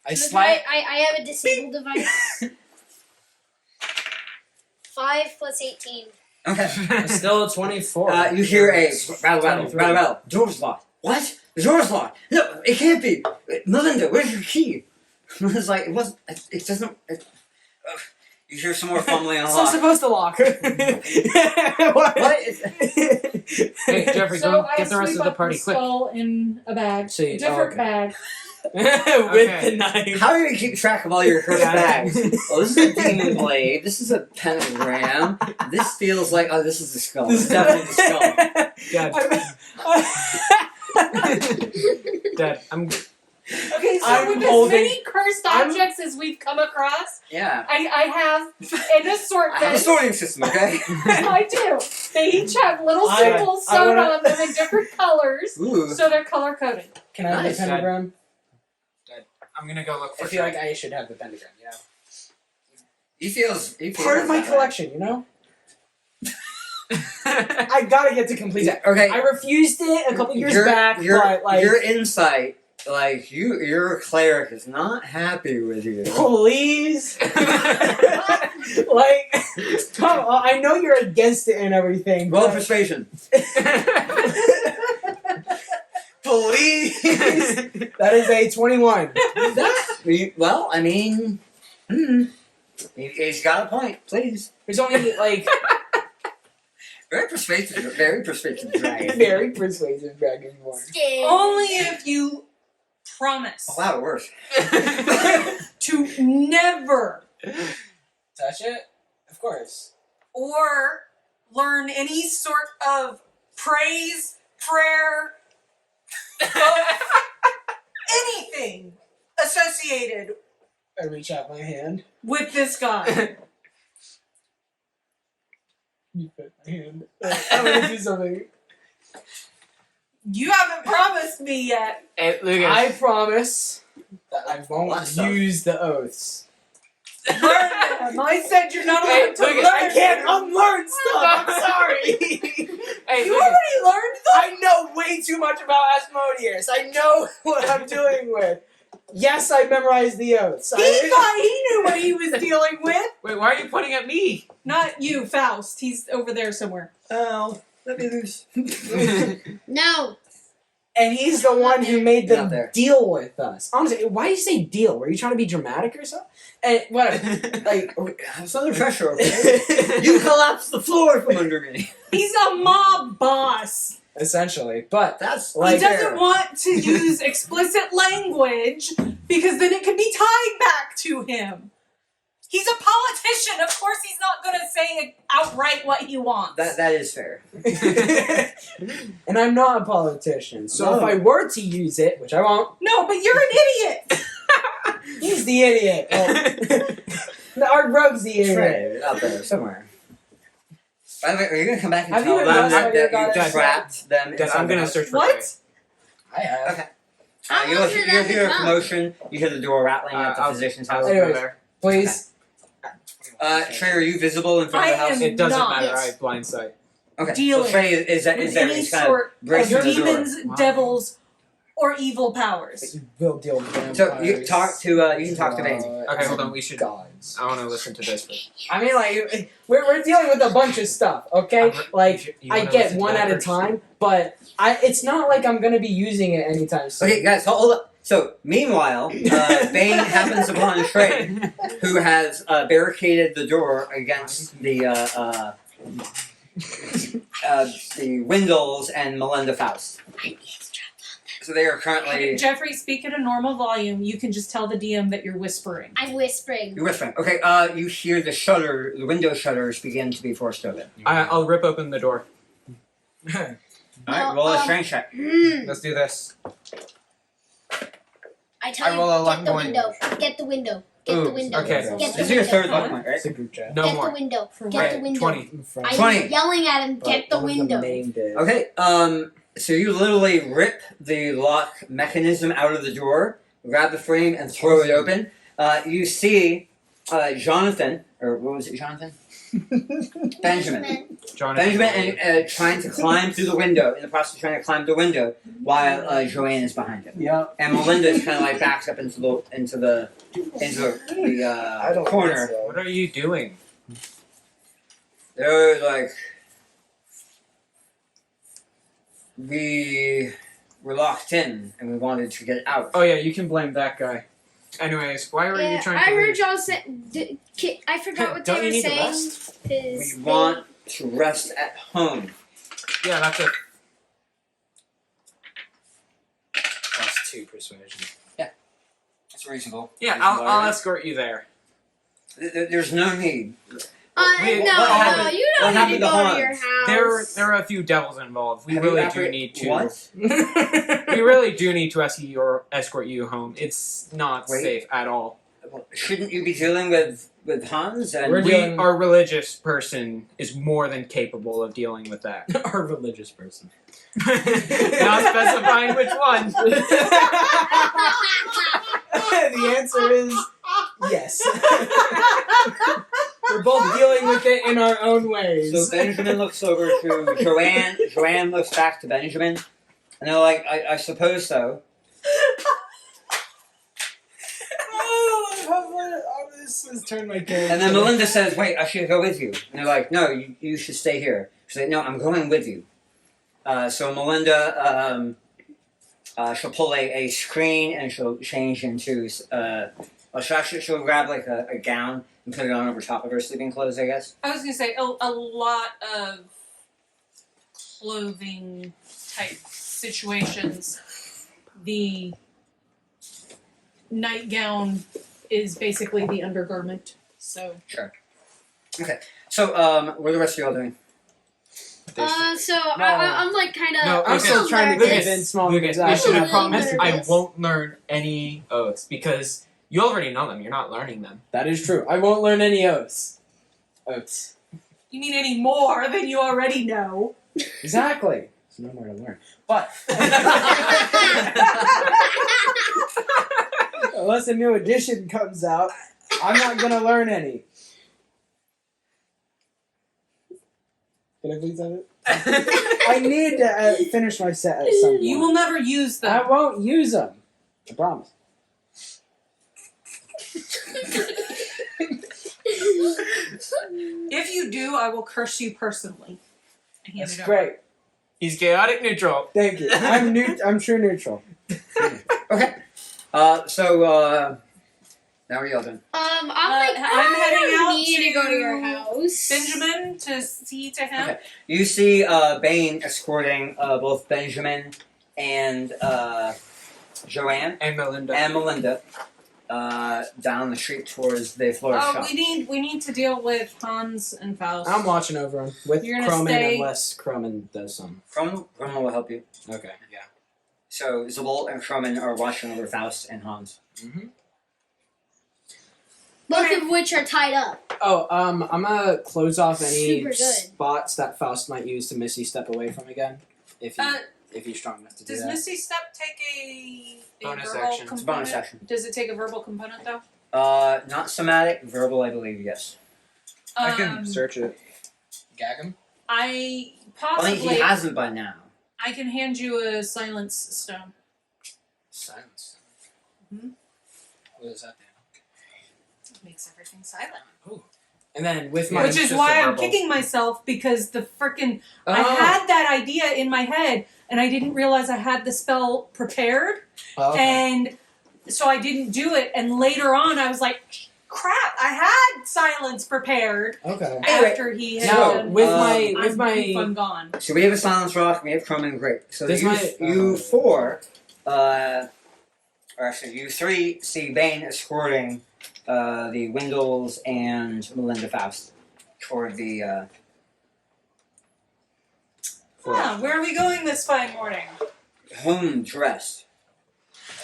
I So slide. I have a disabled device. 5 plus 18. Okay. Still a 24. You hear a rattle. Door's locked. What? The door's locked. No, it can't be. Melinda, where's your key? Melinda's like, it wasn't. It doesn't. You hear some more fumbling on the So lock. supposed to lock. What? Hey, Jeffrey, So go I get the rest sweep of the up party the quick. skull in a bag. So you- Different okay. bag. With Okay. the knife. How are you gonna keep track of all your cursed bags? Oh, this is a demon blade. This is a pentagram. This feels like this is the skull. This is definitely the skull. Dad, I'm. Okay, so I'm with as holding- many cursed objects as we've come across, Yeah. I have an assortment. I have a sorting system. Okay. I do. They each have little I- symbols I sewn wanna- on them in different colors, Ooh. so they're color coded. Can I have Nice. the pentagram? I'm gonna go look for. I feel like I should have the pentagram, you know? He feels. Part of my collection, you know? I gotta get to complete it. Okay. I refused it a couple years your, back, your, but like, your insight, like your cleric is not happy with you. please, like, come on, I know you're against it and everything. Roll but- persuasion. please, that is a 21. Well, I mean, he's got a point. Please, There's only like very persuasive dragon. very persuasive dragonborn. Only if you promise Oh, wow, it works. to never Touch it, of course. or learn any sort of praise, prayer, anything associated I reach out my hand. with this guy. You put my hand. I'm gonna do something. You haven't promised me yet. Hey, Lucas. I promise that I won't What stuff? use the oaths. Learn them. I said you're not Hey, allowed to look, learn. I can't unlearn stuff. I'm sorry. Hey, You Lucas. already learned them. I know way too much about Asmodeus. I know what I'm dealing with. Yes, I memorized the oaths. He thought he knew what he was dealing with. Wait, why are you pointing at me? Not you, Faust. He's over there somewhere. Oh, let me loose. No. And he's the one who made Not them there. deal with us. Honestly, why do you say deal? Were you trying to be dramatic or something? And whatever. Like, I'm under pressure. Okay? You collapsed the floor from under me. He's a mob boss. essentially. But That's Like- He doesn't want to use explicit language because then it could be tied back to him. He's a politician. Of course he's not going to say outright what he wants. that is fair. and I'm not a politician, so if No. I were to use it, which I won't, No, but you're an idiot. he's the idiot. Well, our rogue's the idiot. Trey, out there somewhere. By the way, are you gonna come back and Have tell you them announced that, what you that got you us? trapped them? Dad, inside I'm the gonna house? search for What? I have. Okay. How You long did that hear a become? commotion. You hear the door rattling at the I'll- physician's I'll house. go Anyways. there. Please. Trey, are you visible in front of the I house? am It doesn't not. matter. I have blind sight. Okay. Dealing So Trey is that with there? any He's kind of sort breaking of the door. demons, Wow. devils, or evil But powers. you will deal with vampires. So you talk to you can talk to Vane. Okay, hold on. We should. Gods. I want to listen to this first. I mean, like, we're dealing with a bunch of stuff, okay? Like, You I wanna get listen to one that at a first? time, but it's not like I'm gonna be using it anytime soon. Okay, guys, hold up. So meanwhile, Vane happens upon Trey, who has barricaded the door against the the Windles and Melinda Faust. So they are currently. Jeffrey, speak at a normal volume. You can just tell the DM that you're whispering. I'm whispering. You're whispering. Okay. You hear the window shutters begin to be forced open. I'll rip open the door. All right. Roll a strength check. Let's do this. I tell I roll a you, luck get the point. window. Get the window. Get the Ooh, window. okay. Get the This is window. your third luck point, right? It's a group chat. No Get more. the window. Get Okay, the window. 20. I'm 20. yelling at him. Get the What was window. The main bit? Okay. So you literally rip the lock mechanism out of the door, grab the frame, and throw it open. You see Jonathan, or what was it, Jonathan? Benjamin. Jonathan. Benjamin and trying to climb through the window, in the process of trying to climb the window, while Joanne is behind him. Yep. And Melinda is kind of like backed up into the corner. What are you doing? They're like, we were locked in and we wanted to get out. Oh yeah, you can blame that guy. Anyways, why were you trying to I heard leave? y'all say. I forgot what Don't they you were need to saying. rest? We want to rest at home. Yeah, that's it. +2 persuasion. That's reasonable. Yeah, I'll escort you there. There's no need. Wait, No, what happened- no, you what don't need happened to to go to your Hans? house. There are a few devils involved. We Have you really do appre- need to. What? We really do need to escort you home. It's not Wait. safe at all. Shouldn't you be dealing with Hans? And Our religious person is more than capable of dealing with that. Our religious person. Not specifying which one. The answer is yes. We're both dealing with it in our own ways. So Benjamin looks over to Joanne. Joanne looks back to Benjamin, and they're like, "I suppose so." This has turned my character. And then Melinda says, "Wait, I should go with you." And they're like, "No, you should stay here." She's like, "No, I'm going with you." So Melinda, she'll pull a screen and she'll change into. She'll grab like a gown and put it on over top of her sleeping clothes, I guess. I was gonna say a lot of clothing type situations. The nightgown is basically the undergarment. So So, what are the rest of y'all doing? I'm like kind of. No, I'm still trying to Lucas, convince small Lucas, groups. I really promise I nervous. won't learn any oaths because you already know them. You're not learning them. That is true. I won't learn any oaths. Oaths. you mean any more than you already know? Exactly. There's no more to learn. But unless a new edition comes out, I'm not gonna learn any. Can I please have it? I need to finish my set at some point. You will never use them. I won't use them. I promise. If you do, I will curse you personally. I hand That's it over. great. He's chaotic neutral. Thank you. I'm true neutral. Okay. Now what are y'all doing? I'm like, I'm heading out need to go to your to house. Benjamin to see to him. Okay. You see Bane escorting both Benjamin and Joanne And Melinda. and Melinda down the street towards the florist Oh, shop. we need to deal with Hans and Faust. I'm watching over him with You're gonna Croman stay- unless Croman does some. Crumman will help you. Okay. Yeah. So Zabolt and Crumman are watching over Faust and Hans. Mm-hmm. Both of which are tied up. Oh, I'm gonna close off any Super good. spots that Faust might use to Misty step away from again, if he's strong enough to do Does that. Misty Step take a Bonus verbal action. It's a component? bonus action. Does it take a verbal component though? Not somatic, verbal, I believe, yes. I can search it. Gag him. I I think he possibly. hasn't by now. I can hand you a silence stone. Silence. Mhm. What is that? It makes everything silent. And then with my Which is just a why I'm verbal. kicking myself because the frickin' I Oh. had that idea in my head and I didn't realize I had the spell prepared Oh, okay. and so I didn't do it and later on I was like, crap, I had silence prepared Okay. after he had Now done. with I'm my gone. So we have a silence rock, we have chrome and grape. So Does you four, or actually you three, see Bane escorting the Wendels and Melinda Faust toward the Where are we going this fine morning? home to rest.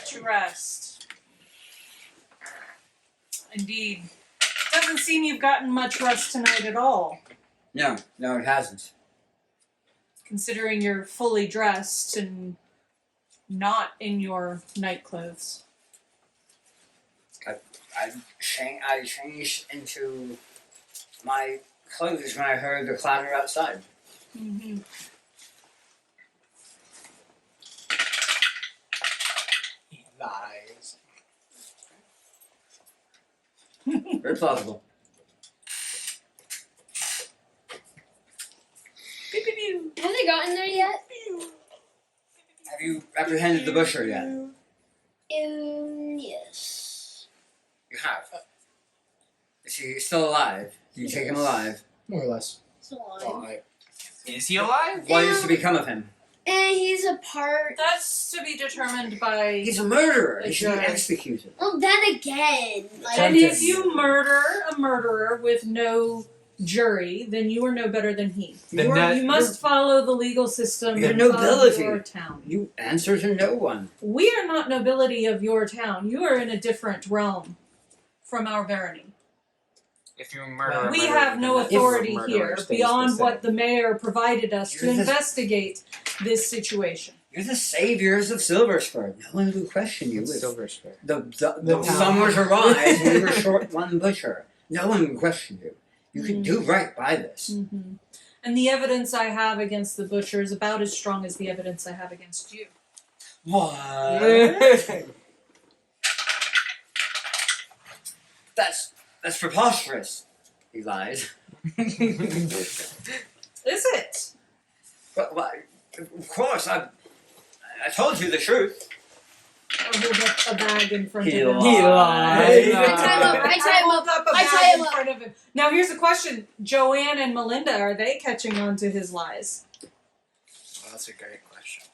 To rest. Indeed. Doesn't seem you've gotten much rest tonight at all, No, it hasn't. considering you're fully dressed and not in your night clothes. I changed into my clothes when I heard the clatter outside. Mm-hmm. He lies. Very plausible. Have they gotten there yet? Have you apprehended the butcher yet? Yes. You have. Is he still alive? Did you take him alive? More or less. So Is he alive? What is to become of him? and he's a part. That's to be determined by. He's a murderer. He That's should be right. executed. Well, then again, like And if you murder a murderer with no jury, then you are no better than he. Then You must follow the legal system You're of nobility. your town. You answer to no one. We are not nobility of your town. You are in a different realm from our barony. If you murder a We murderer, have no then that authority murderer here stays the beyond same. what the mayor provided us to You're the- investigate this situation. You're the saviors of Silverspur. No one will question you. What's If Silverspur? the sun were to rise and you were short one butcher, no one would question you. You can do right by this. Mm-hmm. And the evidence I have against the butcher is about as strong as the evidence I have against you. What? That's preposterous. He lied. Is it? But of course, I told you the truth. I'll hold up a bag in front He of him. lied. I tie him up. I tie him hold up. up a I bag tie him in up. front of him. Now here's a question: Joanne and Melinda, are they catching on to his lies? Well, that's a great question.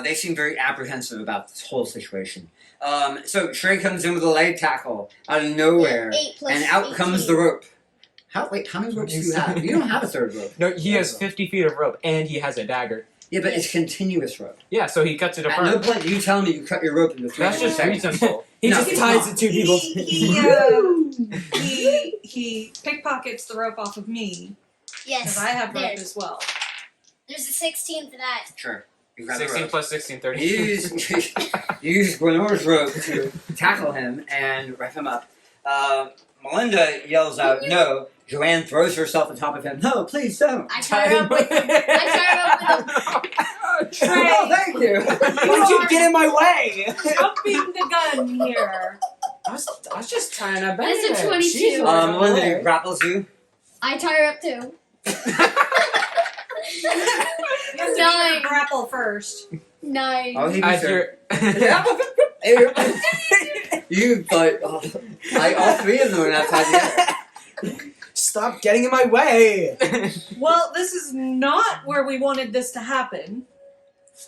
They seem very apprehensive about this whole situation. So Shrey comes in with a leg tackle out of nowhere, 8 plus and out 18. comes the rope. How many ropes do you have? You don't have a third rope. No, he has 50 feet of rope and he has a dagger. Yeah, but it's continuous rope. Yeah, so he cuts it At apart. no point do you tell me you cut your rope into 3 That's just seconds. reasonable. He No, just it's ties not. it to people. He pickpockets the rope off of me because Yes. I have rope there. as well. There's a 16 for that. Sure. You grab the 16 rope. plus 16, 30. You use Gwenore's rope to tackle him and wrap him up. Melinda yells out, "No!" Joanne throws herself on top of him. "No, please don't!" I tie her up with him. Oh, thank you. Why did you get in my way? Jumping the gun here. I was just trying to bang It's a her. 22. She's Melinda grapples you. I tie her up too. You have to Nine. do the grapple first. 9. Oh, he As beats her. you're- You thought, all three of them are not tied together. Stop getting in my way. Well, this is not where we wanted this to happen.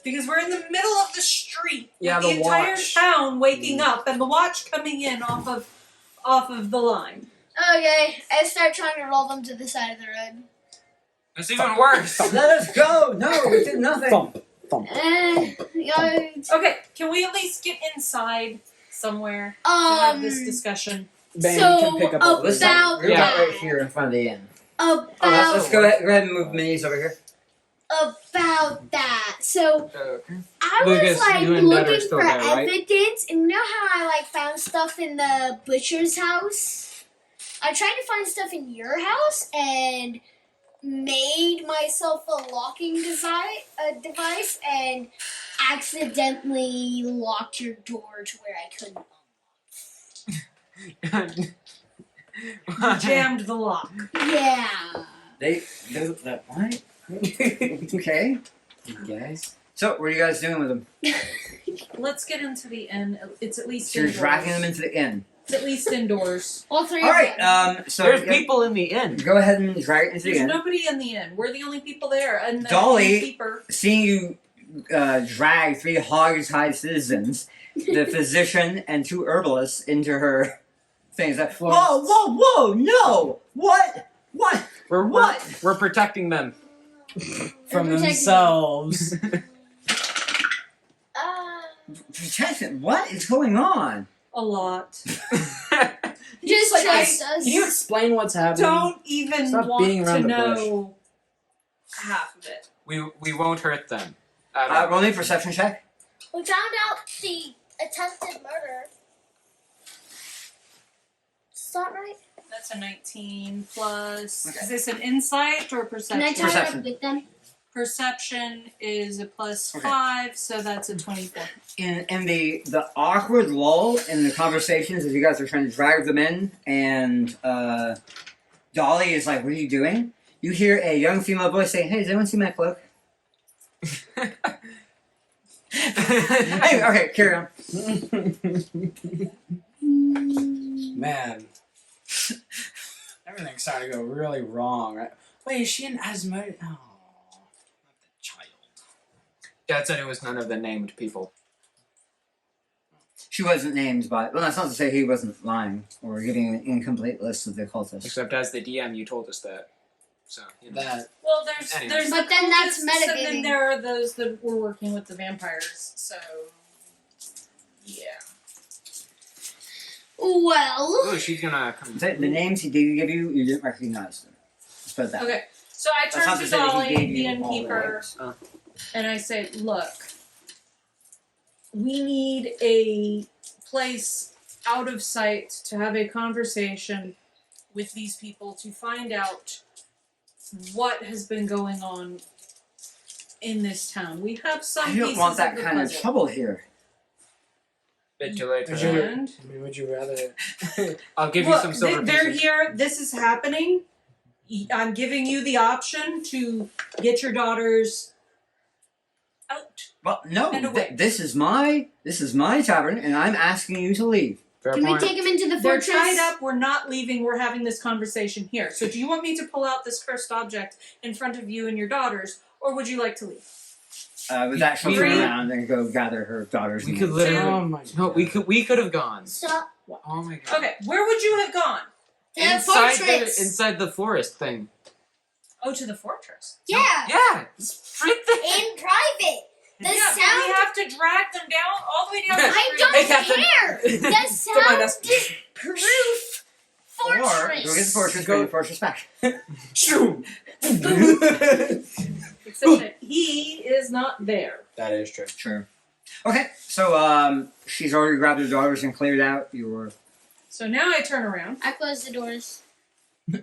Because we're in the middle of the street Yeah, with the the entire watch. town waking up and the watch coming in off of the line. Okay, I start trying to roll them to the side of the road. It's even worse. Let us go. No, we did nothing. Thump. Yeah, Okay, can we at least get inside somewhere to have this discussion? Bang So, can pick up all this. about We're about that. right here in front of the inn. About Let's go ahead and move minis over here. about that. So I Lucas, was like you and Dad are looking still for there, right? evidence, and you know how I like found stuff in the butcher's house? I tried to find stuff in your house and made myself a locking device and accidentally locked your door to where I couldn't unlock. Jammed the lock. Yeah. What? Okay. Guys. So, what are you guys doing with them? Let's get into the inn. It's at least So you're indoors. dragging them into the inn. At least indoors. All three All of right. them. So There's people in the inn. go ahead and drag it into the There's inn. nobody in the inn. We're the only people there, and the Dolly- keeper. Seeing you drag 3 hog-tied citizens, the physician and 2 herbalists into her things. Like, whoa, whoa, whoa! No! What? We're protecting them. From They're protecting themselves. Protection? What is going on? A lot. Just like, trust us. Can you explain what's happening? Don't even Stop want beating around to the bush. know half of it. We won't hurt them. At all. Roll me a perception check. We found out the attempted murder. Is that right? That's a 19 plus. Okay. Is this an insight or Can I perception? tie Perception. up with them? Perception is a plus Okay. 5, so that's a 24. In the awkward lull in the conversations as you guys are trying to drag them in, and Dolly is like, "What are you doing?" You hear a young female voice saying, "Hey, does anyone see my cloak?" Anyway, okay, carry on. Man. Everything's starting to go really wrong, right? Wait, is she an Asmode? Oh, not the child. Dad said it was none of the named people. She wasn't named by. Well, that's not to say he wasn't lying or giving an incomplete list of the cultists. Except as the DM, you told us that. So, you know. That. Well, Anyway. there's But the then that's cultists, and metagaming. then there are those that were working with the vampires. So, yeah. Well, Ooh, she's gonna come. The names he did give you, you didn't recognize them. Let's put it that way. Okay, so I That's not turn to to say that he Dolly, gave the you all the innkeeper, names. and I say, "Look, we need a place out of sight to have a conversation with these people to find out what has been going on in this town. We have some I don't pieces want that of the kind of puzzle." trouble here. Bit too late for Would you- that. And I mean, would you rather? I'll give you look, some silver they're pieces. here. This is happening. I'm giving you the option to get your daughters out. Well, no, And away. this is my tavern, and I'm asking you to leave. Fair can point. we take him into the They're fortress? tied up. We're not leaving. We're having this conversation here. So, do you want me to pull out this cursed object in front of you and your daughters, or would you like to leave? With that, she'll Three. turn around and go gather her daughters. We and could maids. literally. Oh my god. No, we could have gone. Stop. Oh my god. Okay, where would you have gone? To the Inside fortress. inside the forest thing. Oh, to the fortress. Yeah. Yeah, it's right there. In private. The Yeah, but sound. we have to drag them down all the way down the I street. don't Hey, Captain. care. The Don't mind sound us. proof Or fortress. go get the fortress, Go- bring the fortress back. Shoo! Except that he is not there. That is true. Sure. Okay, so she's already grabbed her daughters and cleared out your. So now I turn around. I close the doors. Tie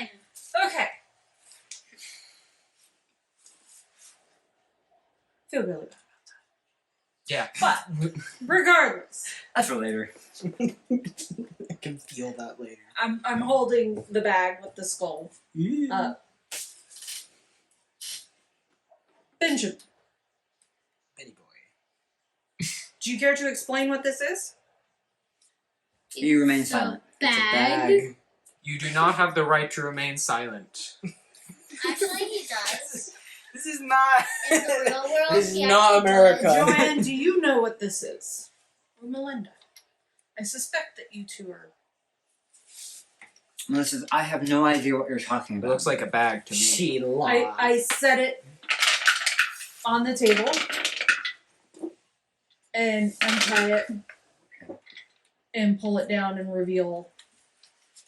him. Okay. Feel really bad. Yeah. But regardless, That's for later. I can feel that later. I'm holding the bag with the skull up. Benjamin, Betty boy. do you care to explain what this is? You remain It's a silent. It's a bag. bag. You do not have the right to remain silent. Actually, he does. This is not. In the real world, This is he not actually America. does. Joanne, do you know what this is? Or Melinda? I suspect that you two are. Melissa, I have no idea what you're talking It about. looks like a bag to me. She lied. I set it on the table and untie it and pull it down and reveal.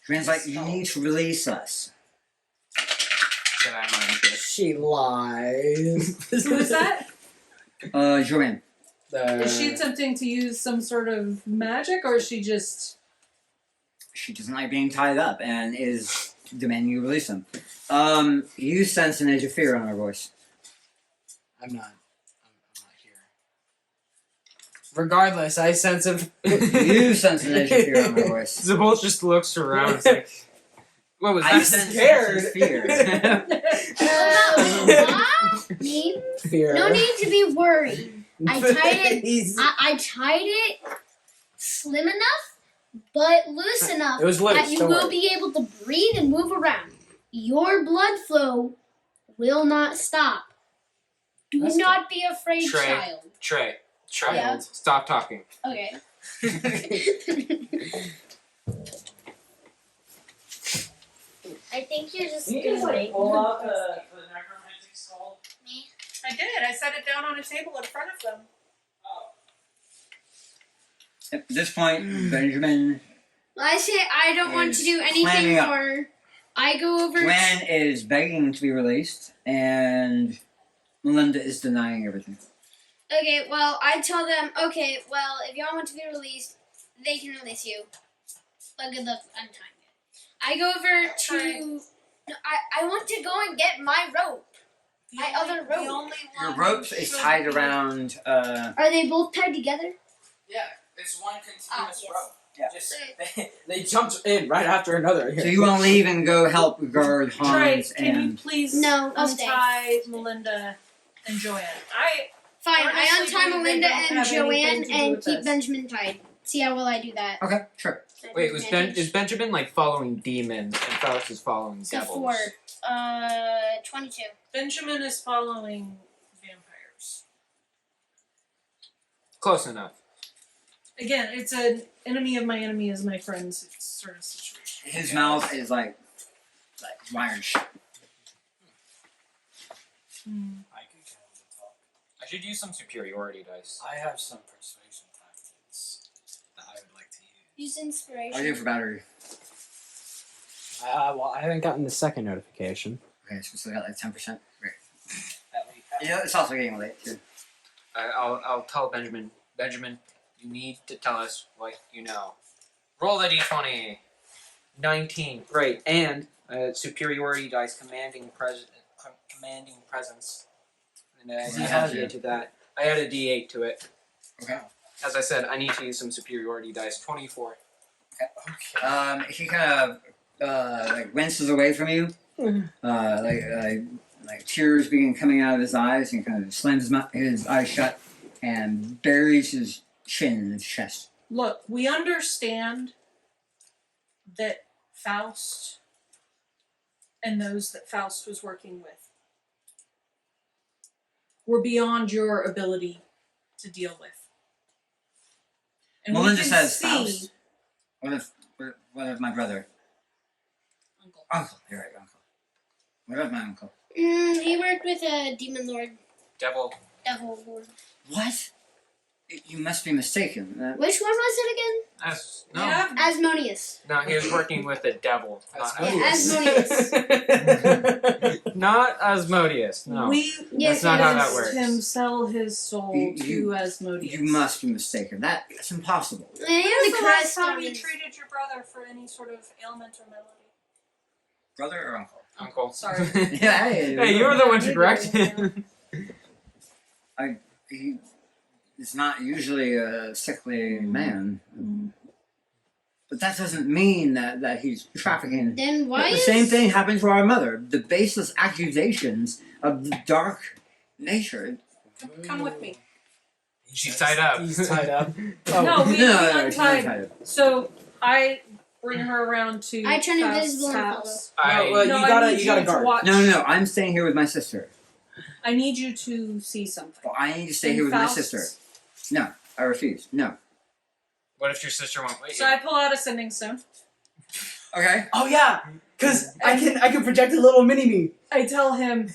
Joanne's like, you need to release us. That I mind trick. She lies. Who is that? Joanne. Is she attempting to use some sort of magic, or is she just? She doesn't like being tied up and is demanding you release them. You sense an edge of fear on her voice. I'm not here. Regardless, I sense of. You sense an edge of fear on her voice. Zabul just looks around. It's like, what was I that? sense scared. fear. What? Me? Fear. No need to be worried. I tied it. He's- I tied it slim enough, but loose enough It was loose. that you don't will worry. be able to breathe and move around. Your blood flow will not stop. Do That's not be afraid, Trey. child. Trey, Yeah. stop talking. Okay. I think you're just gonna make the necromantic skull? me. I did. I set it down on a table in front of them. At this point, Benjamin I say I don't want to do anything Climbing up. more. I go over. Gwen is begging to be released, and Melinda is denying everything. Okay, well, I tell them, okay, well, if y'all want to be released, they can release you. But good luck untying it. I go over to. No, I want to go and get my rope. My other rope. The only Your one rope who is should tied be- around. Are they both tied together? Yeah, it's one continuous yes. rope. Yeah. Just they jumped in right after another. So you want to leave and go help guard Trey, Hans can you and. please No, I'll stay. untie Melinda and Joanne? Fine, I Honestly, untie they Melinda don't and have anything Joanne to do and with keep this. Benjamin tied. See how well I do that. Okay, sure. Wait, is Benjamin like following demons and Faust is following So devils? 22. Benjamin is following vampires. Close enough. Again, it's an enemy of my enemy is my friend's sort of situation. His mouth is like iron shut. I can get him to talk. I should use some superiority dice. I have some persuasion tactics that I would like to use. Use inspiration. I do for battery. Well, I haven't gotten the second notification. Okay, so we still got like 10%. Great. At least. You know, it's also getting late too. I'll tell Benjamin. Benjamin, you need to tell us what you know. Roll the d20. 19. Great. And superiority dice commanding presence. And I Does he added have a it? to that. I added a d8 to it. Okay. As I said, I need to use some superiority dice. 24. Okay. He kind of like winces away from you. Like tears begin coming out of his eyes, and kind of slams his eyes shut and buries his chin in his chest. Look, we understand that Faust and those that Faust was working with were beyond your ability to deal with. And Melinda we can says, see, Faust? What of my brother? Uncle. Uncle. You're right, uncle. What of my uncle? He worked with a demon lord, Devil. devil lord. What? You must be mistaken. Which one was it again? No. Yeah. Asmodeus. No, he was working with a devil. Not Asmodeus. Not Asmodeus. No. We Yes, That's not how that witnessed works. him sell his soul You- to Asmodeus. You must be mistaken. That's impossible. He When had was the the last crest time on you his- treated your brother for any sort of ailment or malady? Brother or uncle? Uncle. Sorry. Yeah, Hey, you were the one to correct him. He is not usually a sickly man. But that doesn't mean that he's trafficking. Then why The is same thing happened to our mother. The baseless accusations of the dark nature. Come with me. She's tied up. He's tied up. No, we she's not untied. tied up. So I bring her around to I turn Faust's invisible and house. I, well, No, you I gotta- need you gotta to guard. watch. No, I'm staying here with my sister. I need you to see something. Well, I need to stay And here with my Faust's- sister. No, I refuse. No. what if your sister won't let you? So I pull out a sending stone. Okay. Oh yeah, cause I can project a little mini me. I tell him,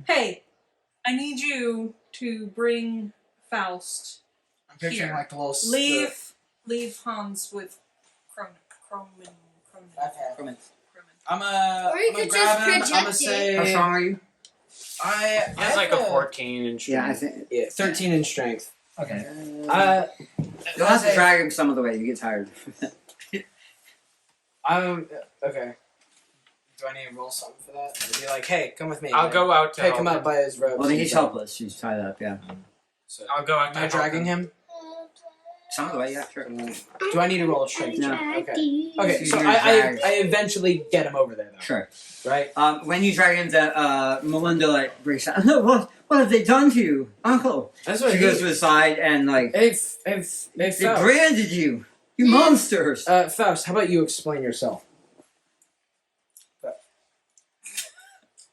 "Hey, I need you to bring Faust. I'm picturing Here. like the little Leave Hans with Cronin. I'm Or you gonna could grab just him. I'm project gonna it. say How strong are you? I He has like a 14 in strength. Yeah, I think. Yeah, 13 in strength. Okay. You'll You'll have to drag him some of the way. You get tired. okay. Do I need to roll something for that? Or be like, hey, come with me. I'll go out to Pick help him up by his ropes. Well, he's and helpless. He's tied up. Yeah. So, I'll go out to am I help dragging him? Some of the way. Yeah, sure. Do I need to roll a strength? No. Okay. So Okay, so you're I dragged. eventually get him over there, though. Sure. Right? When you drag him, Melinda like breaks out. No, what have they done to you, Uncle? That's what She goes to the side and like They they fell. branded you. You monsters! Faust, how about you explain yourself?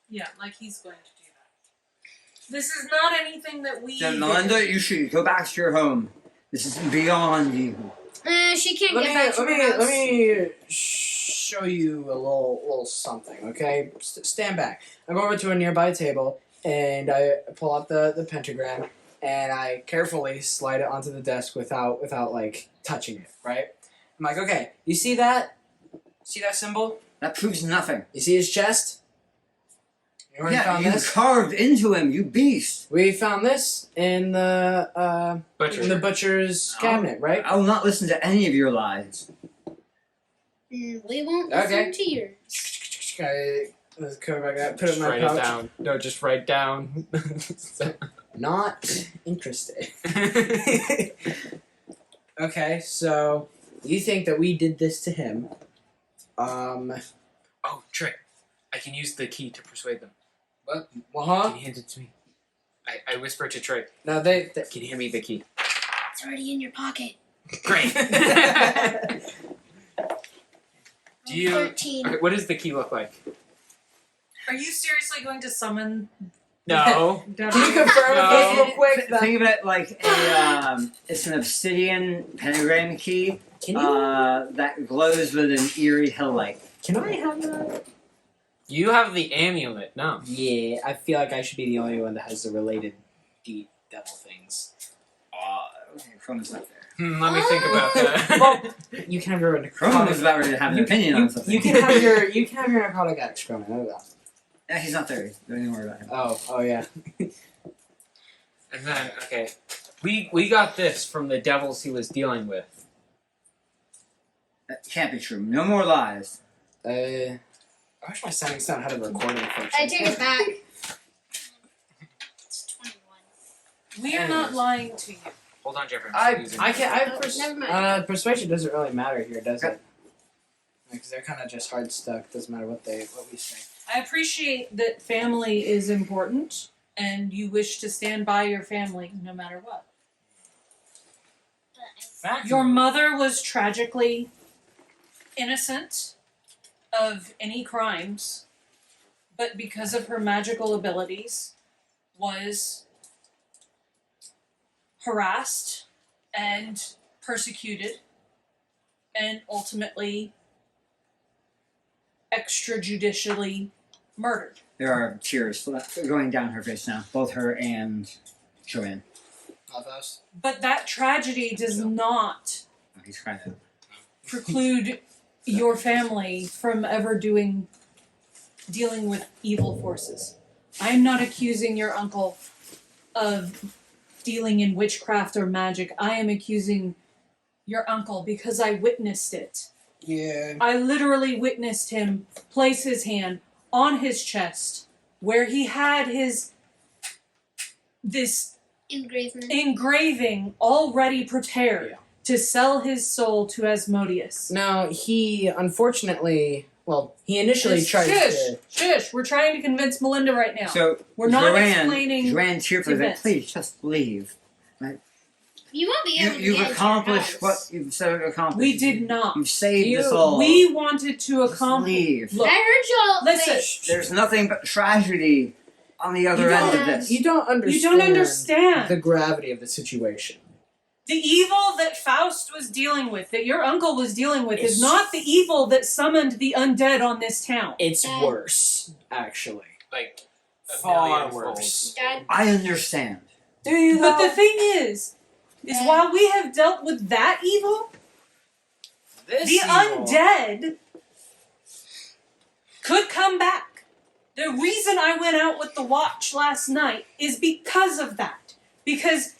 Yeah, like he's going to do that. This is not anything that we. Then Melinda, you should go back to your home. This is beyond you. She can't get back to her house. Let me show you a little something, okay? Stand back. I go over to a nearby table, and I pull out the pentagram, and I carefully slide it onto the desk without like touching it, right? I'm like, okay, you see that? See that symbol? That proves nothing. You see his chest? You already found you this? carved into him, you beast. We found this in the butcher's cabinet, right? I will not listen to any of your lies. We won't Okay. listen to yours. Let's go back up, put it in Just my write pouch. it down. No, just write down. Not interested. Okay, so you think that we did this to him? Oh, trick! I can use the key to persuade them. Well, Can huh? you hand it to me? I whisper to Trick. No, they Can you hand me the key? It's already in your pocket. Great. Do you? 13. Okay, what does the key look like? Are you seriously going to summon? No. Can you confirm with us real quick? That, Think of it like a, it's an obsidian pentagram key can you? that glows with an eerie hill light. Can I have that? You have the amulet. No. Yeah, I feel like I should be the only one that has the related devil things. Okay, Chrome's not there. Let me think about that. Well, you can have your Chrome was about ready to have an opinion on something. You can have your narcotic excrement. I know that. Yeah, he's not there. Don't even worry about him. Oh yeah. And then, okay, we got this from the devils he was dealing with. That can't be true. No more lies. I wish my sounding sound had a recording function. I take it back. It's 21. We are not lying to you. Hold on, Jeffrey. Never mind. Persuasion doesn't really matter here, does it? Because they're kind of just hard stuck. Doesn't matter what we say. I appreciate that family is important, and you wish to stand by your family no matter what. Your mother was tragically innocent of any crimes, but because of her magical abilities, was harassed and persecuted, and ultimately extrajudicially murdered. There are tears going down her face now. Both her and Joanne. But that tragedy does not Oh, he's crying. preclude your family from ever dealing with evil forces. I am not accusing your uncle of dealing in witchcraft or magic. I am accusing your uncle because I witnessed it. Yeah. I literally witnessed him place his hand on his chest where he had this engraving already prepared to sell his soul to Asmodeus. Now, he unfortunately, he initially tried to... Shush! We're trying to convince Melinda right now. So We're not Joanne, explaining Joanne tearfully said, events. "Please just leave." You won't be able to You've get accomplished into your what house. you've said to accomplish. We did not. You've saved us all. We wanted to Just accomplish. leave. Look, I heard y'all. listen. There's nothing but tragedy on the other end of this. You don't understand. You don't understand. The gravity of the situation. The evil that Faust was dealing with, that your uncle was dealing with, It's- is not the evil that summoned the undead on this town. It's Dad. worse, actually. Like, a Far million-fold. worse. Dad, I understand. Do you But though? the thing is while we have dealt with that evil, This the evil- undead could come back. The reason I went out with the watch last night is because of that. Because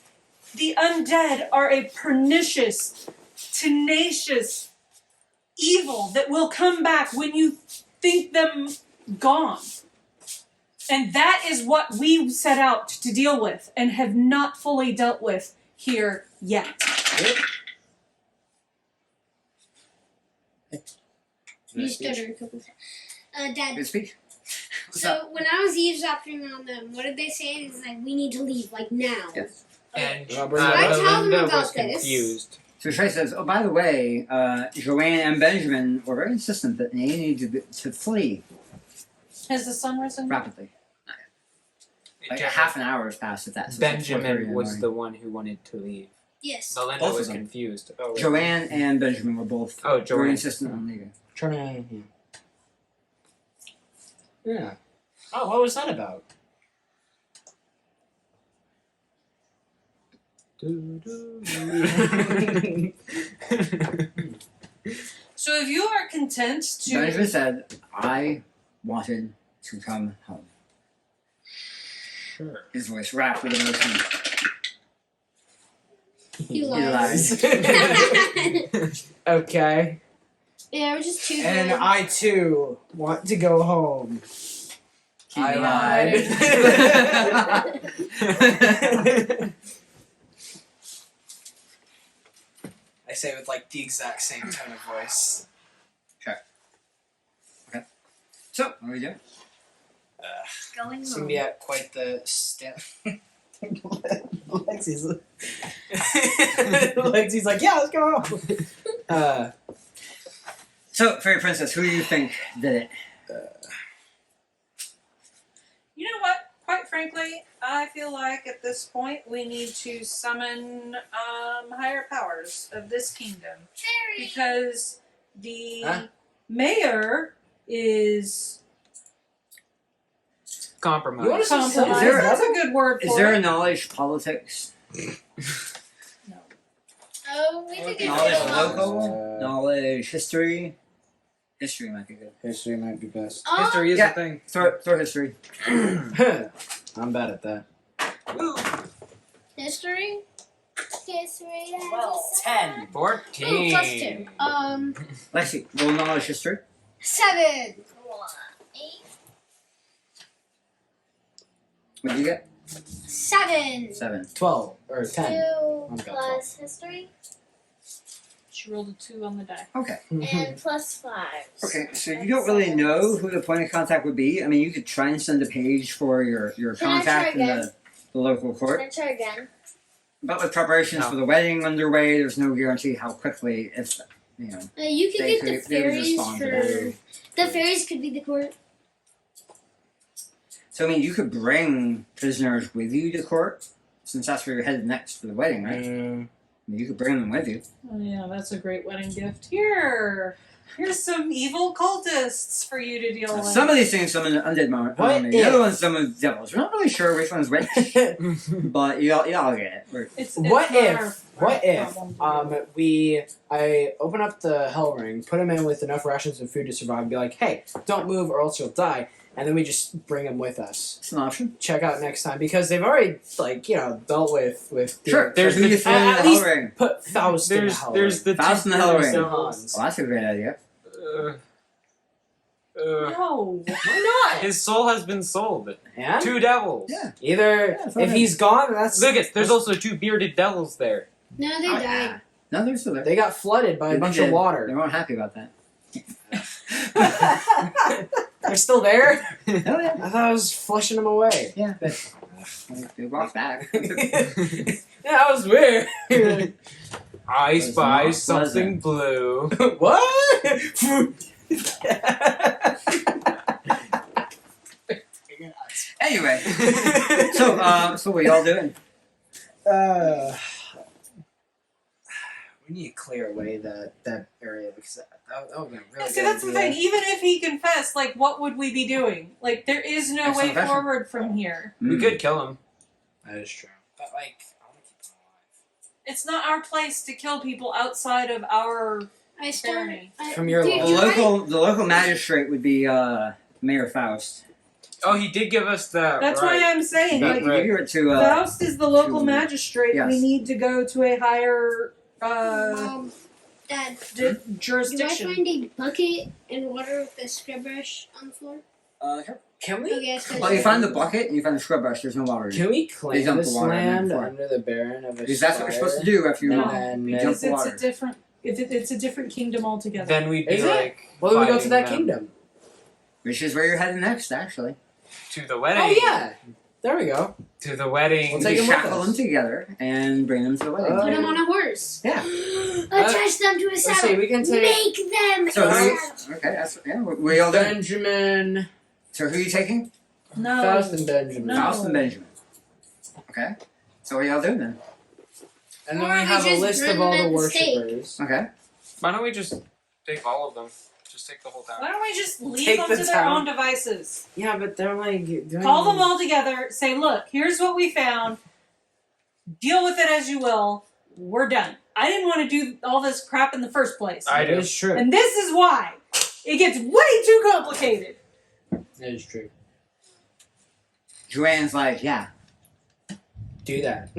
the undead are a pernicious, tenacious evil that will come back when you think them gone. And that is what we set out to deal with and have not fully dealt with here yet. you stuttered a couple times. Dad, Good speech. so when I was eavesdropping on them, what did they say? It's like, we need to leave, like now. Yes. And Robert, I tell them Melinda about was this. confused. So Shay says, "Oh, by the way, Joanne and Benjamin were very insistent that they needed to flee Has the sun risen? rapidly. Like Jeffrey- half an hour has passed. If that's Benjamin was the one who wanted to leave. Yes. Melinda Both of was them. confused. Oh, right. Joanne and Benjamin were both Oh, very Joanne. insistent on leaving. Yeah. Oh, what was that about? So if you are content Benjamin to said, "I wanted to come home." Sure. His voice racked with emotion. He lies. Okay. Yeah, we're just two. And good. I too want to go home. He I lied. I say it with like the exact same tone of voice. So, what are we doing? Going It's gonna home. be at quite the step. Lexi's like, yeah, let's go home. So, Fairy Princess, who do you think did it? You know what? Quite frankly, I feel like at this point we need to summon higher powers of this kingdom. Fairy. Because the Huh? mayor is Compromise. You wanna see compromised. something? there- That's a good word Is for there it. a knowledge politics? No. Oh, we could get Knowledge rid of local? Knowledge history? History might be good. History might be best. History is Yeah. a thing. Throw history. I'm bad at that. Woo. History. History has Well, a 10. 14. Ooh, plus 2. Lexi, roll knowledge history. 7. 8. What did you get? 7. 7. 12 or 10. 2 I've got plus history She rolled a 2 on the die. Okay. and plus 5. Okay, so you don't really know who the point of contact would be. I mean, you could try and send a page for your Can I contact try in again? the local Can court. I try again? But with preparations No. for the wedding underway, there's no guarantee how quickly, if, you know, You could they get the could, they would fairies respond for. to that. The fairies could be the court. So, I mean, you could bring prisoners with you to court, since that's where you're headed next for the wedding, right? I mean, you could bring them with you. Oh yeah, that's a great wedding gift. Here's some evil cultists for you to deal with. Some of these things summon undead What army. The if- other ones summon devils. We're not really sure which one's which, but y'all get it. It's What not if- our what if, problem to I open up the hell ring, put him in with enough rations of food to survive, and be like, hey, don't move or else you'll die. And then we just bring him with us. It's an option. Check out next time because they've already dealt with Sure. There's so who the- you throw in the at hell least- ring? put Faust in the hell There's ring. the Faust two in the hell devils. ring. Hans. Well, that's a great idea. No. Why not? His soul has been sold. And 2 devils. Yeah. either Yeah, throw if him. he's gone, that's Look at there's also 2 bearded devils there. No, they Oh, died. No, they're still there. they got flooded by a They've bunch been of dead. water. They weren't happy about that. They're still there? Oh, yeah. I thought I was flushing them away. Yeah, but they walked back. Yeah, that was weird. I was spy not something blue. What? Anyway, so what y'all doing? We need to clear away that area because that would be a really Yeah, see, good that's the thing. idea. Even if he confessed, like, what would we be doing? Like, there is no Excellent way question. forward from here. We could kill him. That is true. But like, I want to keep them alive. It's not our place to kill people outside of our I started. barony. From your Did The you local magistrate would be Mayor Faust. Oh, he did give us that. That's right. why I'm saying, That like, right. You give it to Faust is the local to- magistrate. yes. We need to go to a higher Dad, d- do I jurisdiction. find a bucket and water with a scrub brush on the floor? sure. Can we? Okay, that's Well, you find the bucket and you find the scrub brush. There's no water. in it. Can we They claim dump this the water in there land before. under the Baron of Because that's what you're supposed to do after you No, And you because dump the it's water. a different. It's a different kingdom altogether. Then we'd be Is it? like. Well, then we go to fighting that them kingdom. Which is where you're heading next, actually. To the wedding. Oh yeah, There we go. To the wedding. We'll We take can him with shackle us. them together and bring them to the wedding. Put him on a horse. Yeah. Attach them to a Let's saddle. see, we can take Make them So a who? saddle. Okay, that's yeah. What y'all doing? Benjamin, So who are you taking? No. Faust, and Benjamin. No. Faust and Benjamin. Okay. So what y'all doing then? And then Or we we have a just list burn of all them the at the stake. worshippers. Okay. Why don't we just take all of them? Just take the whole town. Why don't we just leave Take them the to their town. own devices? Yeah, but they're like doing Call them all together. Say, look, here's what we found. Deal with it as you will. We're done. I didn't want to do all this crap in the first place. I That do. is true. And this is why. It gets way too complicated. That is true. Joanne's like, yeah, Do that.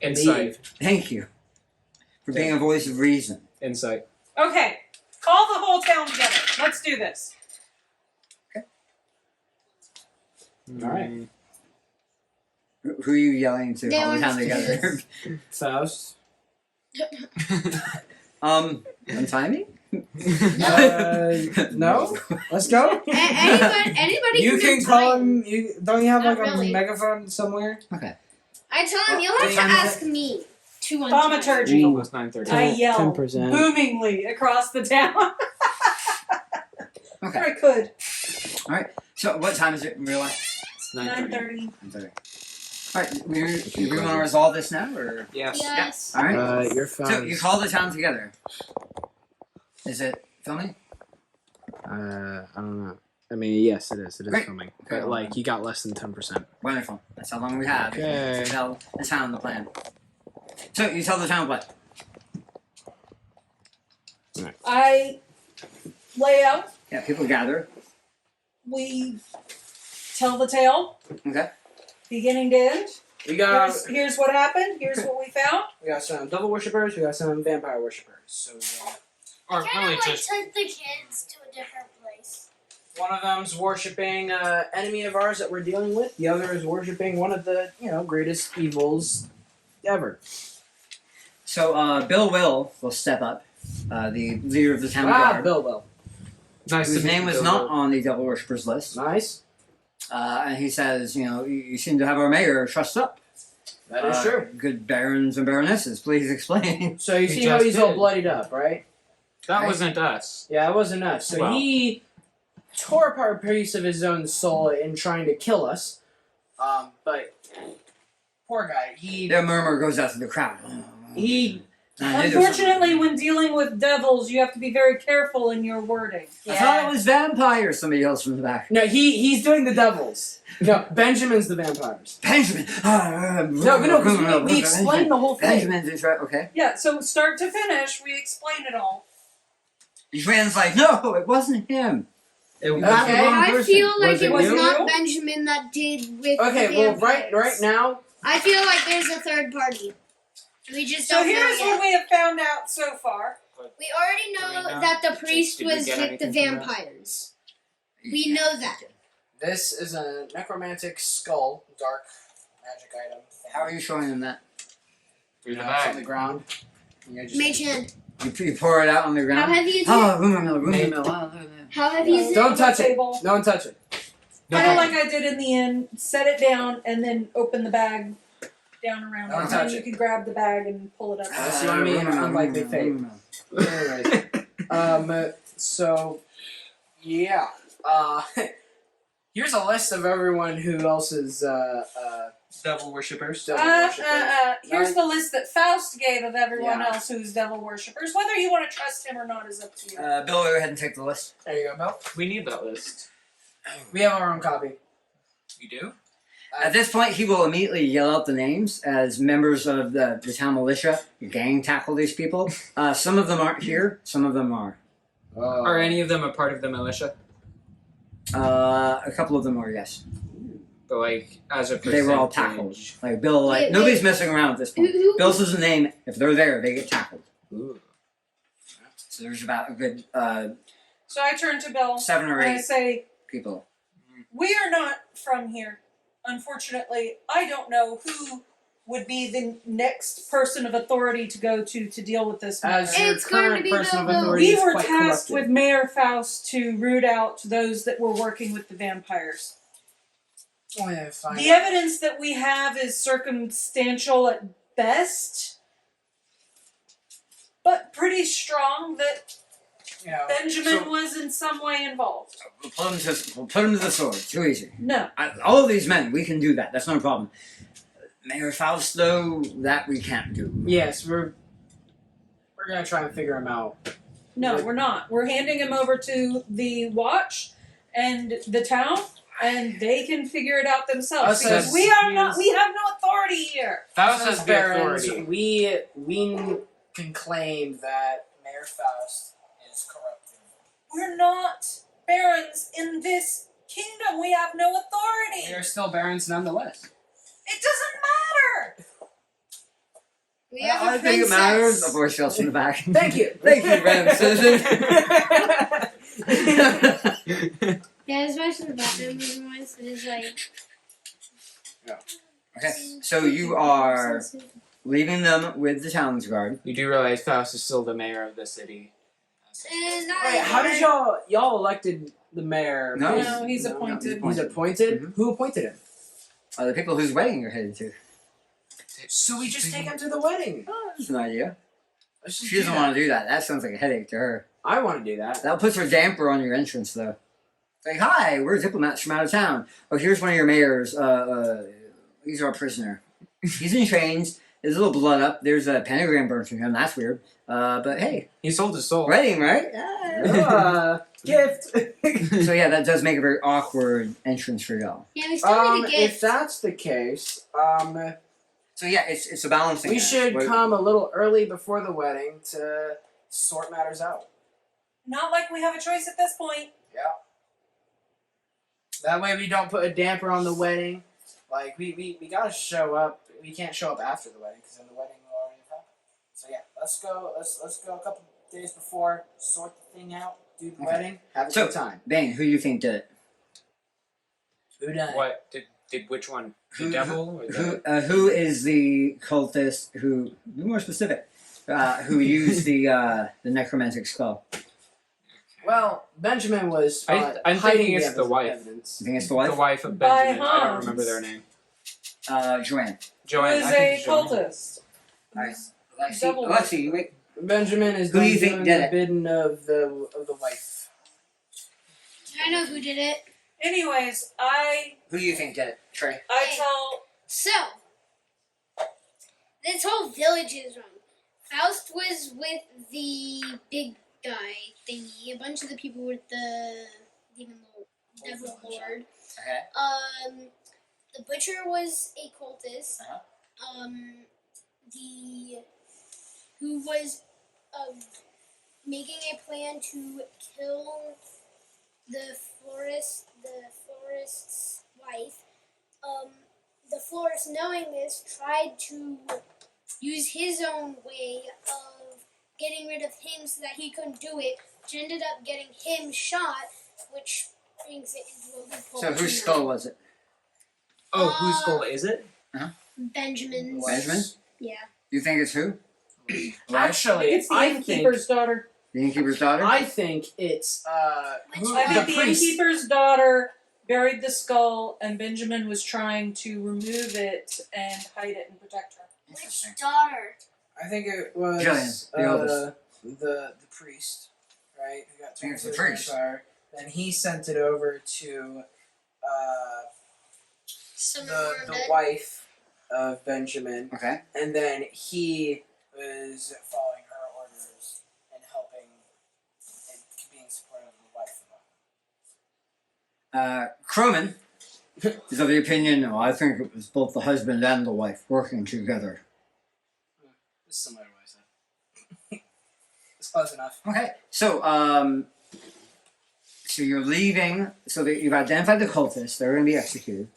Insight. thank you for being a voice of reason. Insight. Okay. Call the whole town together. Let's do this. All right. Mm. Who are you yelling to? They All the town understand. together. Faust. Untie me? No. Let's go. Anybody You can can call untie him. Don't you have Not like a really. megaphone somewhere? Okay. I tell him you'll have to Well, ask me to untie. Thaumaturgy. Almost 9:30. I yell 10%. boomingly across the town. Okay. I could. So what time is it in real life? It's 9:30. 9:30. Alright, we want to resolve this now, or? Yes. Yes. Alright. You're So fine. you call the town together. Is it filming? I don't know. I mean, yes, it is. It is Great. filming. Okay. But like, you got less than 10%. Wonderful. That's how long we have. Okay. To tell the town the plan. So you tell the town what? I lay out. Yeah, people gather. We tell the tale, Okay. beginning to end. We got Here's what happened. Here's what we found. some devil worshippers. We got some vampire worshippers. So Or Kind really of like just took the kids to a different place. one of them's worshiping enemy of ours that we're dealing with. The other is worshiping one of the greatest evils ever. So Bill will step up, the leader of the town guard, Bilbo. nice whose to meet name you, was Bill. not on the devil worshippers list. Nice. And he says, you seem to have our mayor trussed up. That is true. Good barons and baronesses, please explain. So you He see how just he's all did. bloodied up, right? That wasn't us. Yeah, it wasn't us. So Well. he tore apart a piece of his own soul in trying to kill us. But poor guy. Their murmur goes out to the crowd. He I knew there was Unfortunately, something. when dealing with devils, you have to be very careful in your wording. I thought it was vampires, somebody yells from the back. No, he's doing the devils. No, Benjamin's the vampires. Benjamin! No, because we explained the whole thing. Benjamin's is right, okay. Yeah, so start to finish, we explain it all. Joanne's like, no, it wasn't him. It You was got the Okay. wrong I person. feel like Was it it was you? not Benjamin that did with Okay, the well, vampires. right now, I feel like there's a third party. We just So don't know here's yet. what we have found out so far. We already know Do we know? that the priest Did we was get with the anything from that? vampires. We know that. this is a necromantic skull, dark magic item. How are you showing them that? through the It's on the bag. ground. Yeah, just- Mage hand. You pour it out on the How ground? heavy is it? Oh, rumor mill. How heavy is it? Don't touch it. Table. No one touch it. Kind of like I did in the inn. Set it down and then open the bag down around Don't it. touch And you it. can grab the bag and pull it up. Unless you want me in an unlikely fate. Anyways, so yeah. Here's a list of everyone who else is Devil worshippers. devil worshippers. Here's the list that Faust gave of everyone Yeah. else who's devil worshippers. Whether you want to trust him or not is up to you. Bill, go ahead and take the list. There you go, Bill. We need that list. We have our own copy. You do? At this point, he will immediately yell out the names as members of the town militia. Gang tackle these people. Some of them aren't here. Some of them are. Are any of them a part of the militia? A couple of them are, yes. But like as a percentage. They were all tackled. Like Bill, like Wait, nobody's wait. messing around at this point. Who- Bill says the name. If they're there, they get tackled. Ooh. So there's about a good So I turn to Bill 7 or and I 8 say, people. we are not from here. Unfortunately, I don't know who would be the next person of authority to go to deal with this matter. As your It's going to current be person of Bilbo. authority We is were quite tasked corrupted. with Mayor Faust to root out those that were working with the vampires. Oh, yeah, fine. The evidence that we have is circumstantial at best, but pretty strong that Benjamin was in some way involved. We'll put him to the sword. Too easy. No. All of these men, we can do that. That's not a problem. Mayor Faust, though, that we can't do. Yes, we're gonna try and figure him out. No, we're not. We're handing him over to the watch and the town, and they can figure it out themselves. Us Because as- we have no authority here. Faust Us has as the barons, authority. we can claim that Mayor Faust is corrupted. We're not barons in this kingdom. We have no authority. We are still barons nonetheless. It doesn't matter. We have a I think it princess. matters. A voice yells from the back. Thank you. Thank you, random citizen. Yeah, especially the bathroom ones. It is like. Okay, so you are leaving them with the town's guard. You do realize Faust is still the mayor of the city. And Wait, how did y'all elected the mayor? No. No, he's appointed. He's appointed? Mhm. Who appointed him? The people whose wedding you're headed to. So we just take him to the wedding. Oh, that's an idea. Let's just She doesn't do want to do that. That sounds like a headache to her. I want to do that. That puts her damper on your entrance, though. It's like, hi, we're diplomats from out of town. Oh, here's one of your mayors. He's our prisoner. He's in chains. There's a little blood up. There's a pentagram burned from him. That's weird. But hey, He sold his soul. wedding, right? Yeah. Gift. So yeah, that does make a very awkward entrance for y'all. Yeah, we still need a If gift. that's the case, So yeah, it's a balancing we act. should What- come a little early before the wedding to sort matters out. Not like we have a choice at this point. That way we don't put a damper on the wedding. Like, we gotta show up. We can't show up after the wedding, because then the wedding will already have happened. So yeah, let's go a couple days before, sort the thing out, do the Okay. wedding, have a So- good time. Bane, who do you think did it? Who done it? What did which one? The Who- devil or the Who is the cultist who, be more specific, who used the necromantic skull? Well, Benjamin was I'm hiding thinking it's the wife. evidence. You think it's the the wife? wife of By Benjamin. I don't Hans. remember their name. Joanne. Joanne. Who I is think a it's Joanne. cultist. Alexi, Double Alexi, you wait. Benjamin is Who do you doing think did the it? bidding of the wife. I know who did it. Anyways, I Who do you think did it? Trey. tell So, this whole village is wrong. Faust was with the big guy thingy. A bunch of the people with the devil lord. Okay. The butcher was a cultist. Uh-huh. Who was making a plan to kill the florist's wife. The florist, knowing this, tried to use his own way of getting rid of him so that he couldn't do it, which ended up getting him shot, which brings it into a loophole. So whose skull was it? Oh, whose skull is it? Benjamin's. Benjamin? Yeah. You think it's who? Actually, it's the I think innkeeper's daughter. The innkeeper's daughter? I think it's who, I think the the priest. innkeeper's daughter buried the skull, and Benjamin was trying to remove it and hide it and protect her. Interesting. Which daughter? I think it was Jillian, the eldest. the priest, right? Who got think it's turned the to a priest. vampire. Then he sent it over to the wife of Benjamin, Okay. and then he was following her orders and helping and being supportive of the wife. Croman is of the opinion, no, I think it was both the husband and the wife working together. It's similar to what I said. It's close enough. Okay, so so you're leaving. So that you've identified the cultists; they're going to be executed.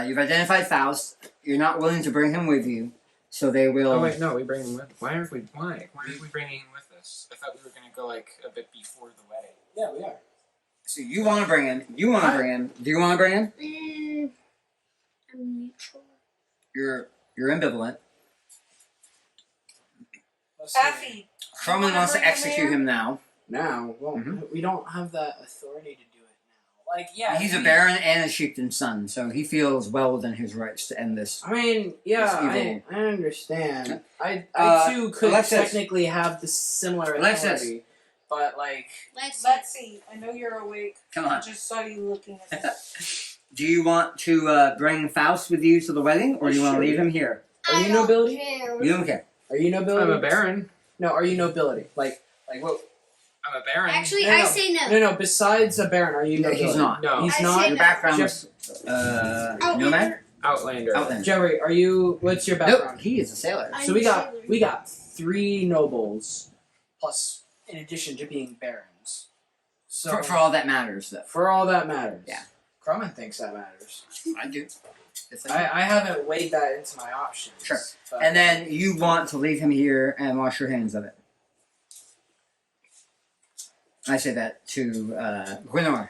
You've identified Faust. You're not willing to bring him with you, so they will. Oh wait, no, we bring him with. Why aren't we? Why are we bringing him with us? I thought we were gonna go like a bit before the wedding. Yeah, we are. So you want to bring him? You want to bring him? Do you want to bring him? I'm neutral. You're ambivalent. Let's see. Affy. Croman wanna wants to bring him execute there? him now. Now, well, Mhm. we don't have that authority to do it now. like, yeah. He's a he- baron and a chieftain's son, so he feels well within his rights to end this. I mean, yeah, It's I understand. I Uh, too could Alexis. technically have the similar Alexis. authority, but like, Lexi, I know you're awake. Come I on. just saw you looking at me. Do you want to bring Faust with you to the wedding, or do you want to Sure. leave him here? Are I you don't nobility? care. You don't care. Are you nobility? I'm a baron. No, are you nobility? Like what? I'm a baron. Actually, No, I no. say no. No. Besides a baron, are you No, nobility? he's not. No. He's I not. say Your no. background Jeff- was Outlander. nomad. Outlander. Outlander. Jerry, are you? What's your Nope, background? he is a sailor. I'm So we got sailor. 3 nobles, plus in addition to being barons. So For all that matters, though. for all that matters. Yeah. Crumman thinks that matters. I do. Yes, I do. I haven't weighed that into my options. Sure. but- And then you want to leave him here and wash your hands of it. I say that to Gwenor.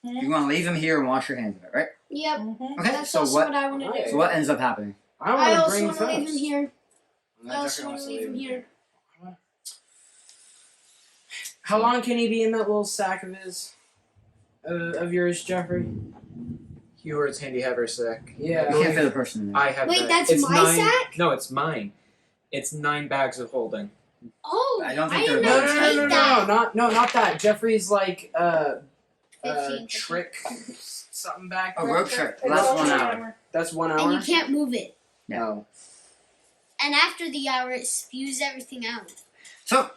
You want to leave him here and wash your hands of it, right? Yep. Mm-hmm. Okay. That's So also what? what I want to Right. do. So what ends up happening? I I want to also bring want to leave him Faust. here. And I then also Jeffrey want wants to leave him here. How long can he be in that little sack of his? Of yours, Jeffrey? Keywords handy haversack. Yeah. You can't fit a person in there. I have Wait, that. that's it's my 9, sack? No, it's mine. It's 9 bags of holding. Oh, I don't think did they're not those. take that. Not that. Jeffrey's like 15. trick something back. A there. rope trick. It's Last all 1 an hour. That's 1 And hour. you can't move it. No. And after the hour, it spews everything out. So,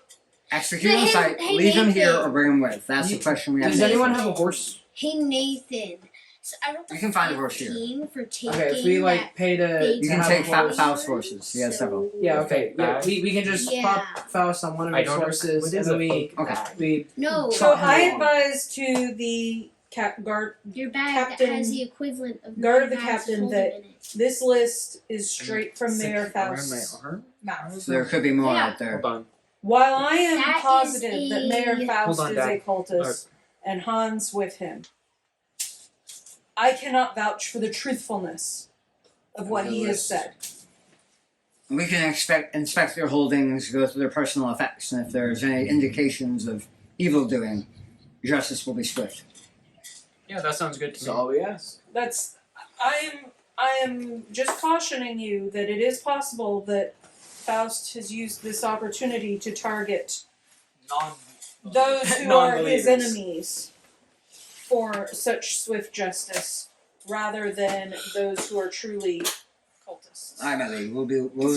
execute on Hey, sight. hey, Leave him here Nathan. or bring him with. That's the question we have. Does to anyone answer. have a horse? Hey, Nathan. So I rolled You can find a horse here. 15 for taking Okay, if we like that pay to, big You to can have take a horse. Faust horses. He has several. Yeah, okay. Yeah, Bag? we can just Yeah. pop Faust on one of I his don't know. horses, What and is then a we Okay. we No, So Trot him I along. advise to the guard. your bag Captain- that has the equivalent of guard of 9 the bags captain holding that- in it. This list is straight from Mayor Around my Faust's arm? mouth. So there could be more Yeah. out there. Hold on. While I am That is positive that Mayor a- Faust Hold on, is a Dad. cultist and Hans with him, I cannot vouch for the truthfulness of what he has said. We can inspect their holdings, go through their personal effects, and if there's any indications of evil doing, justice will be swift. Yeah, that sounds good to That's me. all we ask. I am just cautioning you that it is possible that Faust has used this opportunity to target those who are his Non-believers. enemies for such swift justice, rather than those who are truly cultists. I'm Ellie. We will be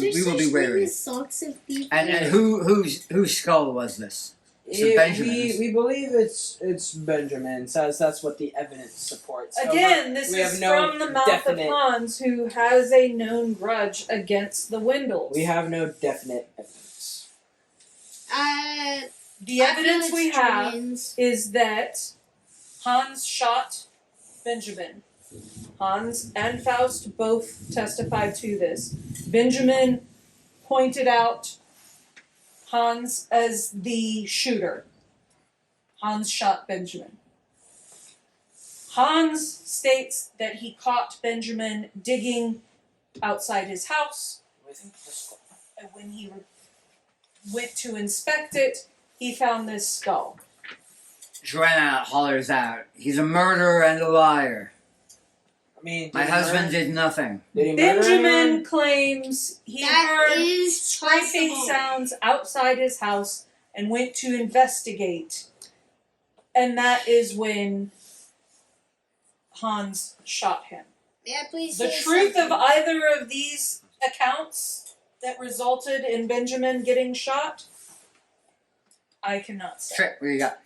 Is there such wary. thing as socks of thieves? And whose skull was this? So Benjamin's. We believe it's Benjamin's, as that's what the evidence supports. Again, this we is have no from the mouth definite- of Hans, who has a known grudge against the Windles. We have no definite evidence. The evidence we have Julian's. is that Hans shot Benjamin. Hans and Faust both testified to this. Benjamin pointed out Hans as the shooter. Hans shot Benjamin. Hans states that he caught Benjamin digging outside his house, and when he went to inspect it, he found this skull. Joanna hollers out, "He's a murderer and a liar. I mean, My husband did nothing." Did he murder Benjamin anyone? claims he That heard is scraping possible. sounds outside his house and went to investigate. And that is when Hans shot him. May I please The say truth of something? either of these accounts that resulted in Benjamin getting shot, I cannot say. Trick, what do you got?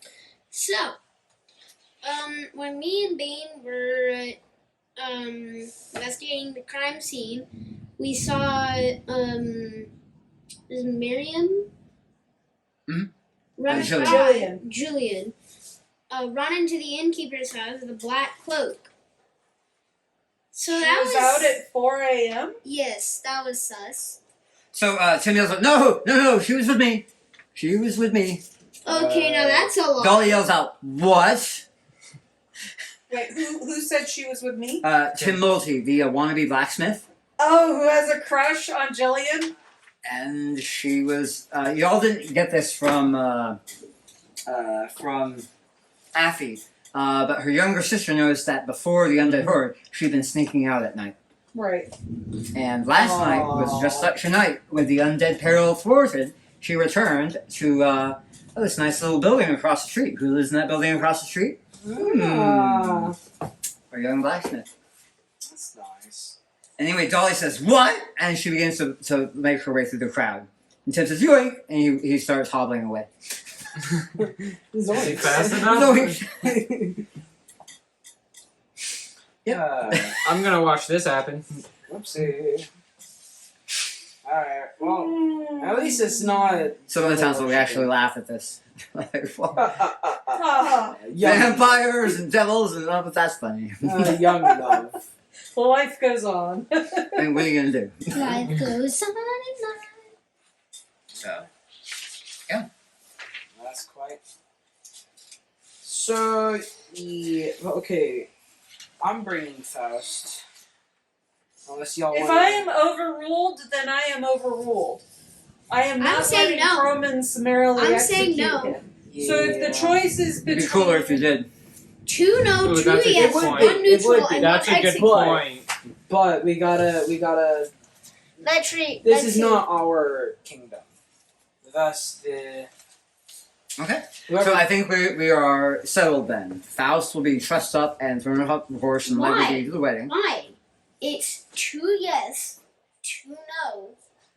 So, when me and Bane were investigating the crime scene, we saw is it Miriam? Mhm. Run Julian. across- Julian. Run into the innkeeper's house with a black cloak. So She that was out at 4 a.m. yes, that was sus. So Tim yells out, no, she was with me. She was with me. Okay, now that's a lot. Dolly yells out, "What?" Wait, who said she was with me? Tim Multy, the wannabe blacksmith. Oh, who has a crush on Jillian? And she was, y'all didn't get this from Affy, But her younger sister noticed that before the undead horde, she'd been sneaking out at night. Right. And last night was just such a night. With the undead peril thwarted, she returned to this nice little building across the street. Who lives in that building across the street? Ah, Our young blacksmith. that's nice. Anyway, Dolly says, "What?" And she begins to make her way through the crowd. And Tim says, "Yoink!" And he starts hobbling away. Is he fast Zoink. I'm gonna watch this happen. Whoopsie. Alright, well, at least it's not. Some of the townsfolk will actually laugh at this. Like, what? Young, Vampires and devils and all, but that's funny. young love. Life goes on. And what are you gonna do? Life goes on and on. So, That's quite. So, yeah, okay. I'm bringing Faust. Unless y'all If want. I am overruled, then I am overruled. I am not saying letting no. Croman summarily I'm execute saying no. him. So if the choice is it'd between be cooler if you did. 2 no, Ooh, 2 that's a good yes, point. 1 It would neutral, be. and That's 1 a good execute. point. But we gotta. Let's read. This is not our kingdom. Thus, the. Okay. Whoever. So I think we are settled then. Faust will be trussed up and thrown off the horse and led Why? to the wedding. Why? It's 2 yes, 2 no,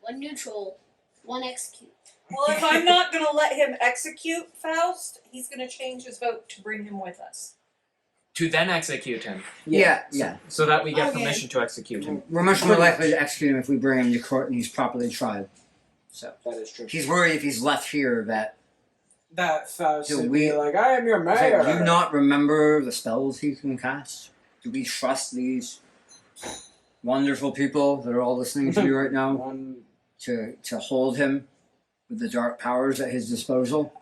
1 neutral, 1 execute. Well, if I'm not going to let him execute Faust, he's going to change his vote to bring him with us. To then execute him, Yeah. so that we get Okay. permission to execute him. We're much more likely to execute him if we bring him to court and he's properly tried. So That is true. he's worried if he's left here that That Faust Do would we- be like, I am your do mayor. you not remember the spells he can cast? Do we trust these wonderful people that are all listening to you right now One. to hold him with the dark powers at his disposal?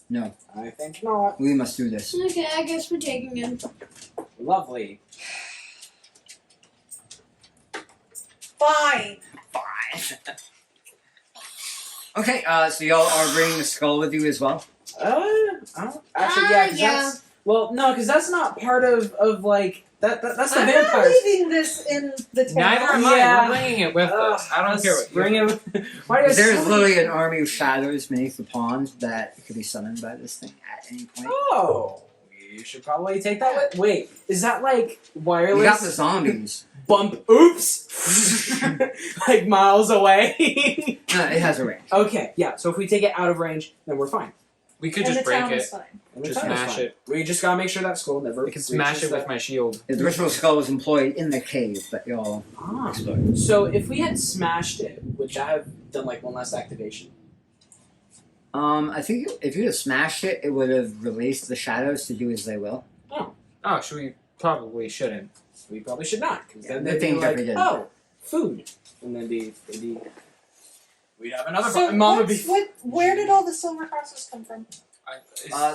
No, I think not. we must do this. Okay, I guess we're taking him. Lovely. Fine. Okay, so y'all are bringing the skull with you as well? Actually, yeah, 'cause yeah. that's. Well, no, because that's not part of like. That's the I'm not vampires. leaving this in the town. Neither am I. Yeah. We're bringing it with us. I don't care what you bring him. Why do you There's guys- literally an army of shadows beneath the pond that could be summoned by this thing at any point. Oh, we should probably take that with. Wait, is that like wireless? You got the zombies. Bump. Oops. Like miles away. No, it has a range. Okay, yeah. So if we take it out of range, then we're fine. We could And just the break town it. is fine. And the Just time is smash fine. it. We just gotta make sure that skull never. We can smash it with my shield. The ritual skull was employed in the cave that y'all Ah. explored. So if we had smashed it, would I have done like one last activation? I think if you had smashed it, it would have released the shadows to do as they will. Oh, should we? Probably shouldn't. We probably should not, because Yeah, then good they'd be thing like, Jeffrey didn't. oh, food, and then they'd be. We'd have another. So Mom would be. where did all the silver crosses come from?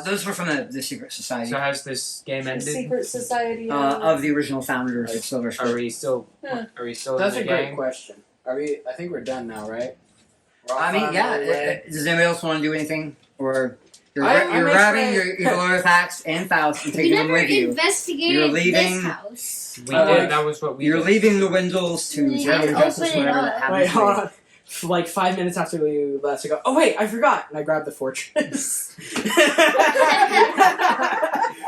Those were from the secret society So has this game The ended? secret society of the original founders of Are Silverspur. we still? Huh. Are we still That's in a the great game? question. Are we? I think we're done now, right? We're all I mean, fine yeah. with the way- Does anybody else want to do anything, or you're, I you're make grabbing sure- your evil artifacts and Faust and We taking them never with you? investigated You're leaving- this house. We I did. like- That was what we You're did. leaving the Windles to We Town didn't Justice, open it whatever up. that happens. Wait, to hold be. on. Like 5 minutes after we left, I go, oh wait, I forgot, and I grabbed the fortress.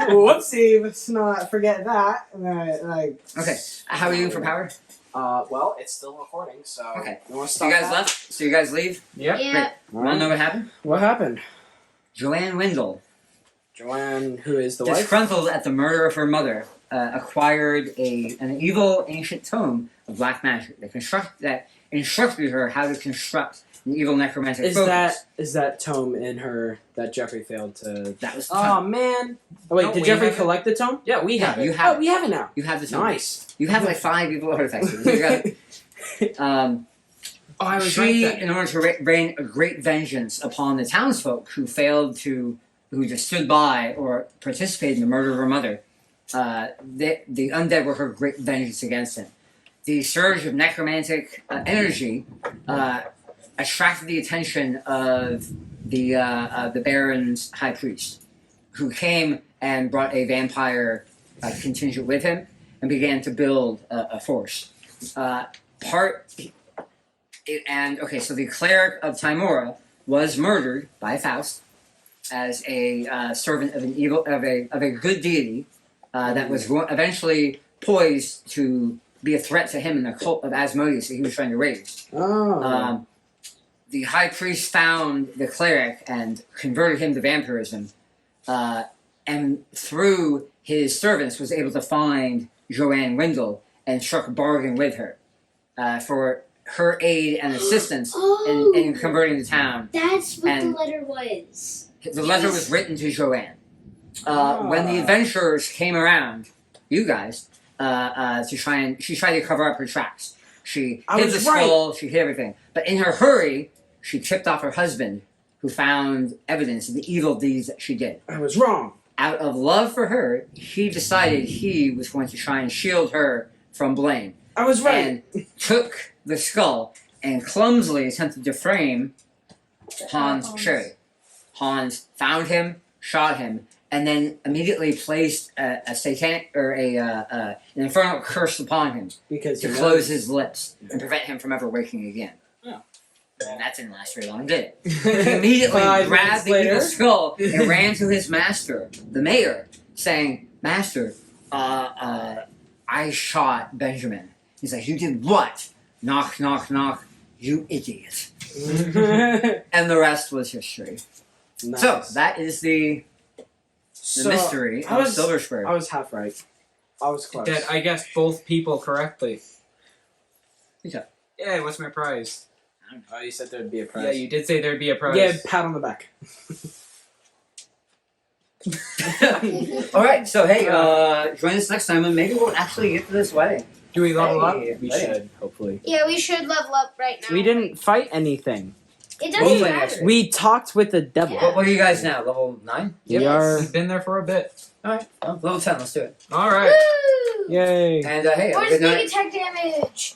Whoopsie, let's not forget that. And I Okay, how are you doing for power? well, it's still recording, so Okay. you want to So stop you guys that? left? So you guys leave? Yep. Yeah. Want to know what happened? What happened? Joanne Windle, Joanne, who is the wife? disgruntled at the murder of her mother, acquired an evil ancient tome of black magic that instructed her how to construct an evil necromantic Is focus. that tome in her that Jeffrey failed to? That was the Oh tome. man! Oh wait, No, did we Jeffrey have it. collect the tome? Yeah, we have Yeah, it. you have Oh, we have it now. You have the tome. Nice. You have like 5 evil artifacts. You got, Oh, I was she, right then. in order to rain a great vengeance upon the townsfolk who who just stood by or participated in the murder of her mother, the undead were her great vengeance against him. The surge of necromantic energy attracted the attention of the Baron's high priest, who came and brought a vampire contingent with him and began to build a force. So the cleric of Timora was murdered by Faust as a servant of a good deity that was eventually poised to be a threat to him in the cult of Asmodeus that he was trying to raise. Oh. The high priest found the cleric and converted him to vampirism, and through his servants was able to find Joanne Windle and struck a bargain with her for her aid and assistance in converting the town. That's what And- the letter was. The letter was written to Joanne. When the adventurers came around, you guys, she tried to cover up her tracks. She I hid was the skull, she hid everything. But in her hurry, she tripped off her husband, who found evidence of the evil deeds that she did. I was wrong. Out of love for her, he decided he was going to try and shield her from blame. I was right. And took the skull and clumsily attempted to frame Hans Sherry. Hans found him, shot him, and then immediately placed a satanic or an infernal curse upon him Because to he close his lips and prevent him from ever waking again. Oh. And that didn't last very long, did it? He immediately 5 grabbed minutes the later. evil skull and ran to his master, the mayor, saying, "Master, I shot Benjamin." He's like, "You did what?" "Knock, knock, knock, you idiot." And the rest was history. Nice. So, that is the mystery I of was- Silverspur. I was half right. I was close. Did I guess both people correctly? Good job. Yeah, what's my prize? Oh, you said there'd be a prize. Yeah, you did say there'd be a prize. Yeah, pat on the back. Alright, so hey, join us next time and maybe we'll actually get to this wedding. Do we level up? Hey, We wedding. should, hopefully. Yeah, we should level up right now. We didn't fight anything. It We'll doesn't play matter. next week. We talked with the devil. Yeah. What are you guys now? Level 9? We are. We've been there for a bit. Alright, well, level 10, let's do it. All right. Woo! Yay. And hey, Where's good big night. attack damage?